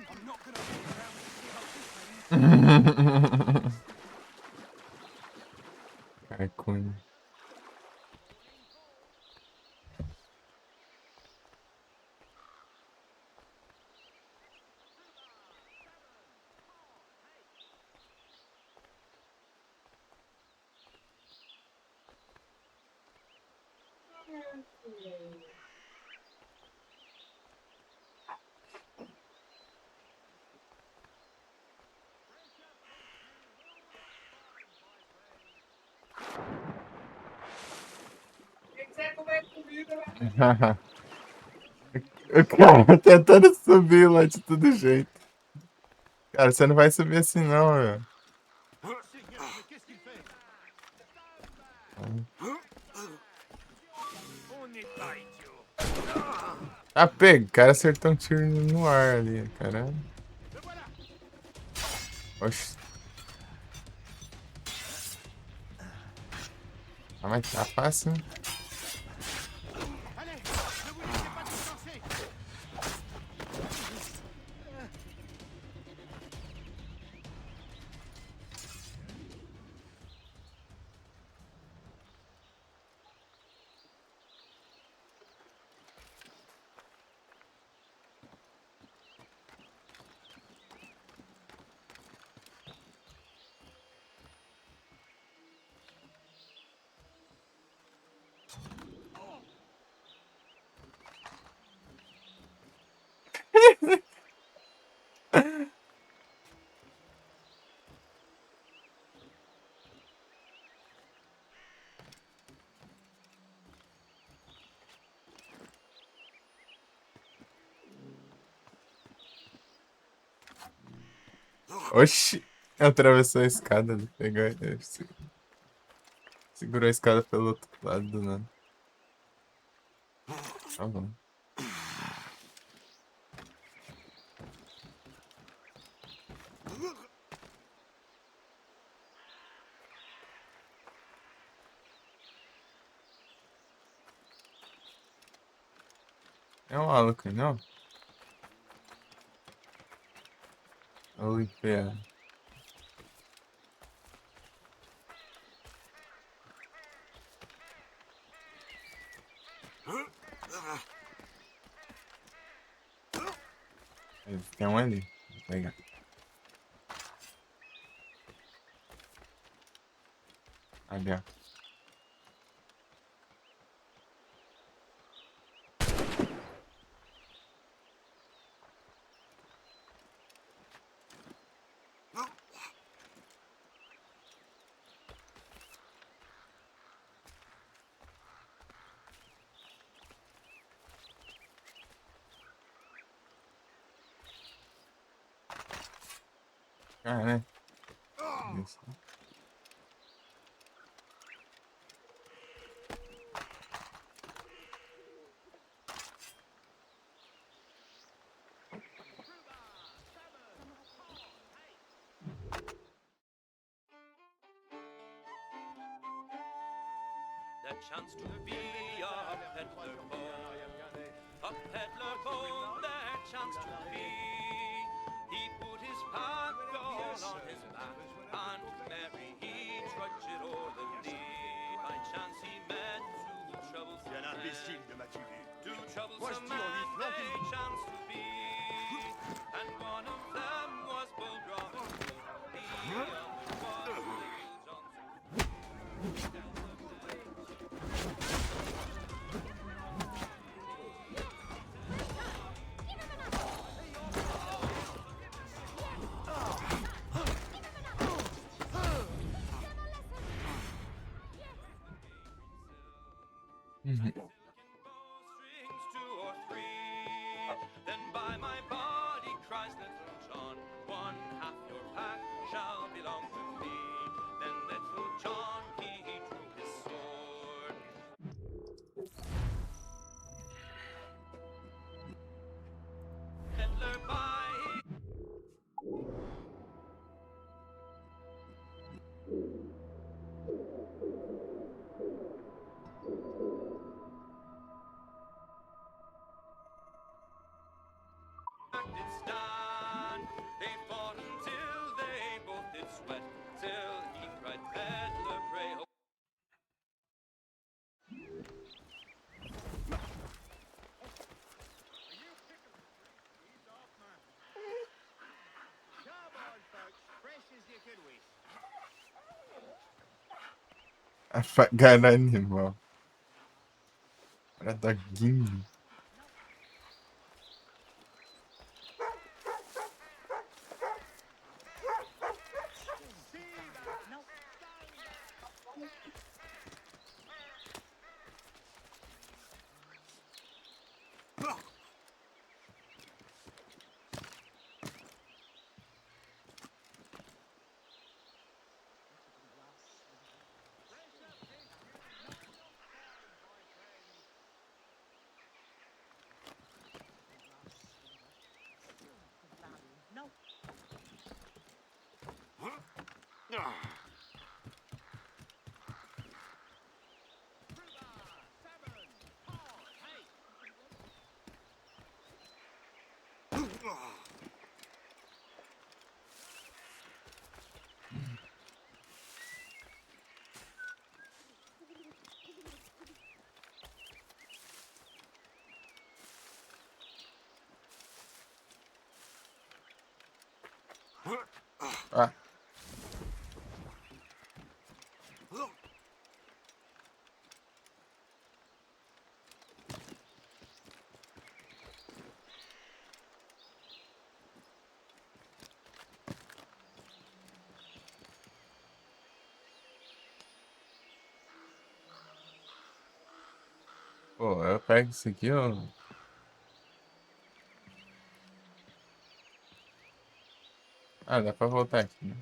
I'm not gonna wait around to see how this ends. Cara, cunho. O cara tentando subir lá de todo jeito. Cara, você não vai subir assim não, meu. Ah, pega. O cara acertou um tiro no ar ali, caralho. Oxi. Ah, mas tá fácil, né? Oxi, atravessou a escada, ele pegou, segurou a escada pelo outro lado do nada. Tá bom. É um maluco, não? Oi, pera. Tem um ali. Vou pegar. Ali, ó. Ah, né? Isso. The chance to be a peddler born, their chance to be. He put his pack all on his back, and merry he trudged o'er the lea. By chance he met two troublesome men, two troublesome men, they chanced to be, and one of them Strings 2 or 3. Then by my body cries Little John, one half your pack shall belong to me. Then Little John he drew his sword. Peddler by did stand. They fought until they both did sweat, till he cried, Peddler, pray. Come on, folks. Fresh as you could wish. Afagado animal. Era doguinho. Ah. Pô, eu pego isso aqui, ó. Ah, dá pra voltar aqui, né?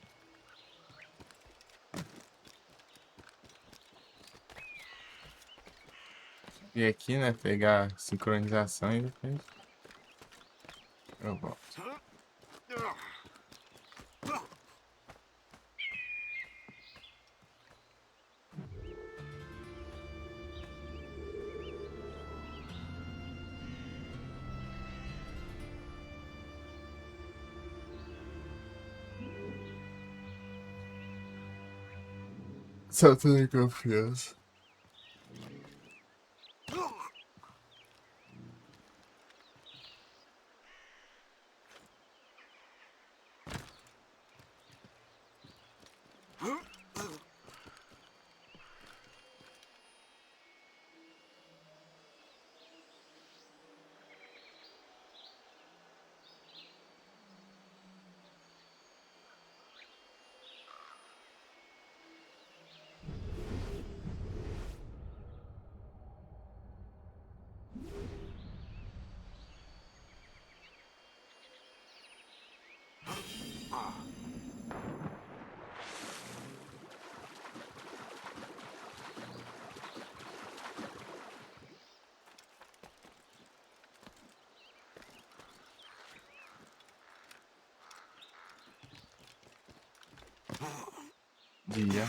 E aqui, né? Pegar sincronização e depois eu volto. Só tô em confiança. Dia.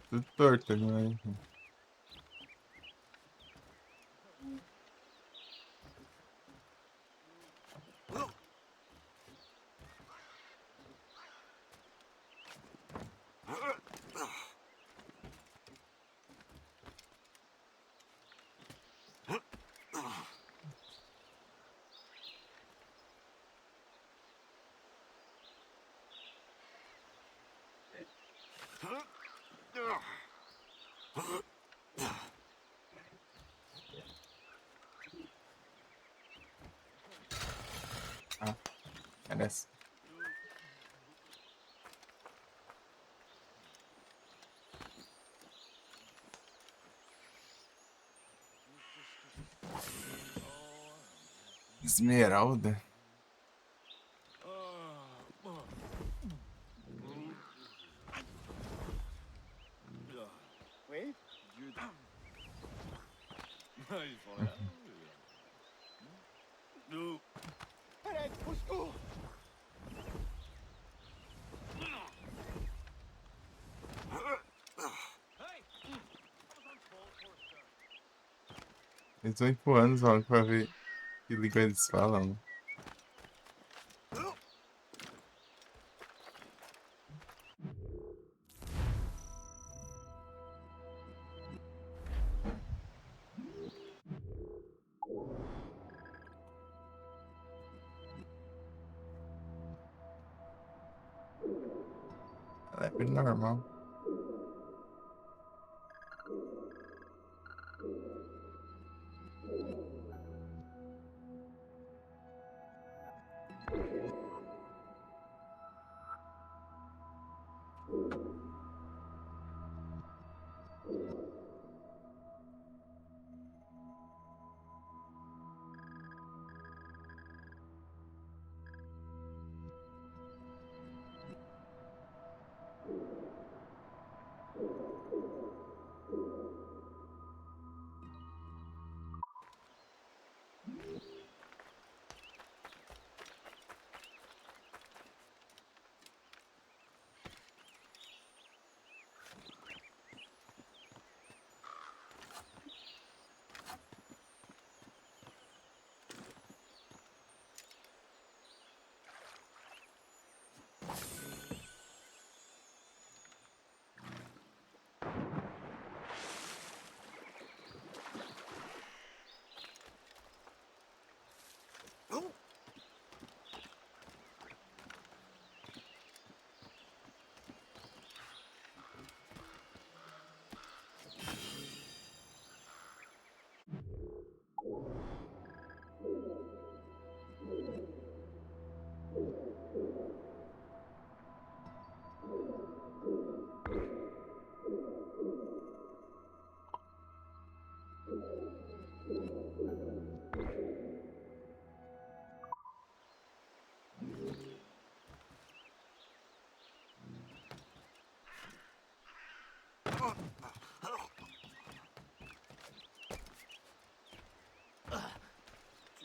Tudo torto, né? Parece. Esmeralda? Oui? Ils font là. Nous. Allez, au secours! Eles estão empurrando os malucos pra ver que língua eles falam. Ela é bem normal.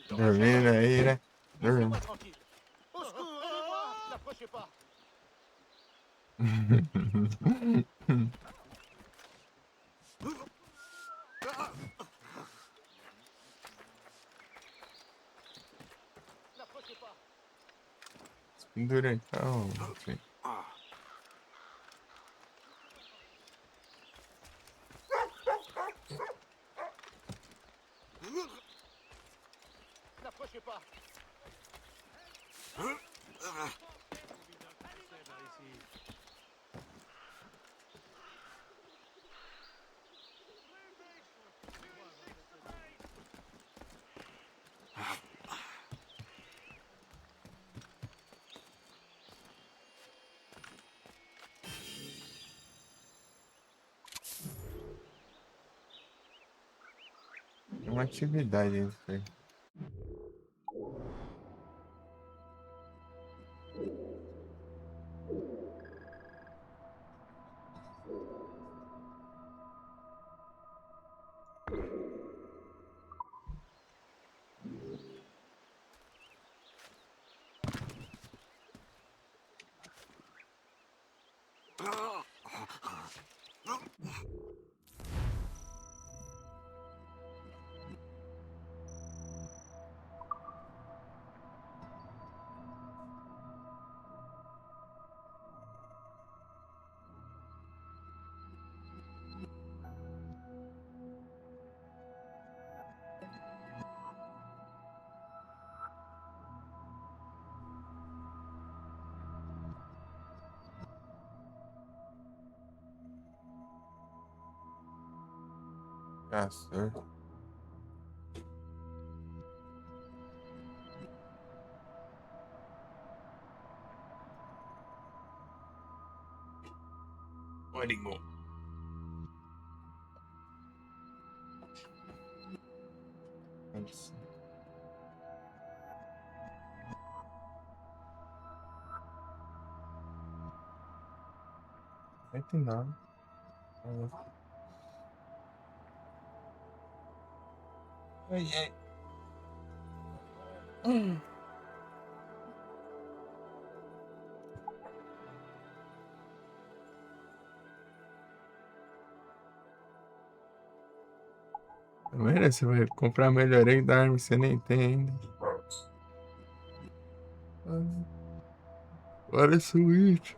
Dormindo aí, né? Dormindo. Au secours, aidez-moi! N'approchez pas! N'approchez pas! Pendura então. Enfim. N'approchez pas! É uma atividade isso aí. Castor. código. Isso. Não tem nada. Ai, ai. Tá vendo? Você vai comprar a melhoria da arma que você nem tem ainda. Agora é Switch.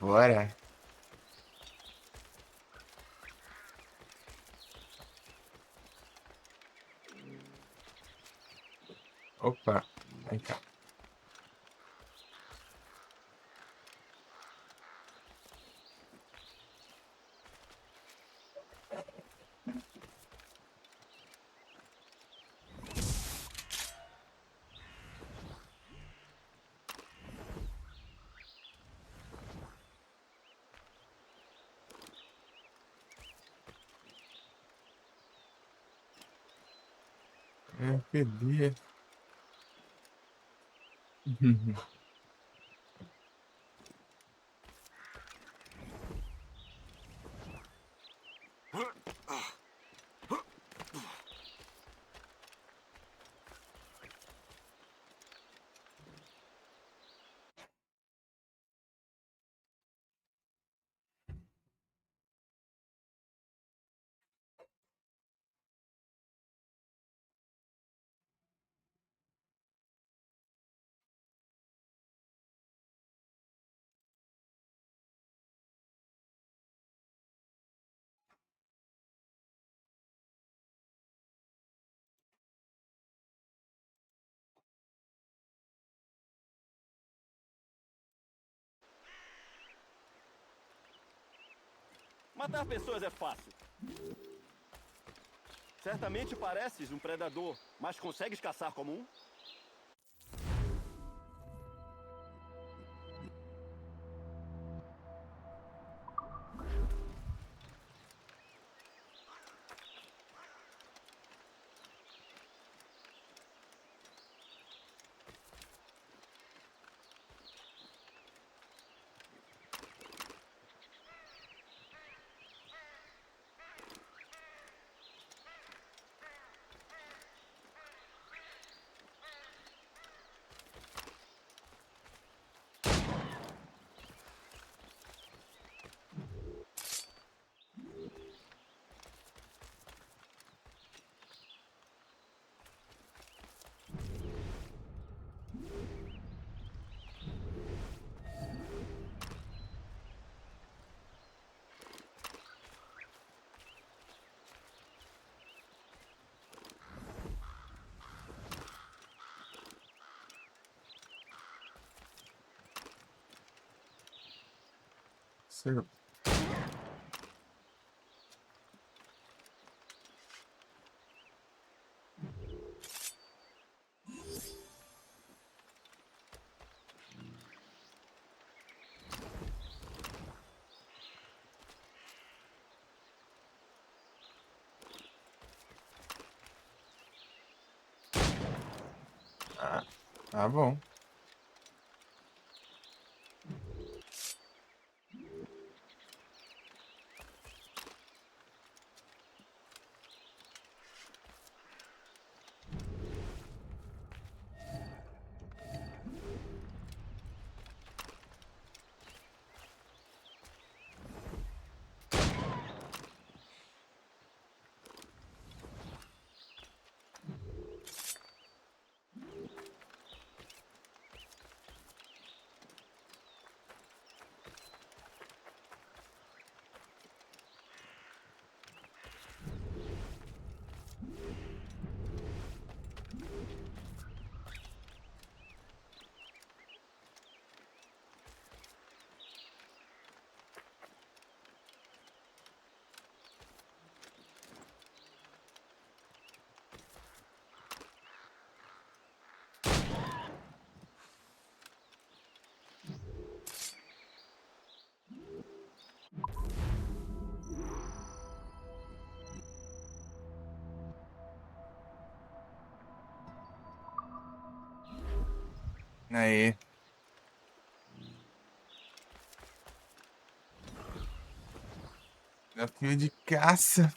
Bora. Opa, vem cá. Perdi. Matar pessoas é fácil. Certamente pareces um predador, mas consegues caçar como um? Ser... Tá bom. Aí. Desafio de caça.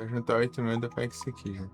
Vou juntar 8 mil, dá pra isso aqui já.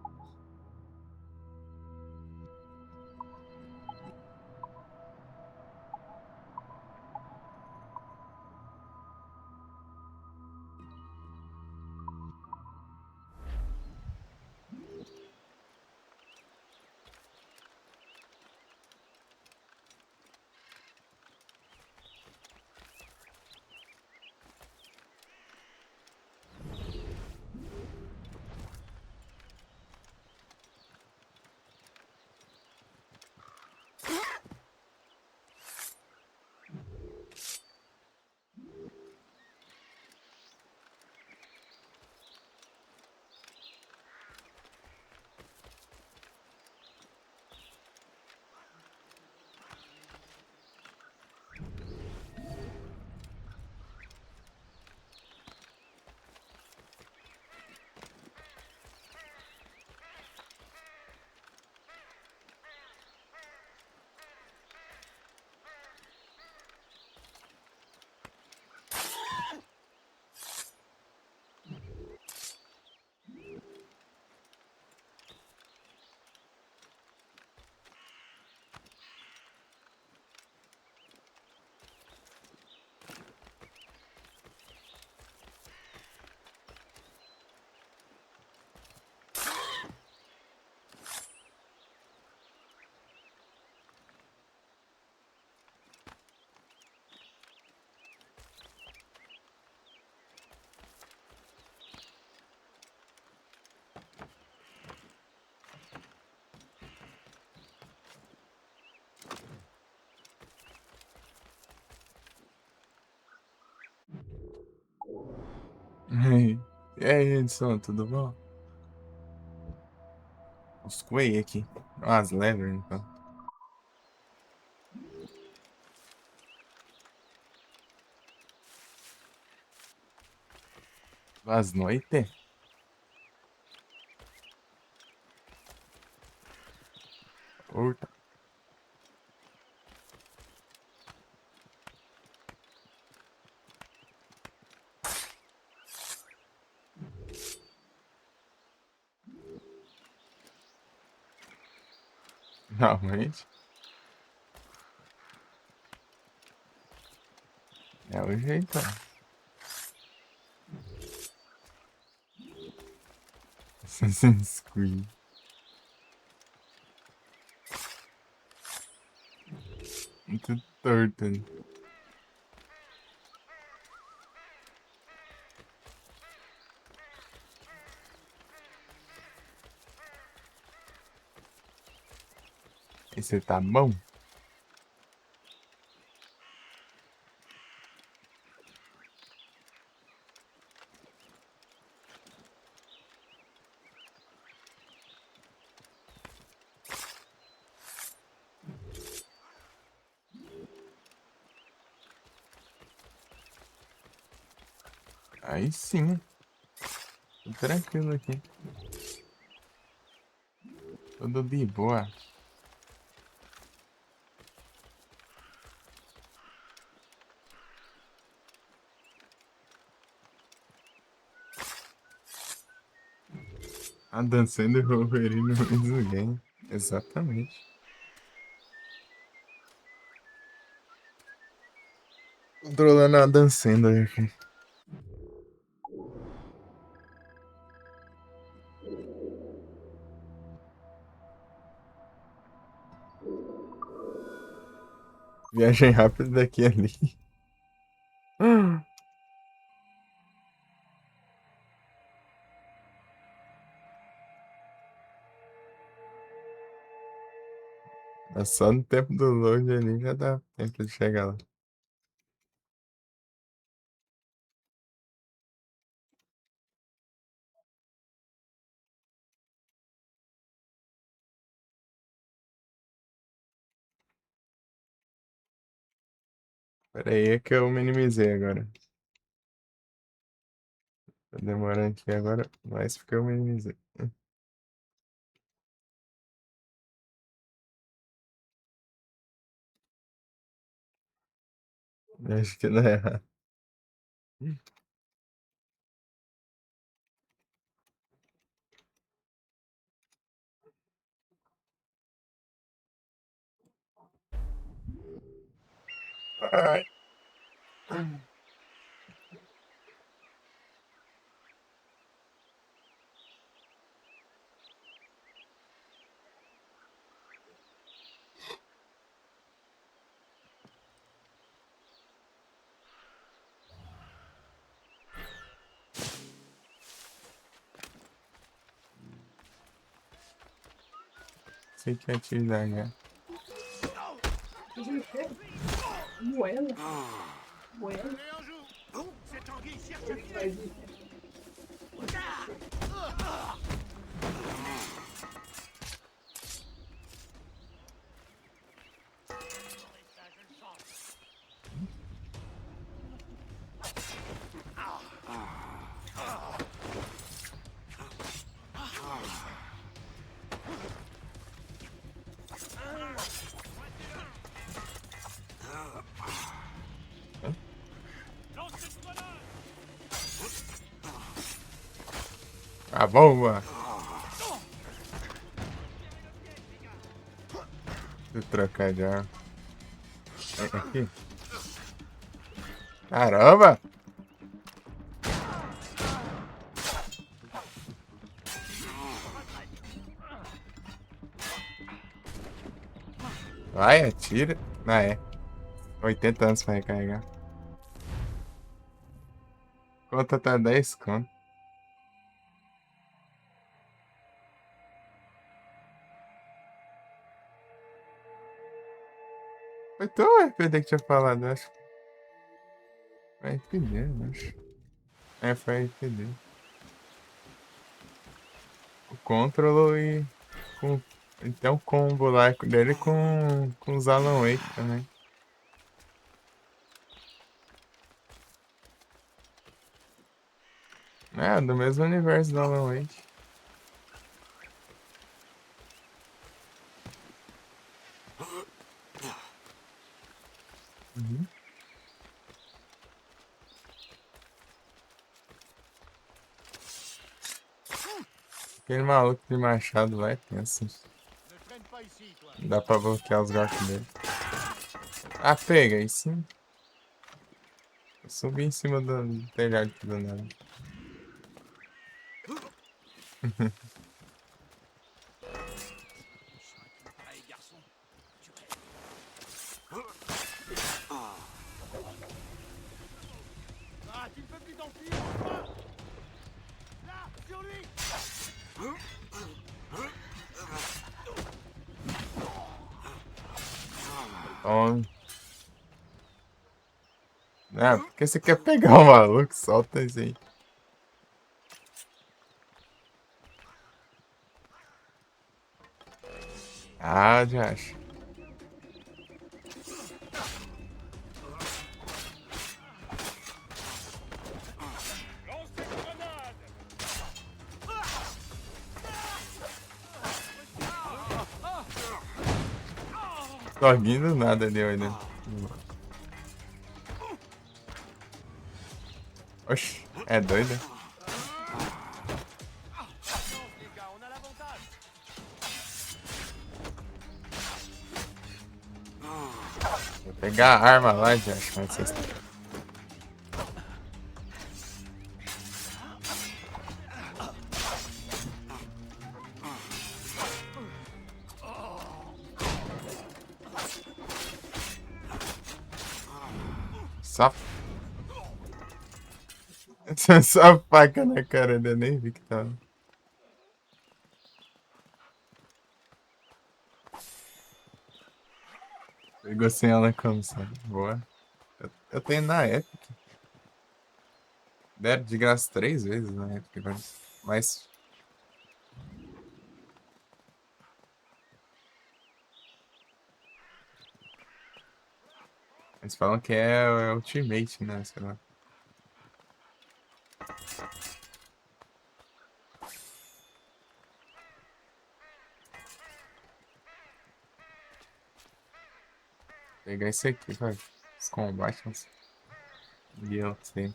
E aí, Edson, tudo bom? Os Quay aqui. As Lever, então. Boas noites. Outra. Realmente. É o jeito. Assassin's Creed. Muito torto ali. Esse tá bom? Aí sim. Tô tranquilo aqui. Tudo de boa. A dançando e o Wolverine no mesmo game. Exatamente. Controlando a dançando aqui. Viagem rápida daqui a ali. É só no tempo do load ali já dá tempo de chegar lá. Pera aí, é que eu minimizei agora. Tá demorando aqui agora, mas porque eu minimizei. Acho que dá errado. Ai. Sei que atividade é. Moela. Moela. A bomba! Deixa eu trocar de arma. É aqui? Caramba! Vai, atira. Ah, é. 80 anos pra recarregar. Conta tá 10 conto. Então o RPG que tinha falado, acho. Vai RPG, acho. É, foi entender. O Control e com. Tem um combo lá dele com os Alan Wake também. É, do mesmo universo do Alan Wake. Uhum. Aquele maluco de machado lá é tenso. Não dá pra bloquear os golpes dele. Ah, pega, aí sim. Eu subi em cima do telhado do nada. Allez, garçon, tu rêves. Ah, tu ne peux plus t'enfuir. Là, sur lui. Tome. Ah, por que você quer pegar o maluco? Solta isso aí. Ah, já acho. Tô rindo nada ali, olha. Oxi, é doido? Vou pegar a arma lá, já acho, mas vocês... Só... Só faca na cara dele, nem vi que tava. Pegou sem ela como, sabe? Boa. Eu tenho na Epic. Deram de graça 3 vezes na Epic agora. Mas... Eles falam que é Ultimate, né? Sei lá. Pegar esse aqui, vai. Os combates. E eu sei.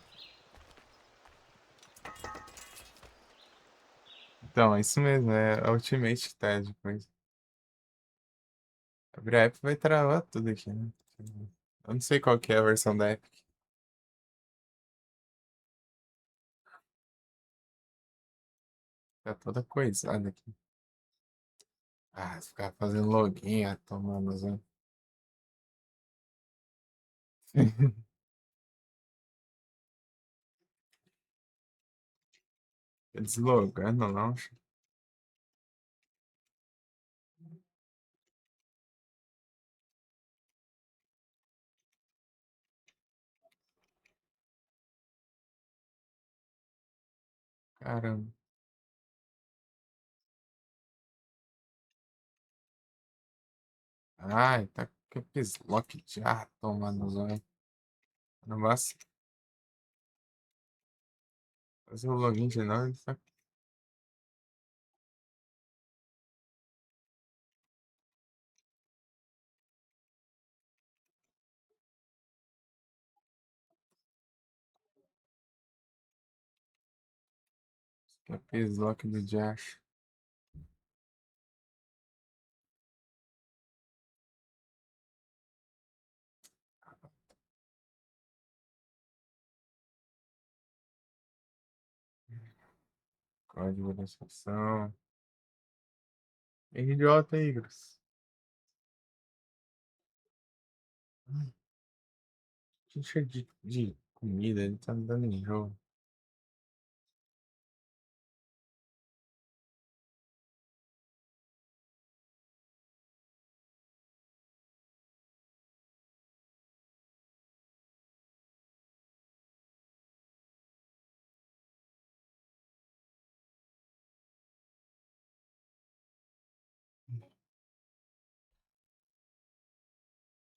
Então, é isso mesmo, é a Ultimate que tá depois. Abrir a Epic vai travar tudo aqui, né? Eu não sei qual que é a versão da Epic. Tá toda coisada aqui. Ah, ficar fazendo login, tomando zona. Deslogando, não. Caramba. Ai, tá com Lock já tomando zona. Não basta fazer o login de novo, ele tá... Caps Lock do Josh. Código da sessão. Idiota aí, Gros. Cheio de comida, ele tá me dando enjoo.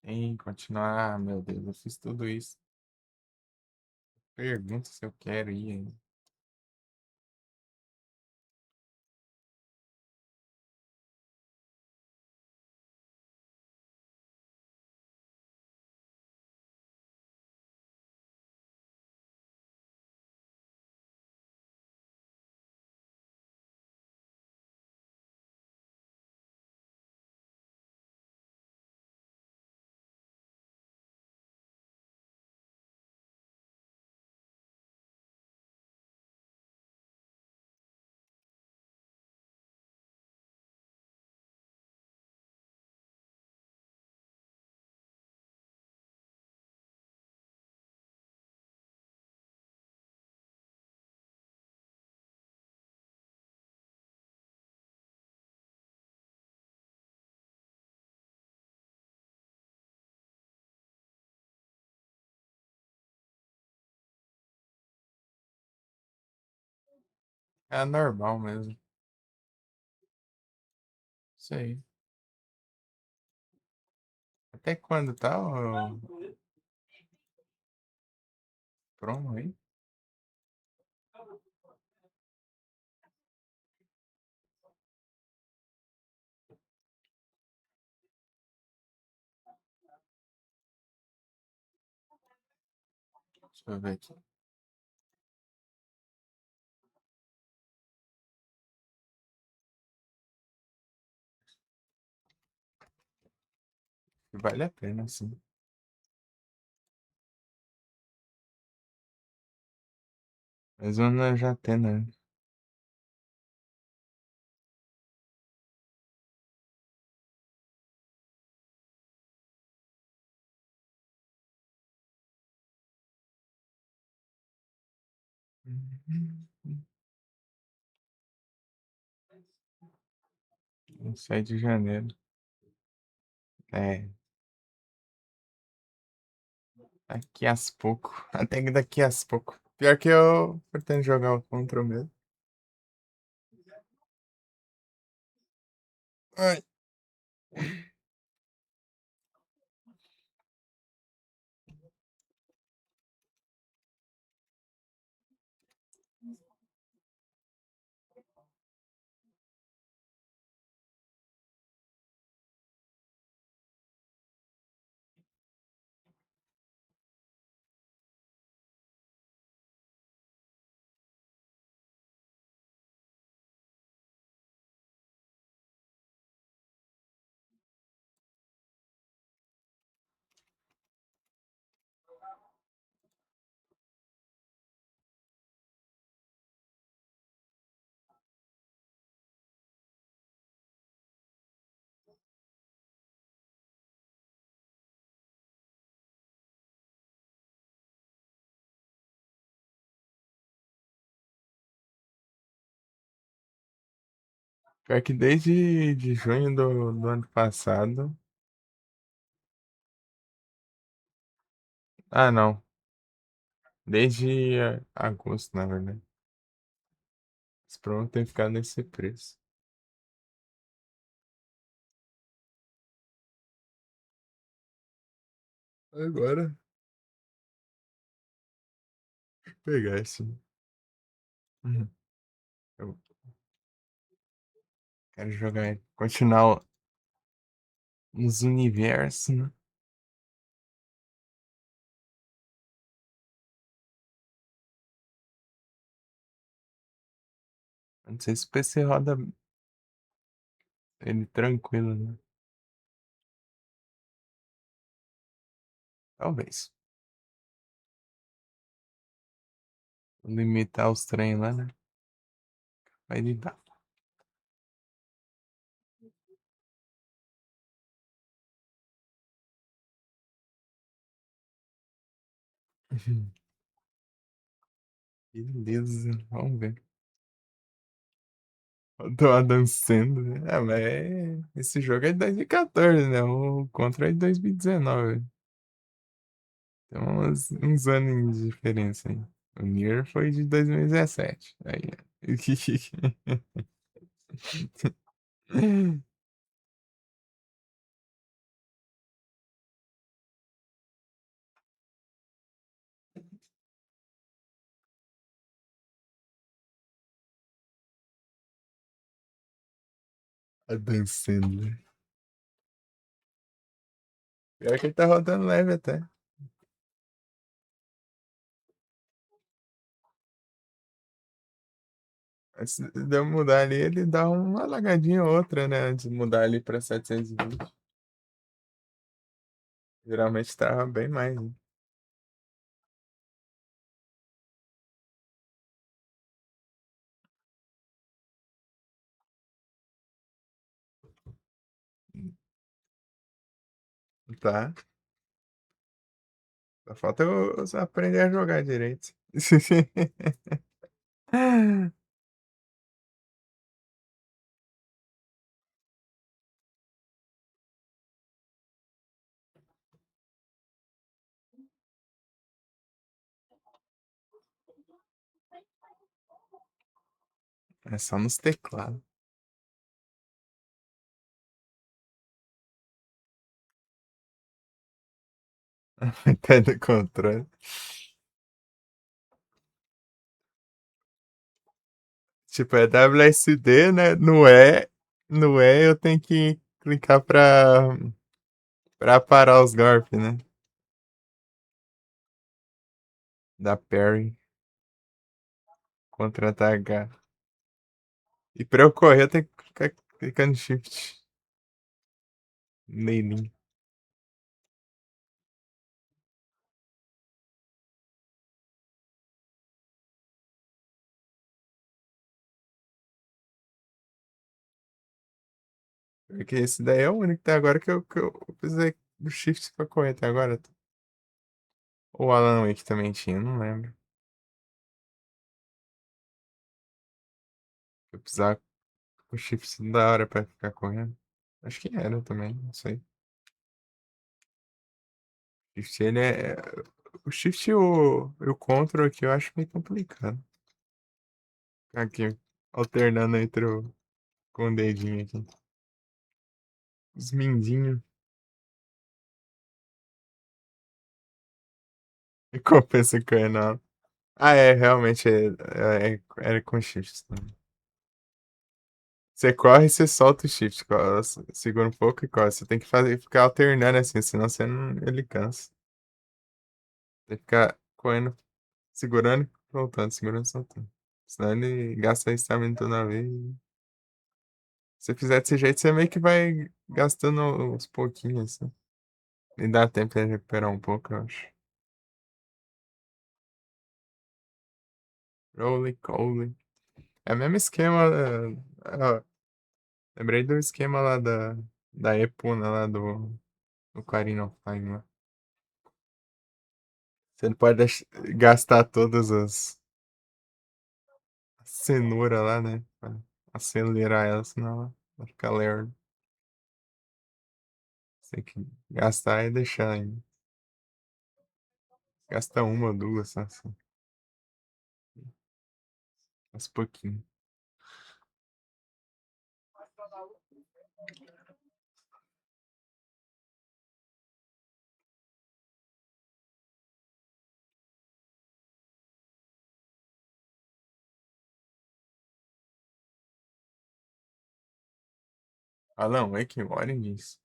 Tem que continuar. Ah, meu Deus, eu fiz tudo isso. Pergunta se eu quero ir ainda. É normal mesmo. Isso aí. Até quando tá o promo aí? Deixa eu ver aqui. Vale a pena, sim. Mas eu não já tem, né? Em 7 de janeiro. É. Daqui a pouco. Até que daqui a pouco. Pior que eu pretendo jogar o Control mesmo. Ai. Pior que desde de junho do ano passado. Ah, não. Desde agosto, na verdade. Esse promo tem ficado nesse preço. Agora. Deixa eu pegar esse. Eu quero jogar. Continuar nos universos, né? Não sei se o PC roda ele tranquilo, né? Talvez. Limitar os trem lá, né? Vai lidar. Beleza, vamos ver. Eu tô dançando, né? Ah, mas esse jogo é de 2014, né? O Contra é de 2019. Tem uns anos de diferença aí. O Nier foi de 2017. Aí, ó. Adam Sandler. Pior que ele tá rodando leve até. Antes de eu mudar ali, ele dá uma lagadinha ou outra, né? Antes de mudar ali pra 720. Geralmente tá bem mais, né? Tá. Só falta eu só aprender a jogar direito. É só nos teclados. Até do controle. Tipo, é WSD, né? No E eu tenho que clicar pra parar os golpes, né? Da parry. Contra-atacar. E pra eu correr, eu tenho que ficar clicando shift. Neylinho. Porque esse daí é o único até agora que eu precisei do shift pra correr até agora. O Alan Wake também tinha, não lembro. Eu precisava do shift da hora pra ficar correndo. Acho que era também, não sei. Shift, ele é. O shift e o control aqui eu acho meio complicado. Aqui, alternando entre com o dedinho aqui. Os mindinhos. E compensa com o não. Ah, é, realmente era com shift também. Você corre e você solta o shift. Segura um pouco e corre. Você tem que ficar alternando assim, senão ele cansa. Tem que ficar correndo, segurando e voltando, segurando e soltando. Senão ele gasta a estamina toda vez. Se você fizer desse jeito, você meio que vai gastando uns pouquinhos, assim. E dá tempo de recuperar um pouco, eu acho. Roly Coly. É o mesmo esquema. Lembrei do esquema lá da Epuna, lá do Ocarina of Time, lá. Você não pode gastar todas as cenouras lá, né? Pra acelerar ela, senão ela vai ficar lerda. Você tem que gastar e deixar ainda. Gasta uma ou duas, só assim. Aos pouquinho. Alan Wake Origins?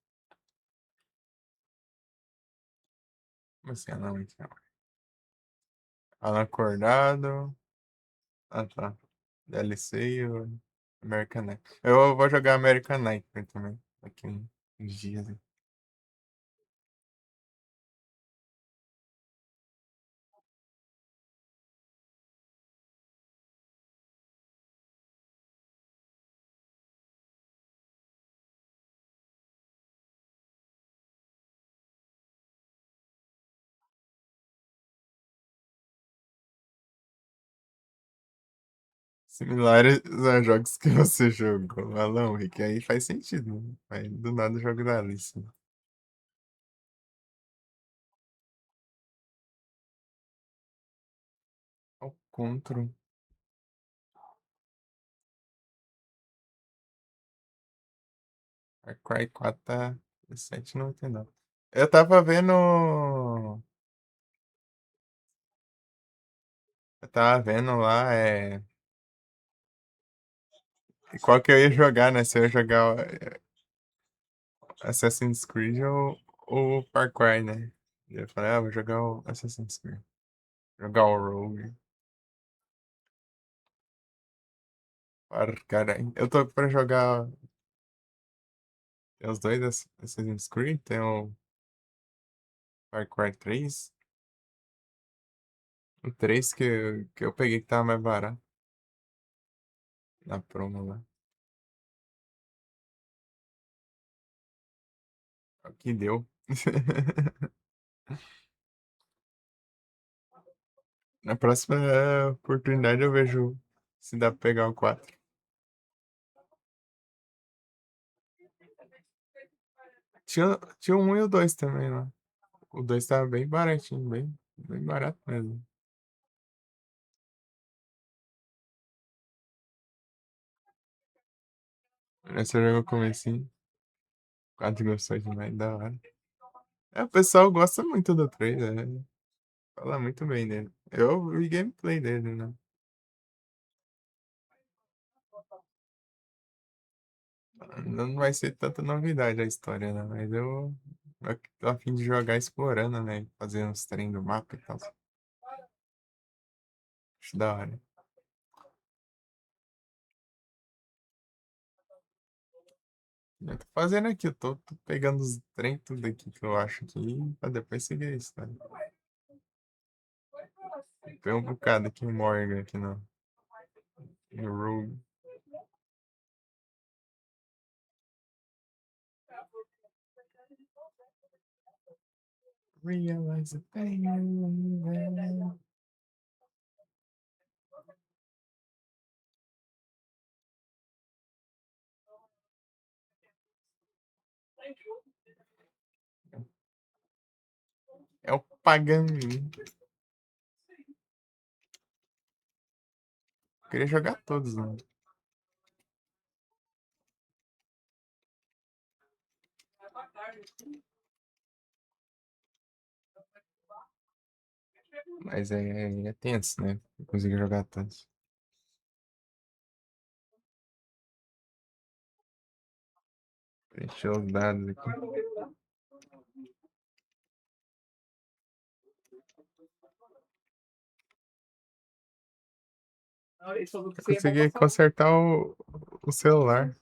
Como assim, Alan Wake Origins? Alan Acordado. Ah, tá. DLC e o American Night. Eu vou jogar American Nightmare também. Daqui uns dias. Hein? Similares a jogos que você jogou, Alan Wake. Aí faz sentido, né? Aí do nada o jogo da Alice. Né? Ao Control. Far Cry 4 tá R$17,99. Eu tava vendo. Eu tava vendo lá, Qual que eu ia jogar, né? Se eu ia jogar Assassin's Creed ou Far Cry, né? Eu falei, vou jogar o Assassin's Creed. Jogar o Rogue. Cara, eu tô pra jogar. Tem os dois Assassin's Creed, tem o Far Cry 3. O 3 que eu peguei que tava mais barato. Na promo lá. É o que deu. Na próxima oportunidade eu vejo se dá pra pegar o 4. Tinha o 1 e o 2 também lá. O 2 tava bem baratinho, bem barato mesmo. Essa jogou comecinho. 4 gostou demais, da hora. O pessoal gosta muito do 3, fala muito bem dele. Eu vi gameplay dele, né? Não vai ser tanta novidade a história, né? Mas eu tô a fim de jogar explorando, né? Fazer uns trem do mapa e tal. Acho da hora. Eu tô fazendo aqui, eu tô pegando os trem tudo aqui que eu acho aqui pra depois seguir a história. Tem um bocado aqui em Morgan, aqui no Rogue. Realize the pain. É o Paganini. Queria jogar todos, né? Mas é tenso, né? Conseguir jogar todos. Preencher os dados aqui. Eu consegui consertar o celular.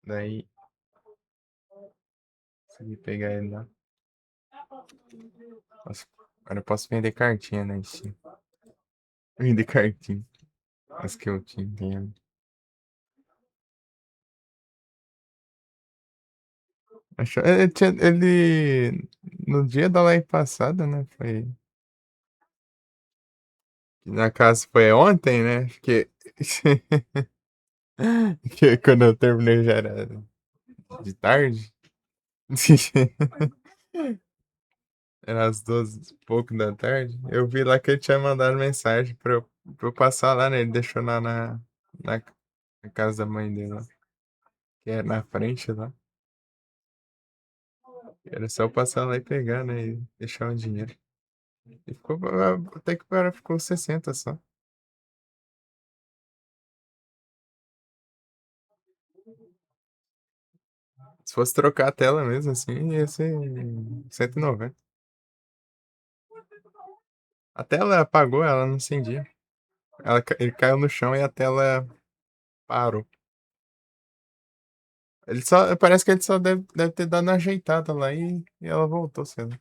Daí, consegui pegar ele lá. Agora eu posso vender cartinha na Steam. Vender cartinha. As que eu tinha. Ele no dia da live passada, né? Foi. Na casa foi ontem, né? Que quando eu terminei já era de tarde. Era às 12 e pouco da tarde. Eu vi lá que ele tinha mandado mensagem pra eu passar lá, né? Ele deixou lá na casa da mãe dele lá. Que é na frente lá. Era só eu passar lá e pegar, né? E deixar o dinheiro. E ficou, até que ficou 60 só. Se fosse trocar a tela mesmo, assim, ia ser 190. A tela apagou, ela não acendia. Ele caiu no chão e a tela parou. Parece que ele só deve ter dado uma ajeitada lá e ela voltou sendo.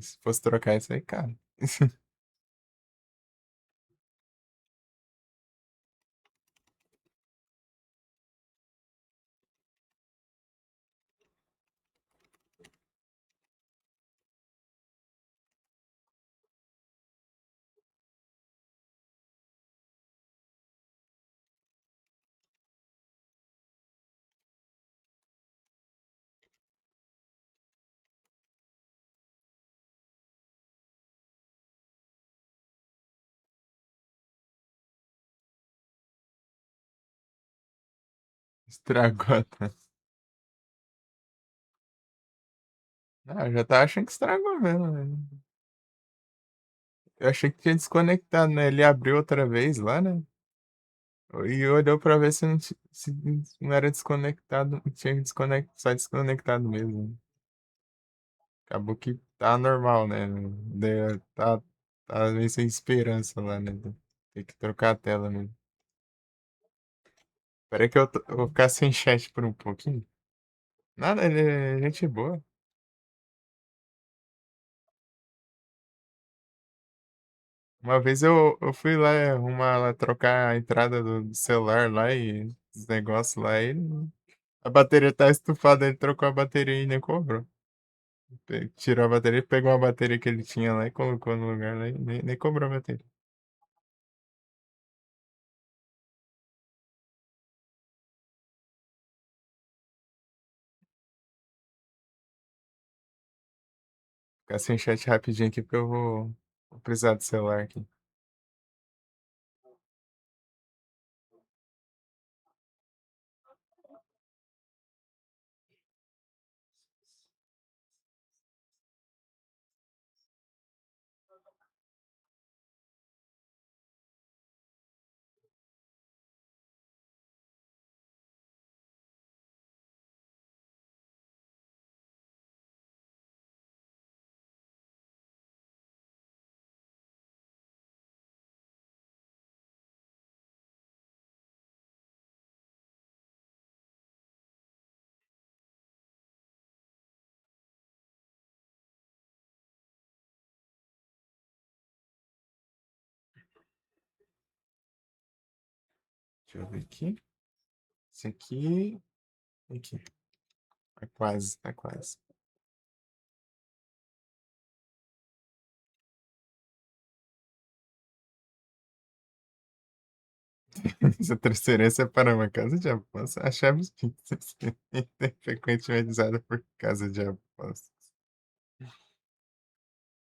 Se fosse trocar isso aí, cara. Estragou a tela. Eu já tava achando que estragou mesmo, né? Eu achei que tinha desconectado, né? Ele abriu outra vez lá, né? E olhou pra ver se não era desconectado. Tinha só desconectado mesmo. Acabou que tá normal, né? Tá meio sem esperança lá, né? Tem que trocar a tela mesmo. Peraí que eu vou ficar sem chat por um pouquinho. Nada, ele é gente boa. Uma vez eu fui lá arrumar lá, trocar a entrada do celular lá e os negócios lá e a bateria tá estufada, ele trocou a bateria e nem cobrou. Tirou a bateria, pegou a bateria que ele tinha lá e colocou no lugar lá e nem cobrou a bateria. Ficar sem chat rapidinho aqui porque eu vou precisar do celular aqui. Deixa eu ver aqui. Esse aqui. Aqui. Tá quase, tá quase. Essa transferência para uma casa de apostas. Achamos que é frequentemente usada por casa de apostas.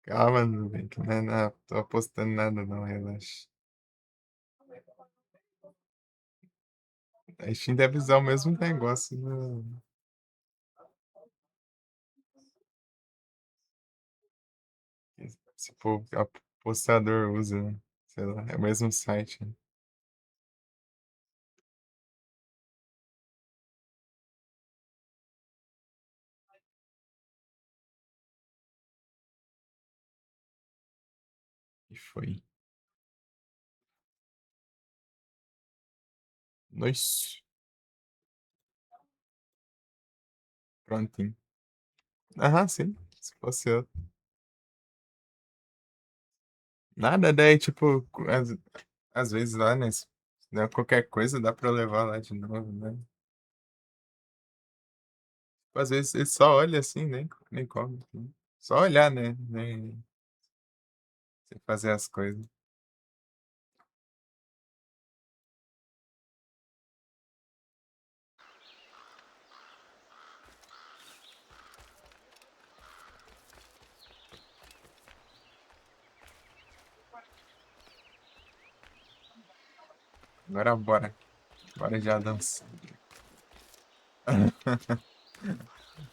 Calma, Nubank. Não, não tô apostando nada, não. Relaxa. A Steam deve usar o mesmo negócio. Se for apostador usa, né? Sei lá, é o mesmo site. Né? E foi. Nossa. Prontinho. Aham, sim. Se fosse eu. Nada, daí, tipo, às vezes lá, né? Se der qualquer coisa, dá pra levar lá de novo, né? Às vezes ele só olha assim, nem come. Né? Só olhar, né? Nem sem fazer as coisas. Agora bora. Bora de Adam Sandler.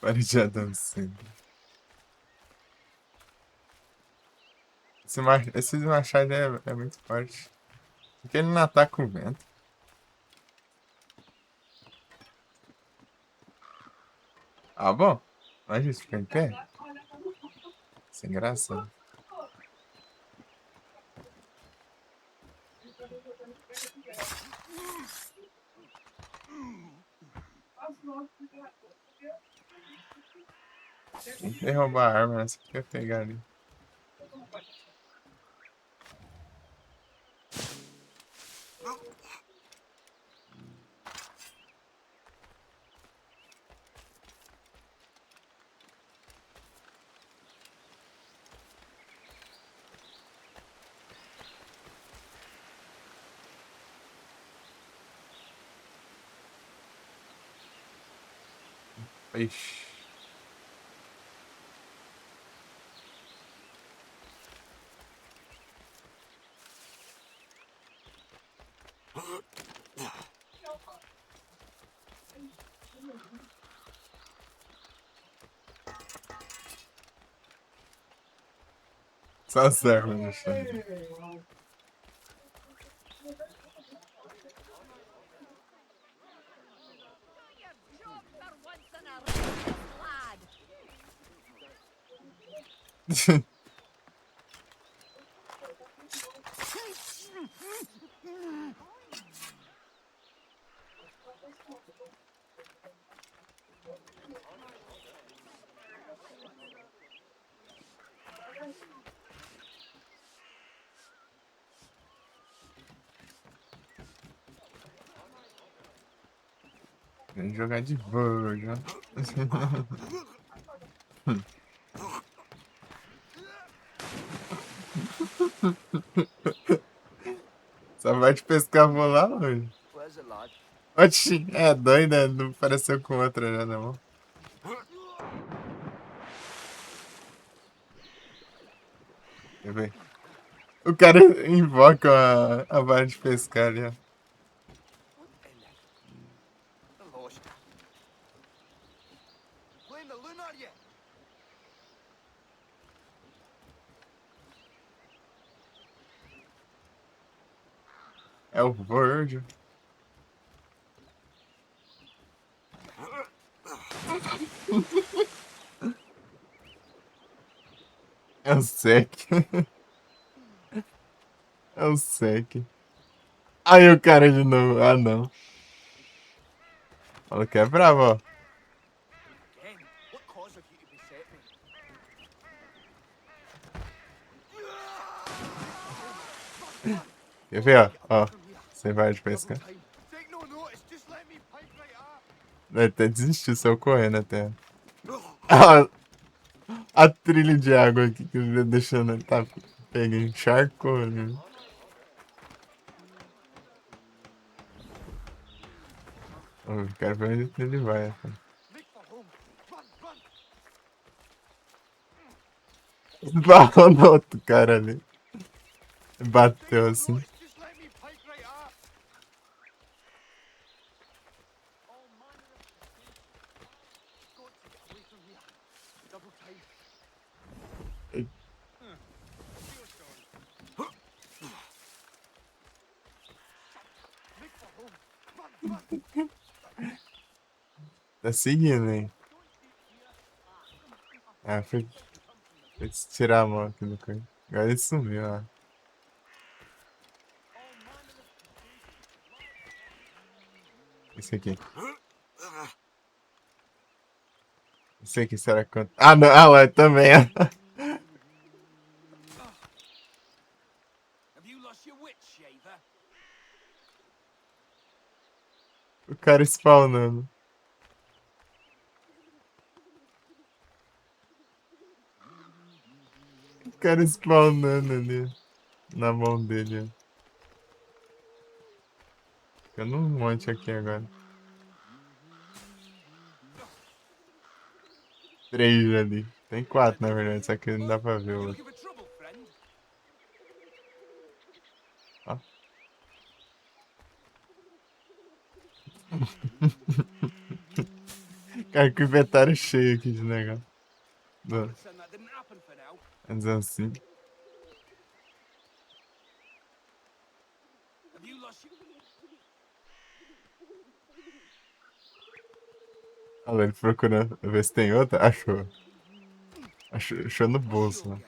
Bora de Adam Sandler. Esse Machado é muito forte. Porque ele não ataca o vento. Ah, bom. A gente fica em pé. Sem graça. Tentei roubar a arma, mas você quer pegar ali. Ixi. Só as armas no chão. Vem jogar de boa. Só vai te pescar, vou lá hoje. Where's it, lad? Oxi, é doida, não pareceu com outra já, não. Quer ver? O cara invoca a vara de pescar ali, ó. Playing the loon, are you? É o Virgil. É o Sec. É o Sec. Aí o cara de novo. Ah, não. Fala que é bravo, ó. Again? What cause have you to beset me? Quer ver, ó? Ó. Sem vara de pescar. Take no notice, just let me pipe right up. Ele até desistiu, saiu correndo até. Ah, a trilha de água aqui que eu deixando ele tá pegando, encharcou, né? Eu quero ver onde ele vai. Cara. Barrou no outro cara ali. Bateu assim. Tá seguindo, hein? Ah, foi tirar a mão aqui do canto. Agora ele sumiu, ó. Esse aqui. Esse aqui, será que... Ah, não. Ah, lá, também, ó. Have you lost your wits, shaver? O cara spawnando. O cara spawnando ali. Na mão dele, ó. Ficando um monte aqui agora. 3 ali. Tem 4, na verdade, só que não dá pra ver o outro. Ó. Cara, que inventário cheio aqui de negócio. Mas assim. Have you lost your... Olha lá, ele procurando ver se tem outra. Achou. Achou no bolso, né?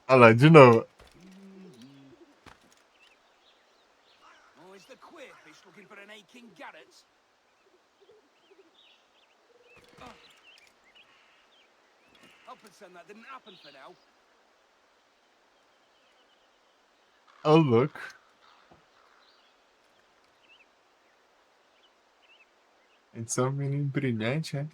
Olha lá, de novo. Oh, is the queerfish looking for an aching garret? I'll pretend that didn't happen for now. Oh, look. Esse é um menino brilhante, é?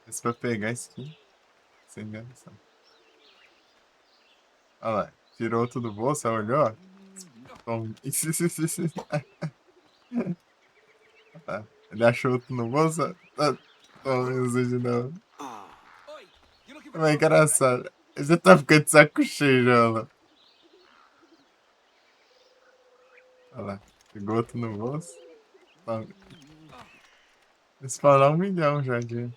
Esse pra pegar isso aqui. Sem enganação. Olha lá. Tirou outro do bolso, olhou, ó. Tom. Tá. Ele achou outro no bolso. Toma isso de novo. Como é engraçado. Ele já tá ficando de saco cheio já, olha lá. Olha lá. Pegou outro no bolso. Toma. Esse falar 1 milhão já de.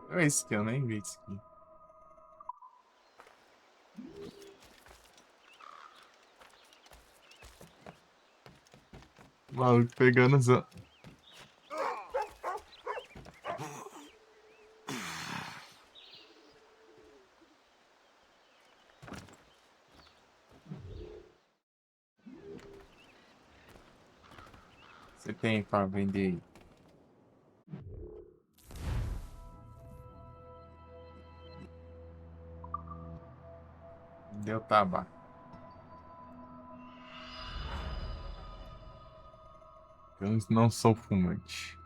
Olha esse aqui, eu nem vi isso aqui. O maluco pegando os... Você tem pra vender aí? Deu tabaco. Eu não sou fumante.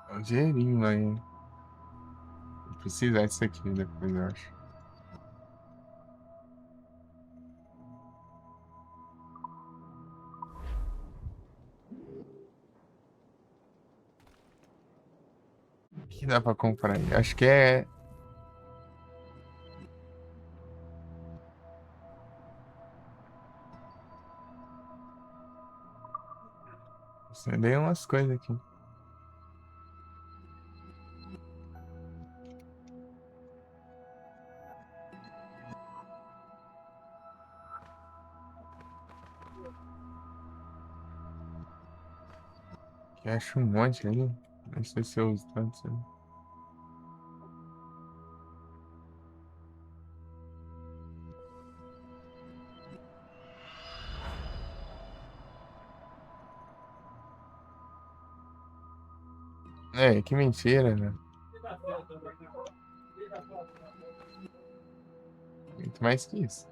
É um dinheirinho aí. Vou precisar disso aqui depois, eu acho. O que dá pra comprar aí? Acho que é... Você deu umas coisas aqui. Que acho um monte ali. Não sei se eu uso tanto. Assim. É, que mentira, né? Muito mais que isso.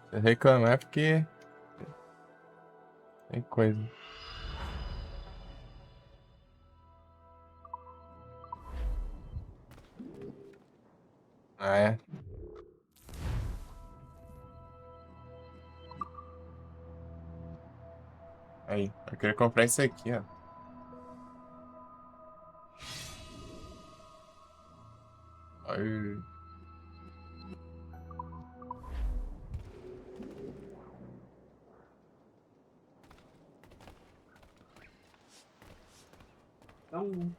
Se reclamar é porque tem coisa. Ah, é? Aí, eu queria comprar isso aqui, ó. Aí. Então...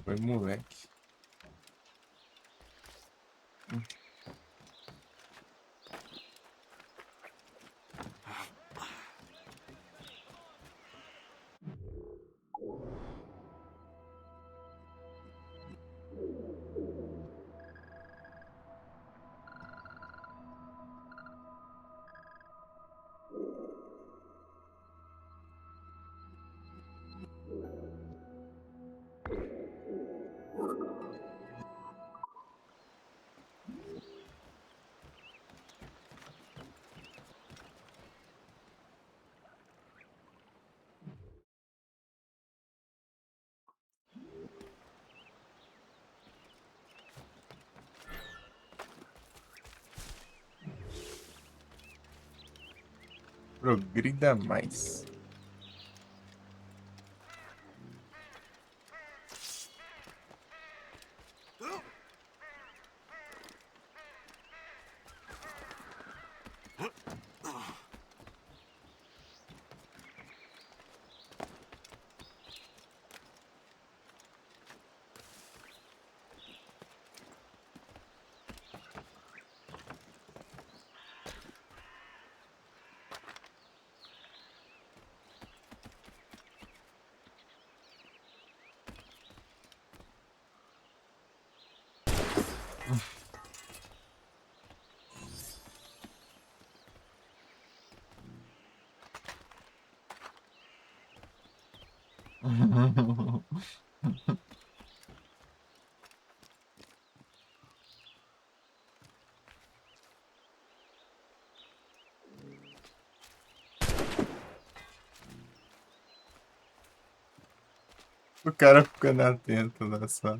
Foi moleque. Progrida mais. O cara ficando atento lá só.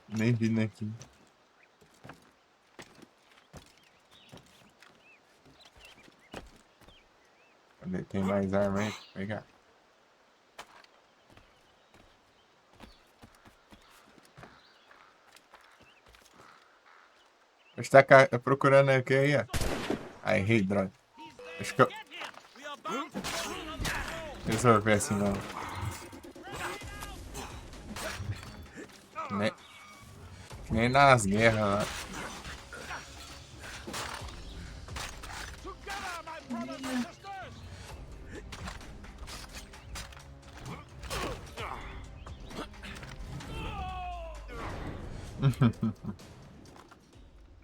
Nem vindo aqui. Cadê? Tem mais arma aí pra pegar? Você tá procurando aqui aí, ó. Ai, errei, droga. Acho que eu... resolver assim não. Nem nas guerras lá.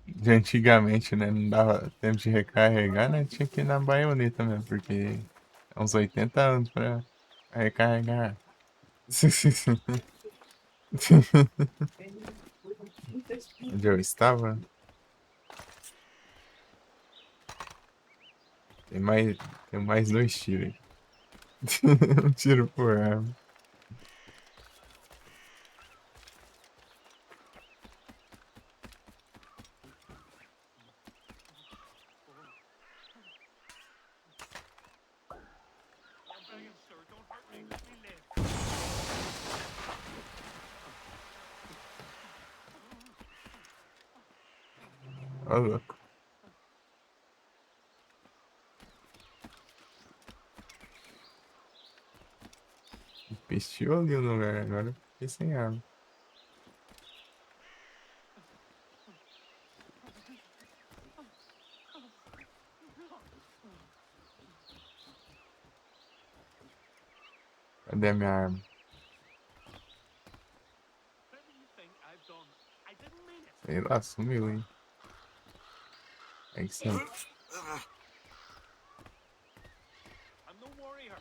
De antigamente, né? Não dava tempo de recarregar, né? Tinha que ir na baioneta mesmo, porque é uns 80 anos pra recarregar. Onde eu estava? Tem mais 2 tiros aí. Um tiro por arma. Ó, louco. Pisteou ali o lugar agora. Fiquei sem arma. Cadê a minha arma? Sei lá, sumiu, hein? É que sim. I'm no warrior,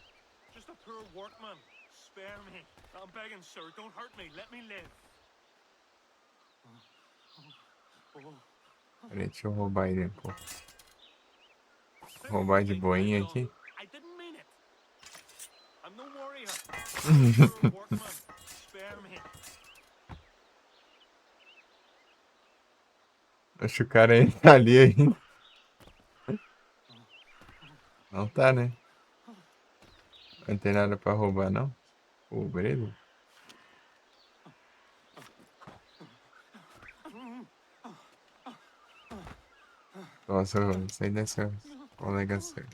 just a poor workman. Spare me. I'm begging, sir. Don't hurt me. Let me live. Peraí, deixa eu roubar ele um pouco. Roubar de boinha aqui. I didn't mean it. I'm no warrior. Just a poor workman. Spare me. Acho que o cara aí tá ali ainda. Não tá, né? Não tem nada pra roubar, não? O Bredo? Nossa, isso aí deve ser um colega seu.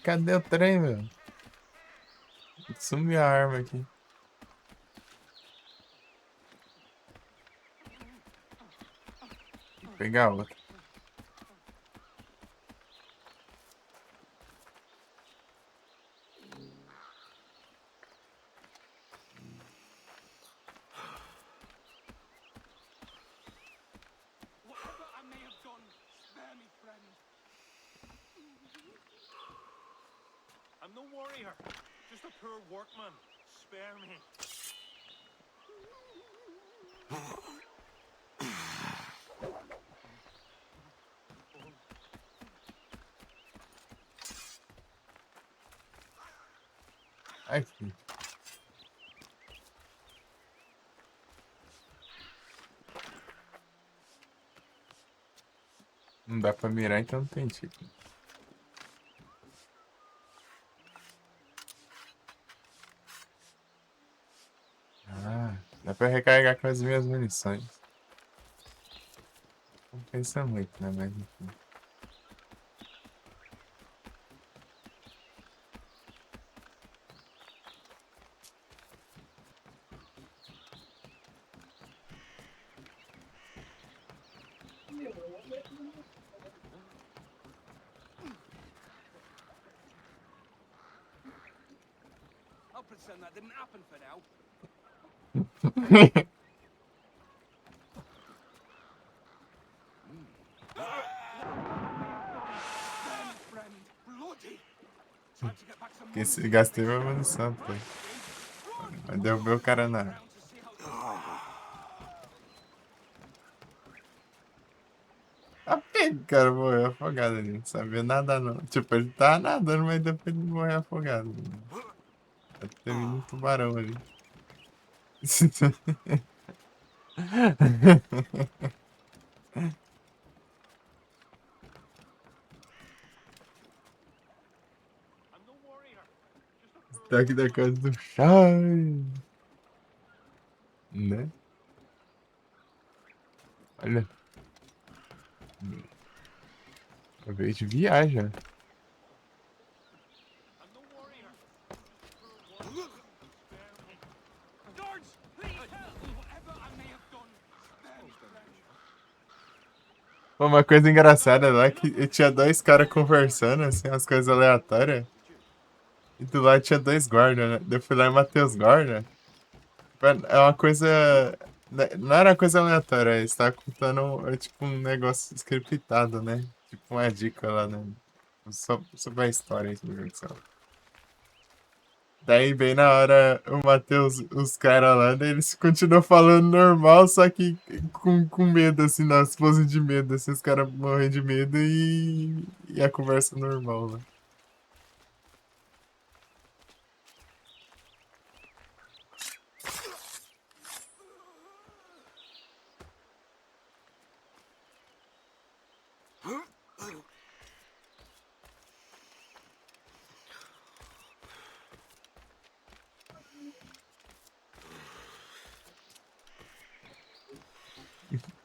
Cadê o trem, meu? Sumiu a arma aqui. Vou pegar outra. Whatever I may have done, spare me, friend. I'm no warrior, just a poor workman. Spare me. Aqui. Não dá pra mirar, então não tem tipo. Ah, dá pra recarregar com as minhas munições. Não pensa muito, né? Mas enfim. I'll pretend that didn't happen for now. Gastei minha munição, pô. Mas derrubei o cara na. O cara morreu afogado ali. Não sabia nadar, não. Tipo, ele tava nadando, mas depois ele morreu afogado. Teve um tubarão ali. Tá aqui da casa do Shai. Né? Olha. Eu vejo viaja. Uma coisa engraçada lá é que tinha dois caras conversando, assim, umas coisas aleatórias. E do lado tinha dois guardas, né? Eu fui lá e matei os guardas. É uma coisa. Não era uma coisa aleatória, eles estavam contando tipo um negócio scriptado, né? Tipo uma dica lá, né? Sobre a história do jogo, sei lá. Daí, bem na hora, eu matei os caras lá, daí eles continuam falando normal, só que com medo, assim, nas poses de medo, assim, os caras morrem de medo e a conversa normal, né?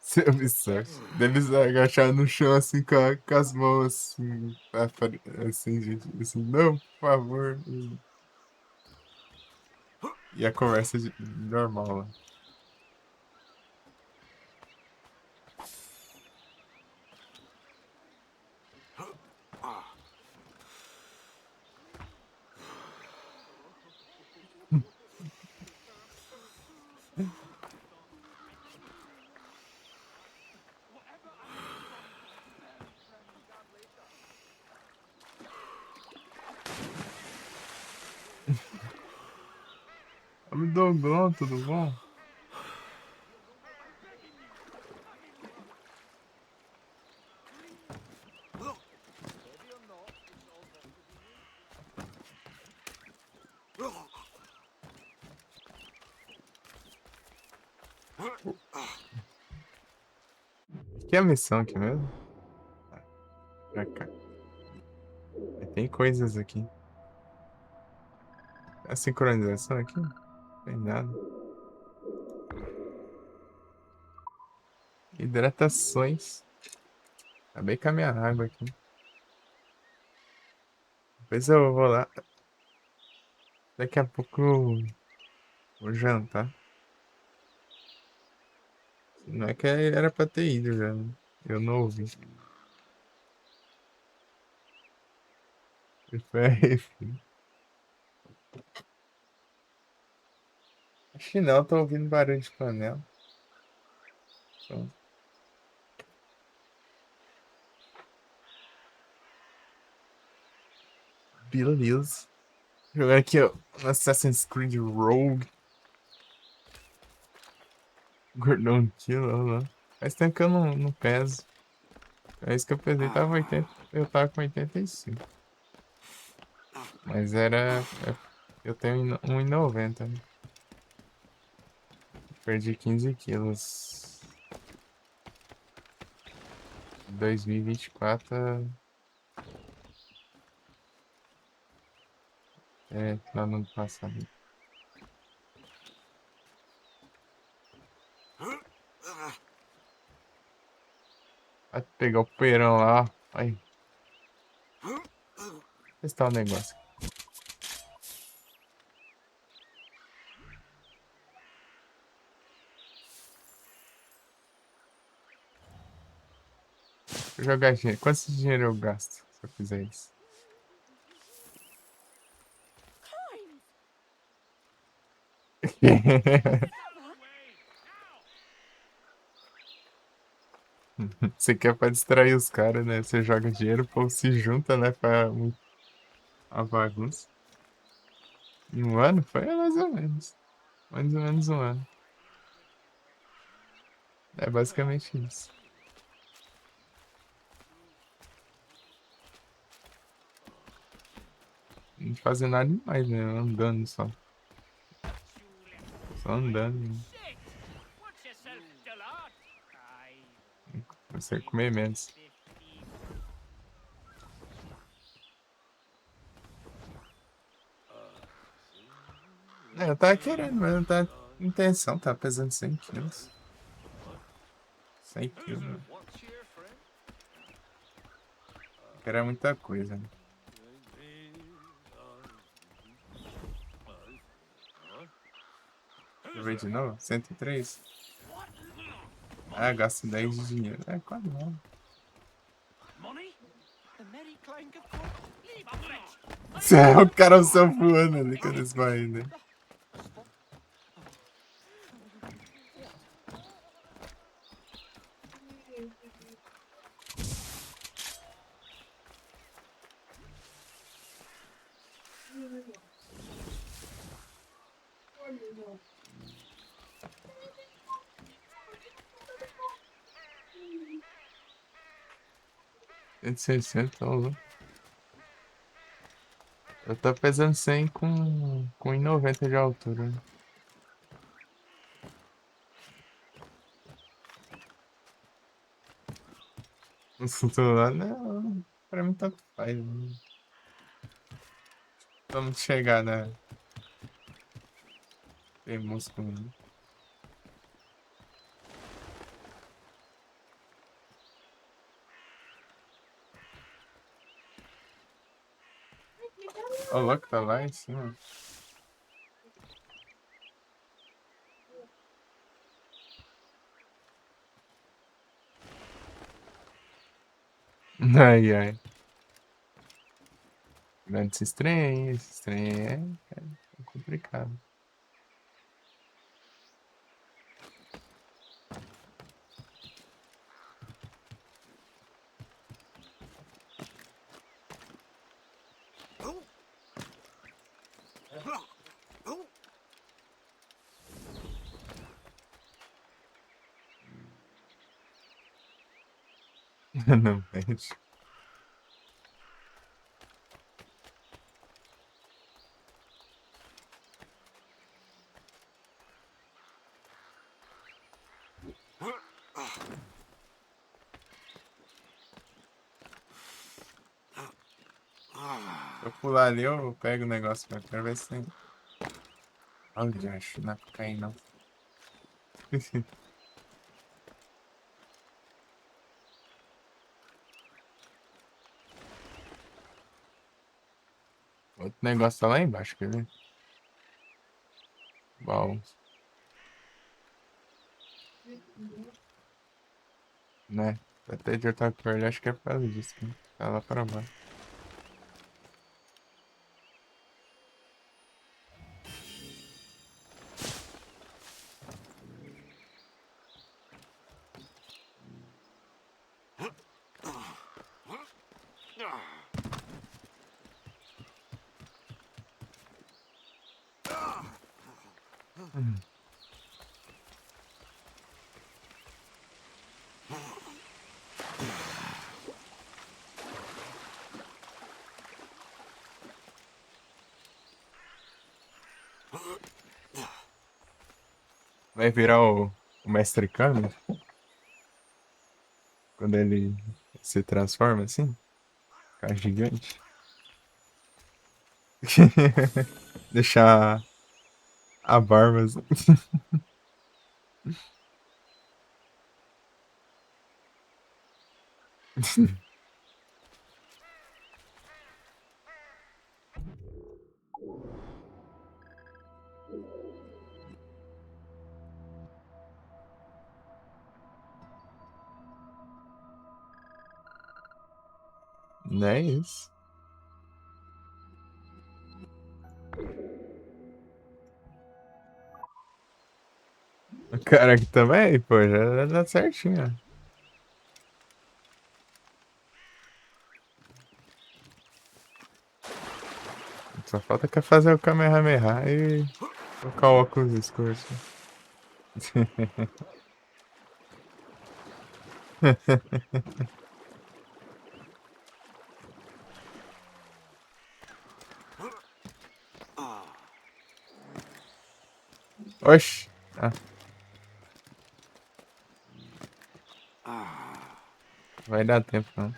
Você absurdo. Deles agachar no chão, assim, com as mãos, assim, assim, gente, assim, não, por favor. E a conversa normal lá. Me Doglon, tudo bom? Que é a missão aqui mesmo? Pra cá. Tem coisas aqui. A sincronização aqui? Não tem nada. Hidratações. Acabei com a minha água aqui. Depois eu vou lá. Daqui a pouco eu vou jantar. Não é que era pra ter ido já, né? Eu não ouvi. Acho que não, tô ouvindo barulho de panela. Só. Beleza. Jogar aqui, ó. Assassin's Creed Rogue. Gordão quilo, lá. Faz tempo que eu não peso. É isso que eu pesei, tava 80. Eu tava com 85. Mas era. Eu tenho 1,90, né? Perdi 15 quilos. 2024. É, lá no ano passado. Vai pegar o poeirão lá, ó. Aí. Testar o negócio. Vou jogar dinheiro. Quanto dinheiro eu gasto se eu fizer isso? Você quer pra distrair os caras, né? Você joga dinheiro, o povo se junta, né? Pra uma bagunça. Em um ano? Foi mais ou menos. Mais ou menos um ano. É basicamente isso. Não fazer nada demais, né? Andando só. Só andando. Comecei a comer menos. Eu tava querendo, mas não tá intenção, tá pesando 100 quilos. 100 quilos, mano. Era muita coisa, né? Deixa eu ver de novo. 103. Ah, gasto 10 de dinheiro. É, quase não. O cara só voando ali quando eles vai, né? É de 60, ó, louco. Eu tô pesando 100 com 1,90 de altura. Não tô lá, não. Pra mim tanto faz. Né? Vamos chegar na. Tem músculo, né? Ó, o louco tá lá em cima. Ai, ai. Cuidado desse trem, esse trem é complicado. Não perde. Se eu pular ali, eu pego o negócio, mas quero ver se tem. Olha, acho que não é pra cair, não. Outro negócio tá lá embaixo, quer ver? Bom. Né? Até de outra cor, acho que é por causa disso, que tá lá pra baixo. Vai virar o Mestre Kami? Quando ele se transforma assim? Ficar gigante. Deixar a barba assim. Não é isso. O cara aqui também, pô, já dá certinho. Só falta que fazer o Kamehameha e colocar o óculos escuros. Oxi. Vai dar tempo, não.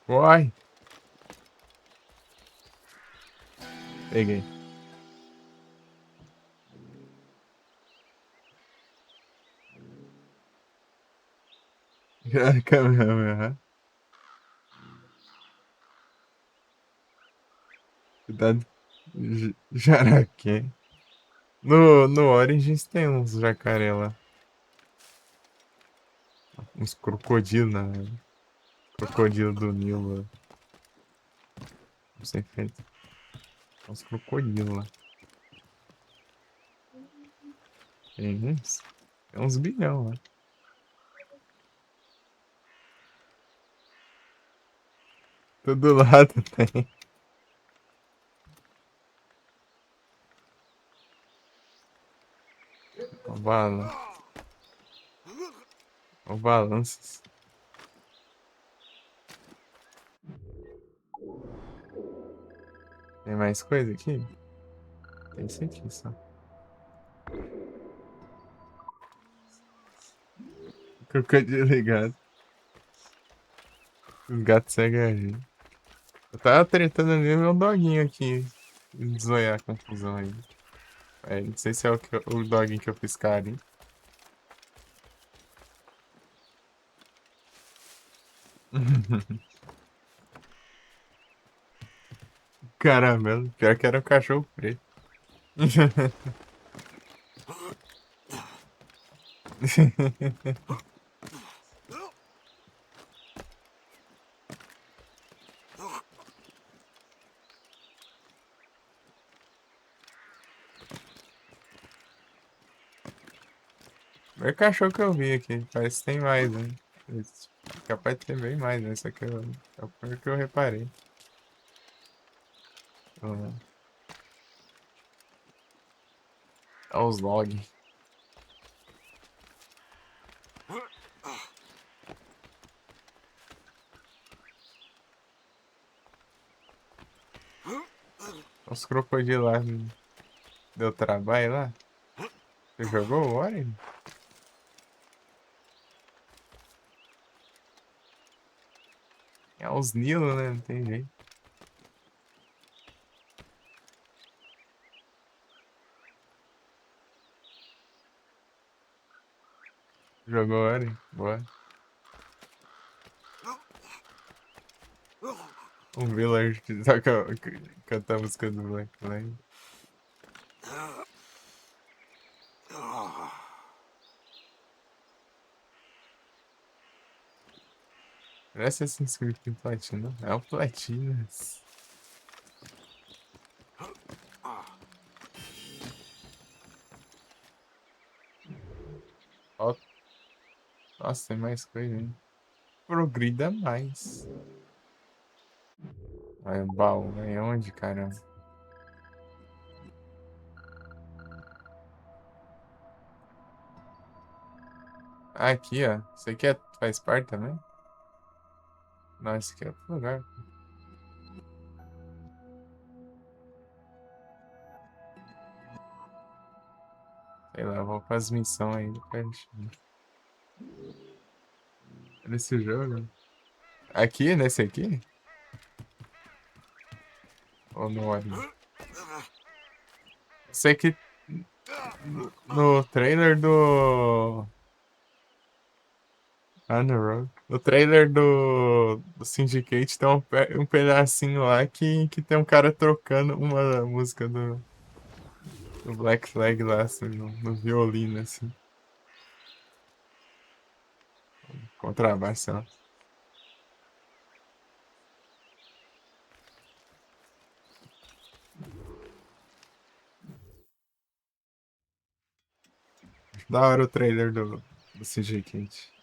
Uai. Peguei. Câmera. Cuidado. Jaraquê. No Origins tem uns jacaré lá. Uns crocodilos, né? Crocodilo do Nilo. Não sei feito. Uns crocodilos lá. Tem uns bilhão lá. Todo lado tem. O balanço. Tem mais coisa aqui? Tem isso aqui só. Crocodilo ligado. Os gatos seguem a gente. Eu tava tretando ali meu doguinho aqui. Desoiar a confusão aí. Não sei se é o doguinho que eu fiz carinho. Caramelo. Pior que era um cachorro preto. O cachorro que eu vi aqui. Parece que tem mais, né? Capaz de ter bem mais, né? Isso aqui é o primeiro que eu reparei. Olha os logs. Os crocodilos lá. Deu trabalho lá? Você jogou o Ori? É os Nilo, né? Não tem jeito. Jogou Ori? Boa. Um Village que toca, canta a música do Black Flag. Parece Assassin's Creed em platina. É o Platinas. Ó. Nossa, tem mais coisa, hein? Progrida mais. Vai, baú, vai onde, caramba? Aqui, ó. Isso aqui faz parte também? Não, esse aqui é outro lugar. Sei lá, vou para as missões aí depois. Nesse jogo? Aqui, nesse aqui? Ou no Ori? Sei que no trailer do... no trailer do Syndicate tem um pedacinho lá que tem um cara trocando uma música do Black Flag lá, assim, no violino, assim. Contrabaixo, ó. Da hora o trailer do Syndicate.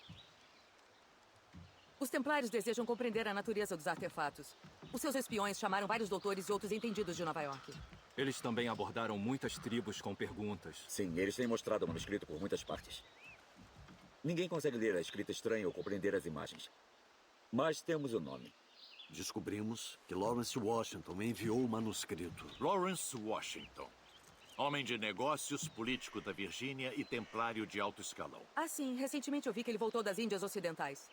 Os Templários desejam compreender a natureza dos artefatos. Os seus espiões chamaram vários doutores e outros entendidos de Nova York. Eles também abordaram muitas tribos com perguntas. Sim, eles têm mostrado o manuscrito por muitas partes. Ninguém consegue ler a escrita estranha ou compreender as imagens. Mas temos o nome. Descobrimos que Lawrence Washington enviou o manuscrito. Lawrence Washington. Homem de negócios, político da Virgínia e templário de alto escalão. Ah, sim. Recentemente eu vi que ele voltou das Índias Ocidentais.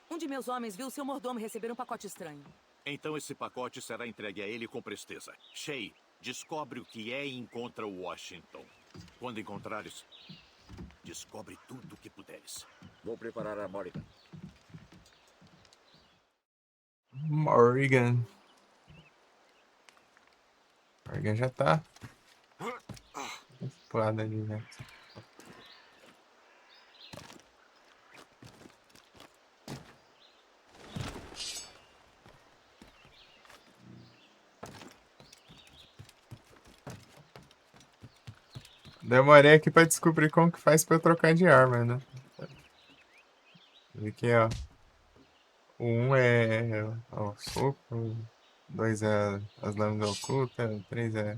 Um de meus homens viu seu mordomo receber um pacote estranho. Então esse pacote será entregue a ele com presteza. Shay, descobre o que é e encontra o Washington. Quando encontrares, descobre tudo o que puderes. Vou preparar a Morrigan. Morrigan. Morrigan já tá. Pulada ali, né? Demorei aqui pra descobrir como que faz pra eu trocar de arma, né? Aqui, ó. O 1 é o soco, o 2 é as lâminas ocultas, o 3 é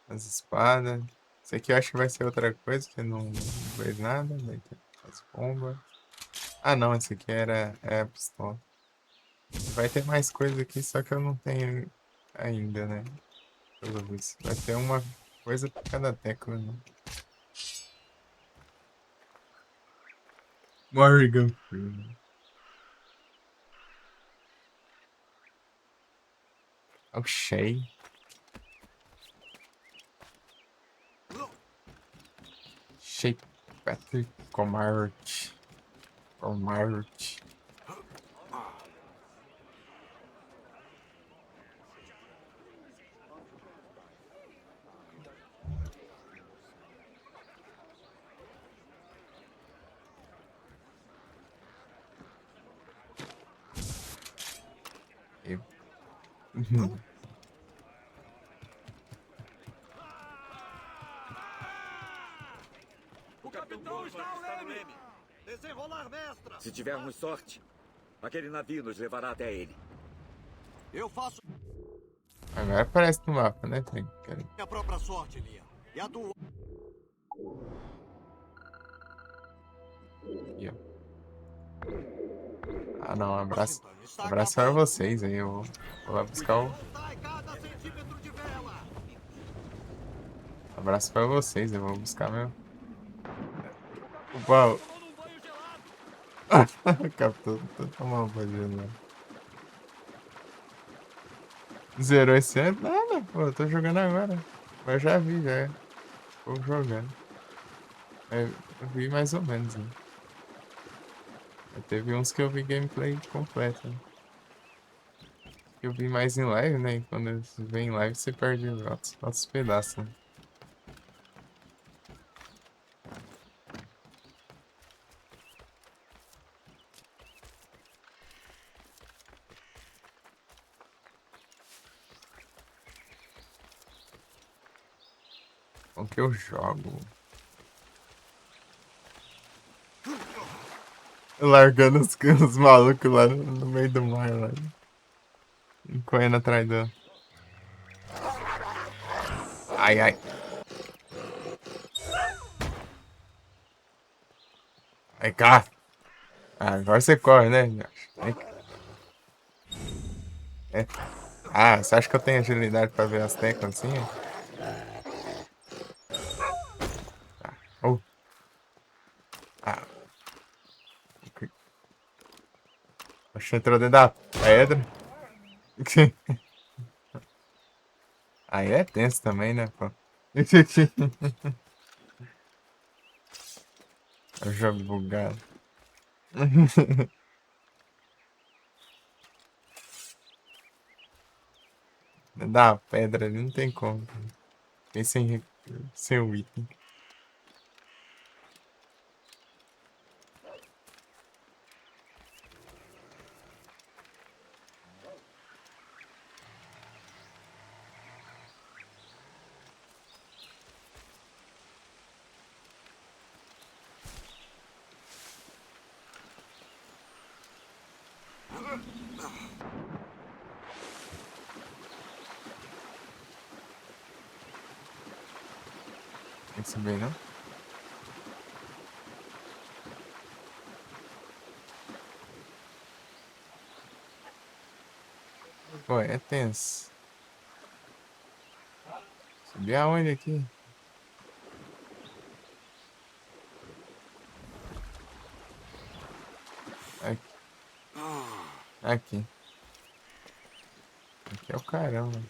as espadas. Esse aqui eu acho que vai ser outra coisa, que eu não vejo nada. Daí tem as bombas. Ah não, esse aqui é a pistola. Vai ter mais coisa aqui, só que eu não tenho ainda, né? Pelo visto. Vai ter uma coisa pra cada tecla, né? Morrigan Freeman. O Shay. Shay Patrick Comart. O capitão está ao leme! Desenrolar, mestra! Se tivermos sorte, aquele navio nos levará até ele. Eu faço Agora aparece no mapa, né? a própria sorte, Lia. E a do... Aqui, ó. Ah não, abraço para vocês aí. Eu vou lá buscar o. Abraço para vocês, eu vou buscar meu. Uau! Captou, tô tomando um banho lá. Zerou esse ano? Nada, pô, eu tô jogando agora. Mas eu já vi, já. Tô jogando. Eu vi mais ou menos, né? Teve uns que eu vi gameplay completa. Né? Eu vi mais em live, né? E quando você vem em live você perde outros pedaços. Né? Como que eu jogo? Largando os malucos lá no meio do mar lá. Correndo atrás do... Ai, ai. Vem cá. Ah, agora você corre, né? Vem cá. É. Ah, você acha que eu tenho agilidade pra ver as teclas assim? Ah. Oh. Ah. Acho que entrou dentro da pedra. Aí é tenso também, né, pô? É o jogo bugado. Da pedra ali não tem como. Tem sem o item. Tem que subir, não? Pô, é tenso. Subir aonde aqui? Aqui. Aqui. Aqui é o caramba.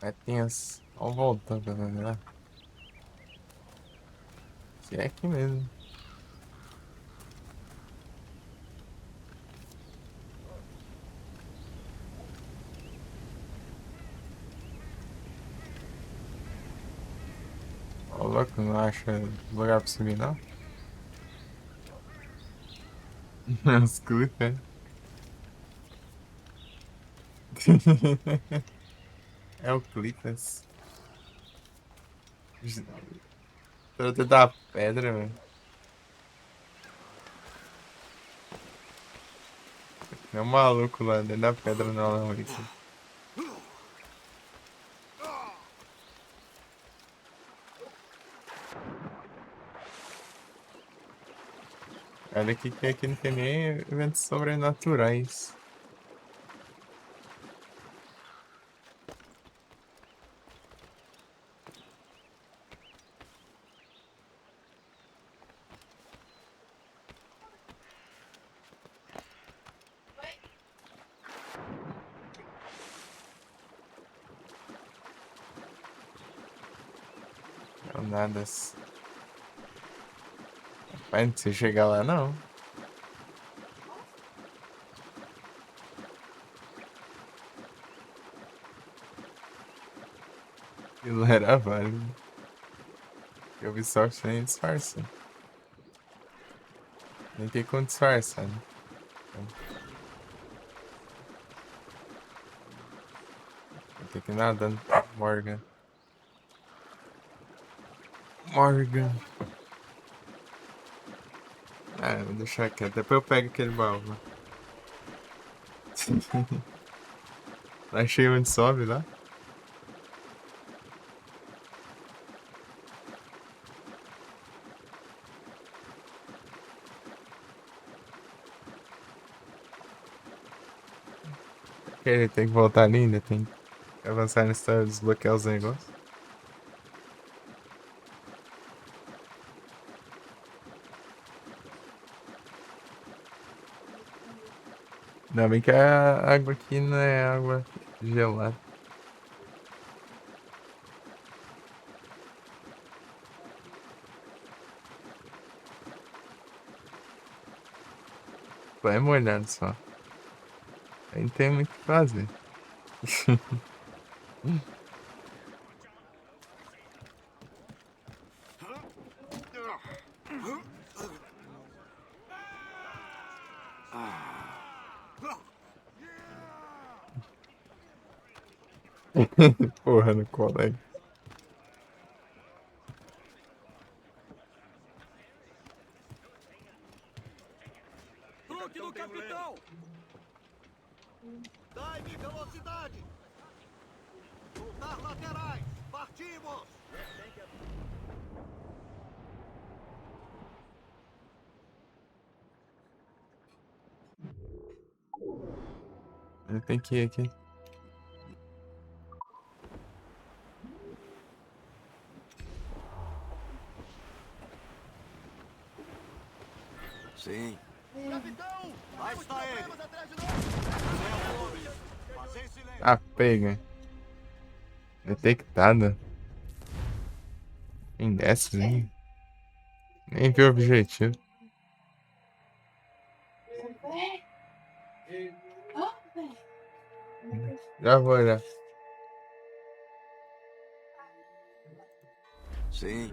É tenso. Vamos voltando pra ver. Se é aqui mesmo. Ô louco, não acha lugar pra subir não? Os clipes, é o Clippers. Trata da pedra, velho. Não é um maluco lá dentro da pedra não, aqui. Olha que aqui não tem nem eventos sobrenaturais. Não, nada. Rapaz, não precisa chegar lá não. Aquilo era válido. Eu vi sorte nem disfarça. Nem tem como disfarçar, né? Vou ter que ir nadando. Morgan. Ah, vou deixar quieto. Depois eu pego aquele baú. Achei onde sobe lá. Ele tem que voltar ali ainda, tem que avançar na história, desbloquear os negócios. Ainda bem que a água aqui não é água gelada. Vai molhando só. Aí não tem muito o que fazer. Porra, no colega. Truque do capitão! Dai-me velocidade! Soltar laterais! Partimos! Ele tem que ir aqui. Sim. Capitão! Lá está ele! Atrás de nós! Fazei silêncio! Ah, pega. Detectada. Quem desce, nem viu o objetivo. Já vou olhar. Sim.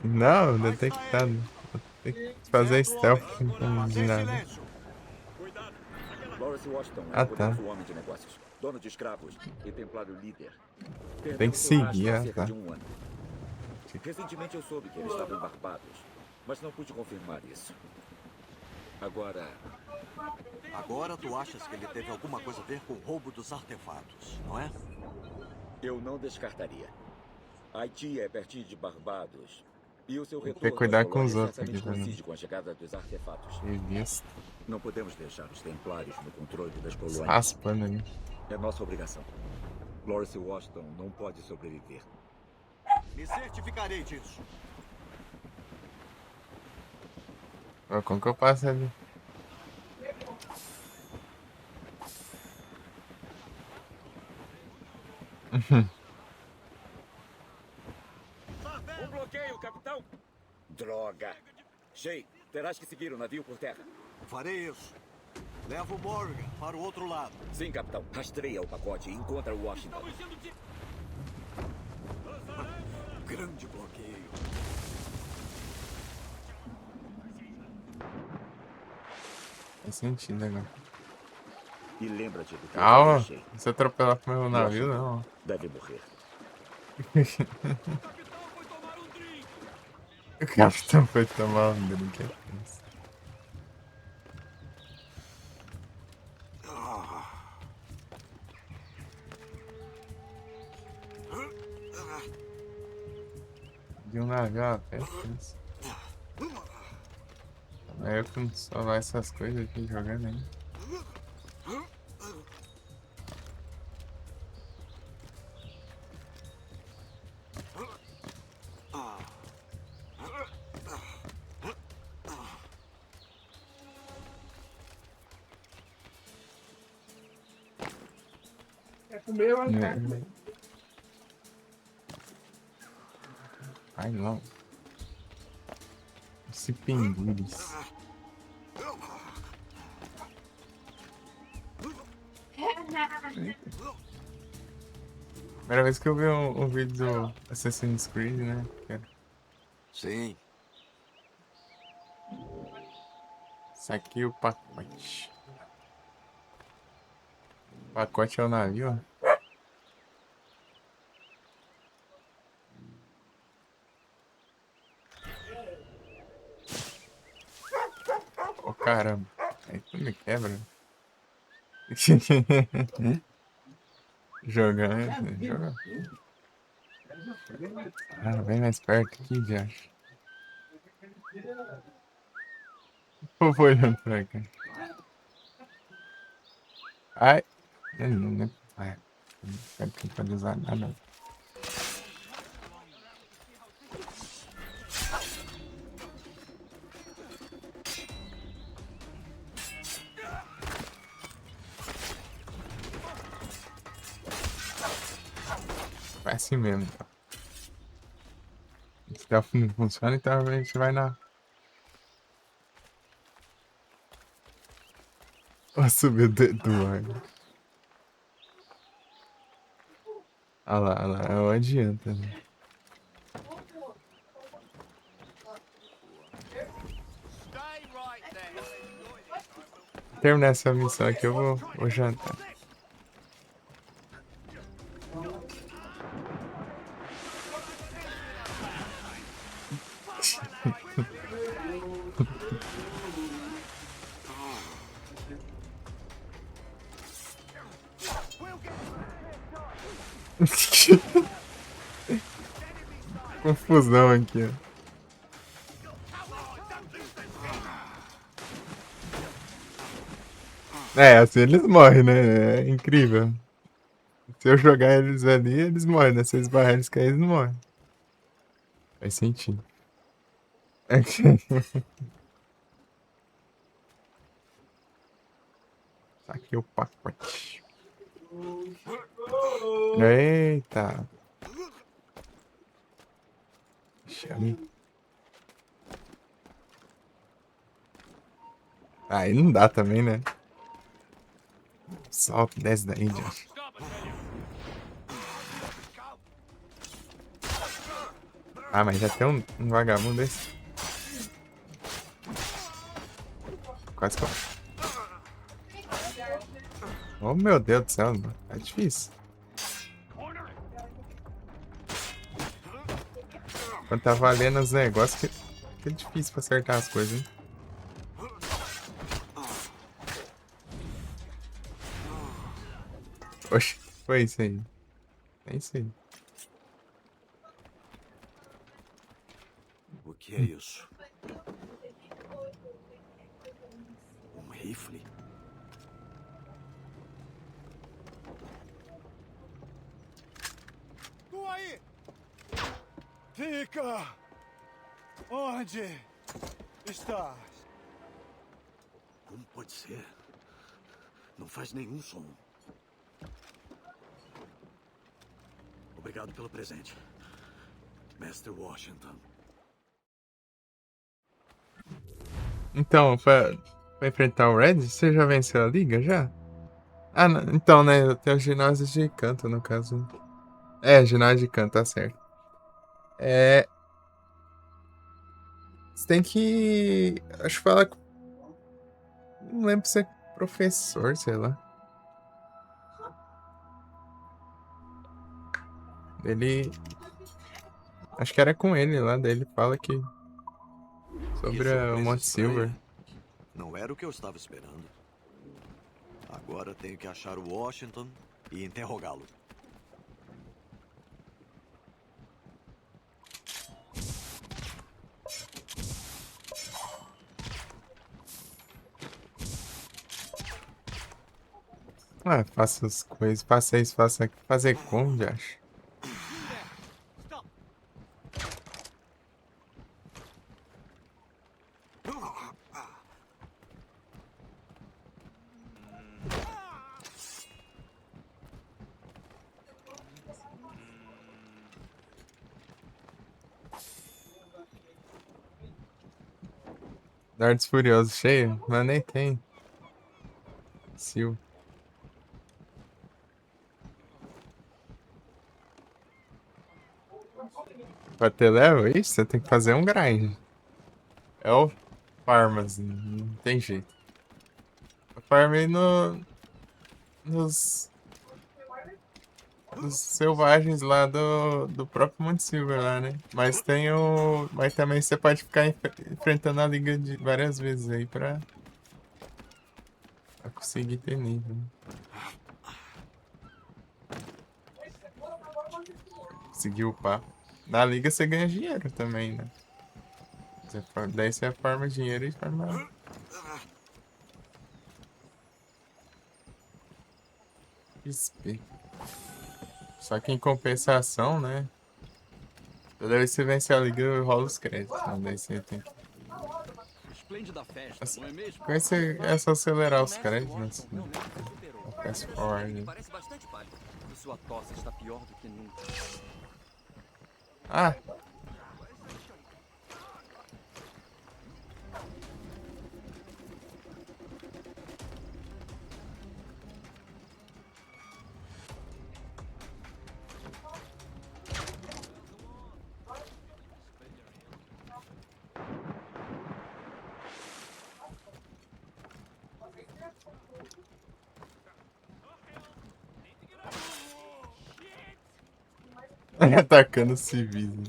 Não, detectado. Tem que fazer stealth, não de nada. Boris Washington é Ah, um tá. poderoso homem de negócios, dono de escravos e templário líder. Tem Perdeu que seu rastro seguir, há ah, cerca tá. de um ano. Recentemente eu soube que eles estavam em Barbados, mas não pude confirmar isso. Agora, Tu achas que ele teve alguma coisa a ver com o roubo dos artefatos, não é? eu não descartaria. Haiti é pertinho de Barbados. E o seu Tem que retorno cuidar às com os colônias outros certamente aqui também. coincide com a chegada dos artefatos. Revista. Não podemos deixar os templários no controle das colônias. Raspando ali. É nossa obrigação. Lawrence Washington não pode sobreviver. Me certificarei disso. Ó, como que eu passo ali? Um bloqueio, capitão! Droga! Shay, terás que seguir o navio por terra. Farei isso. Leva o Morgan para o outro lado. Sim, capitão. Rastreia o pacote e encontra o Washington. Grande bloqueio. Faz sentido agora. E lembra-te do que eu Calma, falei, Shay. se atropelar pro meu navio, Washington não. deve morrer. O capitão foi tomar um drink. De um navio a pé, isso. É eu que não só lá essas coisas aqui jogando aí. Quer comer, vai ficar. Ai não. Esse pendures. Primeira vez que eu vi um vídeo do Assassin's Creed, né? Sim. Saquei o pacote. O pacote é o navio, ó. Oh, caramba. Aí tu me quebra. Jogando, joga. Ah, vem mais perto aqui, Josh. Eu vou olhando pra cá. Ai. Não. Ai. Não quero temporizar nada. Vai assim mesmo, tá? Se não funciona, então a gente vai na... Vou subir o dedo do ar. Olha lá, não adianta, né? Terminar essa missão aqui, eu vou jantar. Confusão aqui, ó. É, assim eles morrem, né? É incrível. Se eu jogar eles ali, eles morrem, né? Se eu esbarrar eles caírem, eles não morrem. Faz sentido. Aqui o pacote. Eita. Chame. Aí não dá também, né? Sobe, desce daí, Josh. Ah, mas já tem um vagabundo desse. Quase que eu... Oh, meu Deus do céu, mano. É difícil. Quando tá valendo os negócios, que é difícil pra acertar as coisas, hein? Oxe, foi isso aí. É isso aí. é isso? Um rifle? Tu aí! Fica! Onde estás? Como pode ser? Não faz nenhum som. Obrigado pelo presente, Mestre Washington. Então, pra enfrentar o Red, você já venceu a liga, já? Ah, então, né? Tem o ginásio de canto, no caso. É, ginásio de canto, tá certo. É. Você tem que. Acho que falar. Não lembro se é professor, sei lá. Ele. Acho que era com ele lá, daí ele fala que. Sobre Que o surpresa Monte estranha. Silver. Não era o que eu estava esperando. Agora tenho que achar o Washington e interrogá-lo. Ah, faça as coisas, faça isso, faça. Fazer como, já acho. Dardos Furiosos cheio? Mas nem tem. Sil. Pra ter level, isso, você tem que fazer um grind. É o Farmas, não tem jeito. Eu farmei nos selvagens lá do próprio Monte Silver lá, né? Mas tem o. Mas também você pode ficar enfrentando a liga várias vezes aí pra conseguir ter nível. Conseguir upar. Na liga você ganha dinheiro também, né? Daí você farma dinheiro e farma. XP. Só que em compensação, né? Toda vez que você vence a liga, rola os créditos. Então daí você tem que. Esplêndida festa, não é mesmo? Com esse é só acelerar os créditos, né? Realmente se superou. Fast forward. Parece bastante pálido. E sua tosse está pior do que nunca. Ah! Atacando civis. Né?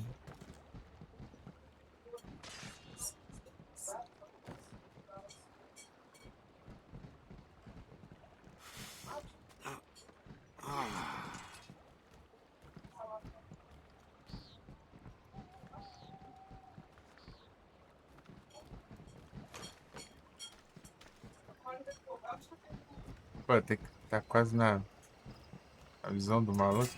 Pô, tem que tá quase na visão do maluco.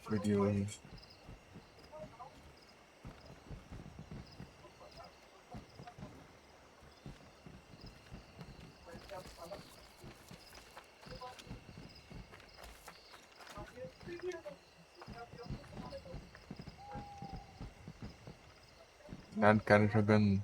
Furioso. Nada, cara jogando.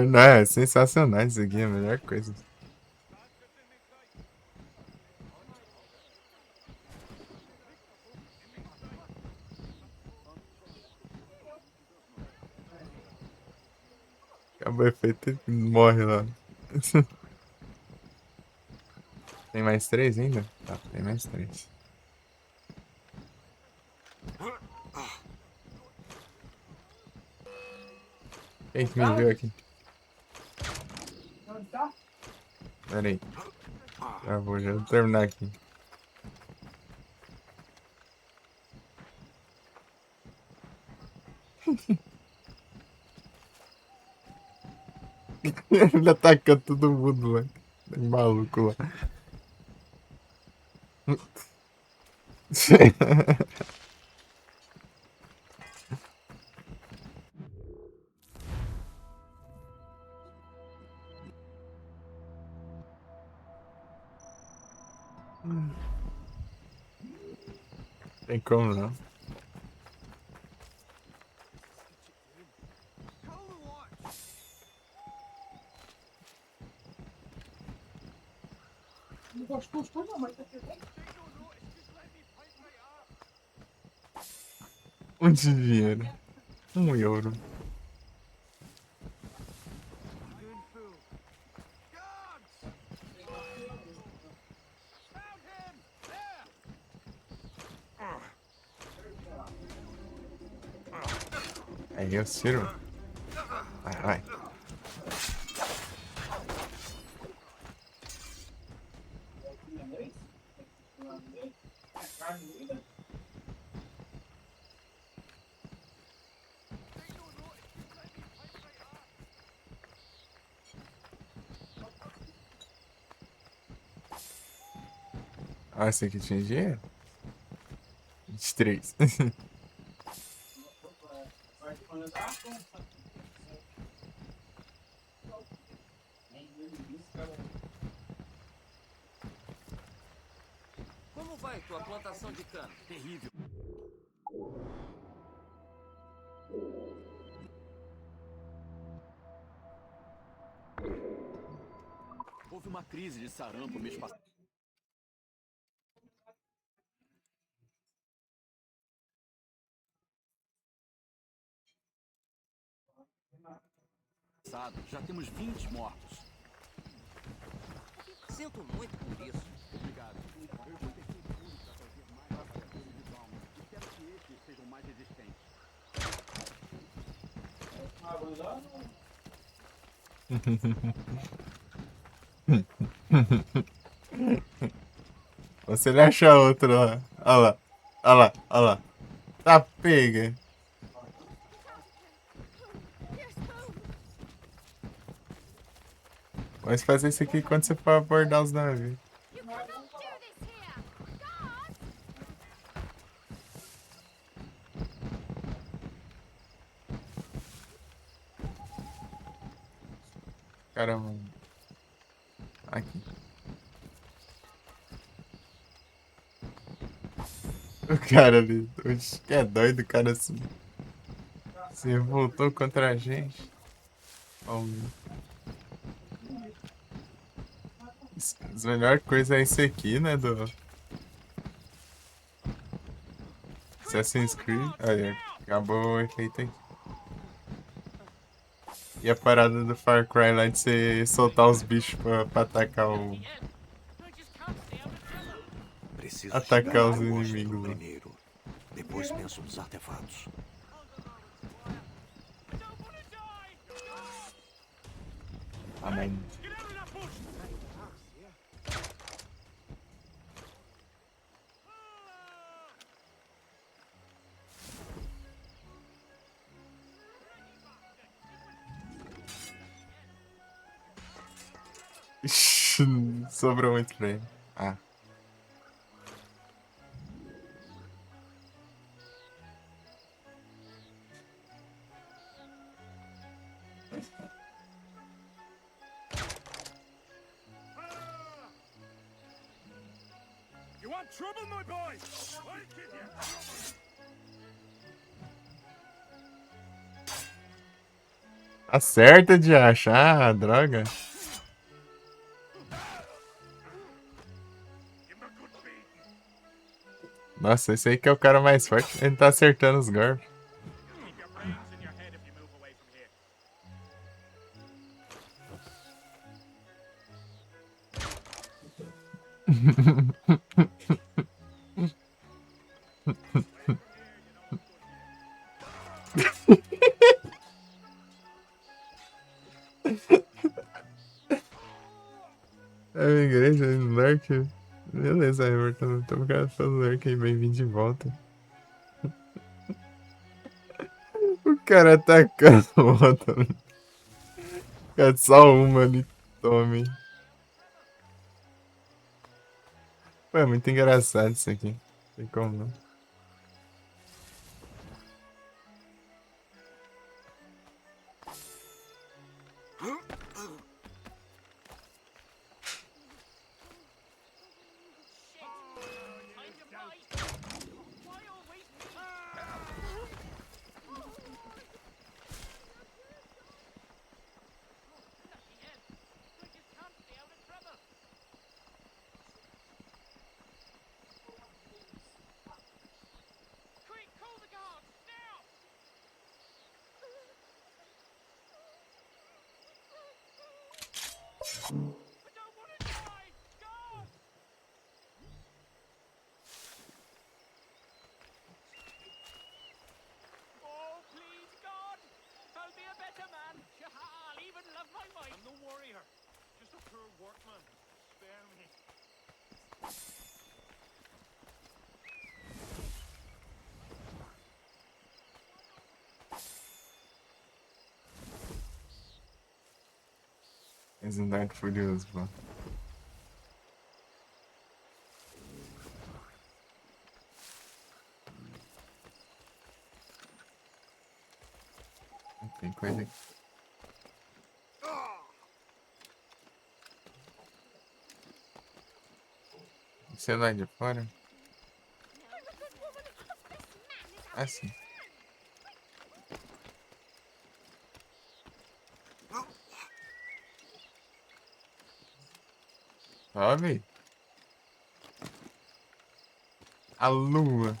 Não, é sensacional isso aqui, é a melhor coisa. Acaba o efeito e morre lá. Tem mais 3 ainda? Tá, tem mais 3. Quem que me viu aqui? Pera aí. Já vou terminar aqui. Ele atacando todo mundo lá. Tem maluco lá. Tem como não. Não gostou não, mas tá tudo bem. Um dinheiro. 1 euro. Aí eu tiro. Vai, vai. Ah, esse aqui tinha dinheiro? 23. Como vai tua plantação de cana? Terrível. Houve uma crise de sarampo mês passado. Já temos 20 mortos. Sinto muito por isso. Obrigado. Eu vou ter que ir tudo para fazer mais avaliações de Brown. Espero que estes sejam mais resistentes. Você ele acha outro lá. Olha lá. Olha lá. Olha lá. Tá pega. Mas fazer isso aqui quando você for abordar os navios. Caramba. Aqui. O cara ali. Oxe, que é doido, o cara se revoltou contra a gente. As melhores coisas é isso aqui, né, do Assassin's Creed. Aí, acabou o efeito aqui. E a parada do Far Cry lá de você soltar os bichos pra atacar o... Preciso Atacar chegar os ao Washington inimigos lá. primeiro. Depois penso nos artefatos. Amém. Ixi, sobrou muito frame. Ah. You want trouble, my boy? I'll give you trouble. Acerta de achar, droga. Nossa, esse aí que é o cara mais forte. Ele tá acertando os golpes. É a igreja, Lurk. Beleza, Everton. Muito obrigado pelo Lurk aí. Bem-vindo de volta. O cara atacando o outro. É só uma ali. Tome. Pô, é muito engraçado isso aqui. Não tem como não. Oh, please, God! I'll be a better man. I'll even love my wife. I'm no warrior. Just a poor workman. Spare me. Esse Dark Furioso, pô. Tem coisa aqui. Você lá de fora? Assim. Sobe. A lua.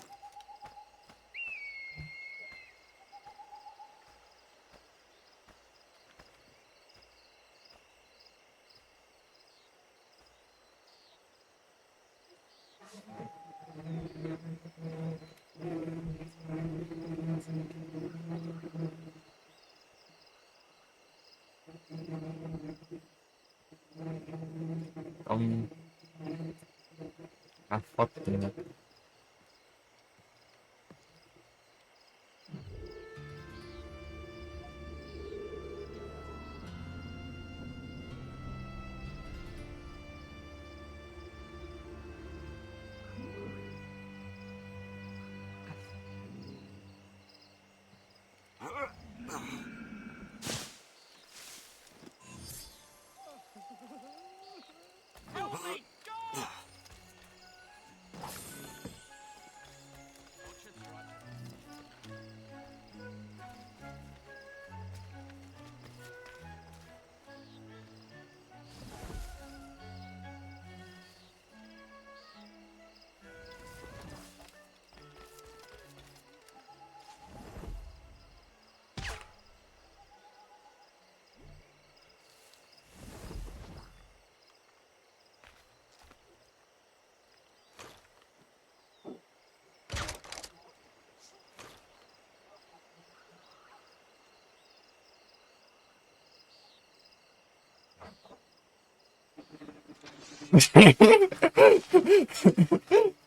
A fotinha. Help me, God!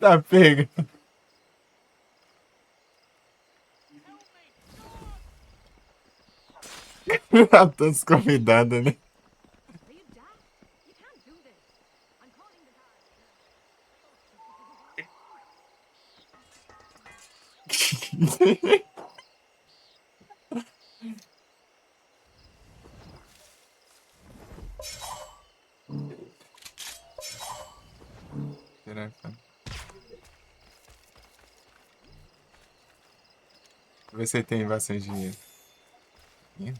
Tá pega. Todos convidados, né? Esperar, cara. Ver se tem bastante dinheiro. Ih.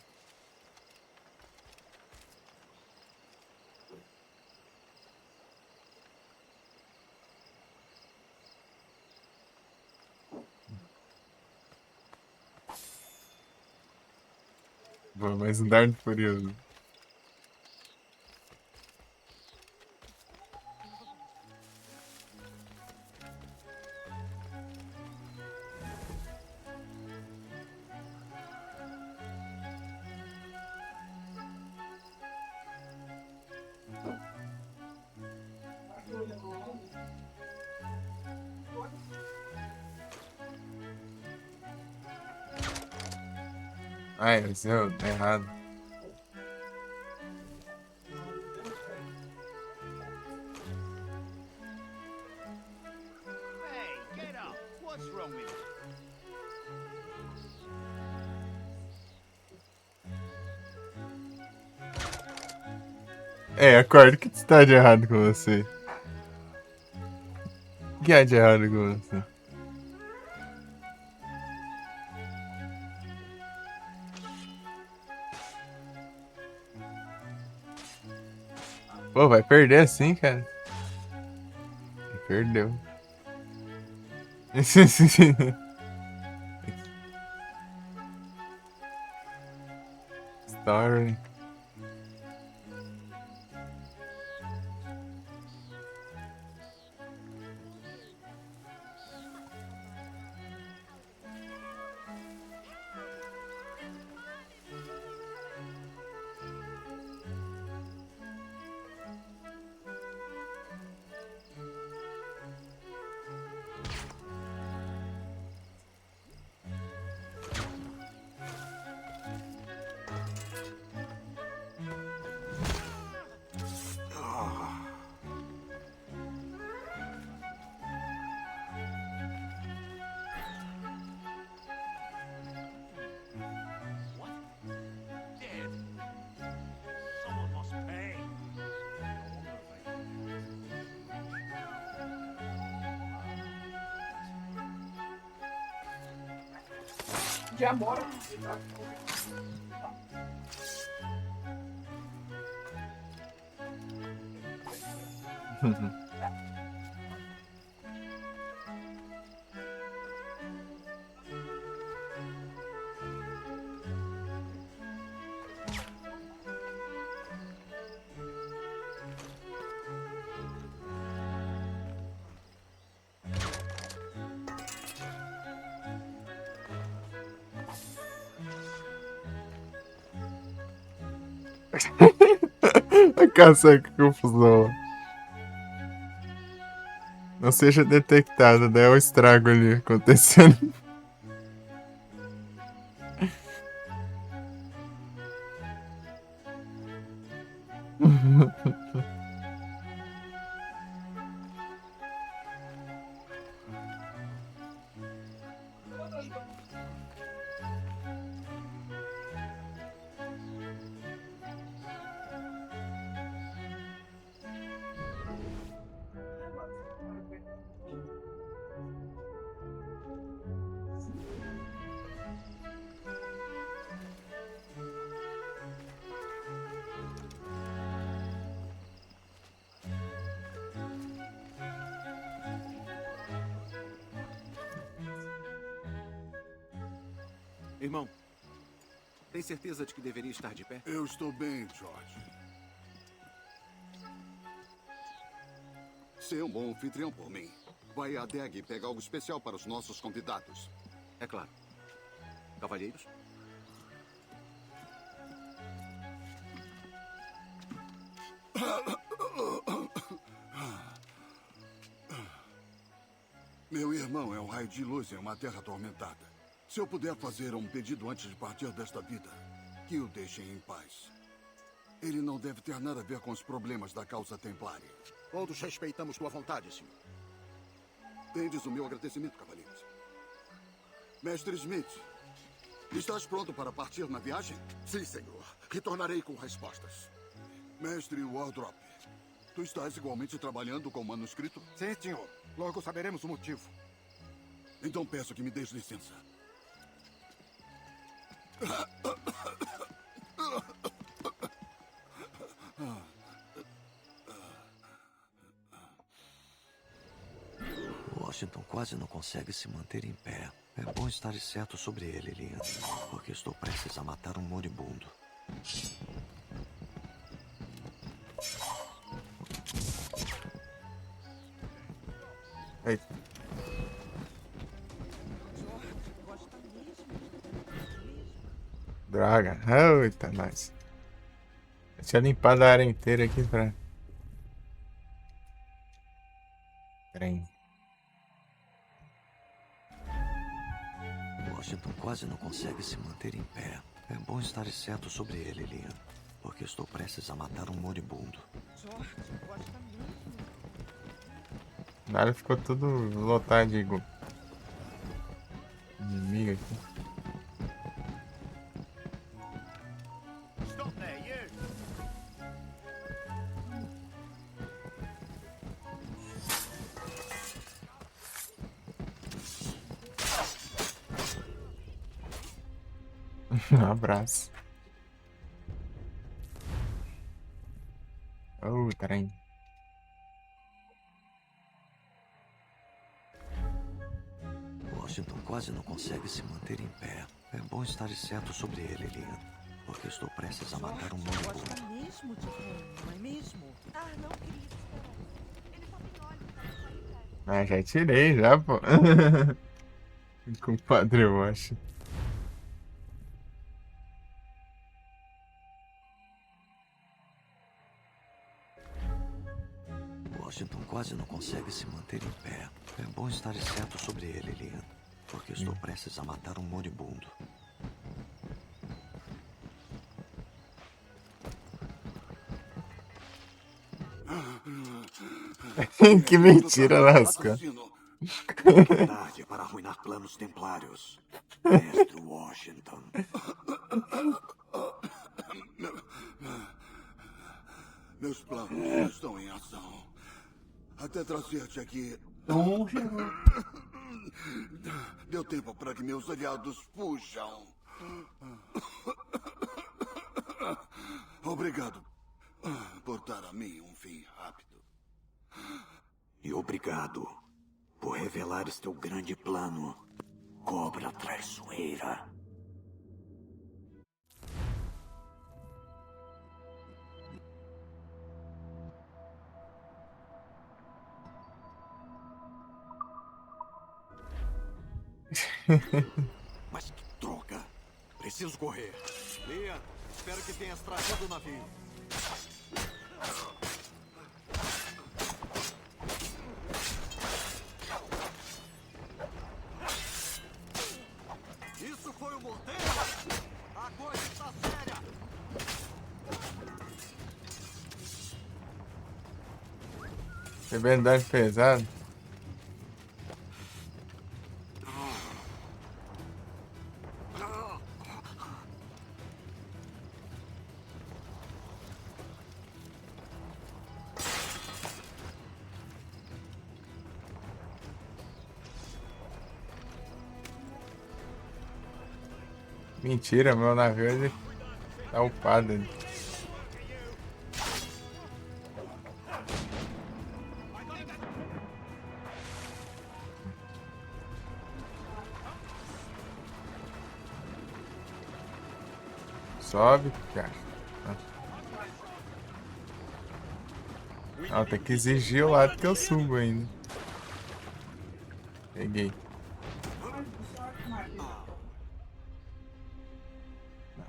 Vou mais um dardo furioso. Ai, mas eu tá errado. Hey, get up. What's wrong with you? Acorda, o que está de errado com você? O que há de errado com você? Pô, vai perder assim, cara. Perdeu. Story. Dead. Someone must pay. Já mora. Caça, que confusão. Não seja detectado, né? É o estrago ali acontecendo. Irmão, tem certeza de que deveria estar de pé? Eu estou bem, George. Ser um bom anfitrião por mim. Vai à DEG pegar algo especial para os nossos convidados. É claro. Cavalheiros? Meu irmão é um raio de luz em uma terra atormentada. Se eu puder fazer um pedido antes de partir desta vida, que o deixem em paz. Ele não deve ter nada a ver com os problemas da causa templária. Todos respeitamos tua vontade, senhor. Tendes o meu agradecimento, cavaleiros. Mestre Smith, estás pronto para partir na viagem? Sim, senhor. Retornarei com respostas. Mestre Wardrop, Tu estás igualmente trabalhando com o manuscrito? Sim, senhor. Logo saberemos o motivo. Então peço que me deixe licença. Washington quase não consegue se manter em pé. É bom estar certo sobre ele, Liam, porque estou prestes a matar um moribundo. Eita. Droga. Eita, nice. Eu tinha limpado a área inteira aqui pra... Trem. Washington quase não consegue se manter em pé. É bom estar certo sobre ele, Liam, porque estou prestes a matar um moribundo. Na área ficou tudo lotado de inimigo aqui. Stop there, you! Um abraço. Oh, trem. Washington quase não consegue se manter em pé. É bom estar certo sobre ele, Liam, porque estou prestes a matar um moribundo. Gosta mesmo de rei, não é mesmo? Ah, não, querido. Ele só tem olhos para qualidade. Ah, já tirei, já, pô. Compadre Washington. Washington quase não consegue se manter em pé. É bom estar certo sobre ele, Liam, porque estou prestes a matar um moribundo. Que mentira, lasca. Tarde para arruinar planos templários. Mestre Washington. Meus planos estão em ação. Até trazer-te aqui. Deu tempo para que meus aliados fujam. Obrigado por dar a mim um fim rápido. E obrigado por revelares teu grande plano, cobra traiçoeira. Mas que droga! Preciso correr. Liam, espero que tenhas trazido o navio. Isso foi o morteiro? A coisa está séria! Recebendo dano pesado. Mentira, meu navio ele tá upado. Sobe, cara. Ah, tem que exigir o lado que eu subo ainda. Peguei.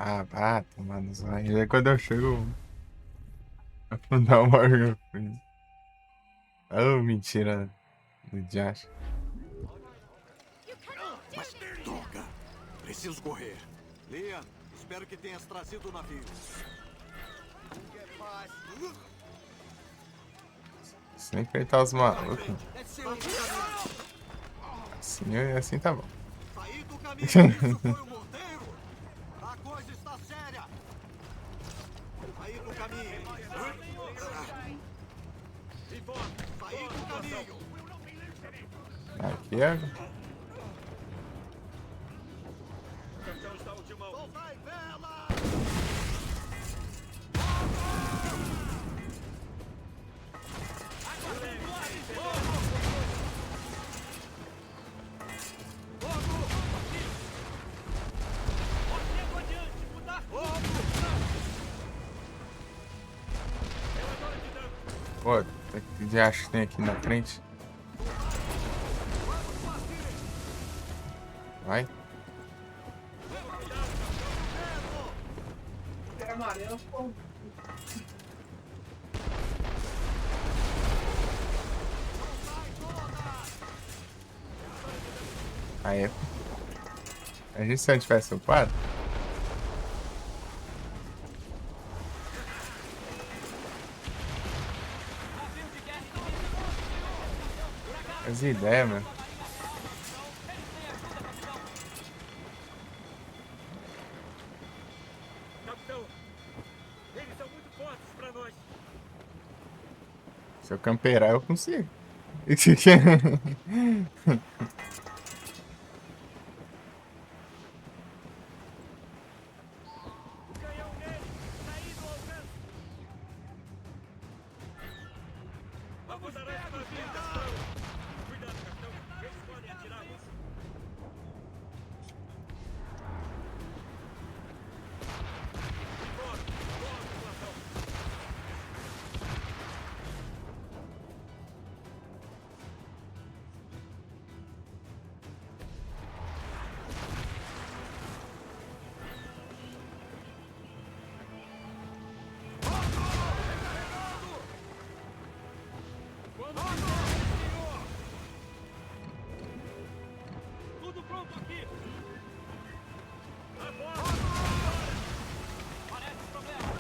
Ah, bata, mano. Aí quando eu chego, eu vou dar uma olhada. Oh, mentira. Do Josh. Mas que droga! Preciso correr. Liam, espero que tenhas trazido o navio. Sem enfrentar os malucos. Assim tá bom. Saí do caminho, isso foi o morteiro! A coisa está séria! Saí do caminho! Aqui é. O capitão está ao timão. Soltai vela! Pô, que acho que tem aqui na frente? Vai. Aí. A gente, se eu tivesse upado. As ideias, mano. Capitão, eles são muito fortes para nós. Se eu camperar, eu consigo. Vamos dar as mãos, capitão. Cuidado, capitão. Eles podem atirar. Tudo pronto aqui! Parece problema!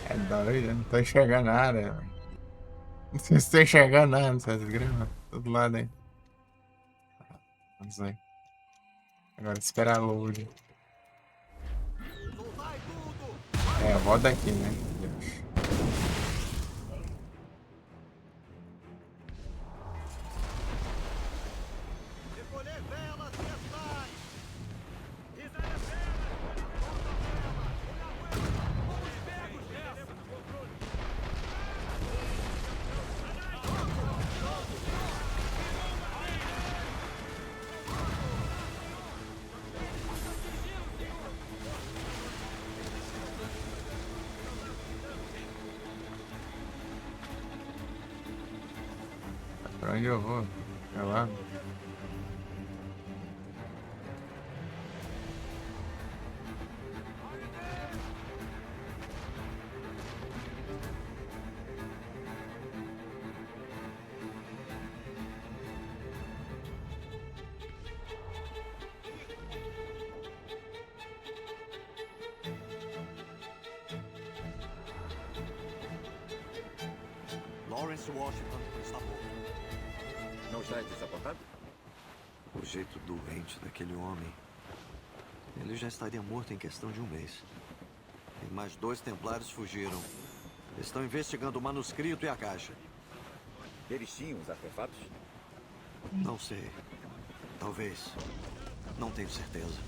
É doido, eu não tô enxergando nada. Velho. Não sei se estou enxergando nada nessas gramas. Todo lado aí. Vamos ver. Agora esperar a load. É, roda aqui, né? Deus. Recolher velas e as Pra onde eu vou? É lá? Lawrence Washington está morto. Não está desapontado? O jeito doente daquele homem. Ele já estaria morto em questão de um mês. E mais 2 templários fugiram. Estão investigando o manuscrito e a caixa. Eles tinham os artefatos? Não sei. Talvez. Não tenho certeza.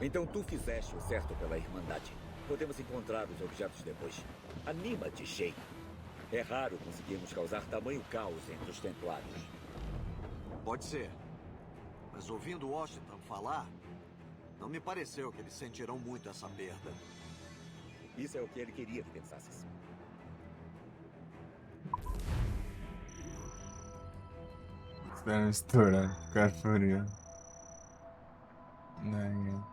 Então tu fizeste o certo pela Irmandade. Podemos encontrar os objetos depois. Anima-te, Shay. É raro conseguirmos causar tamanho caos entre os templários. Pode ser. Mas ouvindo Washington falar, não me pareceu que eles sentirão muito essa perda. Isso é o que ele queria que pensasses. Está misturando, ficar furioso. Não,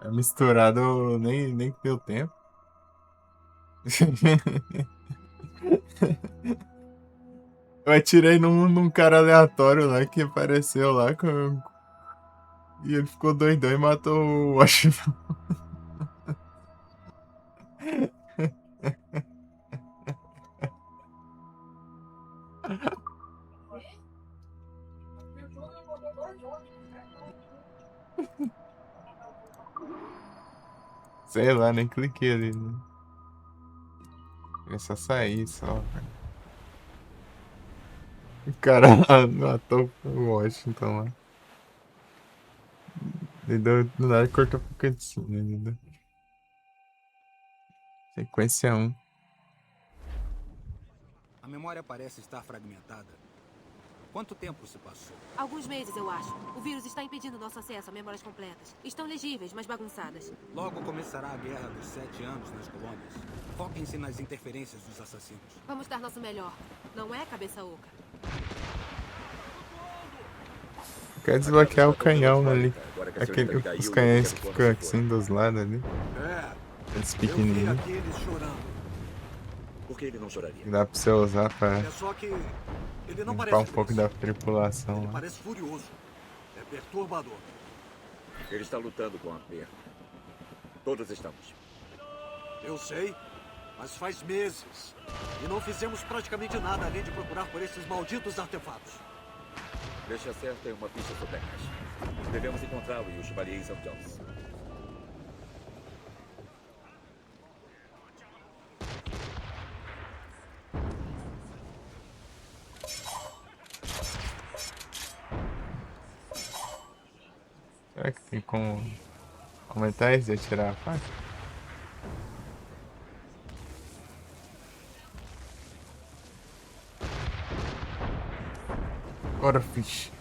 é misturado, nem deu tempo. Eu atirei num cara aleatório lá que apareceu lá e ele ficou doidão e matou o Washington. Sei lá, nem cliquei ali, né? É só sair, só, velho. O cara matou o Washington lá. Ele deu, do nada cortou pro cantinho, né? Sequência 1. A memória parece estar fragmentada. Quanto tempo se passou? Alguns meses, eu acho. O vírus está impedindo nosso acesso a memórias completas. Estão legíveis, mas bagunçadas. Logo começará a Guerra dos 7 Anos nas colônias. Foquem-se nas interferências dos assassinos. Vamos dar nosso melhor. Não é, cabeça oca? Quer desbloquear o canhão ali. Os canhões que ficam assim dos lados ali. Eles pequenininhos. Por que ele não choraria? Dá pra você usar pra É só que ele não limpar parece um pouco da tripulação Ele lá. parece furioso. É perturbador. Ele está lutando com a perda. Todos estamos. Eu sei, mas faz meses. E não fizemos praticamente nada além de procurar por esses malditos artefatos. Deixa certo tem uma pista sobre a caixa. Devemos encontrá-lo e o Chevalier em St. John's. Será que tem como aumentar isso e atirar a faca? Bora, fish.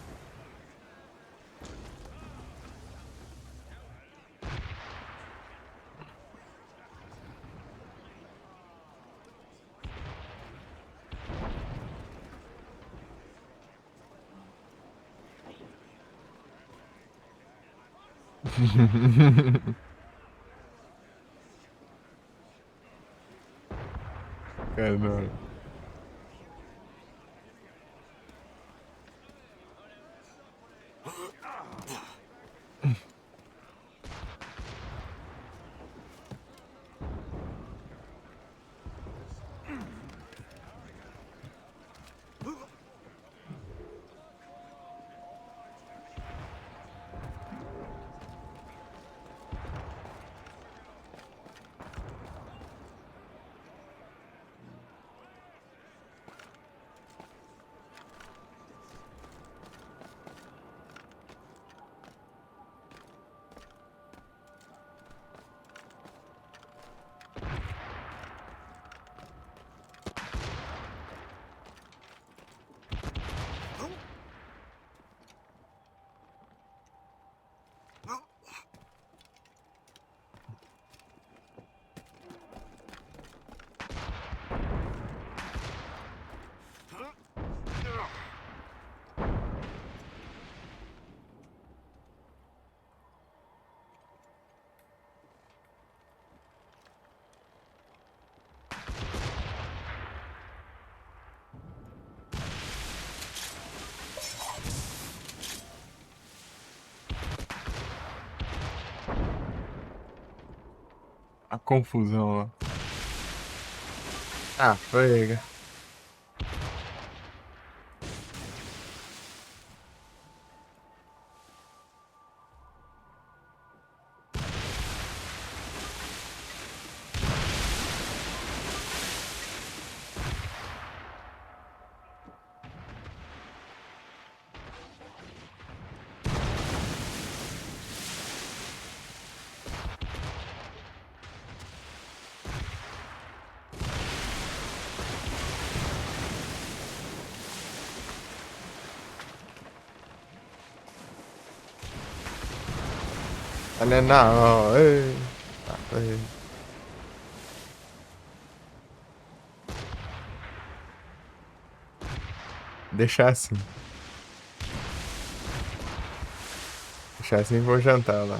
Caramba. A confusão lá. Ah, pega. Olha não, ei. Tá, ei. Deixar assim. Deixar assim e vou jantar lá.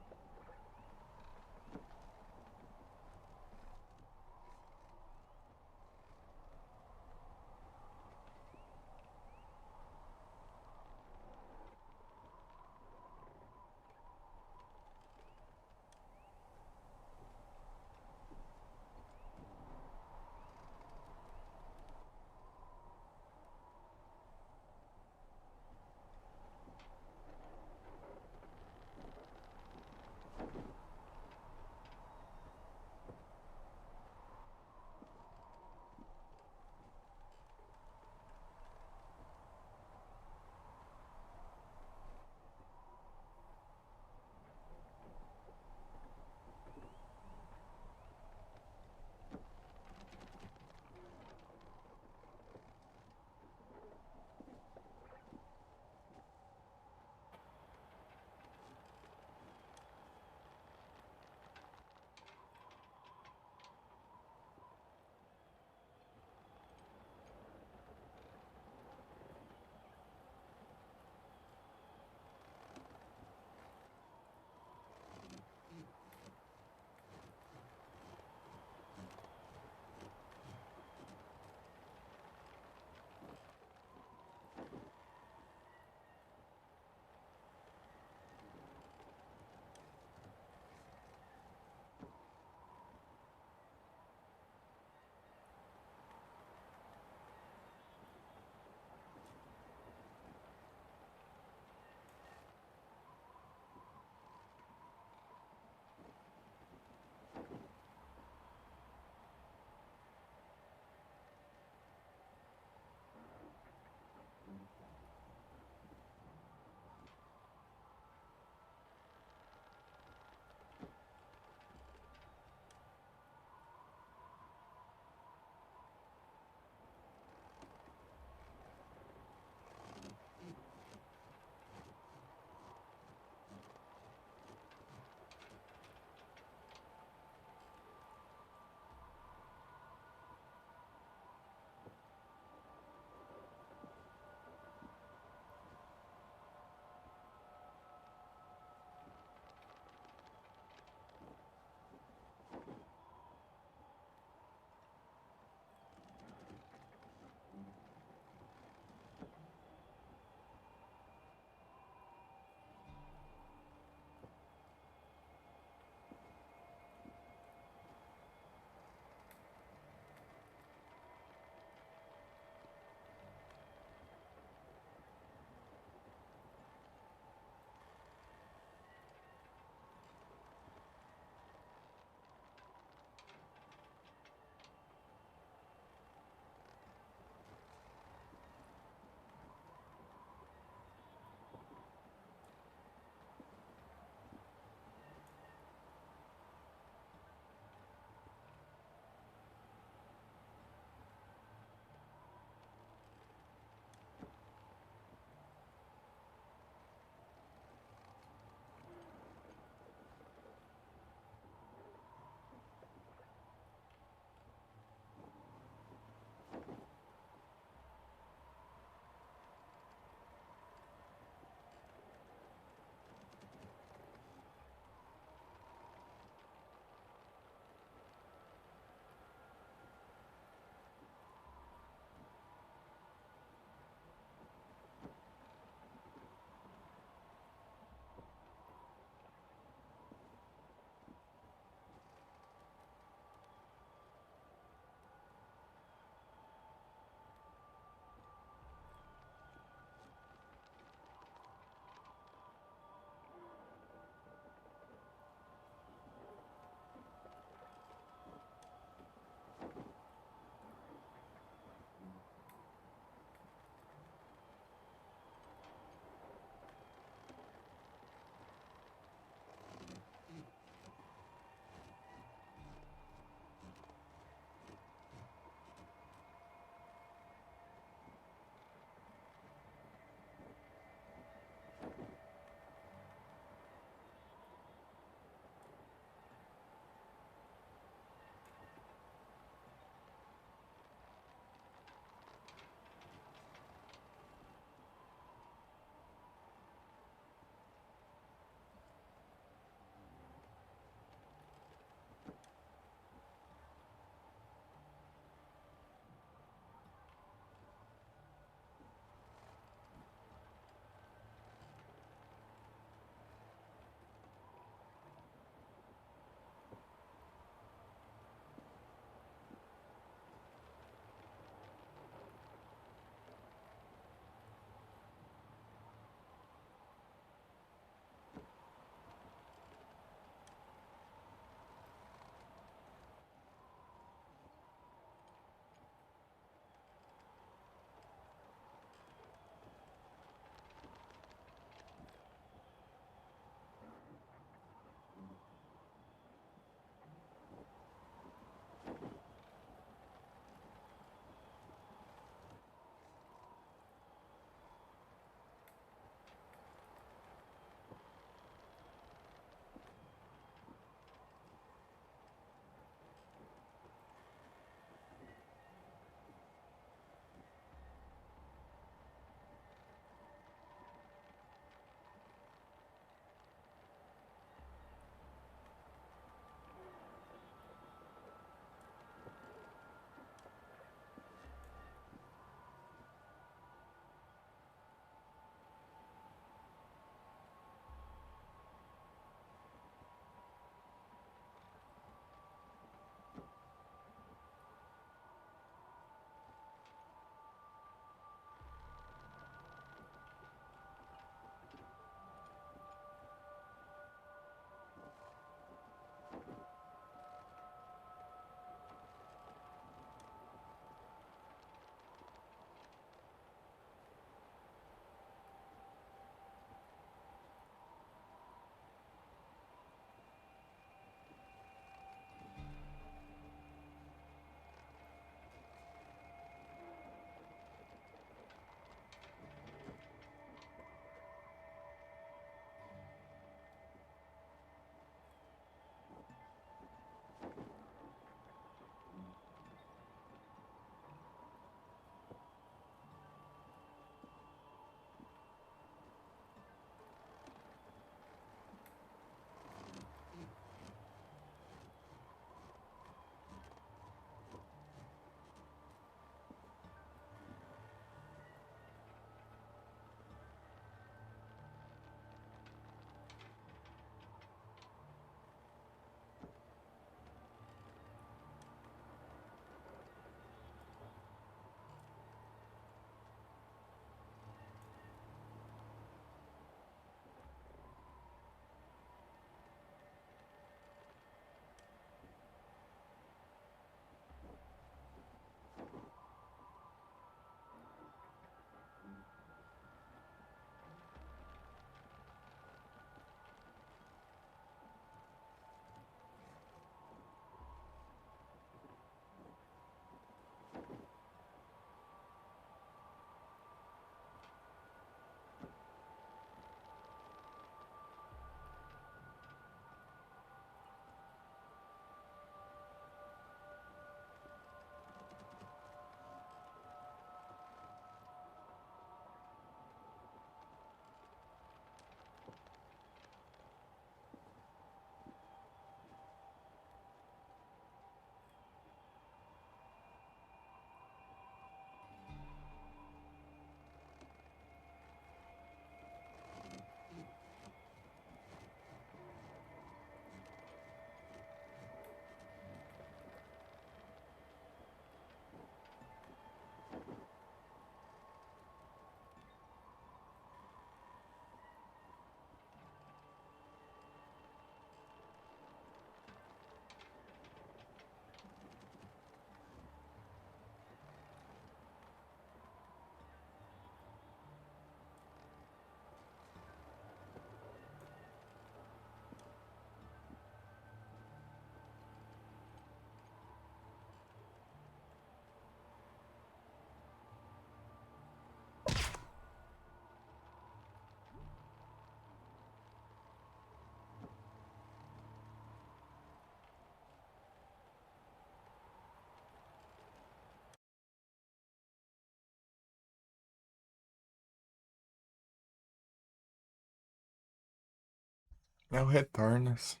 É o Retornos.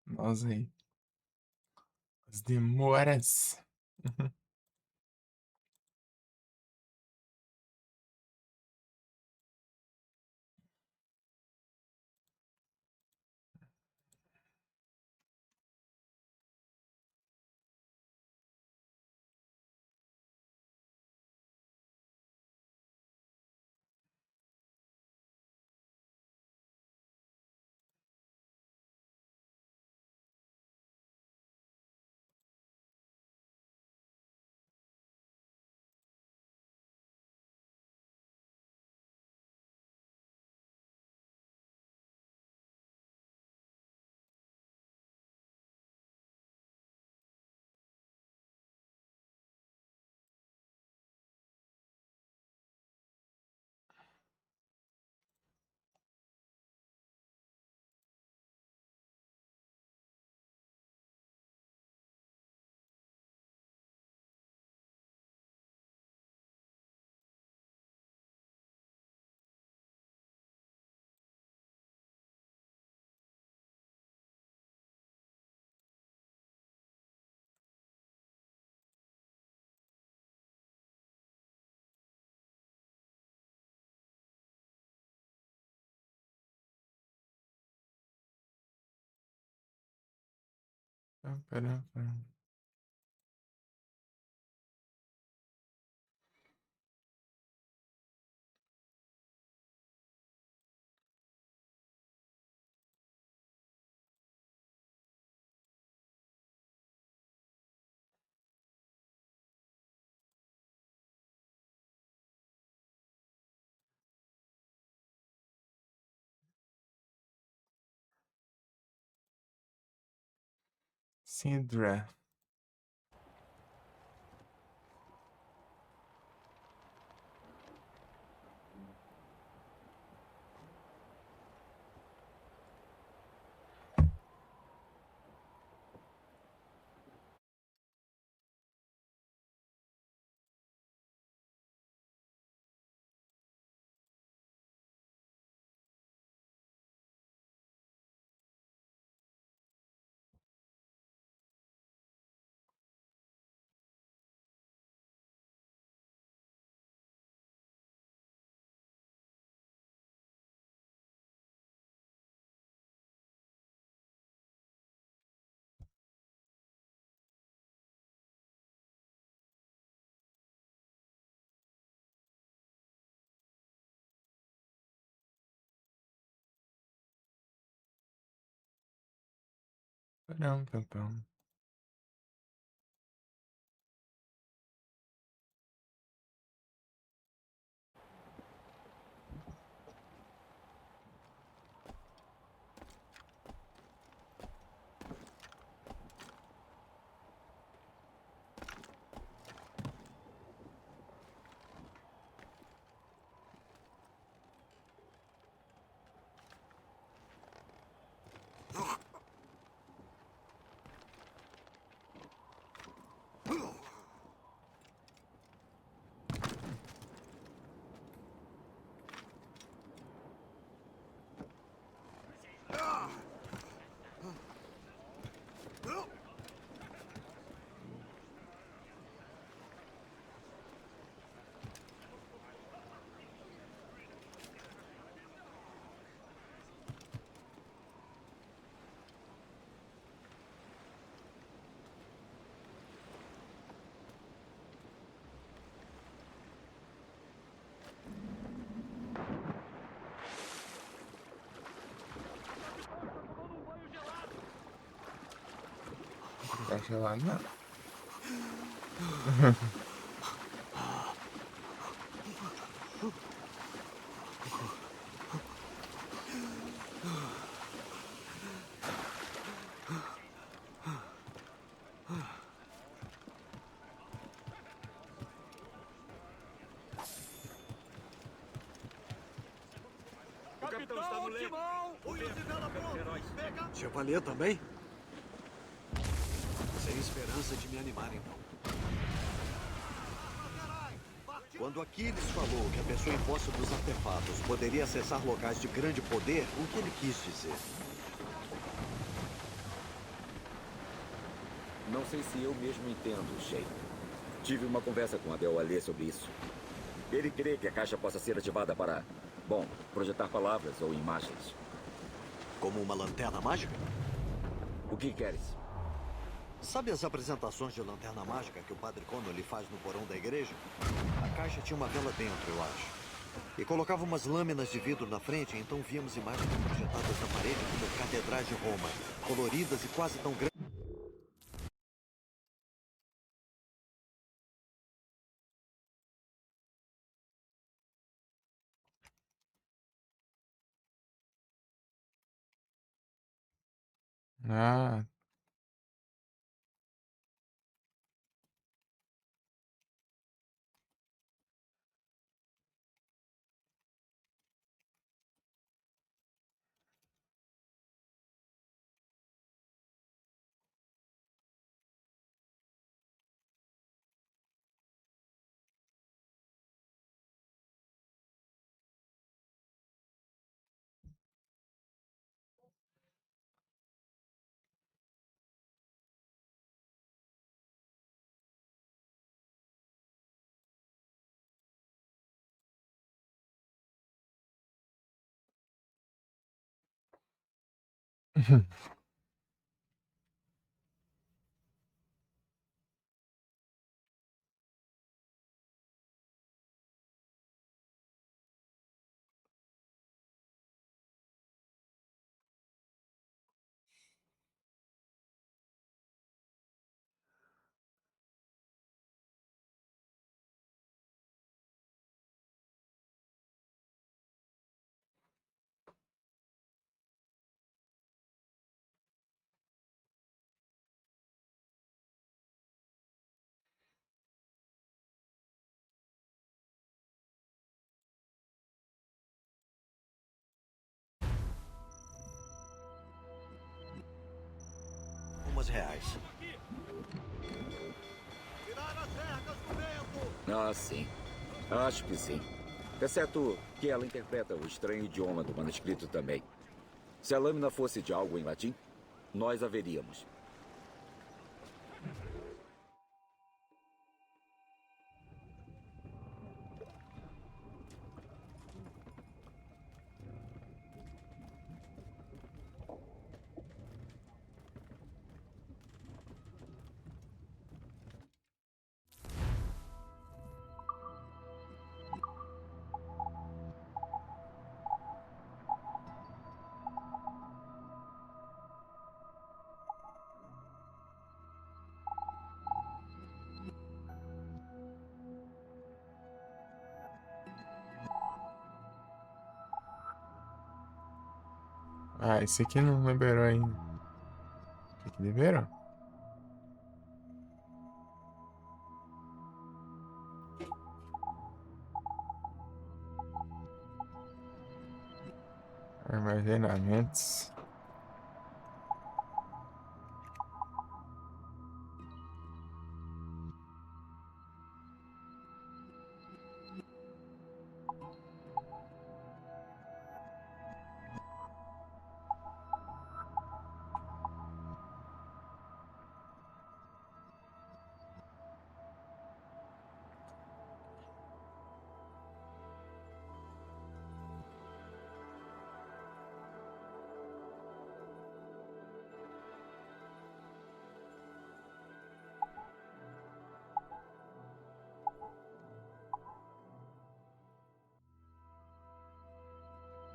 Nós aí. As demoras. Sidra. Pam, pam, pam. Tá gelado, não. O capitão está no leme. Punhos de vela prontos. Pega! Chevalier também? Sem esperança de me animar, então. Quando Aquiles falou que a pessoa em posse dos artefatos poderia acessar locais de grande poder, o que ele quis dizer? Não sei se eu mesmo entendo, Shay. Tive uma conversa com Adel Alê sobre isso. Ele crê que a caixa possa ser ativada para, bom, projetar palavras ou imagens. Como uma lanterna mágica? O que queres? Sabe as apresentações de lanterna mágica que o Padre Connolly faz no porão da igreja? A caixa tinha uma vela dentro, eu acho. E colocava umas lâminas de vidro na frente, então víamos imagens projetadas na parede como catedrais de Roma, coloridas e quase tão grandes. Ah, Umas reais. Ah, sim. Acho que sim. Exceto que ela interpreta o estranho idioma do manuscrito também. Se a lâmina fosse de algo em latim, nós a veríamos. ah, esse aqui não liberou ainda. Esse aqui liberou. Armazenamentos.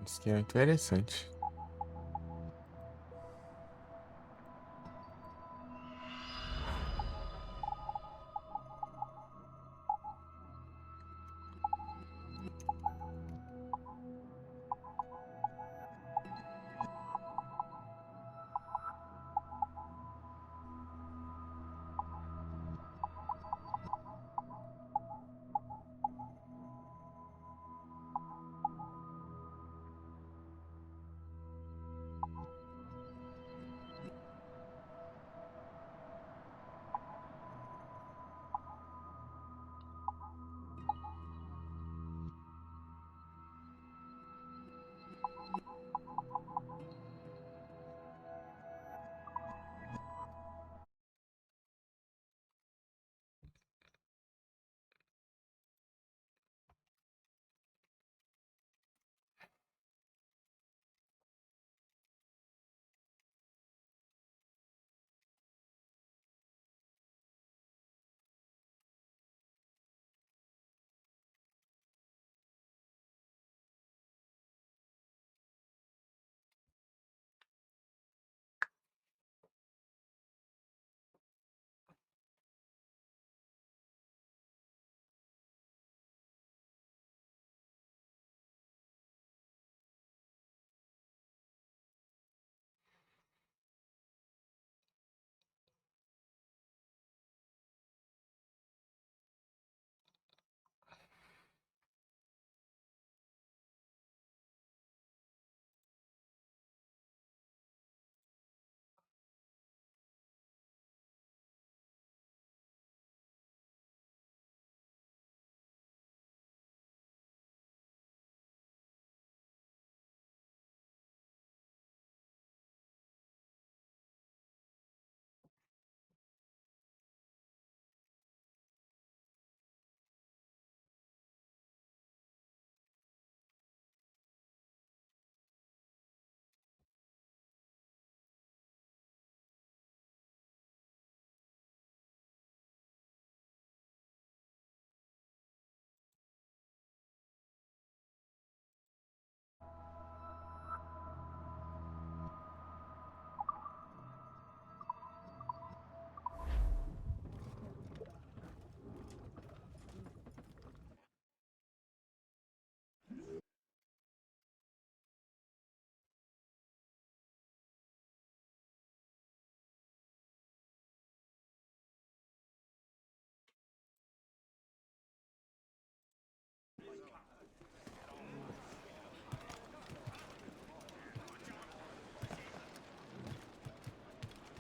Isso aqui é interessante.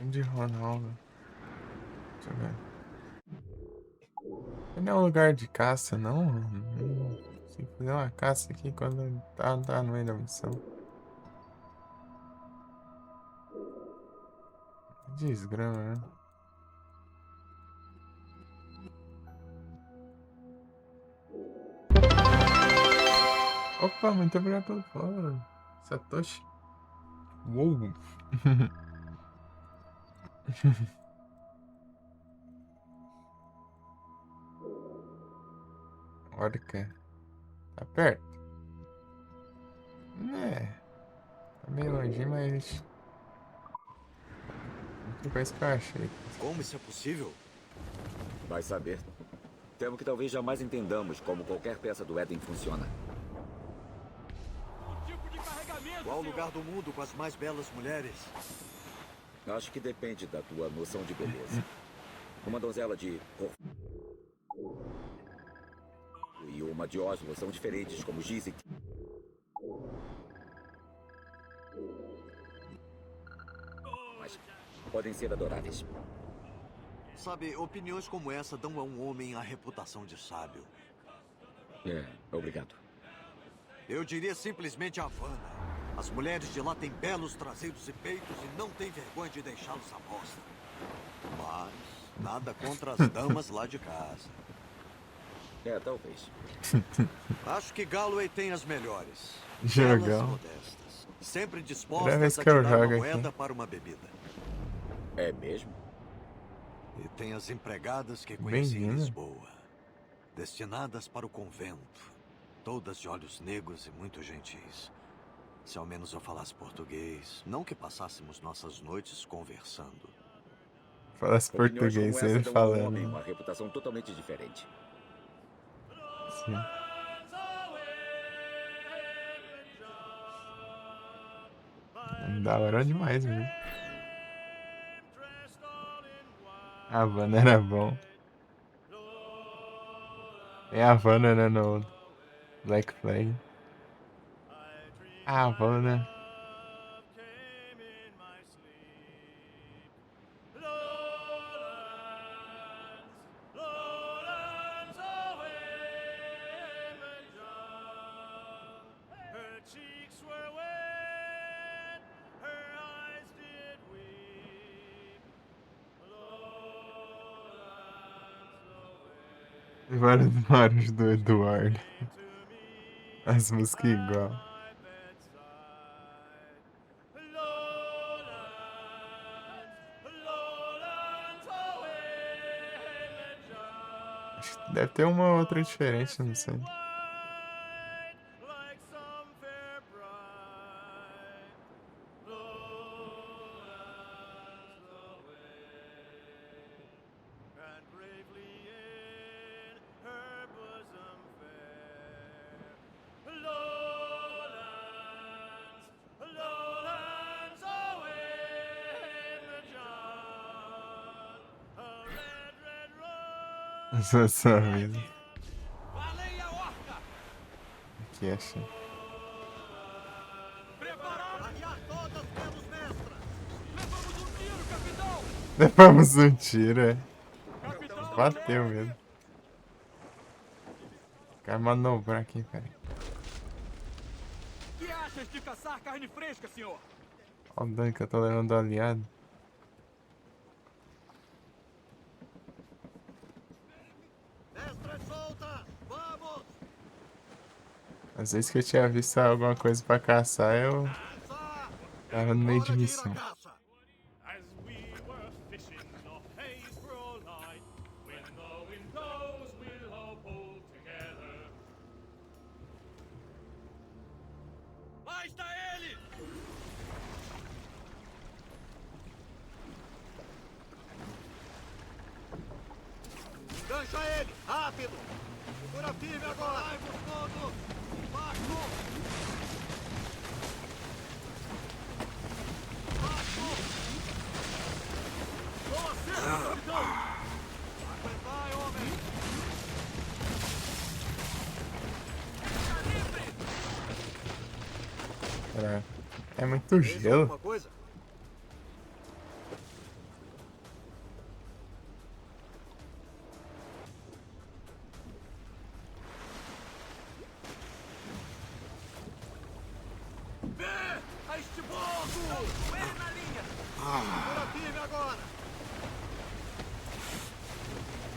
De Ronaldo. Deixa eu ver. Não é um lugar de caça, não? Se fazer uma caça aqui quando tá no meio da missão. Desgrama, né? Opa, muito obrigado pelo follow, Satoshi. Uou. Olha que tá perto. É. Tá meio longe, mas que coisa que eu achei. Como isso é possível? Vai saber. Temo que talvez jamais entendamos como qualquer peça do Éden funciona. Qual lugar do mundo com as mais belas mulheres? Acho que depende da tua noção de beleza. Uma donzela de Corfu e uma de Oslo são diferentes, como dizem. Mas podem ser adoráveis. Sabe, opiniões como essa dão a um homem a reputação de sábio. Obrigado. Eu diria simplesmente Havana. As mulheres de lá têm belos traseiros e peitos e não têm vergonha de deixá-los à mostra. Mas nada contra as damas lá de casa. Talvez. Acho que Galloway tem as melhores. Jogão. Belas, modestas. Sempre Primeira dispostas vez a que eu tirar uma jogo moeda aqui. para uma bebida. É mesmo? E tem as empregadas que conheci em Menina. Lisboa. Destinadas para o convento. Todas de olhos negros e muito gentis. Se ao menos eu falasse português. Não que passássemos nossas noites conversando. Falasse Opiniões português como sem ele essa dão a um homem falando. uma reputação totalmente diferente. Sim. Da hora demais, viu? A Havana era bom. Tem a Havana, né, no Black Flag. A Havana. Her cheeks were wet, her eyes did weep. Vários vários do Eduardo. As músicas igual. Acho que deve ter uma outra diferente, não sei. Sua vida. Aqui, achei. Levamos um tiro, é. Bateu mesmo. Quero manobrar aqui, peraí. Que achas de caçar carne fresca, senhor? Olha o dano que eu tô levando do aliado. Às vezes que eu tinha visto alguma coisa pra caçar, eu tava no meio de missão. As we were fishing off haze for all night, when the wind blows, we'll all pull together. Lá está ele! Gancha ele! Rápido! Segura firme agora! Sai-vos todos! Marco! Marco! Você, capitão! Aguentai, homem! Caraca. É muito gelo. Alguma coisa? Segura firme agora!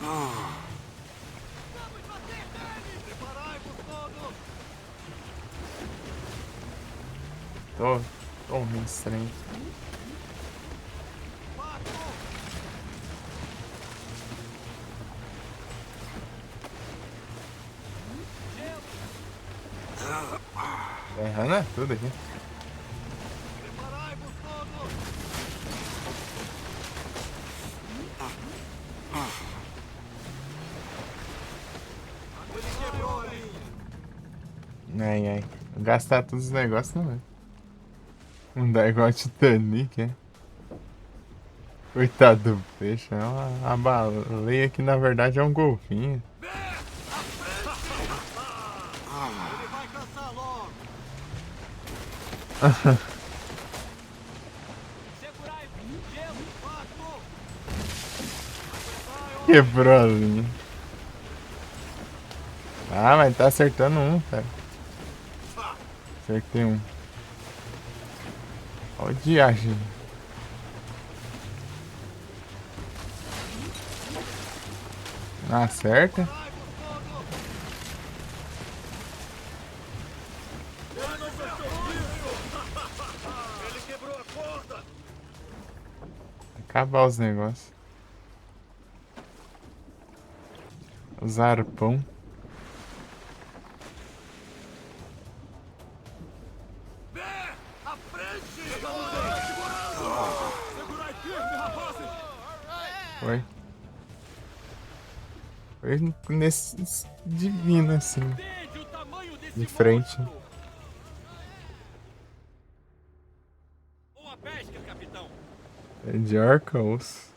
Vamos bater nele! Preparai-vos todos! Tô meio estranho. Tá errando é tudo aqui. Preparai-vos todos! Ele quebrou a linha! Ai, ai. Vou gastar todos os negócios, não é? Não dá igual a Titanic, é? Coitado do peixe. É uma baleia que na verdade é um golfinho. Ele vai cansar logo! Segurai-vos! Gelo! Pato! Quebrou a linha. Ah, mas tá acertando um, cara. Acertei um. Olha o diagem. Não acerta. Ele quebrou a corda! Acabar os negócios. Os arpão. À frente! Segurai firme, rapazes! Foi. Foi nesse divino assim. De frente. Boa pesca, capitão. É de arca osso.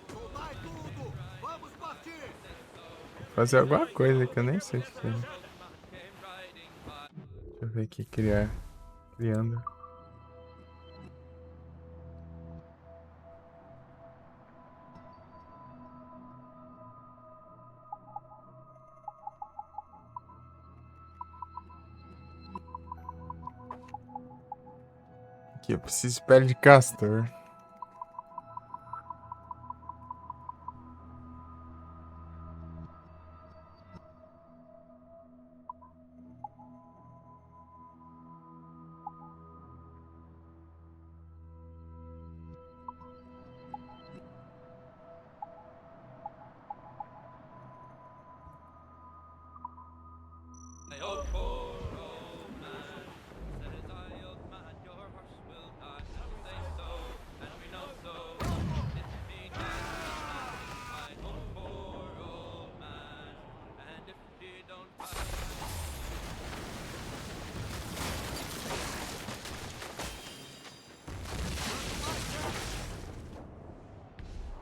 Soltai tudo! Vamos partir! Fazer alguma coisa que eu nem sei o que é. Deixa eu ver aqui, criar. Criando. Aqui, eu preciso de pele de castor.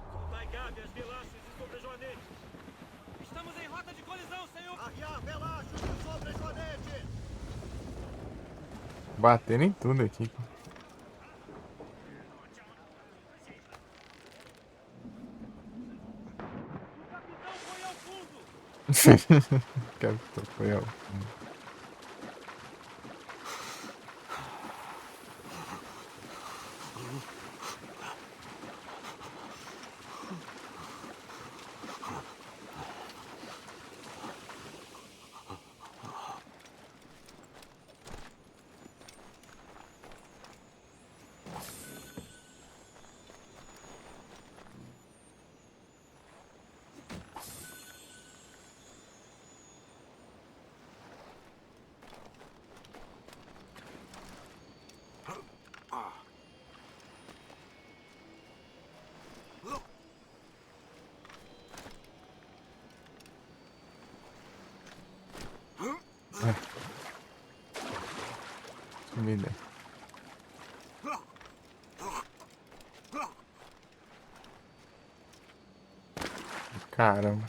Soltai Gabi, as velachas e sobrejoanetes. Estamos em rota de colisão, senhor. Arriar velachos e sobrejoanetes! Batendo em tudo aqui. Capitão foi ao fundo. Comida. Caramba.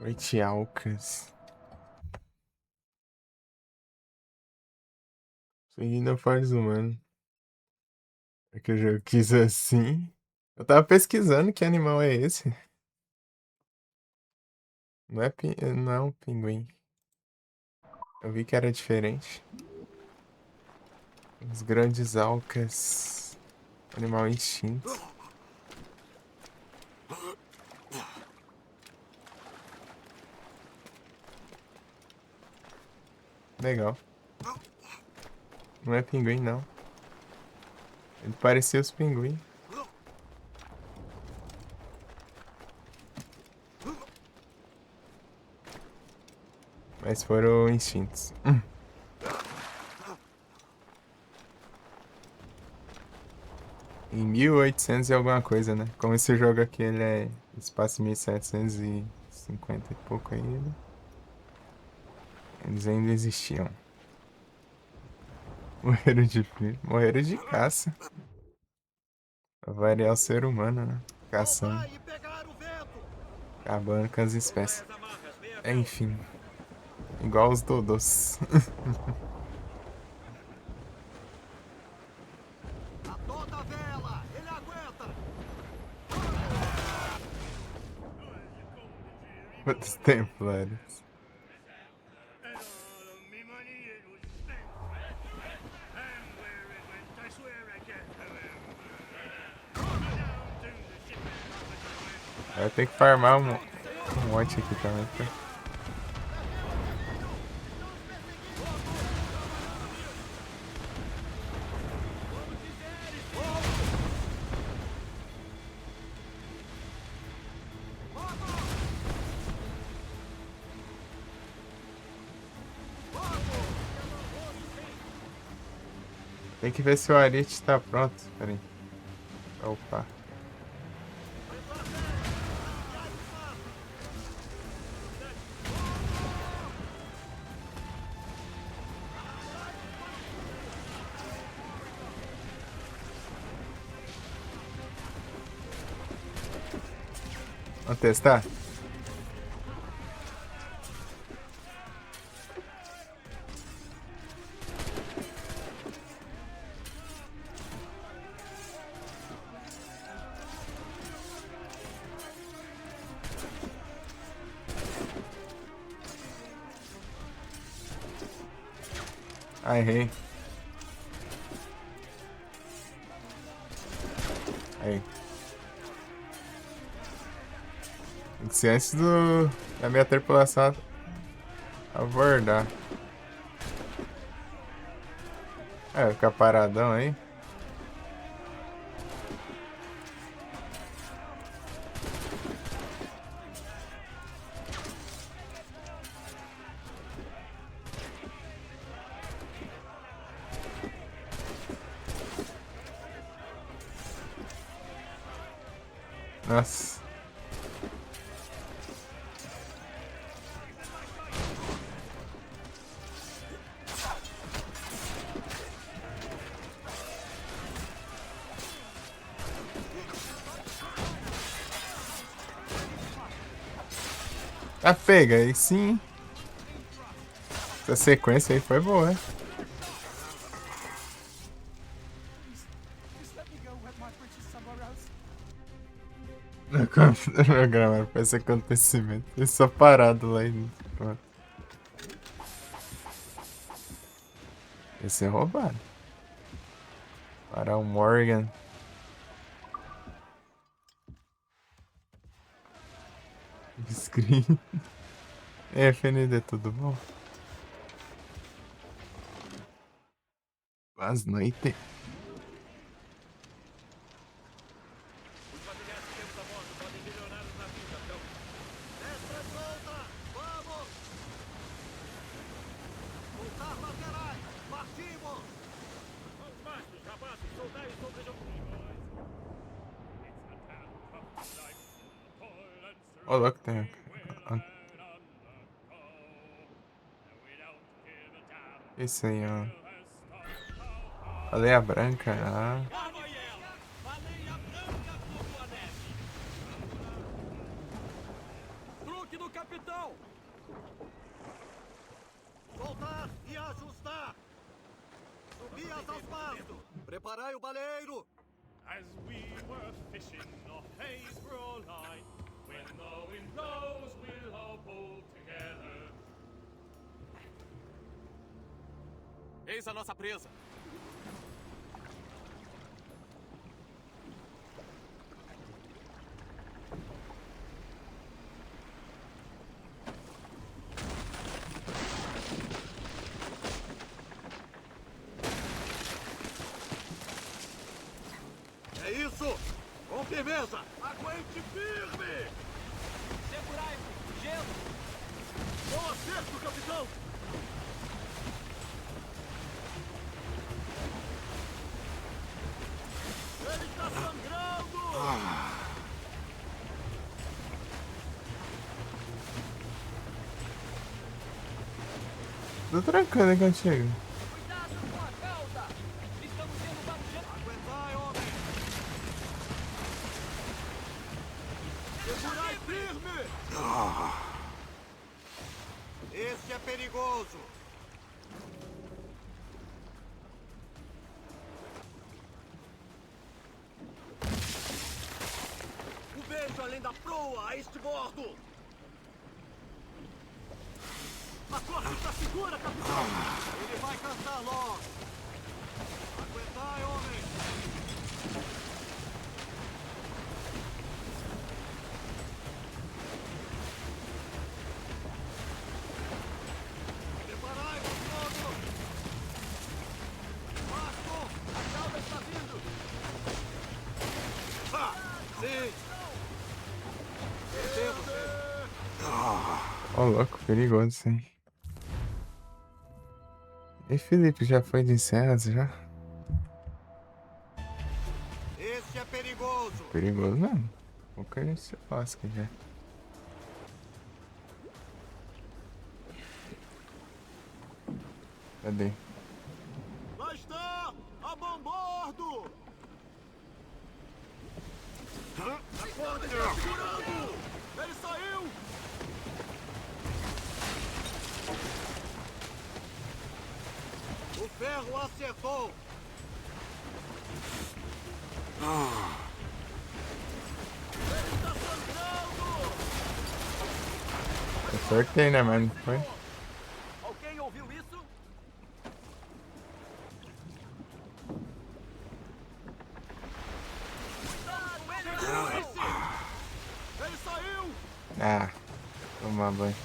Oitialcas. Seguindo faz humano. É que o jogo quis assim. Eu tava pesquisando que animal é esse. Não é um pinguim. Eu vi que era diferente. Os grandes alcas. Animal extinto. Legal. Não é pinguim, não. Ele parecia os pinguins. Mas foram extintos. Em 1800 e alguma coisa, né? Como esse jogo aqui, ele é espaço 1750 e pouco ainda. Eles ainda existiam. Morreram de frio. Morreram de caça. Pra variar o ser humano, né? Caçando. Acabando com as espécies. Enfim. Igual os dodôs. Quantos templários? Vai ter que farmar um monte aqui também, tá? Tem que ver se o arete tá pronto. Pera aí. Opa. Vamos testar? Ah, errei. Aí. Tem que ser antes da minha tripulação abordar. É, ficar paradão aí. Nossa. Tá pega aí sim. Essa sequência aí foi boa, hein? Programaram pra esse acontecimento. Eu só parado lá e pronto. Esse é roubado. Para o Morgan. Screen. FND, tudo bom? Boas noites. Ó, louco, tem. Isso aí, ó. Baleia branca, ah. capitão! Soltar e ajustar! Subias aos bastos! Preparai o baleiro! As we were fishing, our haze were all light. When the wind blows, we'll all pull together. Eis a nossa presa. É isso! Com firmeza! Aguente firme! Segurai-se! Gelo! Bom acerto, capitão! Ele está sangrando! Tô trancando aqui contigo. Aguentai, homem! Segurai firme! Este é perigoso! O beijo além da proa a este bordo! A corda está segura, capitão! Ele vai cansar logo! Aguentai, homem! Preparai-vos todos! Vasco! A cauda está vindo! Ah! Sim! Perdemos ele! Ó, louco, perigoso, sim. E Felipe, já foi de Serras já? Este é perigoso! Perigoso não. Vou querer se lasca já. Cadê? Lá está! A bom bordo! A corda está segurando! Ele saiu! O ferro acertou! Ele está sangrando! Acertei, né, mano? Foi? Alguém ouviu isso? Ele saiu! Ah, tomar banho.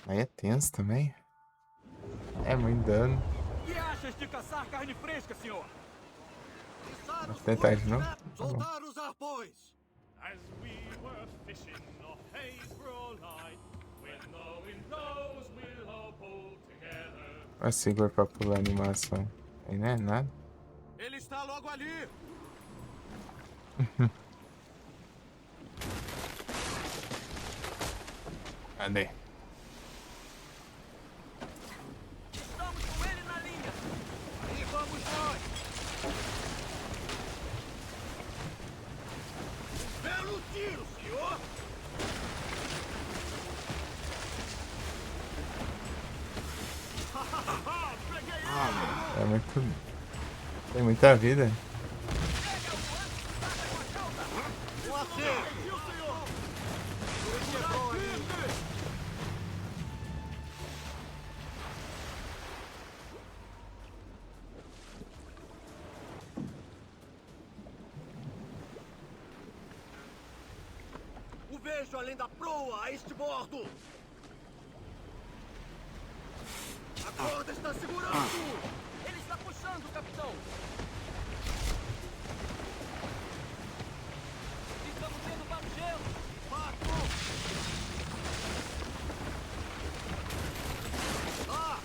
Aí é tenso também. É muito dano. Que achas de caçar carne fresca, senhor? Vou tentar de novo. Tá bom. Soldar os arpões! As we were fishing, our haze were all light. When the wind blows, we'll all pull together. Olha a segura pra pular a animação. Aí não é nada. Ele está logo ali! Cadê? Estamos com ele na linha! Aí vamos nós! Belo tiro, senhor! Peguei ele! É muito. Tem muita vida. Um acerto! Senhor! Ele chegou aí! O beijo além da proa a este bordo! A corda está segurando! Ele está puxando, capitão! Estamos indo para o gelo! Marco! Lá!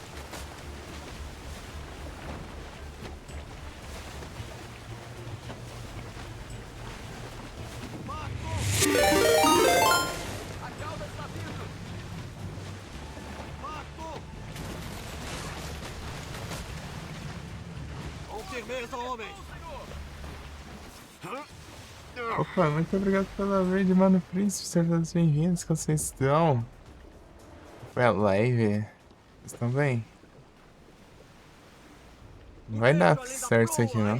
A cauda está vindo! Marco! Com firmeza, Opa, muito obrigado pela raid, mano. Príncipe, sejam todos bem-vindos, como vocês estão? Foi a live. Vocês estão bem? Não vai dar certo isso aqui, não.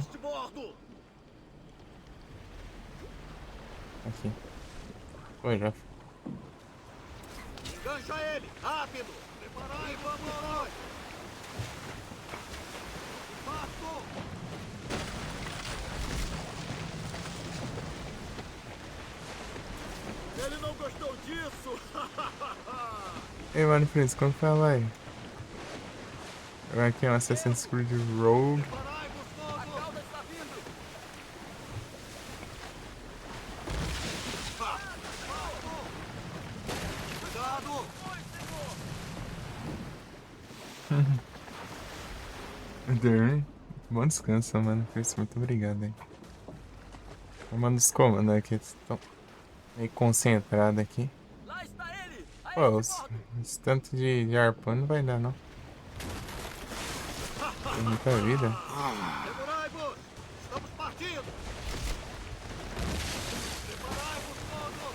Aqui. Foi, já. Engancha ele! Rápido! Preparar e vamos, herói! Impacto! Ele não gostou disso! Ei, mano, Príncipe, como foi a live? Agora aqui é um Assassin's Creed Rogue. A cauda está vindo! Cuidado! Dorme. Bom descanso, mano. Príncipe, muito obrigado, hein. Eu mando os comandos aqui. Estão meio concentrados aqui. Pô, esse tanto de arpão não vai dar, não. Tem muita vida. Segurai-vos! Estamos partindo! Preparai-vos todos!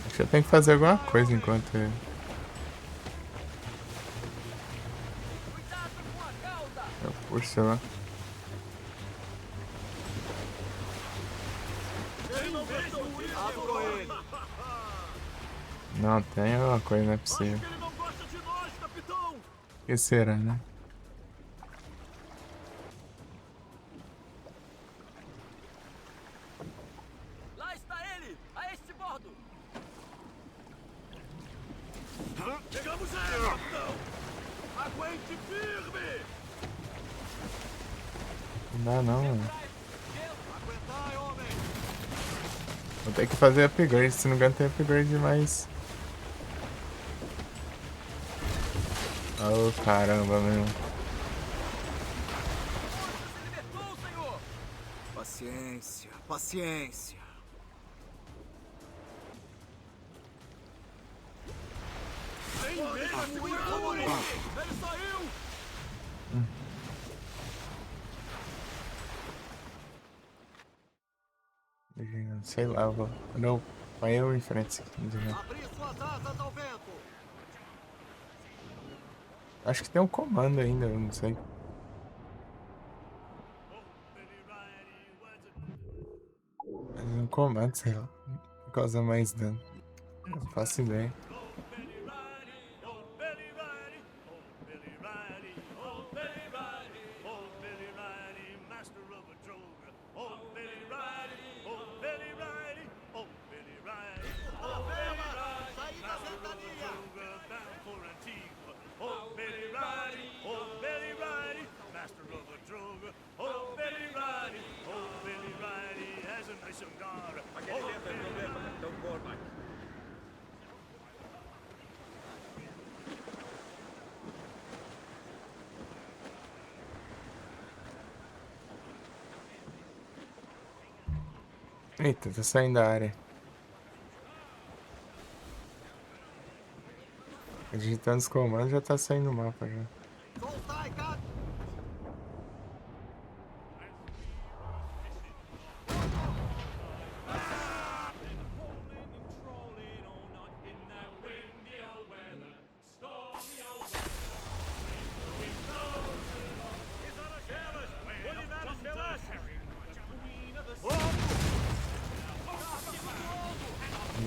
Acho que eu tenho que fazer alguma coisa enquanto eu puxo, sei lá. Não, tem alguma coisa, não é possível. O que será, né? Lá está ele! A este bordo! Chegamos a ele, capitão! Aguente firme! Não dá não, mano. Aguentai, homem! Vou ter que fazer upgrade, se não me engano tem upgrade demais. Oh, caramba, meu. Paciência, paciência. Ele saiu! Sei lá, vou. Não, vai eu em frente. Abrir suas asas ao vento! Acho que tem um comando ainda, eu não sei. Mas um comando, sei lá. Causa mais dano. Não faço ideia. Eita, tá saindo da área. Digitando os comandos já tá saindo o mapa já.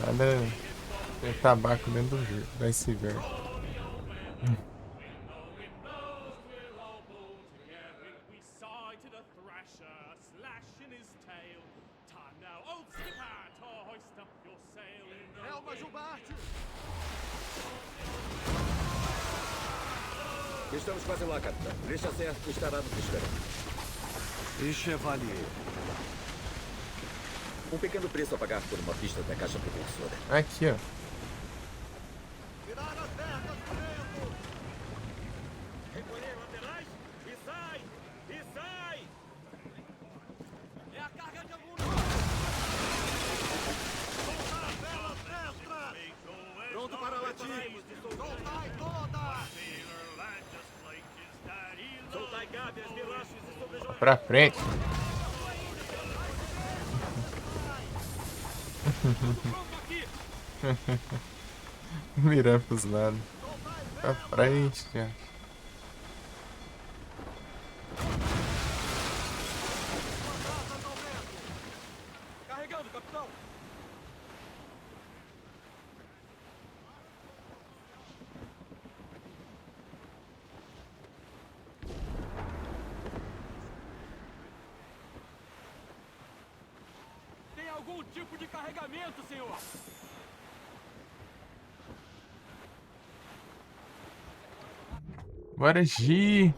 Nada tem tabaco dentro do iceberg. Estamos quase lá, capitão. Deixa certo que estará nos esperando. E Chevalier? Um pequeno preço a pagar por uma pista da caixa propulsora. Aqui, ó. Virar as pernas do vento! Recolher laterais e sai! E sai! É a carga de algum Soltar as velas destras! Pronto para latir! Soltar Pra frente. Mirando pros lados. Pra frente, cara. Carregando, capitão! Tem algum tipo de carregamento, senhor? Bora agir.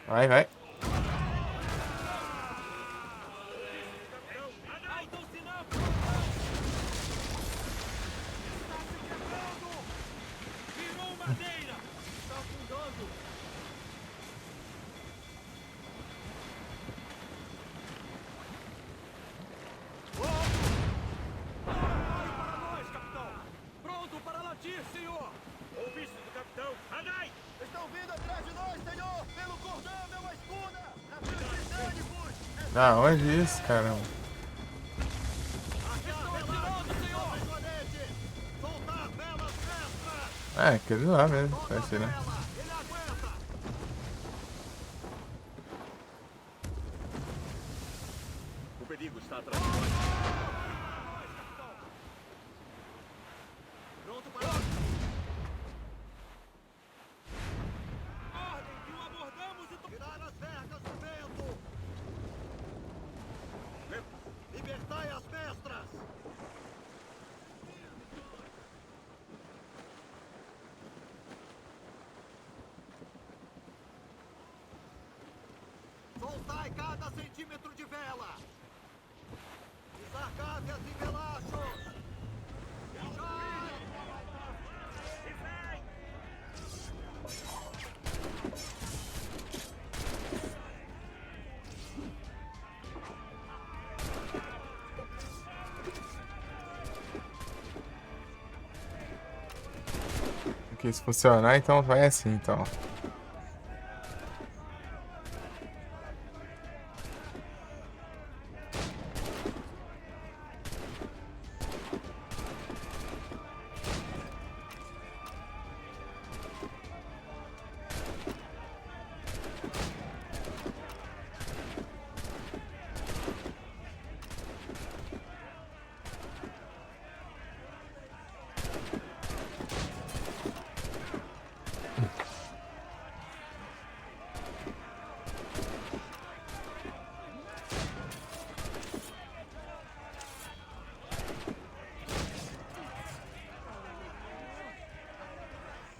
Vai, vai. Virou madeira! Está afundando! Olhe para nós, capitão! Pronto para latir, senhor! Ouviste do capitão? Andai! Estão vindo atrás de nós, senhor! Pelo cordão, meu escuda! Navios britânicos! Ah, onde isso, caramba? Estão atirando, senhor! Soltar velas mestras! Ah, aquele lá mesmo. Vai ser, né? O perigo está atrás de nós. Pronto para... Ordem que o abordamos e... Tirar as vergas do vento! Libertai as mestras! Soltai cada centímetro de vela! Desarcáveis e velachos! Porque se funcionar, então vai assim, então.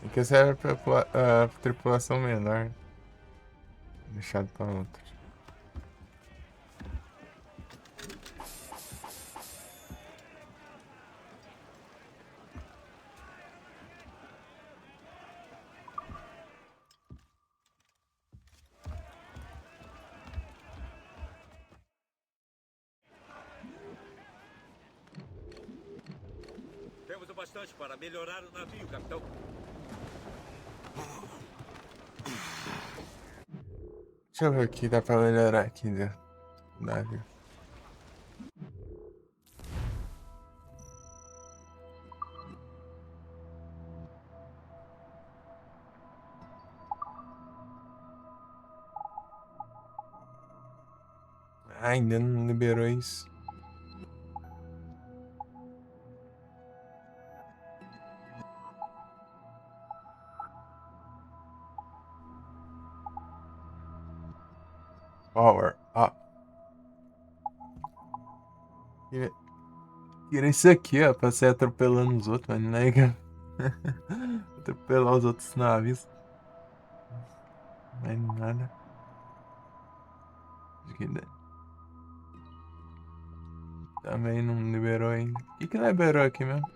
Tem que ser a tripulação menor. Deixado pra outra. Temos o bastante para melhorar o navio, capitão. Deixa eu ver aqui, dá pra melhorar aqui dentro do navio. Ah, ainda não liberou isso. Power up. Queria isso aqui, ó, pra sair atropelando os outros, mas não é que atropelar os outros navios. Mas nada. Acho que Também não liberou ainda. O que liberou aqui mesmo?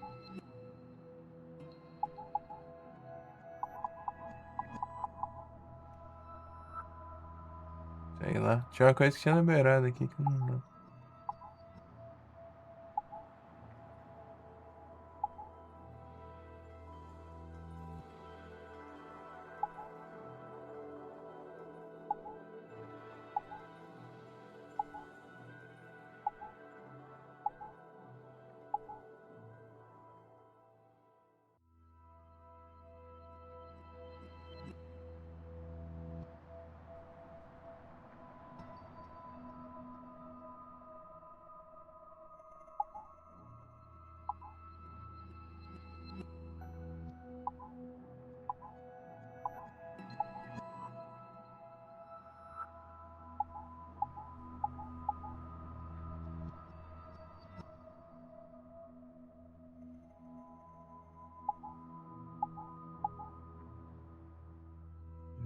Sei lá. Tinha uma coisa que tinha liberado aqui que não.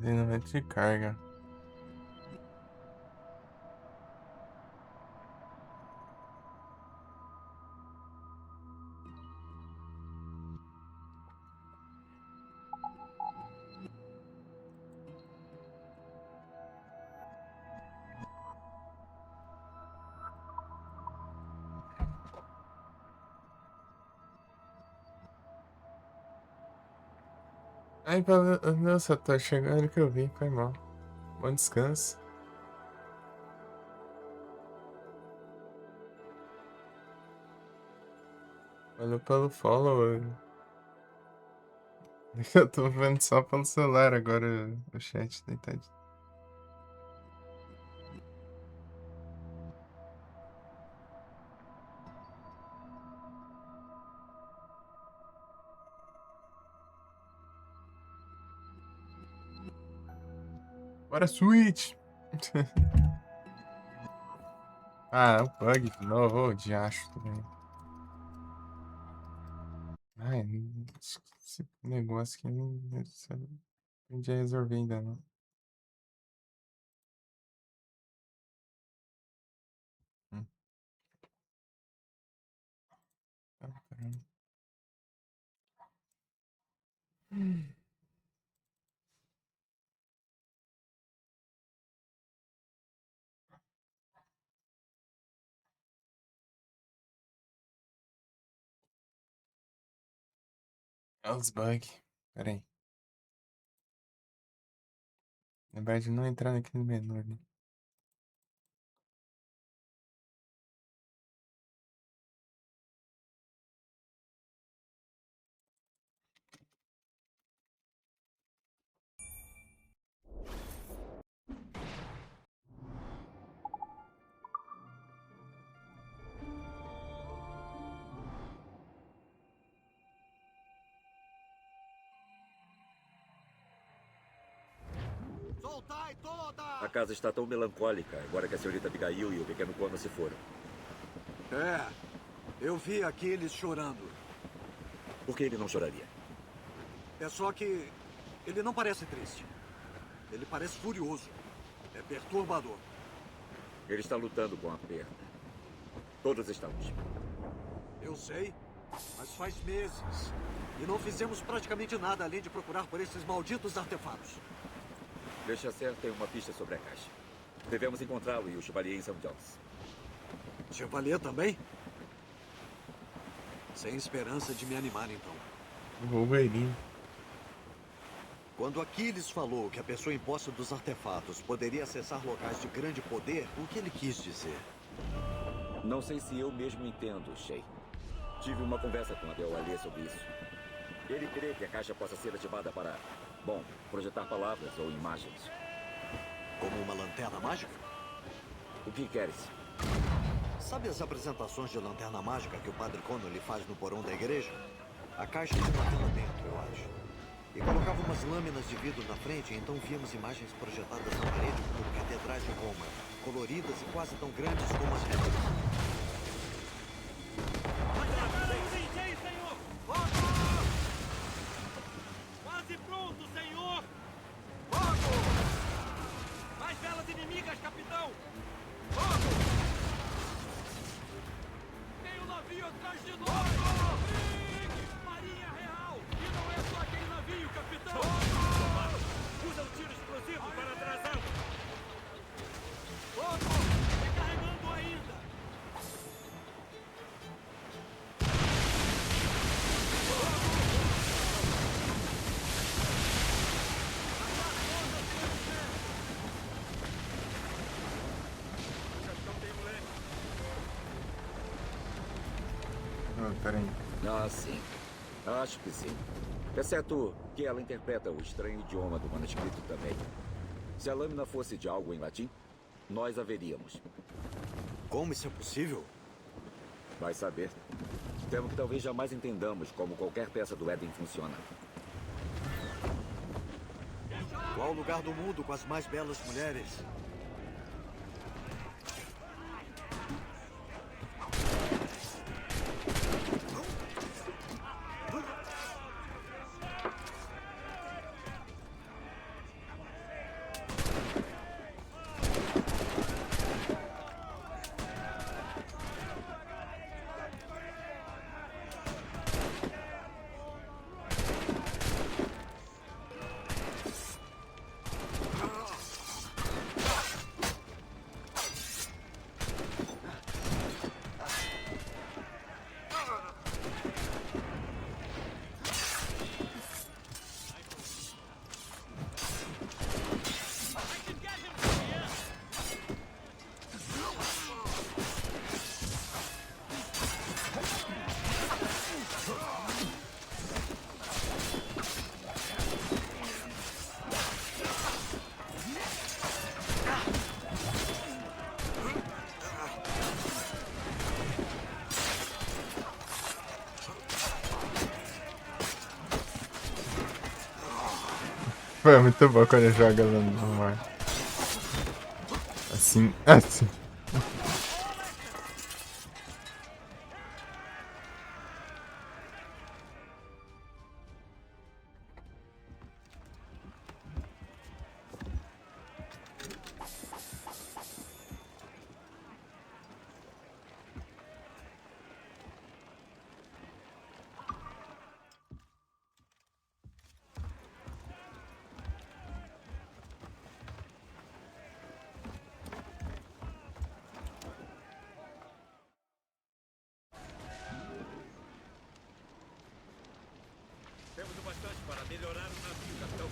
Dinamite de carga. Ai, nossa, tá chegando que eu vi, foi mal. Bom descanso. Valeu pelo follow. Eu tô vendo só pelo celular agora o chat, deitadinho. Bora, Switch! Ah, é um bug de novo, ô, diacho também. Ai, esse negócio aqui não aprendi a resolver ainda não. Caramba. É os bugs. Pera aí. Lembrar de não entrar naquele menu ali. Soltai toda! A casa está tão melancólica agora que a senhorita Abigail e o pequeno Conan se foram. É, eu vi aqueles chorando. Por que ele não choraria? É só que ele não parece triste. Ele parece furioso. É perturbador. Ele está lutando com a perda. Todos estamos. Eu sei, mas faz meses. E não fizemos praticamente nada além de procurar por esses malditos artefatos. Lechacer tem uma pista sobre a caixa. Devemos encontrá-lo e o Chevalier em St. John's. Chevalier também? Sem esperança de me animar, então. Wolverine. Quando Aquiles falou que a pessoa em posse dos artefatos poderia acessar locais de grande poder, o que ele quis dizer? Não sei se eu mesmo entendo, Shay. Tive uma conversa com Abel Alê sobre isso. Ele crê que a caixa possa ser ativada para, bom, projetar palavras ou imagens. Como uma lanterna mágica? O que queres? Sabe as apresentações de lanterna mágica que o Padre Connolly faz no porão da igreja? A caixa tinha uma tela dentro, eu acho. E colocava umas lâminas de vidro na frente, e então víamos imagens projetadas na parede como catedrais de Roma, coloridas e quase tão grandes como as réplicas. Senhor! Quase pronto, senhor! Mais velas inimigas, capitão! atrás de nós! Marinha Real! E não é só aquele navio, capitão! Usa o tiro explosivo para atrasá-lo! Fogo! Recarregando ainda! Peraí. Ah, sim. Acho que sim. Exceto que ela interpreta o estranho idioma do manuscrito também. Se a lâmina fosse de algo em latim, nós a veríamos. Como isso é possível? Vai saber. Temo que talvez jamais entendamos como qualquer peça do Éden funciona. Qual lugar do mundo com as mais belas mulheres? Pô, é muito bom quando joga no mar. Assim, assim. Temos o bastante para melhorar o navio, capitão.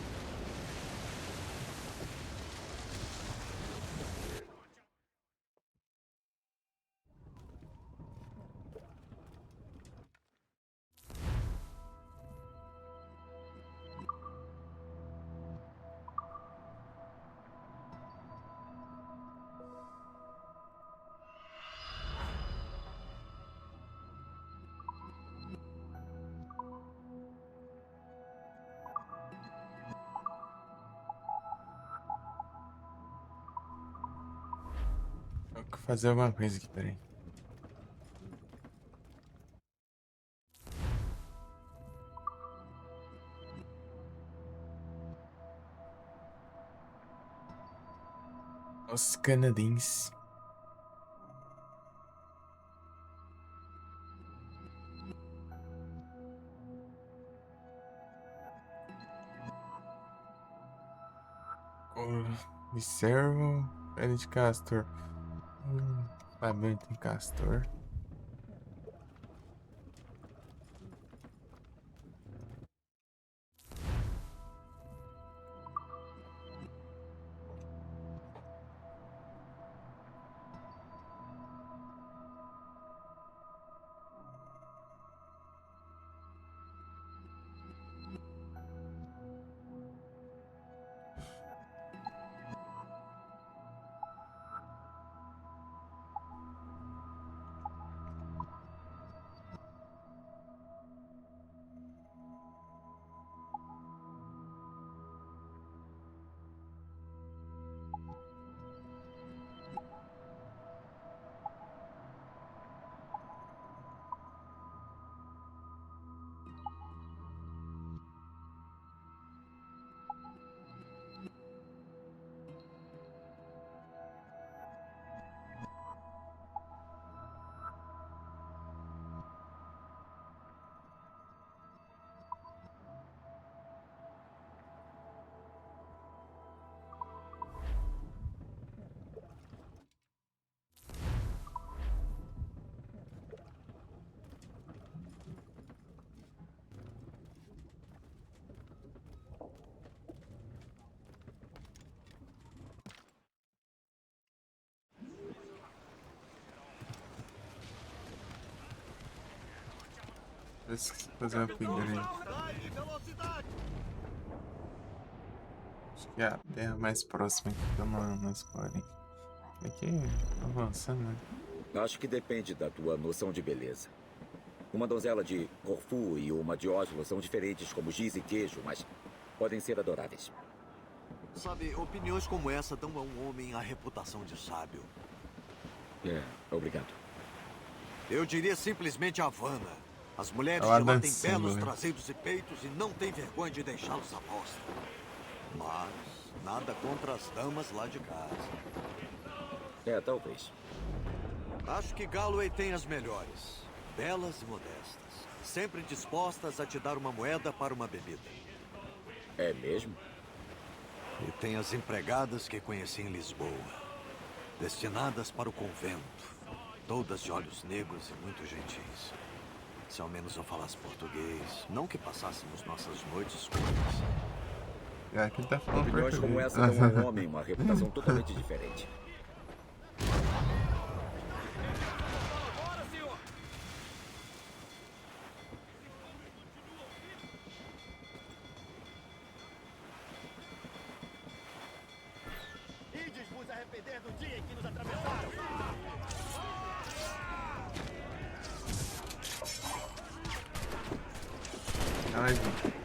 Tenho que fazer alguma coisa aqui, peraí. Os canadenses. Observo. Pele de castor. Lamento em castor. Fazer um upgrade. Acho que é a terra mais próxima aqui que eu não explorei. Aqui avançando, né? Acho que depende da tua noção de beleza. Uma donzela de Corfu e uma de Oslo são diferentes como giz e queijo, mas podem ser adoráveis. Sabe, opiniões como essa dão a um homem a reputação de sábio. Obrigado. Eu diria simplesmente Havana. As mulheres Ela de lá têm dançando, belos né? traseiros e peitos e não têm vergonha de deixá-los à mostra. Mas nada contra as damas lá de casa. Talvez. Acho que Galloway tem as melhores. Belas e modestas. Sempre dispostas a te dar uma moeda para uma bebida. É mesmo? E tem as empregadas que conheci em Lisboa. Destinadas para o convento. Todas de olhos negros e muito gentis. Se ao menos eu falasse português. Não que passássemos nossas noites juntas. É, aqui tá falando Opiniões como português. essa dão a um homem uma reputação totalmente diferente. Ides vos arrepender do dia em que nos atravessaram. Ai, gente.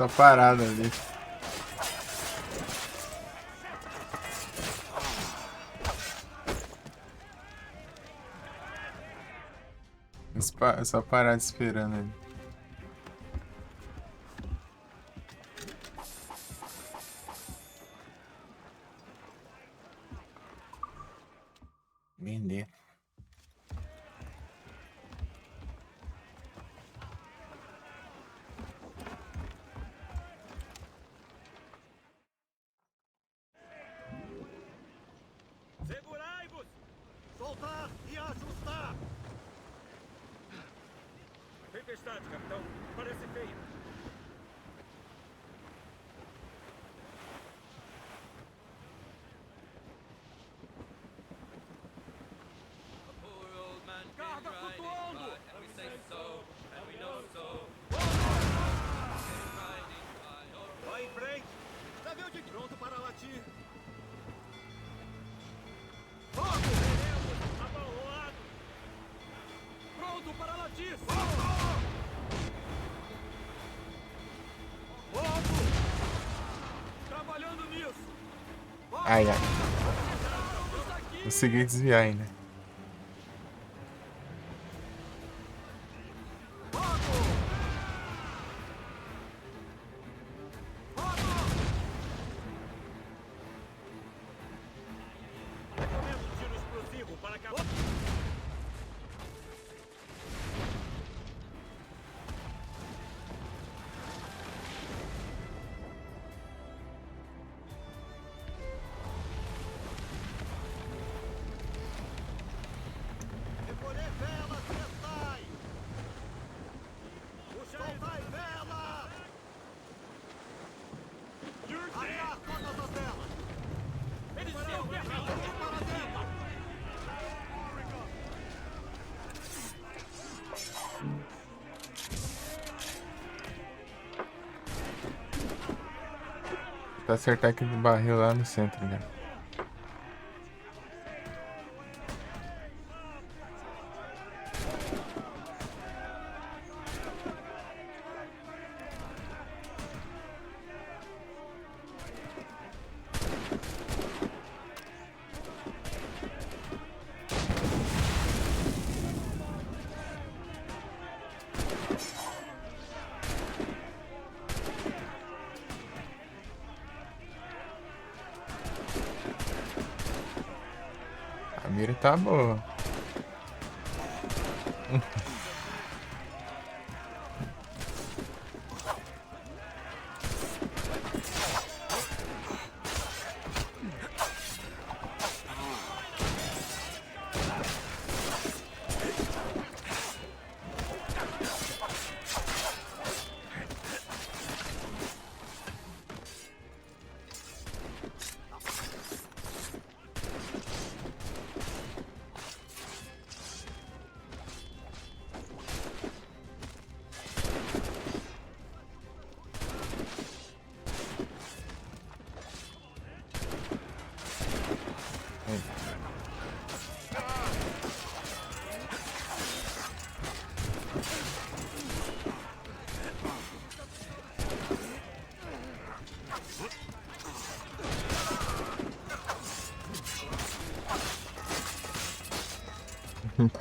Só parada ali. Só parada esperando ali. Vender. Segurai-vos! Soltar e ajustar! Tempestade, capitão. Parece feia. Carga flutuando! Vai em frente! Navio de pronto para latir! Fogo! Veremos abalroado! Pronto para latir! Fogo! Trabalhando nisso! Ai, ai. Consegui desviar ainda. Recomendo um tiro explosivo para acabar. Recolher velas, testai! Soltai velas! Arriar todas as velas! Eles estão perdidos para dentro! Pra acertar aquele barril lá no centro, né? mira tá boa.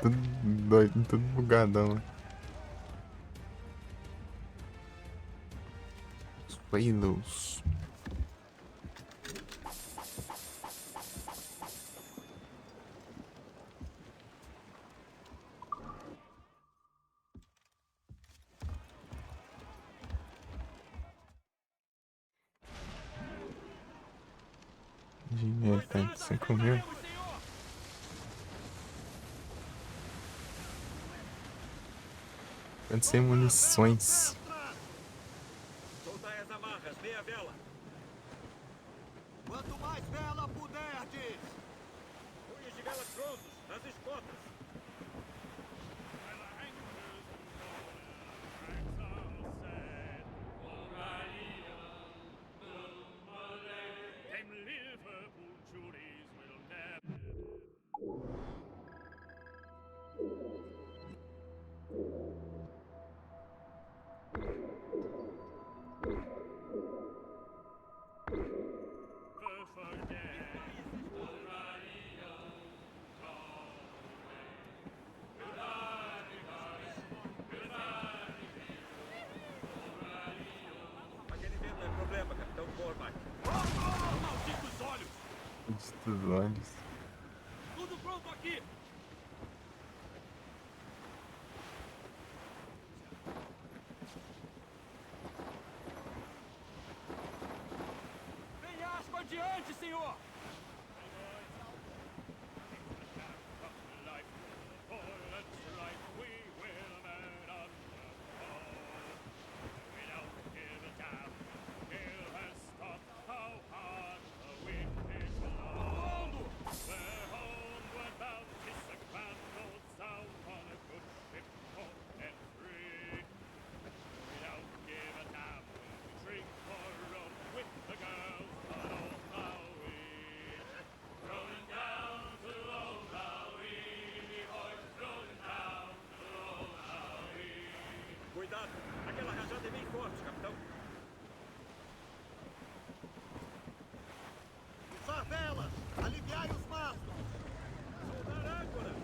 Tudo doido, tudo bugadão. Os Whalos. Dinheiro, tá de 5 mil. Quanto sem munições. Soltai as amarras, meia vela. Quanto mais vela puderdes! Punhos de velas prontos, nas escotas. Them Liverpool Juries will never. Aquele vento é problema, Capitão Cormac. Malditos olhos! Dos olhos. Tudo pronto aqui! Penhasco adiante, senhor! Cuidado, aquela rajada é bem forte, capitão. Usar velas! Aliviai os mastros! Soldar âncora!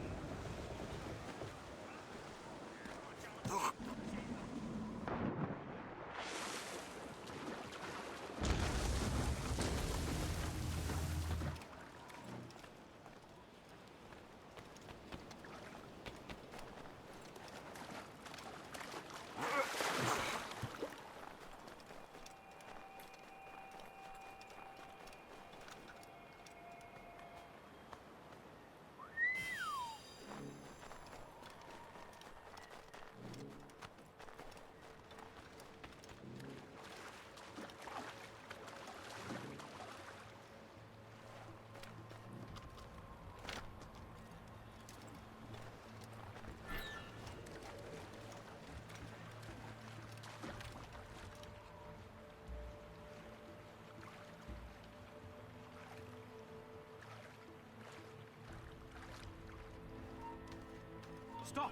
Stop!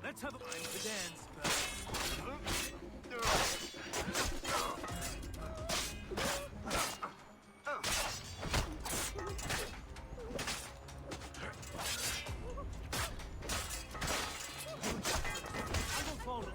Let's have a time to dance, I will follow.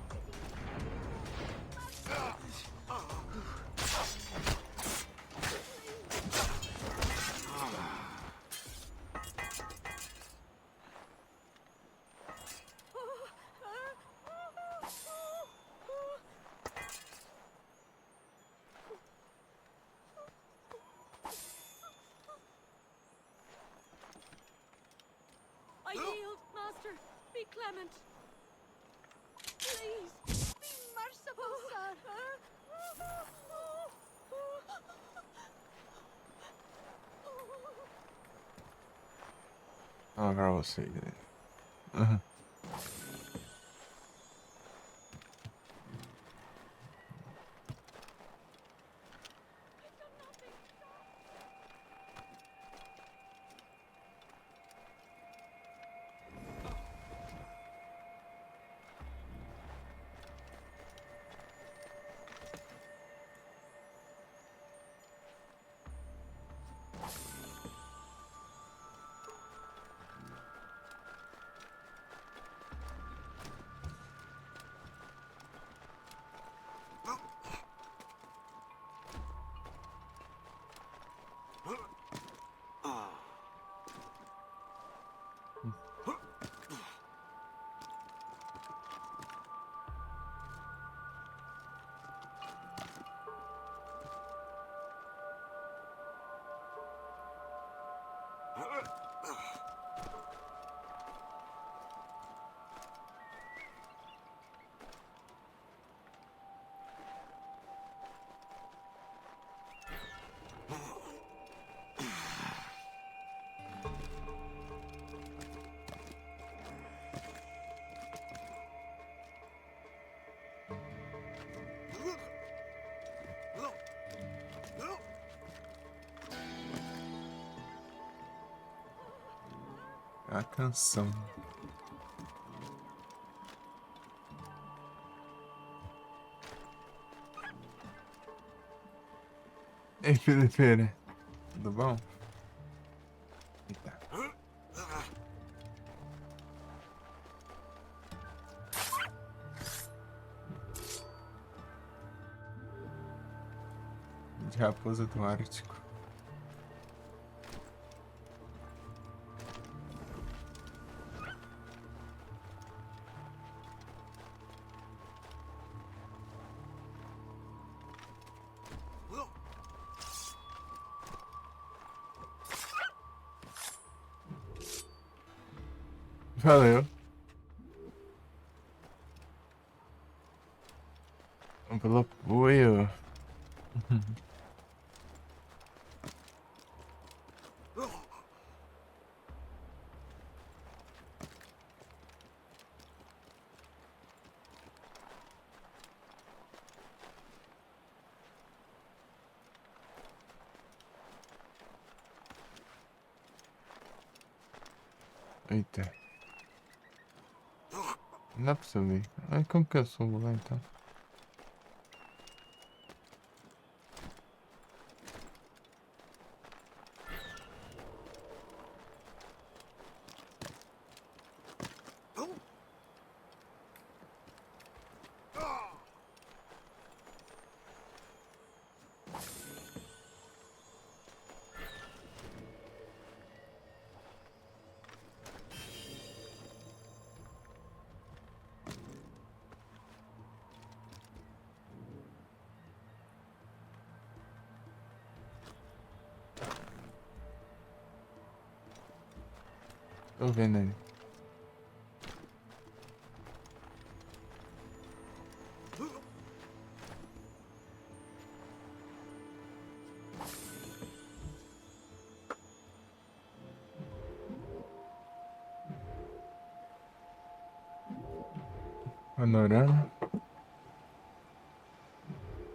Clement. Please, be merciful, sir. Agora você. Uhum. A canção. Ei, Felipe, tudo bom? Eita. De raposa do Ártico. Valeu. Pelo apoio. Eita. Não dá pra subir. Ai, como que eu subo lá então? Tô vendo aí. Panorama.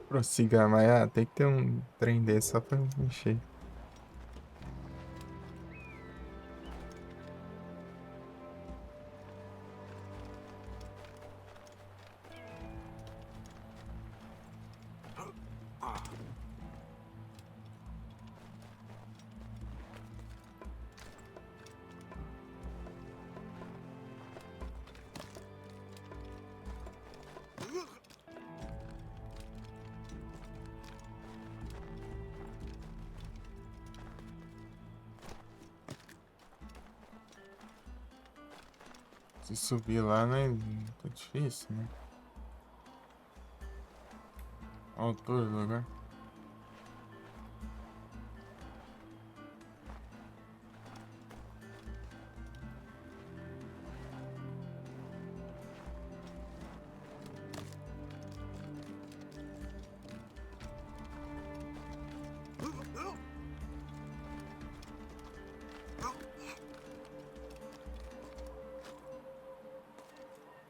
Prossiga, mas tem que ter um trem desse só pra mexer. Se subir lá não é muito difícil, né? A altura do lugar.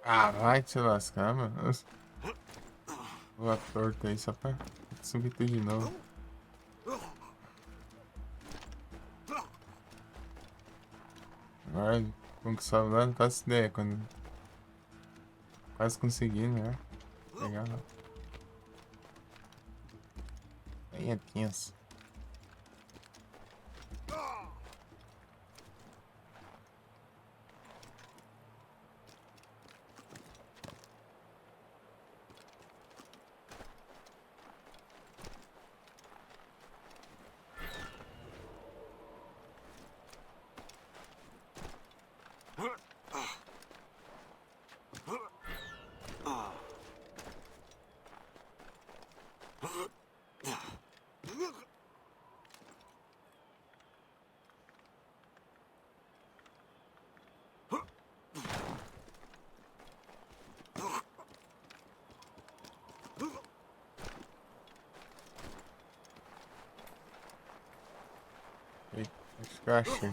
Ah, vai te lascar, mano. Vou torto aí só pra subir tudo de novo. Agora, conquistar lá, não faço ideia. Quando quase consegui, né? Pegar lá. Aí é tenso. Acho que eu achei.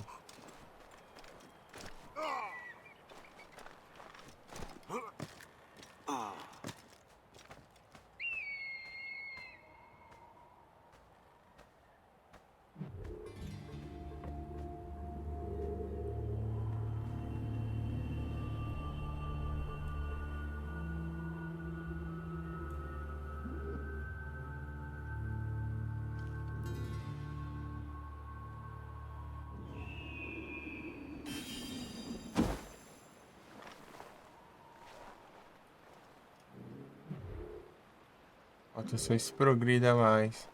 Falta só esse progrida mais.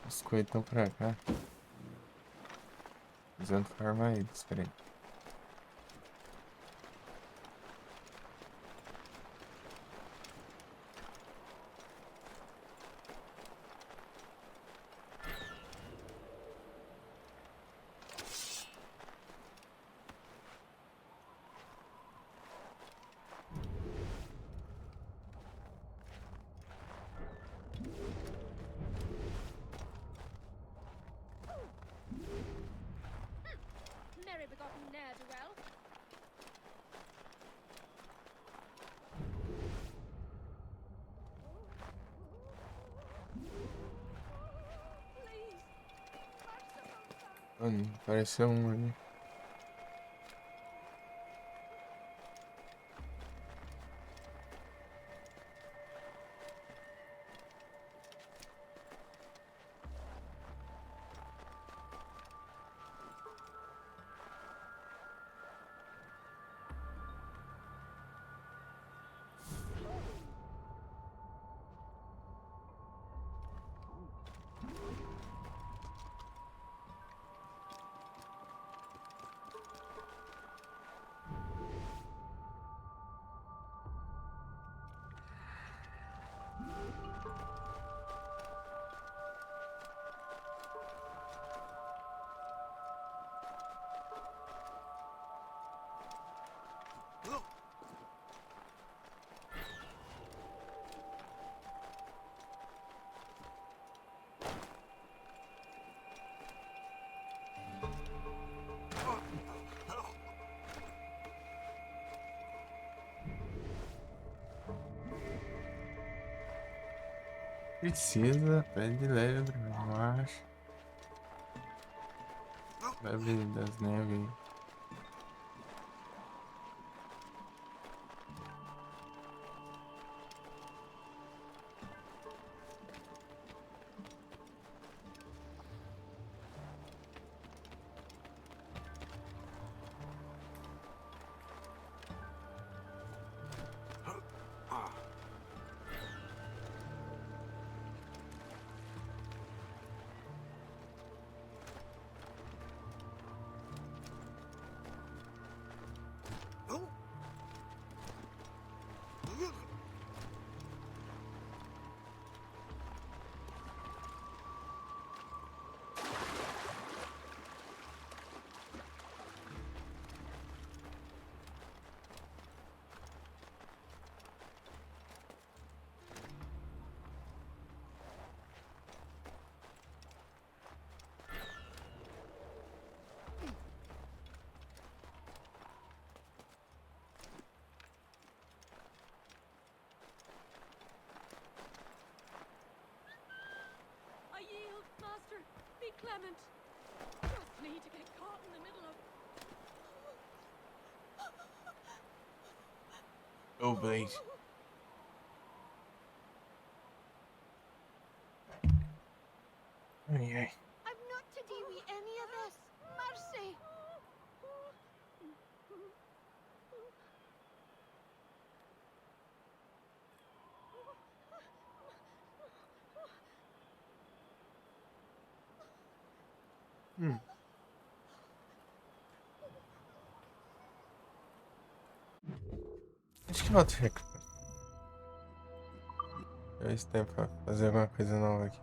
Os coelhos estão pra cá. Precisando farmar eles, peraí. Merry begotten ne'er-do-well. Apareceu um ali. Precisa, pede lebre, eu acho. Lebre das neves. Master, be clement. Trust me to get caught in the middle of... Oh, Blade. Anyway. I'm not to do with any of this. Mercy. Acho que eu vou ter que... esse tempo pra fazer alguma coisa nova aqui.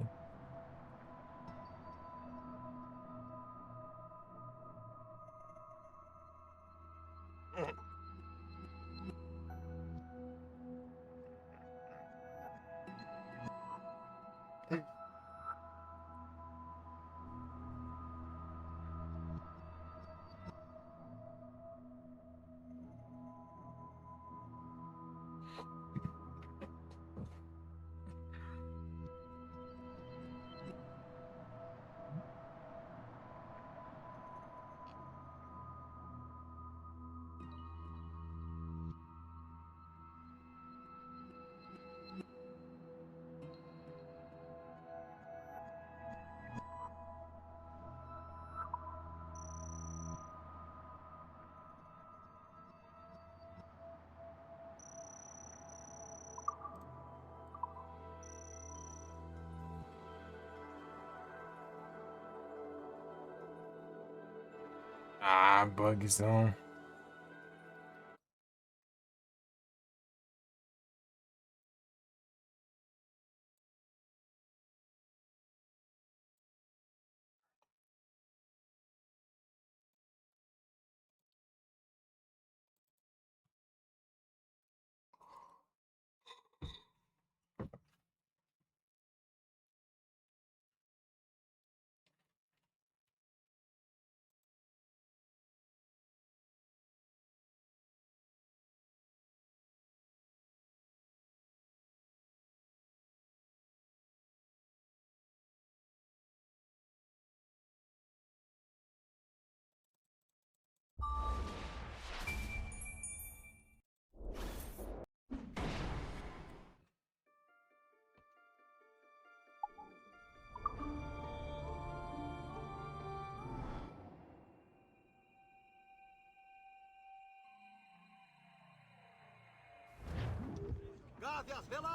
Ah, bugzão.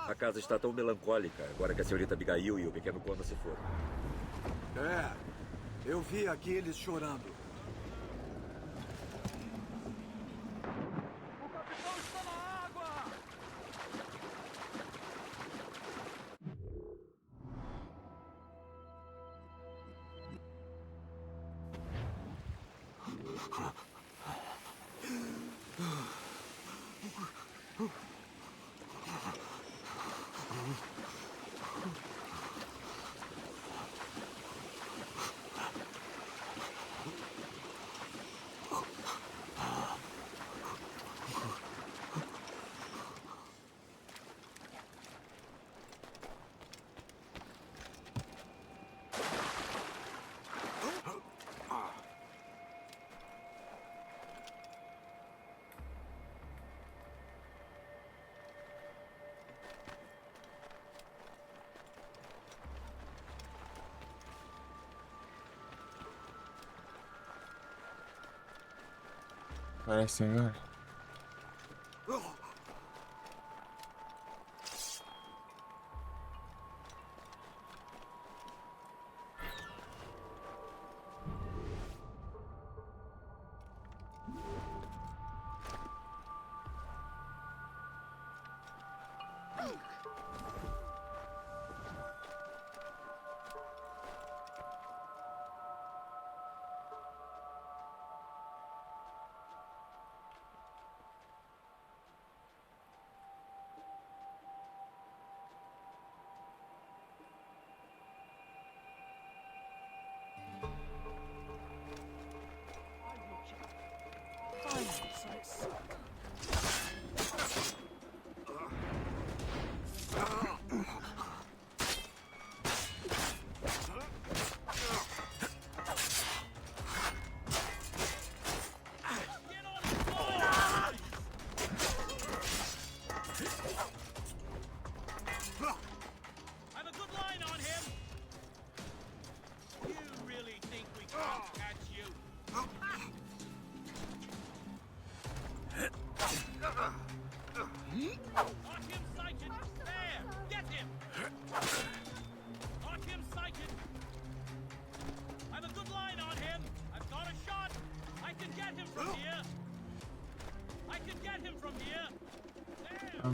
A casa está tão melancólica agora que a senhorita Abigail e o pequeno Conan se foram. É, eu vi aqueles chorando. O capitão está na água! Parece agora.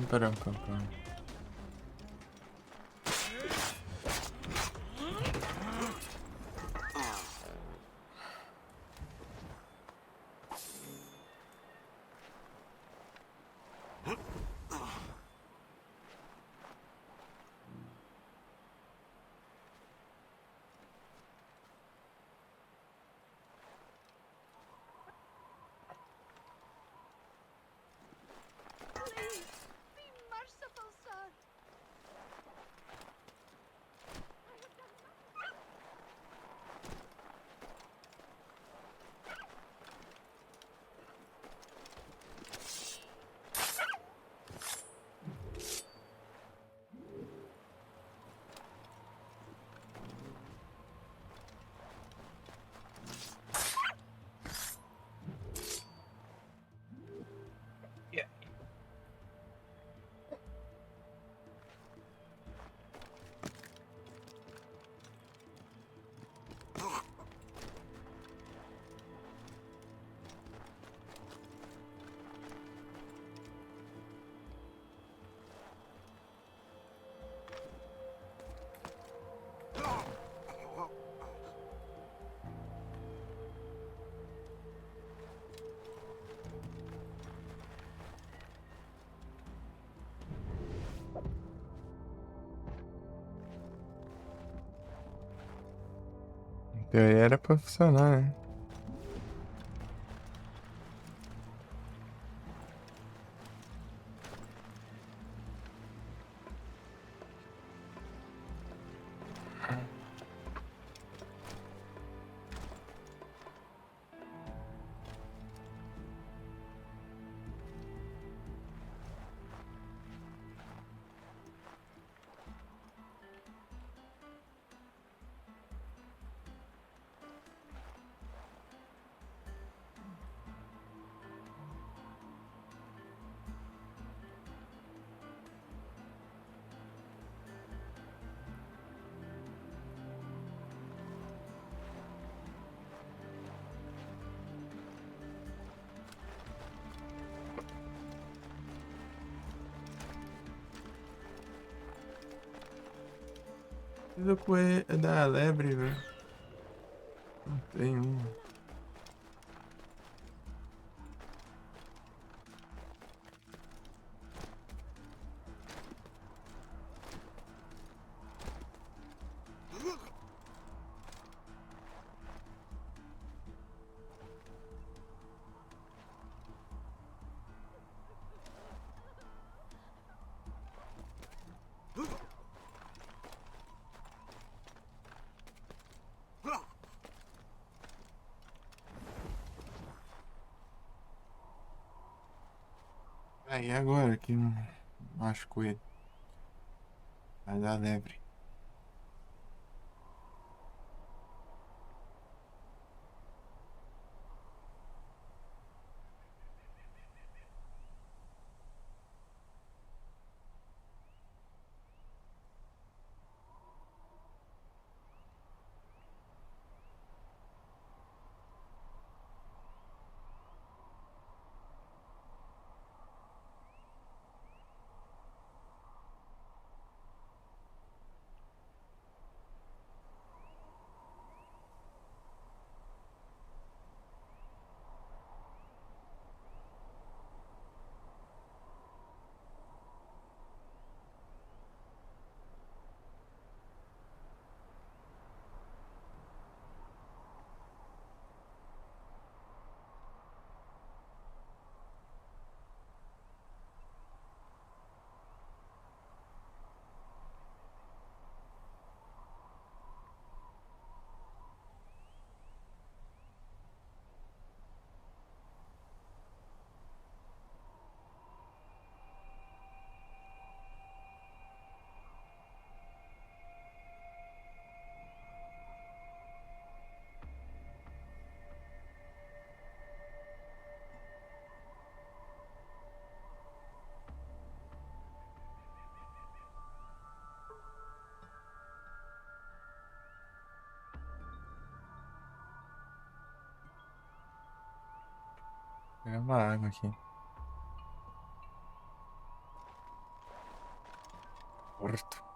Pam, param, pam, pam. Please, be merciful, sir. Então era pra funcionar, né? Preciso correr da lebre, velho. Não tem uma. Aí agora que não acho ele. Vai dar lebre. Vou pegar uma água aqui. Porto.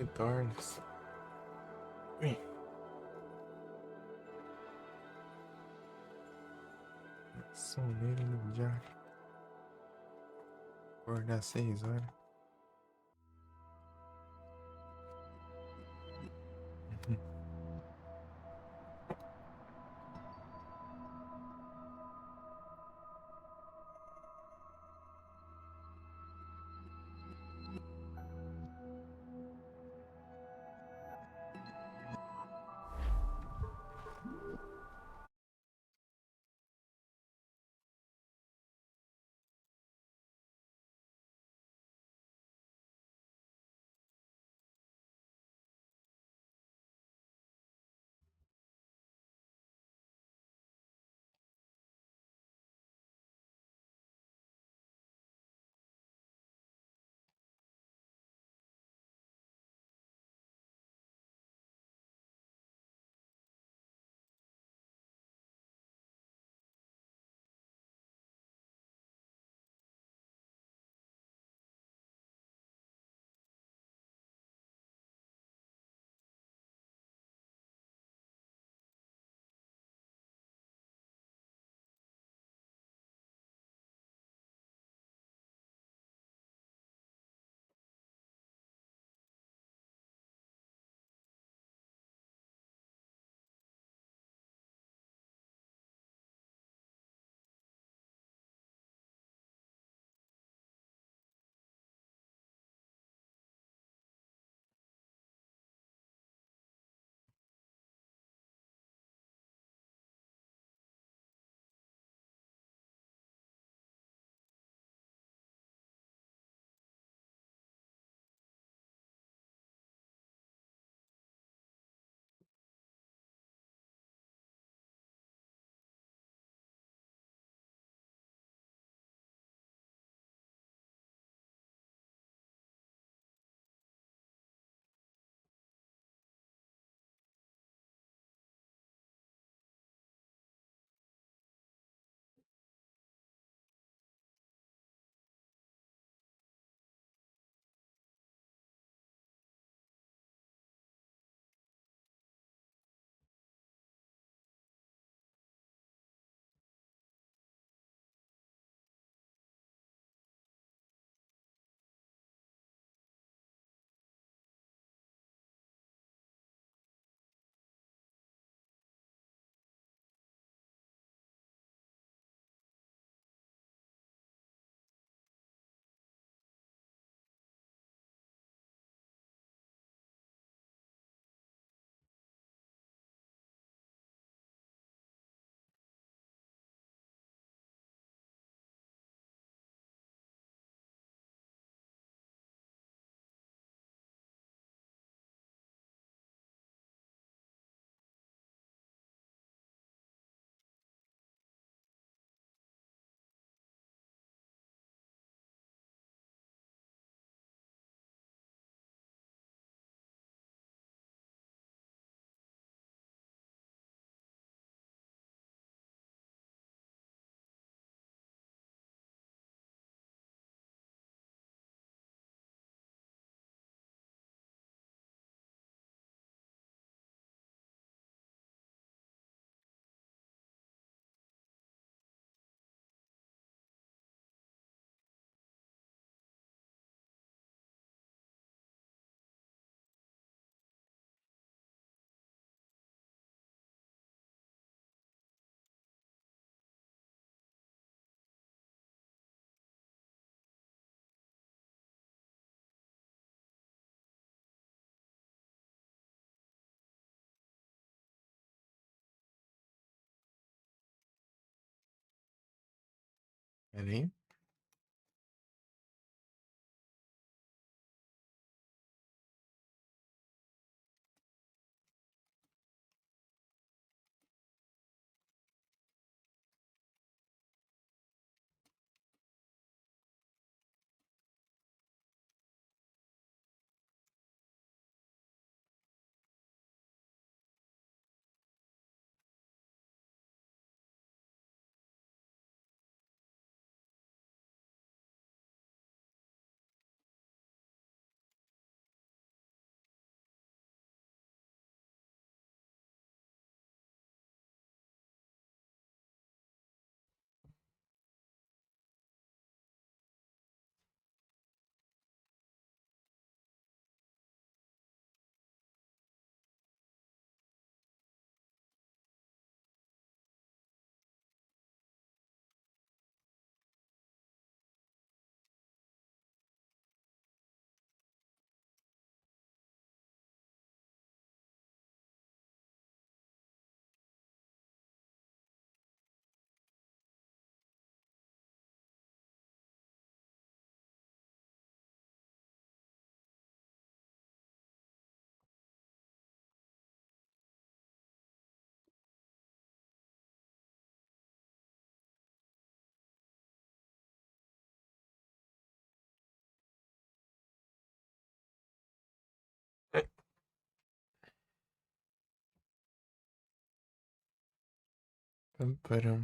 Vitórias. Soneira no diário. Acordar 6 horas. Pera aí. Pam, param.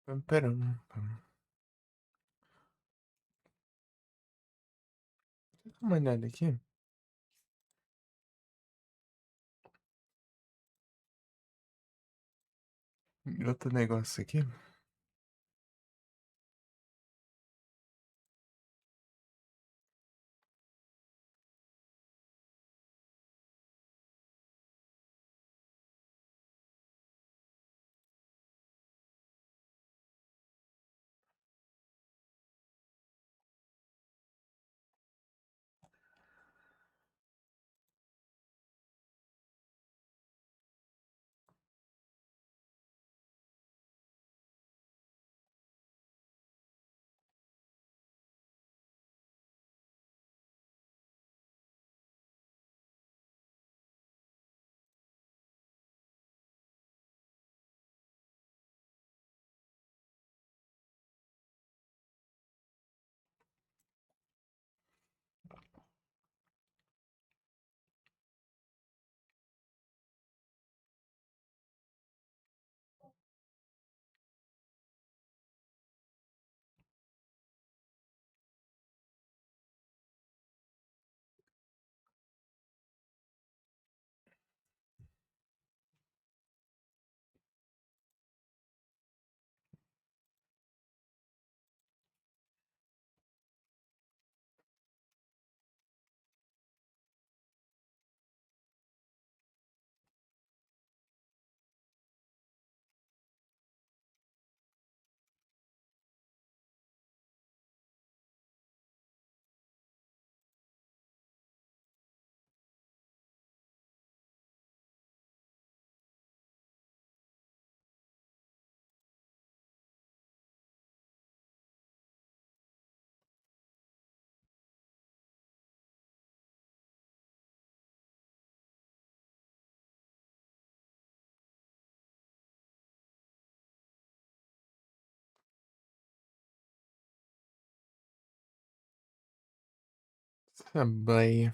Pam, param, pam. Deixa eu dar uma olhada aqui. Outro negócio aqui. Também.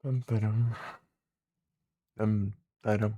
Pam, param. Taram.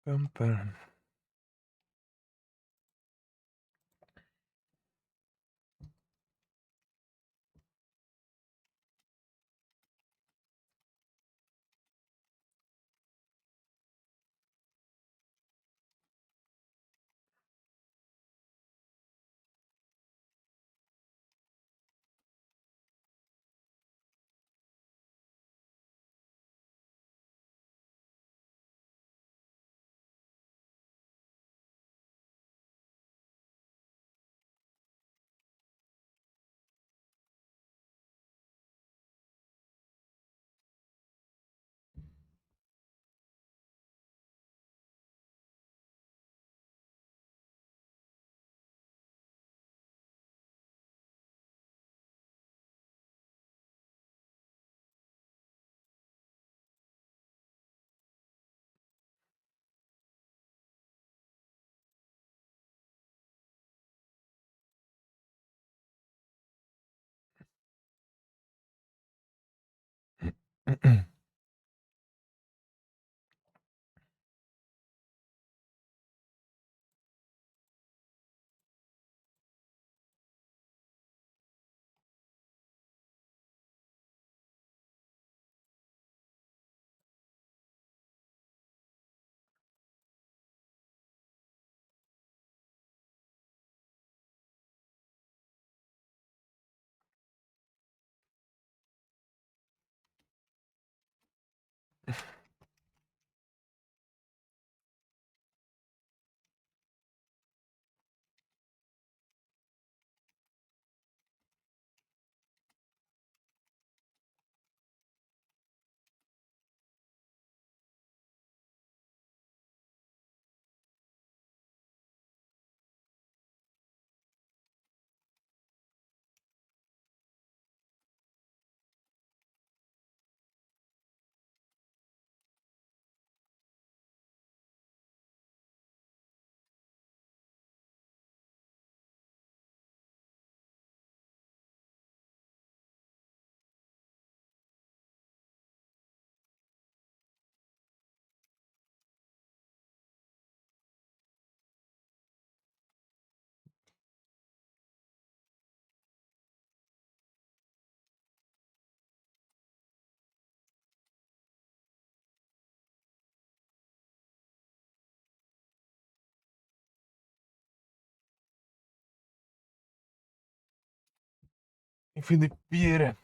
Pam, pam. Felipe Vieira.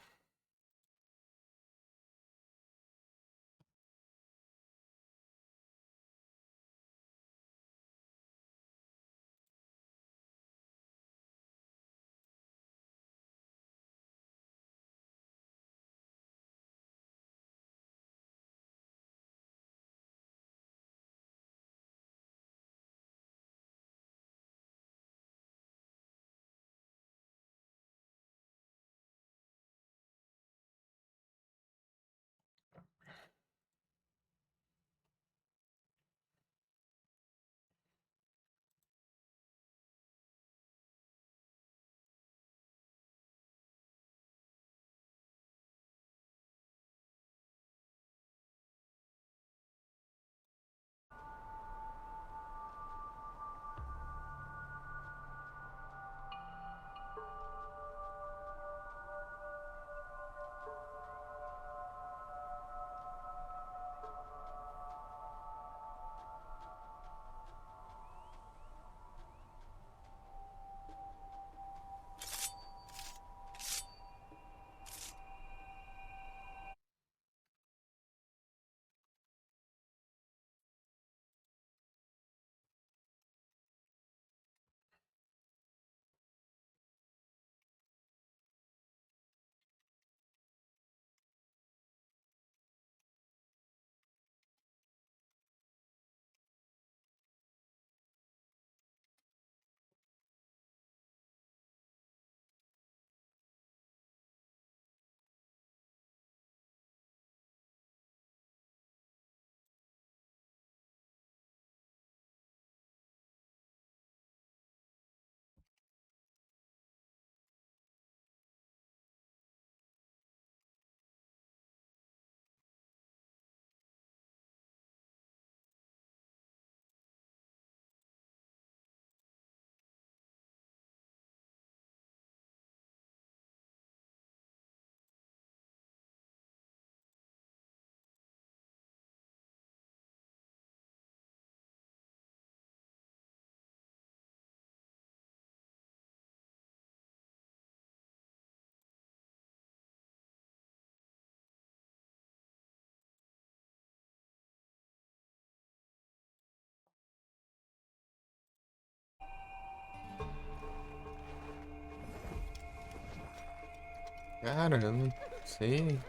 Cara, eu não sei.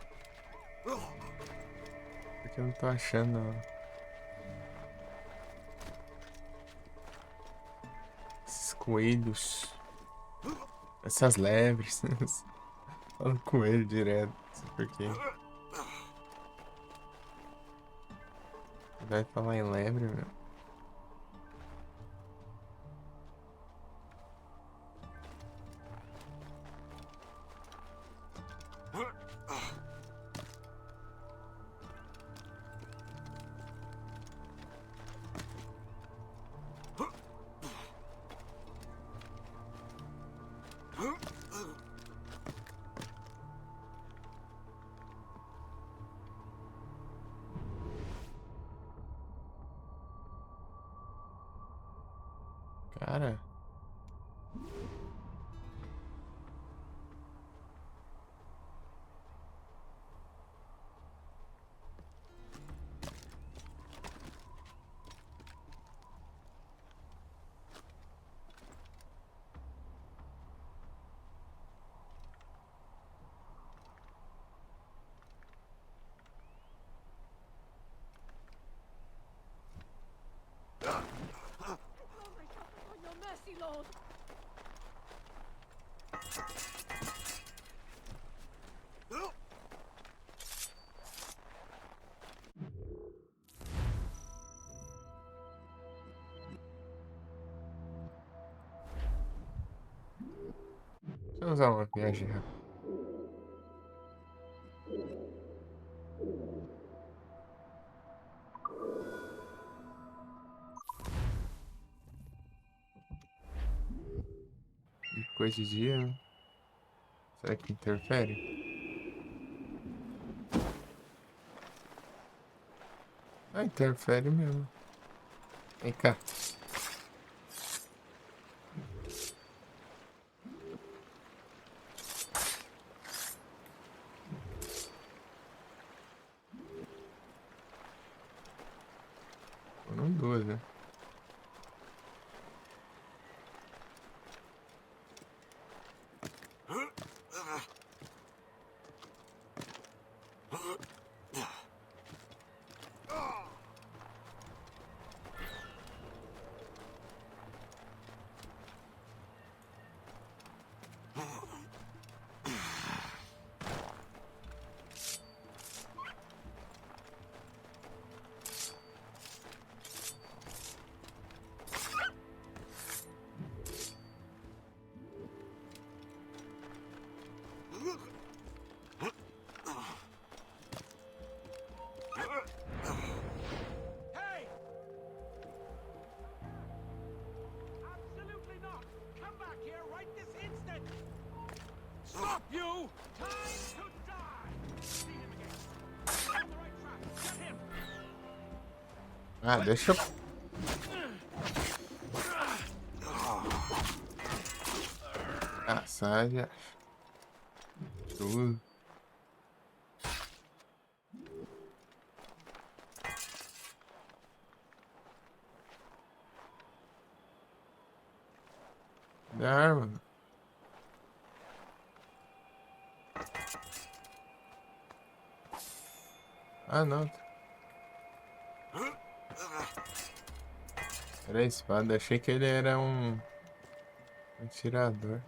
Porque eu não tô achando esses coelhos. Essas lebres. Falo coelho direto. Não sei por quê. Vai falar em lebre, meu. Cara. Throw myself upon your mercy, Lord. Deixa eu usar uma viagem rápida. E coisa de dia, né? Será que interfere? Ah, interfere mesmo. Vem cá. Foram duas, né? Hey! Absolutely not! Come back here right this instant! Stop, you! Time to die! See him again. On the right track. Get him! Ah, deixa eu... Ah, sai. Tudo. Da arma. Ah, não. Era a espada. Achei que ele era um atirador.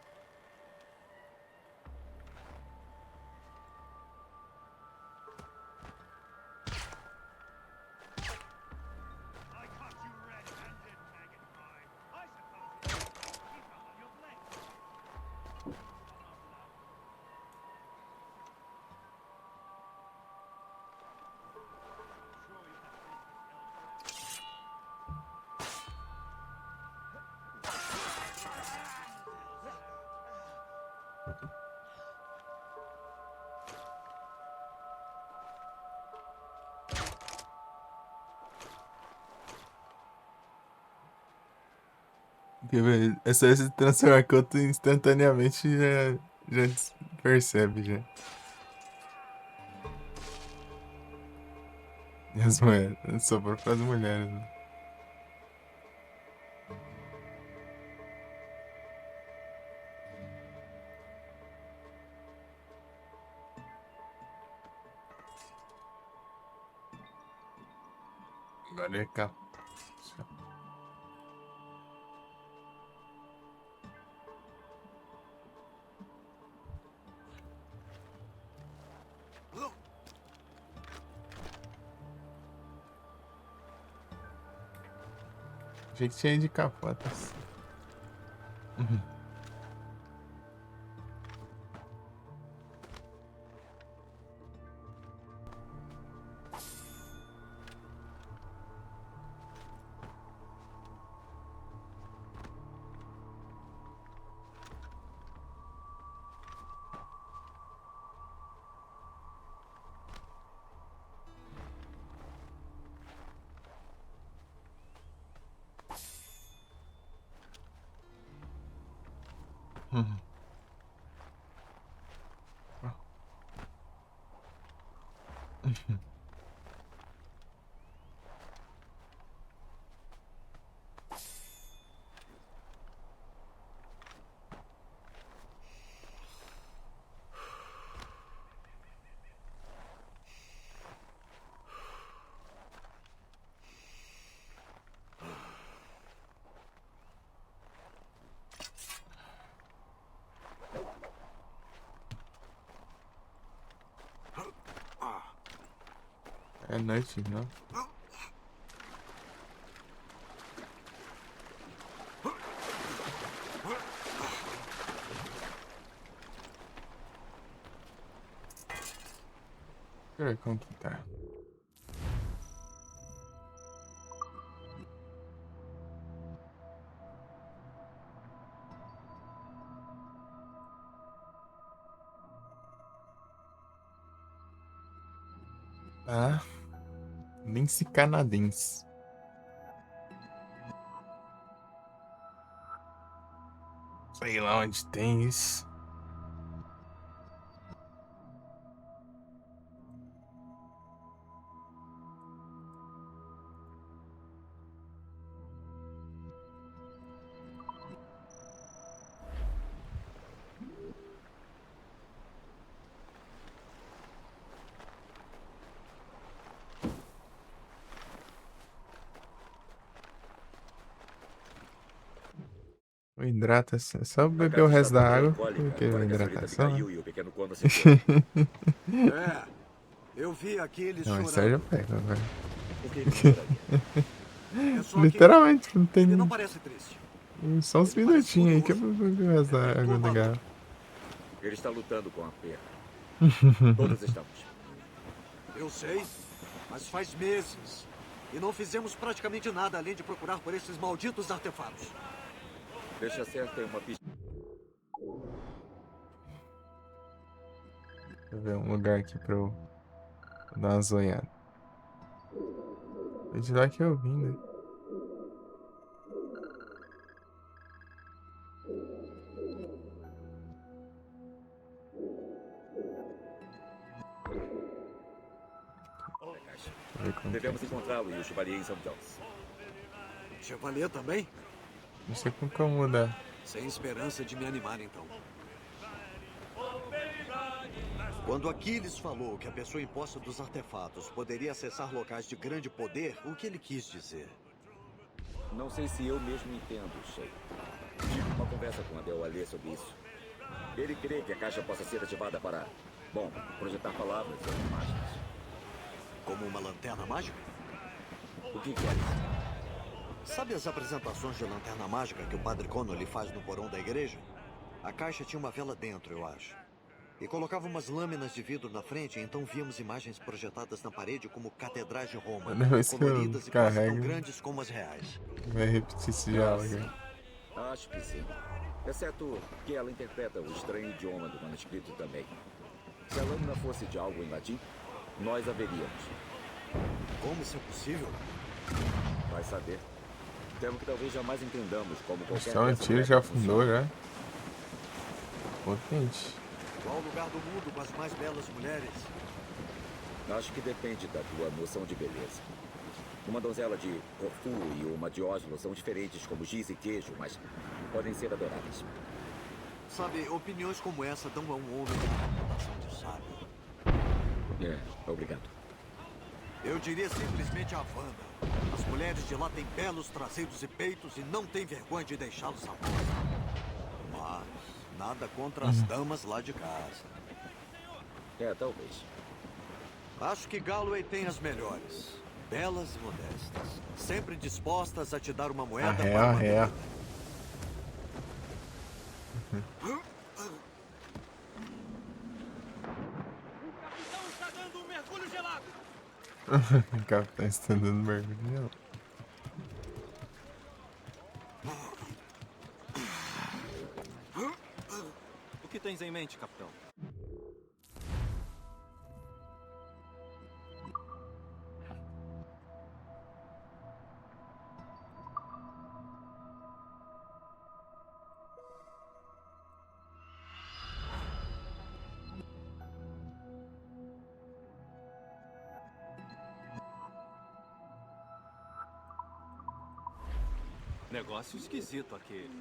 Porque, velho, é só se transformar que outro instantaneamente já percebe já. E as mulheres, sobrou para as mulheres, né? Agora é cá. Achei que tinha de capotas. É noite, não? Deixa eu ver como que tá. Tá. Lince canadense. Sei lá onde tem isso. Hidrata-se. É só beber o resto da água. Porque hidratação. É, eu vi aqueles Não, isso chorando. aí já pega agora. Por que ele choraria? É só que Literalmente, não tem. ele não parece triste. Só uns minutinhos aí que eu vou beber o resto da água da garrafa. Ele está lutando com a perda. Todos estamos. Eu sei, mas faz meses. E não fizemos praticamente nada além de procurar por esses malditos artefatos. Deixa certo, tem uma pista. Deixa eu ver um lugar aqui pra eu dar uma zoiada. Foi de lá que eu vim, né? Devemos encontrá-lo e o Chevalier em St. John's. Chevalier também? Não sei como que eu mudar. Sem esperança de me animar, então. Quando Aquiles falou que a pessoa em posse dos artefatos poderia acessar locais de grande poder, o que ele quis dizer? Não sei se eu mesmo entendo, Shay. Tive uma conversa com Adel Alê sobre isso. Ele crê que a caixa possa ser ativada para, bom, projetar palavras ou imagens. Como uma lanterna mágica? O que queres? Sabe as apresentações de lanterna mágica que o Padre Connolly faz no porão da igreja? A caixa tinha uma vela dentro, eu acho. E colocava umas lâminas de vidro na frente, e então víamos imagens projetadas na parede como catedrais de Roma, Toda vez que eu coloridas e quase tão carrego, grandes como as reais. vai repetir esse diálogo. Acho que sim. Exceto que ela interpreta o estranho idioma do manuscrito também. Se a lâmina fosse de algo em latim, nós a veríamos. Como isso é possível? Vai saber. Temo que talvez jamais entendamos como qualquer Só um peça tiro dessa já funciona. afundou já. Potente. Qual lugar do mundo com as mais belas mulheres? Acho que depende da tua noção de beleza. Uma donzela de Corfu e uma de Oslo são diferentes como giz e queijo, mas podem ser adoráveis. Sabe, opiniões como essa dão a um homem uma reputação de sábio. Obrigado. Eu diria simplesmente a Wanda. As mulheres de lá têm belos traseiros e peitos e não têm vergonha de deixá-los à mostra. Mas nada contra as damas lá de casa. Talvez. Acho que Galloway tem as melhores. Belas e modestas. Sempre dispostas a te dar uma moeda para uma bebida. Capitão está dando um mergulho gelado. O capitão está dando mergulho. O que tens em mente, capitão? Negócio esquisito aqui.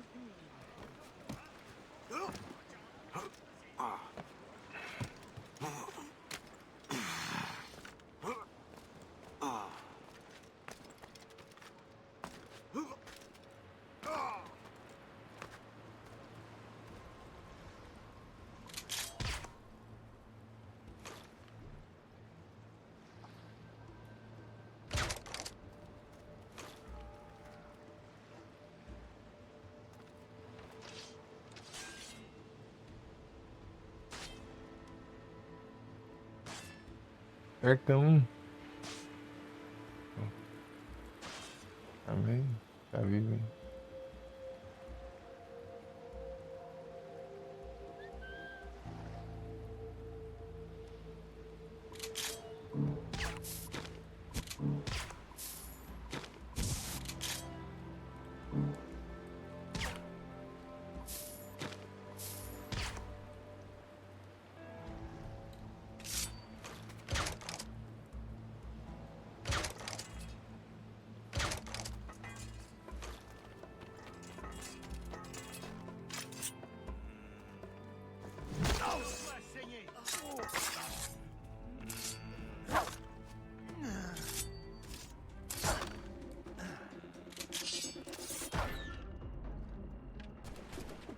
Certão. Tá bem? Tá vivo aí.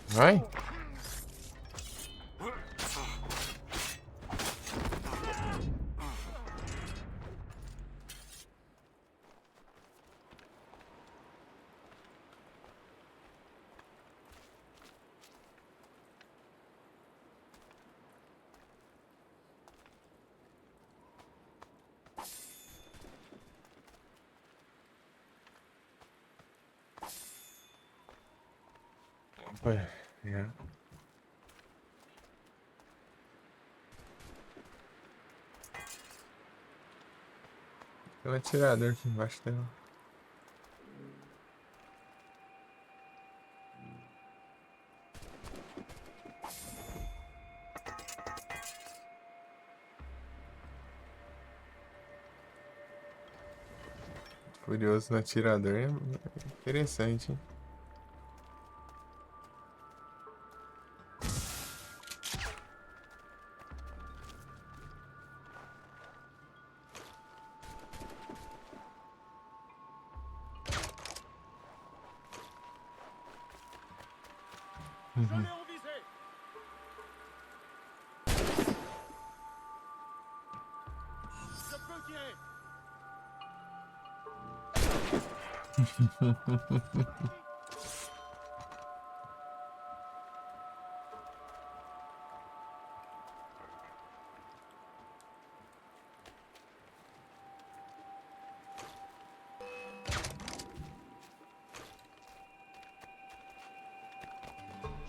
Vai. Opa, já. Tem um atirador aqui embaixo dela. Curioso no atirador é interessante, hein?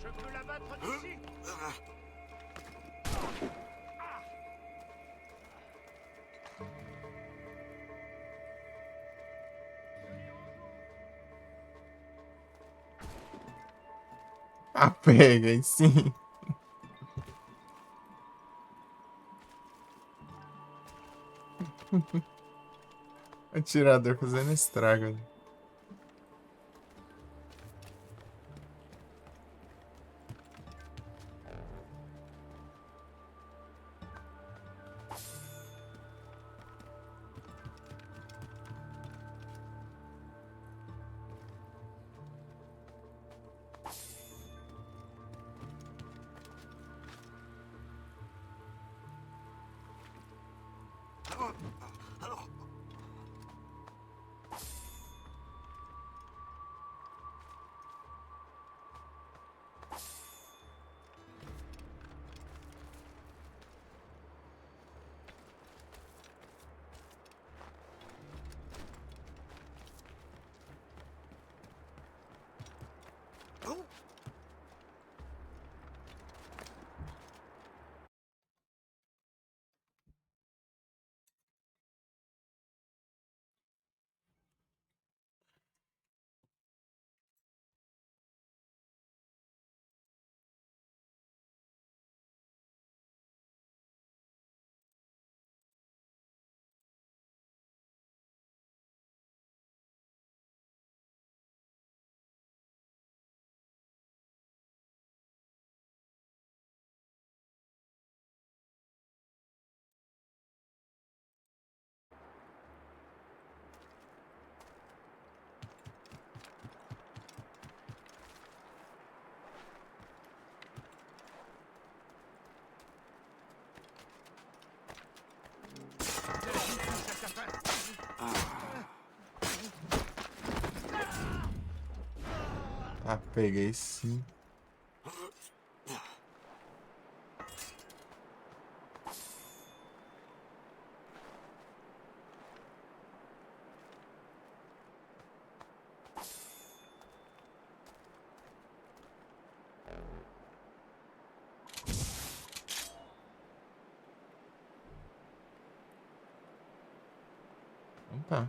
Je peux l'abattre d'ici. Ah, pega aí sim. Atirador fazendo estrago ali. Ah, peguei sim. Então tá.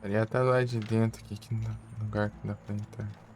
Ele até lá de dentro aqui, que no lugar que dá pra entrar.